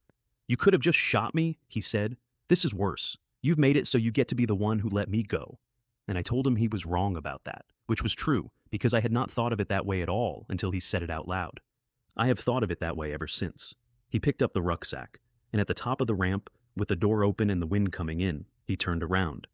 You could have just shot me, he said. This is worse. You've made it so you get to be the one who let me go. And I told him he was wrong about that, which was true, because I had not thought of it that way at all until he said it out loud. I have thought of it that way ever since. He picked up the rucksack, and at the top of the ramp, with the door open and the wind coming in, he turned around.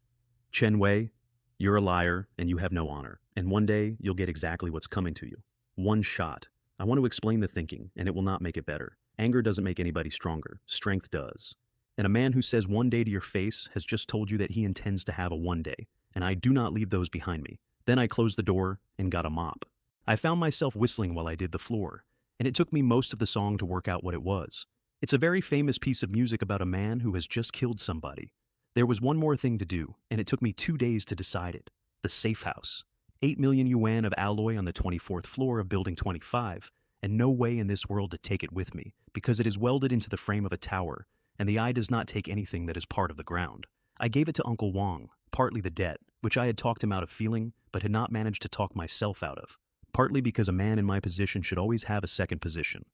Chen Wei, you're a liar, and you have no honor, and one day you'll get exactly what's coming to you. One shot. I want to explain the thinking, and it will not make it better. Anger doesn't make anybody stronger. Strength does. And a man who says one day to your face has just told you that he intends to have a one day, and I do not leave those behind me. Then I closed the door and got a mop. I found myself whistling while I did the floor, and it took me most of the song to work out what it was. It's a very famous piece of music about a man who has just killed somebody. There was one more thing to do, and it took me 2 days to decide it. The safe house. 8 million yuan of alloy on the 24th floor of Building 25, and no way in this world to take it with me, because it is welded into the frame of a tower, and the eye does not take anything that is part of the ground. I gave it to Uncle Wang, partly the debt, which I had talked him out of feeling, but had not managed to talk myself out of. Partly because a man in my position should always have a second position,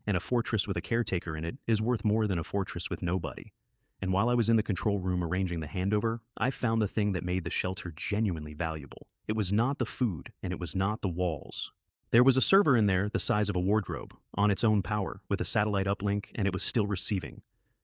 and a fortress with a caretaker in it is worth more than a fortress with nobody. And while I was in the control room arranging the handover, I found the thing that made the shelter genuinely valuable. It was not the food, and it was not the walls. There was a server in there the size of a wardrobe, on its own power, with a satellite uplink, and it was still receiving.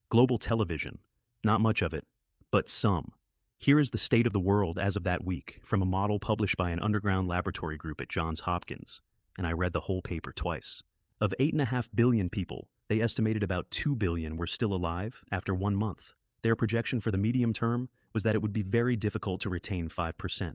Global television. Not much of it, but some. Here is the state of the world as of that week, from a model published by an underground laboratory group at Johns Hopkins, and I read the whole paper twice. Of 8.5 billion people, they estimated about 2 billion were still alive after 1 month. Their projection for the medium term was that it would be very difficult to retain 5%.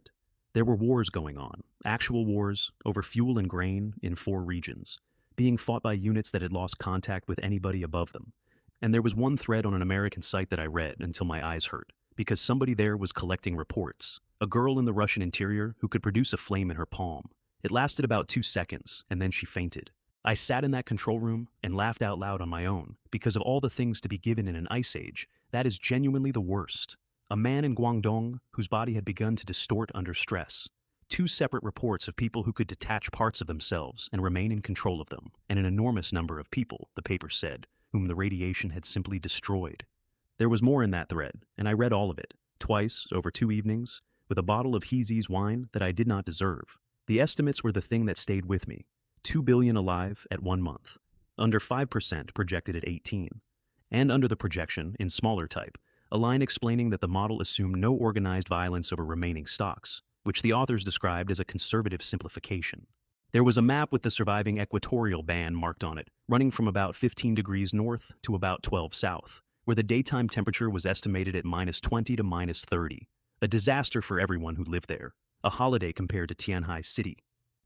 There were wars going on, actual wars, over fuel and grain in 4 regions, being fought by units that had lost contact with anybody above them. And there was one thread on an American site that I read until my eyes hurt, because somebody there was collecting reports. A girl in the Russian interior who could produce a flame in her palm. It lasted about 2 seconds, and then she fainted. I sat in that control room and laughed out loud on my own, because of all the things to be given in an ice age, that is genuinely the worst. A man in Guangdong whose body had begun to distort under stress. 2 separate reports of people who could detach parts of themselves and remain in control of them, and an enormous number of people, the paper said, whom the radiation had simply destroyed. There was more in that thread, and I read all of it, twice, over 2 evenings, with a bottle of Heezy's wine that I did not deserve. The estimates were the thing that stayed with me. 2 billion alive at 1 month. Under 5% projected at 18. And under the projection, in smaller type, a line explaining that the model assumed no organized violence over remaining stocks, which the authors described as a conservative simplification. There was a map with the surviving equatorial band marked on it, running from about 15 degrees north to about 12 south, where the daytime temperature was estimated at -20 to -30. A disaster for everyone who lived there. A holiday compared to Tianhai City.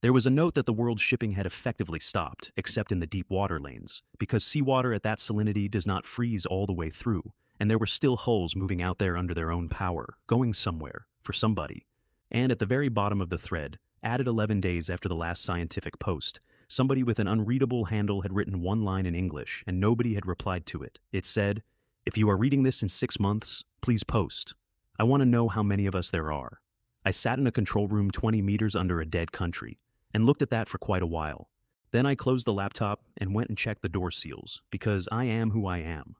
There was a note that the world's shipping had effectively stopped, except in the deep water lanes, because seawater at that salinity does not freeze all the way through, and there were still hulls moving out there under their own power, going somewhere, for somebody, And at the very bottom of the thread, added 11 days after the last scientific post, somebody with an unreadable handle had written one line in English, and nobody had replied to it. It said, "If you are reading this in 6 months, please post. I want to know how many of us there are." I sat in a control room 20 meters under a dead country, and looked at that for quite a while. Then I closed the laptop and went and checked the door seals, because I am who I am.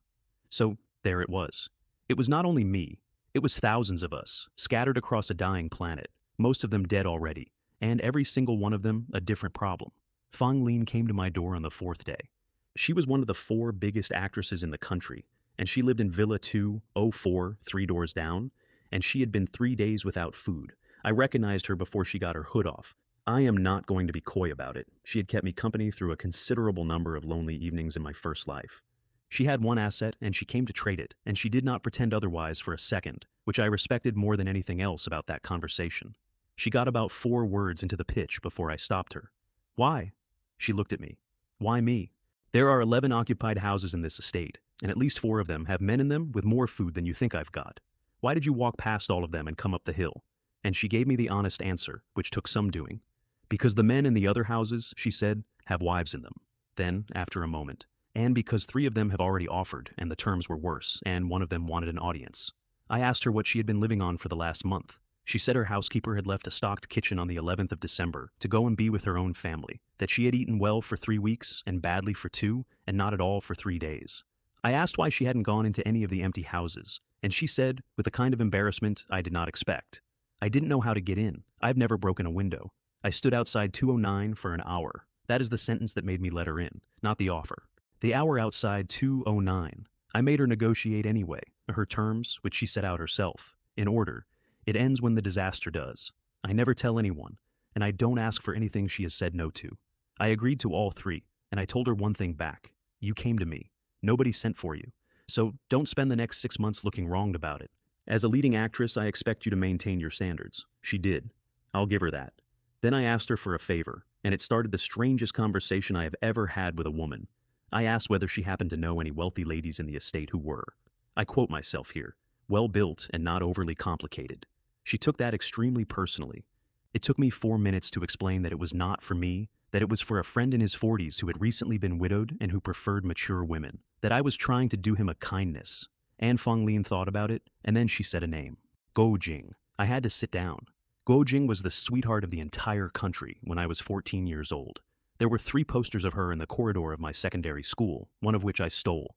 So there it was. It was not only me, it was thousands of us, scattered across a dying planet, most of them dead already, and every single one of them a different problem. Fang Lin came to my door on the 4th day. She was one of the 4 biggest actresses in the country, and she lived in Villa 204, 3 doors down, and she had been 3 days without food. I recognized her before she got her hood off. I am not going to be coy about it. She had kept me company through a considerable number of lonely evenings in my first life. She had one asset, and she came to trade it, and she did not pretend otherwise for a second, which I respected more than anything else about that conversation. She got about 4 words into the pitch before I stopped her. "Why?" She looked at me. "Why me? There are 11 occupied houses in this estate, and at least 4 of them have men in them with more food than you think I've got. Why did you walk past all of them and come up the hill?" And she gave me the honest answer, which took some doing. "Because the men in the other houses," she said, "have wives in them." Then, after a moment, "And because 3 of them have already offered, and the terms were worse, and one of them wanted an audience." I asked her what she had been living on for the last month. She said her housekeeper had left a stocked kitchen on the 11th of December to go and be with her own family, that she had eaten well for 3 weeks, and badly for 2, and not at all for 3 days. I asked why she hadn't gone into any of the empty houses, and she said, with a kind of embarrassment I did not expect, "I didn't know how to get in. I've never broken a window. I stood outside 209 for an hour." That is the sentence that made me let her in, not the offer. The hour outside 209. I made her negotiate anyway, her terms, which she set out herself, in order. It ends when the disaster does. I never tell anyone, and I don't ask for anything she has said no to. I agreed to all 3, and I told her one thing back. You came to me. Nobody sent for you. So don't spend the next 6 months looking wronged about it. As a leading actress, I expect you to maintain your standards. She did. I'll give her that. Then I asked her for a favor, and it started the strangest conversation I have ever had with a woman. I asked whether she happened to know any wealthy ladies in the estate who were, I quote myself here, well-built and not overly complicated. She took that extremely personally. It took me 4 minutes to explain that it was not for me, that it was for a friend in his 40s who had recently been widowed and who preferred mature women, that I was trying to do him a kindness. And Fang Lin thought about it, and then she said a name. Go Jing. I had to sit down. Go Jing was the sweetheart of the entire country when I was 14 years old. There were 3 posters of her in the corridor of my secondary school, one of which I stole.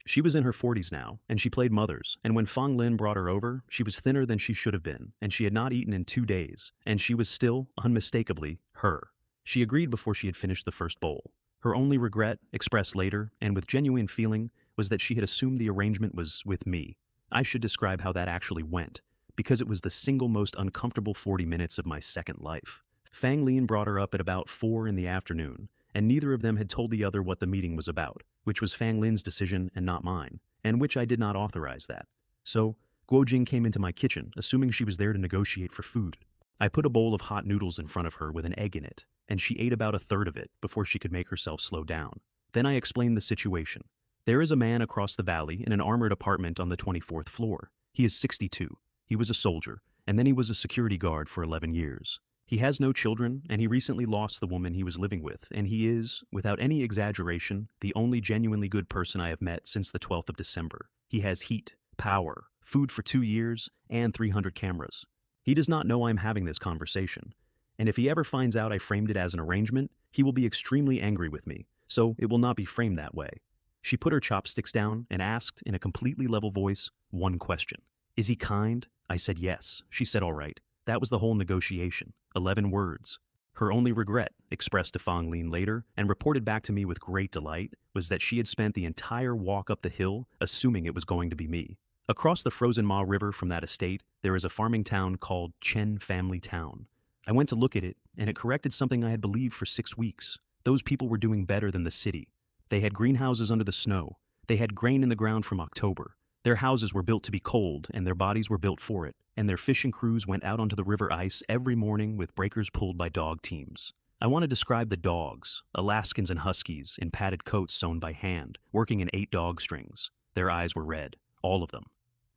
She was in her 40s now, and she played mothers, and when Fang Lin brought her over, she was thinner than she should have been, and she had not eaten in 2 days, and she was still, unmistakably, her. She agreed before she had finished the first bowl. Her only regret, expressed later, and with genuine feeling, was that she had assumed the arrangement was with me. I should describe how that actually went, because it was the single most uncomfortable 40 minutes of my second life. Fang Lin brought her up at about 4 in the afternoon, and neither of them had told the other what the meeting was about, which was Fang Lin's decision and not mine, and which I did not authorize that. So, Guo Jing came into my kitchen, assuming she was there to negotiate for food. I put a bowl of hot noodles in front of her with an egg in it, and she ate about a third of it before she could make herself slow down. Then I explained the situation. There is a man across the valley in an armored apartment on the 24th floor. He is 62. He was a soldier, and then he was a security guard for 11 years. He has no children, and he recently lost the woman he was living with, and he is, without any exaggeration, the only genuinely good person I have met since the 12th of December. He has heat, power, food for 2 years, and 300 cameras. He does not know I'm having this conversation, and if he ever finds out I framed it as an arrangement, he will be extremely angry with me, so it will not be framed that way. She put her chopsticks down and asked, in a completely level voice, one question. Is he kind? I said yes. She said all right. That was the whole negotiation. 11 words. Her only regret, expressed to Fang Lin later and reported back to me with great delight, was that she had spent the entire walk up the hill assuming it was going to be me. Across the frozen Ma River from that estate, there is a farming town called Chen Family Town. I went to look at it, and it corrected something I had believed for 6 weeks. Those people were doing better than the city. They had greenhouses under the snow. They had grain in the ground from October. Their houses were built to be cold, and their bodies were built for it, and their fishing crews went out onto the river ice every morning with breakers pulled by dog teams. I want to describe the dogs, Alaskans and Huskies, in padded coats sewn by hand, working in 8 dog strings. Their eyes were red, all of them,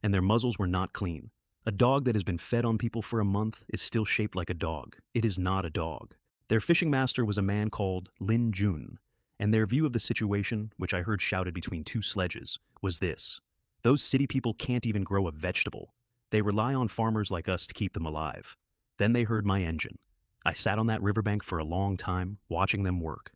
and their muzzles were not clean. A dog that has been fed on people for a month is still shaped like a dog. It is not a dog. Their fishing master was a man called Lin Jun, and their view of the situation, which I heard shouted between two sledges, was this: those city people can't even grow a vegetable. They rely on farmers like us to keep them alive. Then they heard my engine. I sat on that riverbank for a long time, watching them work.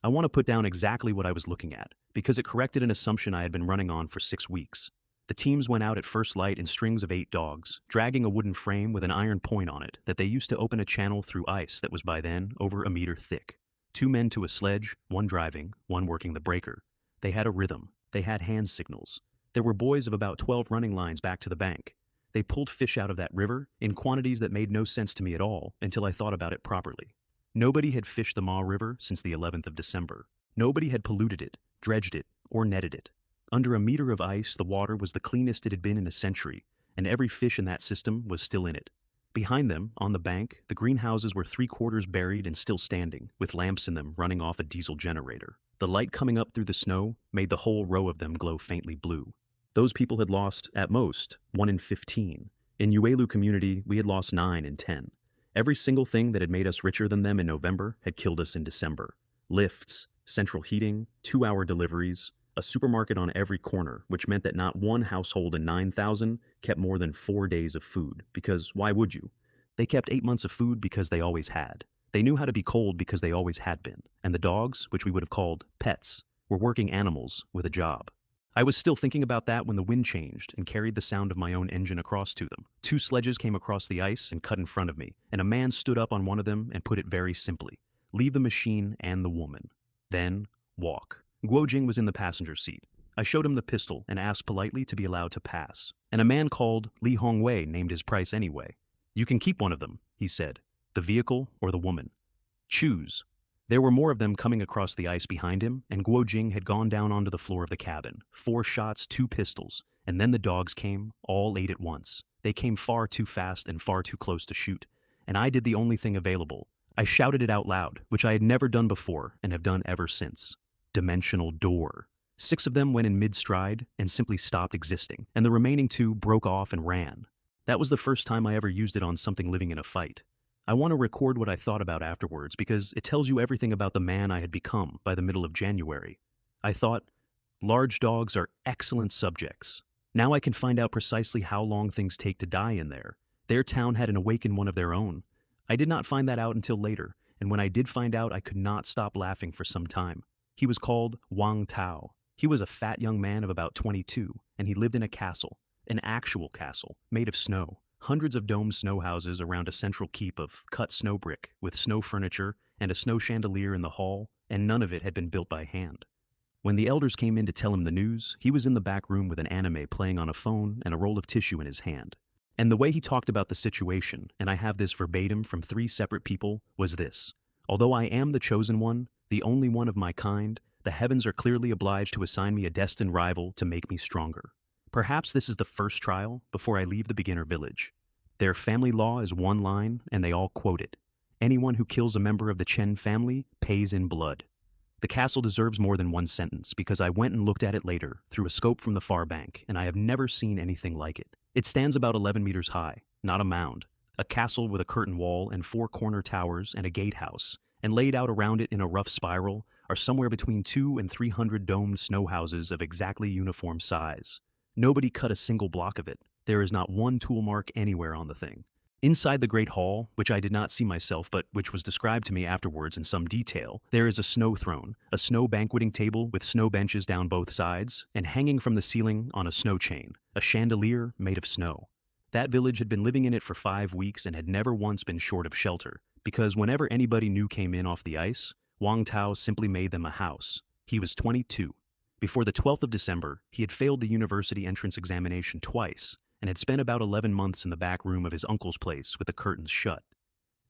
I want to put down exactly what I was looking at, because it corrected an assumption I had been running on for 6 weeks. The teams went out at first light in strings of 8 dogs, dragging a wooden frame with an iron point on it that they used to open a channel through ice that was by then over a meter thick. 2 men to a sledge, one driving, one working the breaker. They had a rhythm. They had hand signals. There were boys of about 12 running lines back to the bank. They pulled fish out of that river in quantities that made no sense to me at all until I thought about it properly. Nobody had fished the Ma River since the 11th of December. Nobody had polluted it, dredged it, or netted it. Under a meter of ice, the water was the cleanest it had been in a century, and every fish in that system was still in it. Behind them, on the bank, the greenhouses were 3/4 buried and still standing, with lamps in them running off a diesel generator. The light coming up through the snow made the whole row of them glow faintly blue. Those people had lost, at most, 1 in 15. In Uelu community, we had lost 9 in 10. Every single thing that had made us richer than them in November had killed us in December. Lifts, central heating, 2-hour deliveries, a supermarket on every corner, which meant that not one household in 9,000 kept more than 4 days of food, because why would you? They kept 8 months of food because they always had. They knew how to be cold because they always had been. And the dogs, which we would have called pets, were working animals with a job. I was still thinking about that when the wind changed and carried the sound of my own engine across to them. 2 sledges came across the ice and cut in front of me, and a man stood up on one of them and put it very simply: leave the machine and the woman. Then, walk. Guojing was in the passenger seat. I showed him the pistol and asked politely to be allowed to pass. And a man called Li Hongwei named his price anyway. You can keep one of them, he said. The vehicle or the woman. Choose. There were more of them coming across the ice behind him, and Guojing had gone down onto the floor of the cabin. 4 shots, 2 pistols, and then the dogs came, all 8 at once. They came far too fast and far too close to shoot, and I did the only thing available. I shouted it out loud, which I had never done before and have done ever since. Dimensional door. 6 of them went in mid-stride and simply stopped existing, and the remaining 2 broke off and ran. That was the first time I ever used it on something living in a fight. I want to record what I thought about afterwards because it tells you everything about the man I had become by the middle of January. I thought, large dogs are excellent subjects. Now I can find out precisely how long things take to die in there. Their town had an awakened one of their own. I did not find that out until later, and when I did find out, I could not stop laughing for some time. He was called Wang Tao. He was a fat young man of about 22, and he lived in a castle, an actual castle, made of snow. Hundreds of domed snow houses around a central keep of cut snow brick with snow furniture and a snow chandelier in the hall, and none of it had been built by hand. When the elders came in to tell him the news, he was in the back room with an anime playing on a phone and a roll of tissue in his hand. And the way he talked about the situation, and I have this verbatim from 3 separate people, was this: although I am the chosen one, the only one of my kind, the heavens are clearly obliged to assign me a destined rival to make me stronger. Perhaps this is the first trial before I leave the beginner village. Their family law is 1 line, and they all quote it. Anyone who kills a member of the Chen family pays in blood. The castle deserves more than 1 sentence, because I went and looked at it later, through a scope from the far bank, and I have never seen anything like it. It stands about 11 meters high, not a mound. A castle with a curtain wall and 4 corner towers and a gatehouse, and laid out around it in a rough spiral are somewhere between 200 and 300 domed snow houses of exactly uniform size. Nobody cut a single block of it. There is not 1 tool mark anywhere on the thing. Inside the great hall, which I did not see myself but which was described to me afterwards in some detail, there is a snow throne, a snow banqueting table with snow benches down both sides, and hanging from the ceiling on a snow chain, a chandelier made of snow. That village had been living in it for 5 weeks and had never once been short of shelter, because whenever anybody new came in off the ice, Wang Tao simply made them a house. He was 22. Before the 12th of December, he had failed the university entrance examination twice, and had spent about 11 months in the back room of his uncle's place with the curtains shut.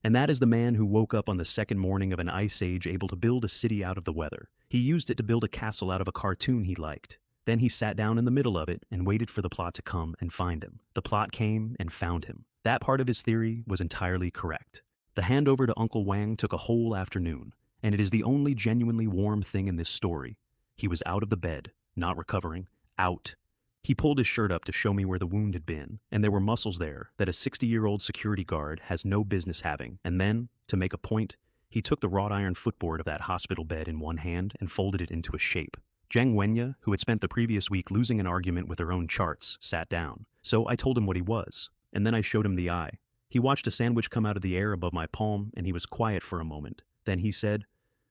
And that is the man who woke up on the second morning of an ice age able to build a city out of the weather. He used it to build a castle out of a cartoon he liked. Then he sat down in the middle of it and waited for the plot to come and find him. The plot came and found him. That part of his theory was entirely correct. The handover to Uncle Wang took a whole afternoon, and it is the only genuinely warm thing in this story. He was out of the bed, not recovering, out. He pulled his shirt up to show me where the wound had been, and there were muscles there that a 60-year-old security guard has no business having. And then, to make a point, he took the wrought iron footboard of that hospital bed in one hand and folded it into a shape. Zhang Yi, who had spent the previous week losing an argument with her own charts, sat down. So I told him what he was, and then I showed him the eye. He watched a sandwich come out of the air above my palm, and he was quiet for a moment. Then he said,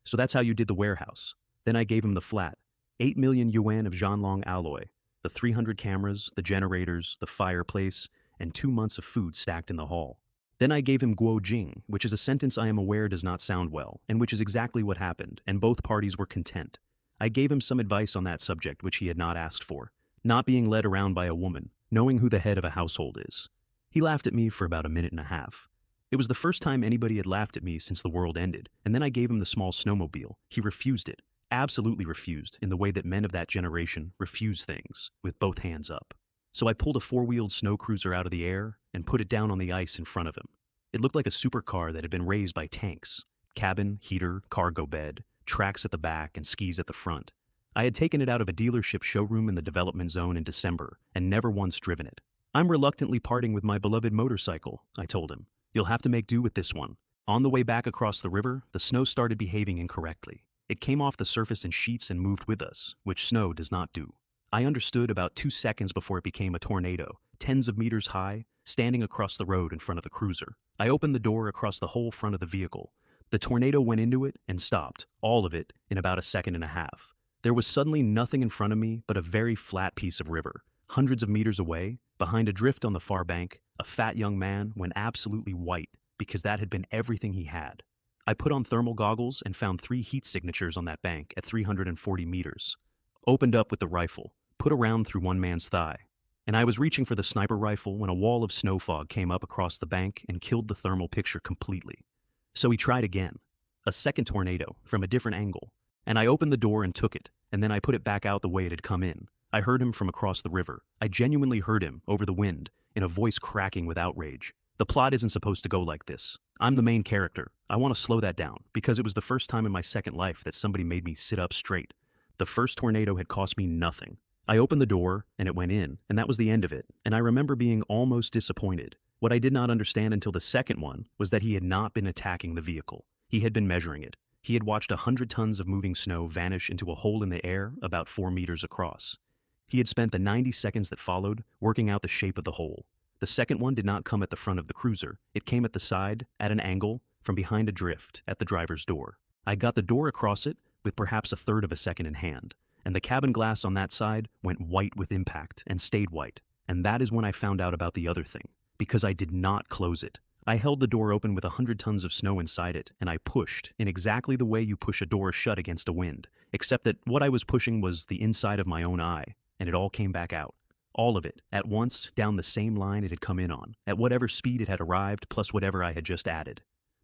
"So that's how you did the warehouse." Then I gave him the flat. 8 million yuan of Zhanlong alloy, the 300 cameras, the generators, the fireplace, and 2 months of food stacked in the hall. Then I gave him guo jing, which is a sentence I am aware does not sound well, and which is exactly what happened, and both parties were content. I gave him some advice on that subject which he had not asked for, not being led around by a woman, knowing who the head of a household is. He laughed at me for about a minute and a half. It was the first time anybody had laughed at me since the world ended, and then I gave him the small snowmobile. He refused it, absolutely refused, in the way that men of that generation refuse things, with both hands up. So I pulled a 4-wheeled snow cruiser out of the air and put it down on the ice in front of him. It looked like a supercar that had been raised by tanks. Cabin, heater, cargo bed, tracks at the back, and skis at the front. I had taken it out of a dealership showroom in the development zone in December and never once driven it. "I'm reluctantly parting with my beloved motorcycle," I told him. "You'll have to make do with this one." On the way back across the river, the snow started behaving incorrectly. It came off the surface in sheets and moved with us, which snow does not do. I understood about 2 seconds before it became a tornado, tens of meters high, standing across the road in front of the cruiser. I opened the door across the whole front of the vehicle. The tornado went into it and stopped, all of it, in about a second and a half. There was suddenly nothing in front of me but a very flat piece of river. Hundreds of meters away, behind a drift on the far bank, a fat young man went absolutely white because that had been everything he had. I put on thermal goggles and found 3 heat signatures on that bank at 340 meters. Opened up with the rifle, put a round through one man's thigh, and I was reaching for the sniper rifle when a wall of snow fog came up across the bank and killed the thermal picture completely. So he tried again. A second tornado, from a different angle, and I opened the door and took it, and then I put it back out the way it had come in. I heard him from across the river. I genuinely heard him, over the wind, in a voice cracking with outrage. "The plot isn't supposed to go like this. I'm the main character. I want to slow that down, because it was the first time in my second life that somebody made me sit up straight. The first tornado had cost me nothing. I opened the door, and it went in, and that was the end of it, and I remember being almost disappointed. What I did not understand until the second one was that he had not been attacking the vehicle. He had been measuring it. He had watched 100 tons of moving snow vanish into a hole in the air about 4 meters across. He had spent the 90 seconds that followed working out the shape of the hole. The second one did not come at the front of the cruiser. It came at the side, at an angle, from behind a drift, at the driver's door. I got the door across it with perhaps a third of a second in hand, and the cabin glass on that side went white with impact and stayed white. And that is when I found out about the other thing, because I did not close it. I held the door open with 100 tons of snow inside it, and I pushed in exactly the way you push a door shut against a wind, except that what I was pushing was the inside of my own eye, and it all came back out. All of it, at once, down the same line it had come in on, at whatever speed it had arrived, plus whatever I had just added.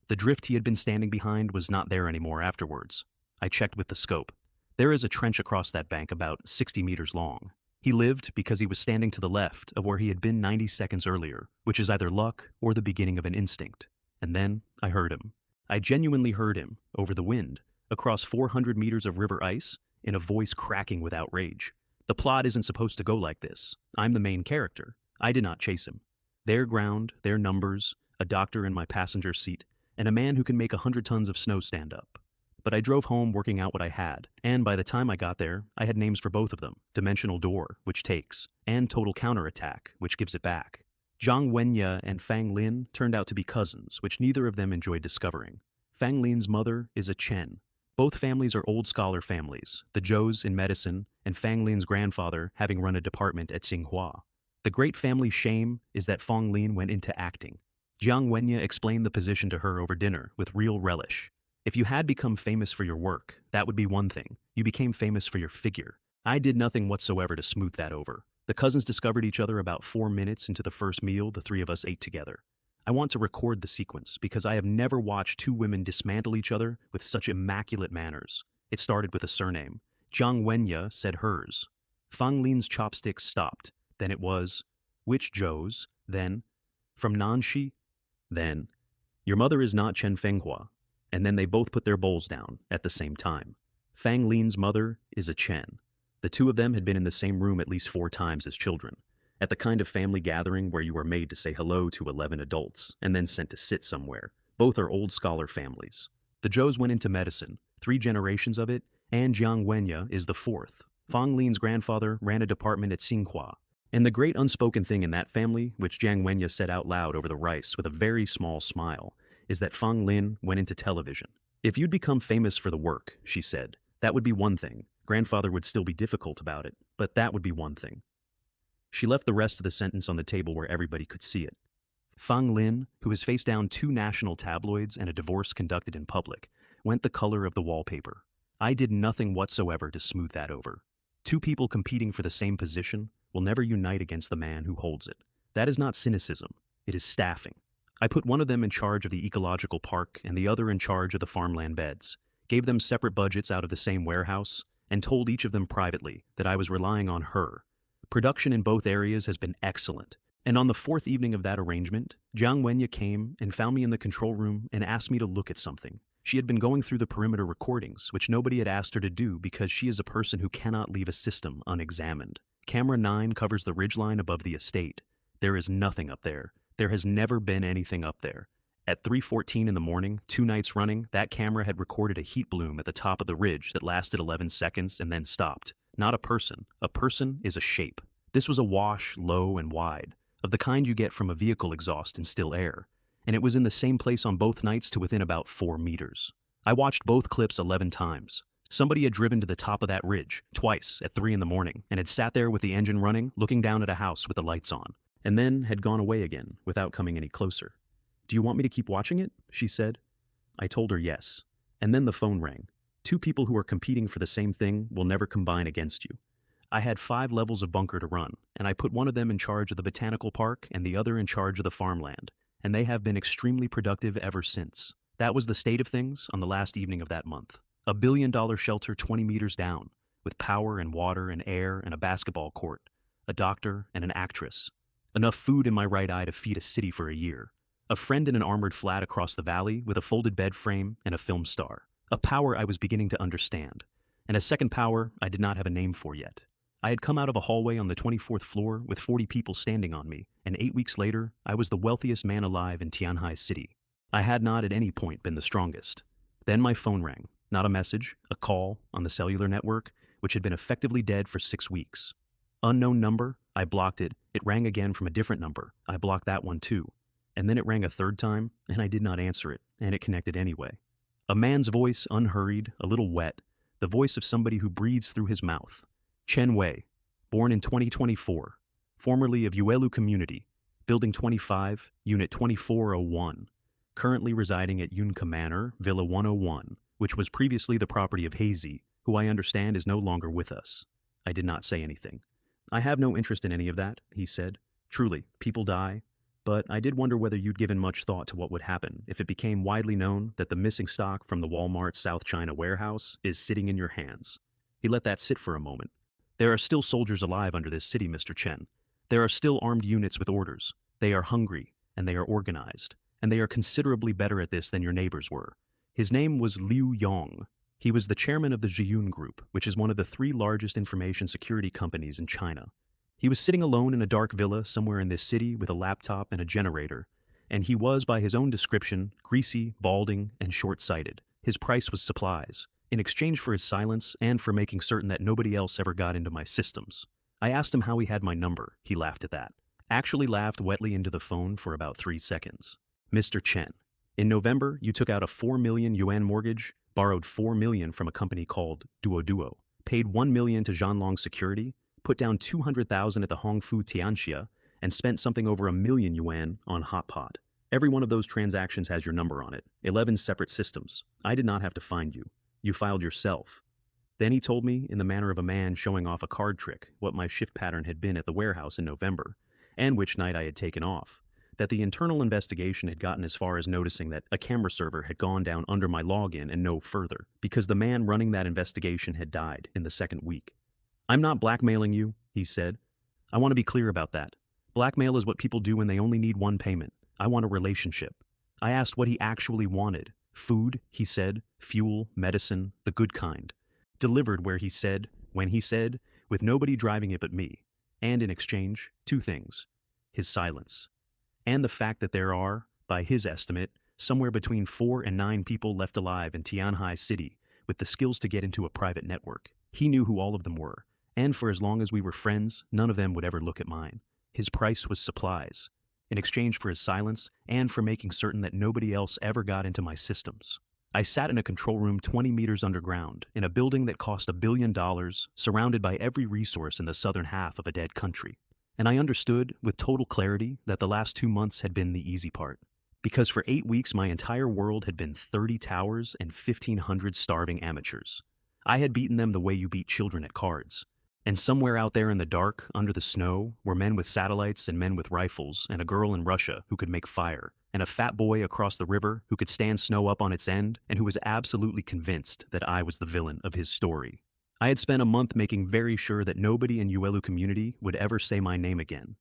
The drift he had been standing behind was not there anymore afterwards. I checked with the scope. There is a trench across that bank about 60 meters long. He lived because he was standing to the left of where he had been 90 seconds earlier, which is either luck or the beginning of an instinct. And then I heard him. I genuinely heard him, over the wind, across 400 meters of river ice, in a voice cracking with outrage. "The plot isn't supposed to go like this. I'm the main character. I did not chase him. Their ground, their numbers, a doctor in my passenger seat, and a man who can make 100 tons of snow stand up. But I drove home working out what I had, and by the time I got there, I had names for both of them: Dimensional Door, which takes, and Total Counterattack, which gives it back. Zhang Yi and Fang Lin turned out to be cousins, which neither of them enjoyed discovering. Fang Lin's mother is a Chen. Both families are old scholar families, the Zhous in medicine, and Fang Lin's grandfather having run a department at Tsinghua. The great family shame is that Fang Lin went into acting. Zhang Yi explained the position to her over dinner with real relish. If you had become famous for your work, that would be one thing. You became famous for your figure. I did nothing whatsoever to smooth that over. The cousins discovered each other about 4 minutes into the first meal the 3 of us ate together. I want to record the sequence because I have never watched 2 women dismantle each other with such immaculate manners. It started with a surname. Zhang Yi said hers. Fang Lin's chopsticks stopped. Then it was, "Which Zhou's?" Then, "From Nanxi?" Then, "Your mother is not Chen Fenghua." And then they both put their bowls down at the same time. Fang Lin's mother is a Chen. The two of them had been in the same room at least 4 times as children, at the kind of family gathering where you are made to say hello to 11 adults and then sent to sit somewhere. Both are old scholar families. The Zhous went into medicine, 3 generations of it, and Jiang Wenye is the 4th. Fang Lin's grandfather ran a department at Tsinghua. And the great unspoken thing in that family, which Jiang Wenye said out loud over the rice with a very small smile, is that Fang Lin went into television. If you'd become famous for the work, she said, that would be one thing. Grandfather would still be difficult about it, but that would be one thing. She left the rest of the sentence on the table where everybody could see it. Fang Lin, who has faced down 2 national tabloids and a divorce conducted in public, went the color of the wallpaper. I did nothing whatsoever to smooth that over. 2 people competing for the same position will never unite against the man who holds it. That is not cynicism, it is staffing. I put one of them in charge of the ecological park and the other in charge of the farmland beds, gave them separate budgets out of the same warehouse, and told each of them privately that I was relying on her. Production in both areas has been excellent, and on the 4th evening of that arrangement, Jiang Wenye came and found me in the control room and asked me to look at something. She had been going through the perimeter recordings, which nobody had asked her to do because she is a person who cannot leave a system unexamined. Camera 9 covers the ridgeline above the estate. There is nothing up there. There has never been anything up there. At 3:14 in the morning, 2 nights running, that camera had recorded a heat bloom at the top of the ridge that lasted 11 seconds and then stopped. Not a person. A person is a shape. This was a wash, low and wide, of the kind you get from a vehicle exhaust in still air, and it was in the same place on both nights to within about 4 meters. I watched both clips 11 times. Somebody had driven to the top of that ridge, twice, at 3 in the morning, and had sat there with the engine running, looking down at a house with the lights on, and then had gone away again, without coming any closer. "Do you want me to keep watching it?" she said. I told her yes. And then the phone rang. 2 people who are competing for the same thing will never combine against you. I had 5 levels of bunker to run, and I put one of them in charge of the botanical park and the other in charge of the farmland, and they have been extremely productive ever since. That was the state of things on the last evening of that month. A $1 billion shelter 20 meters down, with power and water and air and a basketball court, a doctor and an actress. Enough food in my right eye to feed a city for a year. A friend in an armored flat across the valley with a folded bed frame and a film star. A power I was beginning to understand. And a second power I did not have a name for yet. I had come out of a hallway on the 24th floor with 40 people standing on me, and 8 weeks later, I was the wealthiest man alive in Tianhai City. I had not at any point been the strongest. Then my phone rang. Not a message, a call on the cellular network, which had been effectively dead for 6 weeks. Unknown number, I blocked it. It rang again from a different number. I blocked that one too. And then it rang a 3rd time, and I did not answer it, and it connected anyway. A man's voice, unhurried, a little wet, the voice of somebody who breathes through his mouth. Chen Wei, born in 2024, formerly of Yuelu Community, Building 25, Unit 2401, currently residing at Yunka Manor, Villa 101, which was previously the property of Hazy, who I understand is no longer with us. I did not say anything. "I have no interest in any of that," he said. "Truly, people die. But I did wonder whether you'd given much thought to what would happen if it became widely known that the missing stock from the Walmart South China warehouse is sitting in your hands." He let that sit for a moment. "There are still soldiers alive under this city, Mr. Chen. There are still armed units with orders. They are hungry, and they are organized, and they are considerably better at this than your neighbors were." His name was Liu Yong. He was the chairman of the Zhiyun Group, which is one of the 3 largest information security companies in China. He was sitting alone in a dark villa somewhere in this city with a laptop and a generator, and he was, by his own description, greasy, balding, and short-sighted. His price was supplies, in exchange for his silence and for making certain that nobody else ever got into my systems. I asked him how he had my number. He laughed at that. Actually laughed wetly into the phone for about 3 seconds. "Mr. Chen, in November, you took out a 4 million yuan mortgage, borrowed 4 million from a company called Duo, paid 1 million to Zhanlong Security, put down 200,000 at the Hongfu Tianxia, and spent something over 1 million yuan on Hot Pot. Every one of those transactions has your number on it. 11 separate systems. I did not have to find you. You filed yourself." Then he told me, in the manner of a man showing off a card trick, what my shift pattern had been at the warehouse in November, and which night I had taken off, that the internal investigation had gotten as far as noticing that a camera server had gone down under my login and no further, because the man running that investigation had died in the 2nd week. "I'm not blackmailing you," he said. "I want to be clear about that. Blackmail is what people do when they only need one payment. I want a relationship." I asked what he actually wanted. "Food," he said, "fuel, medicine, the good kind. Delivered where he said, when he said, with nobody driving it but me. And in exchange, two things: his silence, and the fact that there are, by his estimate, somewhere between 4 and 9 people left alive in Tianhai City with the skills to get into a private network. He knew who all of them were, and for as long as we were friends, none of them would ever look at mine. His price was supplies, in exchange for his silence and for making certain that nobody else ever got into my systems. I sat in a control room 20 meters underground, in a building that cost $1 billion, surrounded by every resource in the southern half of a dead country. And I understood, with total clarity, that the last 2 months had been the easy part. Because for 8 weeks my entire world had been 30 towers and 1,500 starving amateurs. I had beaten them the way you beat children at cards. And somewhere out there in the dark, under the snow, were men with satellites and men with rifles, and a girl in Russia who could make fire, and a fat boy across the river who could stand snow up on its end, and who was absolutely convinced that I was the villain of his story. I had spent a month making very sure that nobody in Uelu community would ever say my name again.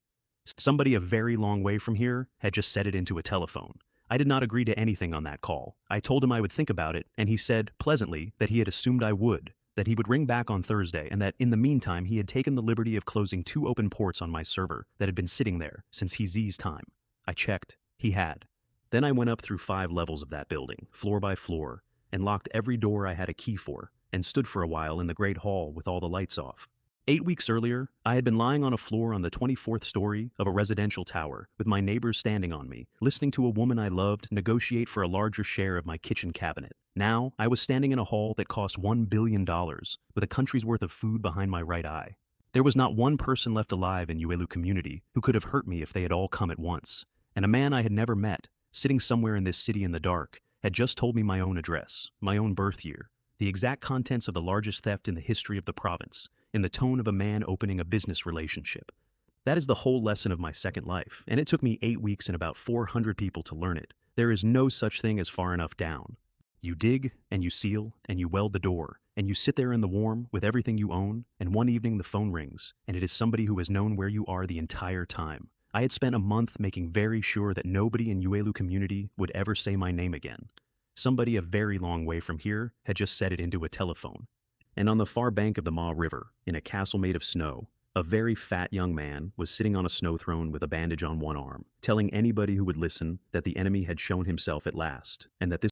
Somebody a very long way from here had just said it into a telephone. I did not agree to anything on that call. I told him I would think about it, and he said, pleasantly, that he had assumed I would, that he would ring back on Thursday, and that in the meantime he had taken the liberty of closing 2 open ports on my server that had been sitting there since He's time. I checked. He had. Then I went up through 5 levels of that building, floor by floor, and locked every door I had a key for, and stood for a while in the great hall with all the lights off. 8 weeks earlier, I had been lying on a floor on the 24th story of a residential tower, with my neighbors standing on me, listening to a woman I loved negotiate for a larger share of my kitchen cabinet. Now, I was standing in a hall that cost $1 billion, with a country's worth of food behind my right eye. There was not one person left alive in Uelu community who could have hurt me if they had all come at once, and a man I had never met, sitting somewhere in this city in the dark, had just told me my own address, my own birth year, the exact contents of the largest theft in the history of the province, in the tone of a man opening a business relationship. That is the whole lesson of my second life, and it took me 8 weeks and about 400 people to learn it. There is no such thing as far enough down. You dig, and you seal, and you weld the door, and you sit there in the warm with everything you own, and one evening the phone rings, and it is somebody who has known where you are the entire time. I had spent a month making very sure that nobody in Uelu community would ever say my name again. Somebody a very long way from here had just said it into a telephone. And on the far bank of the Ma River, in a castle made of snow, a very fat young man was sitting on a snow throne with a bandage on one arm, telling anybody who would listen that the enemy had shown himself at last, and that this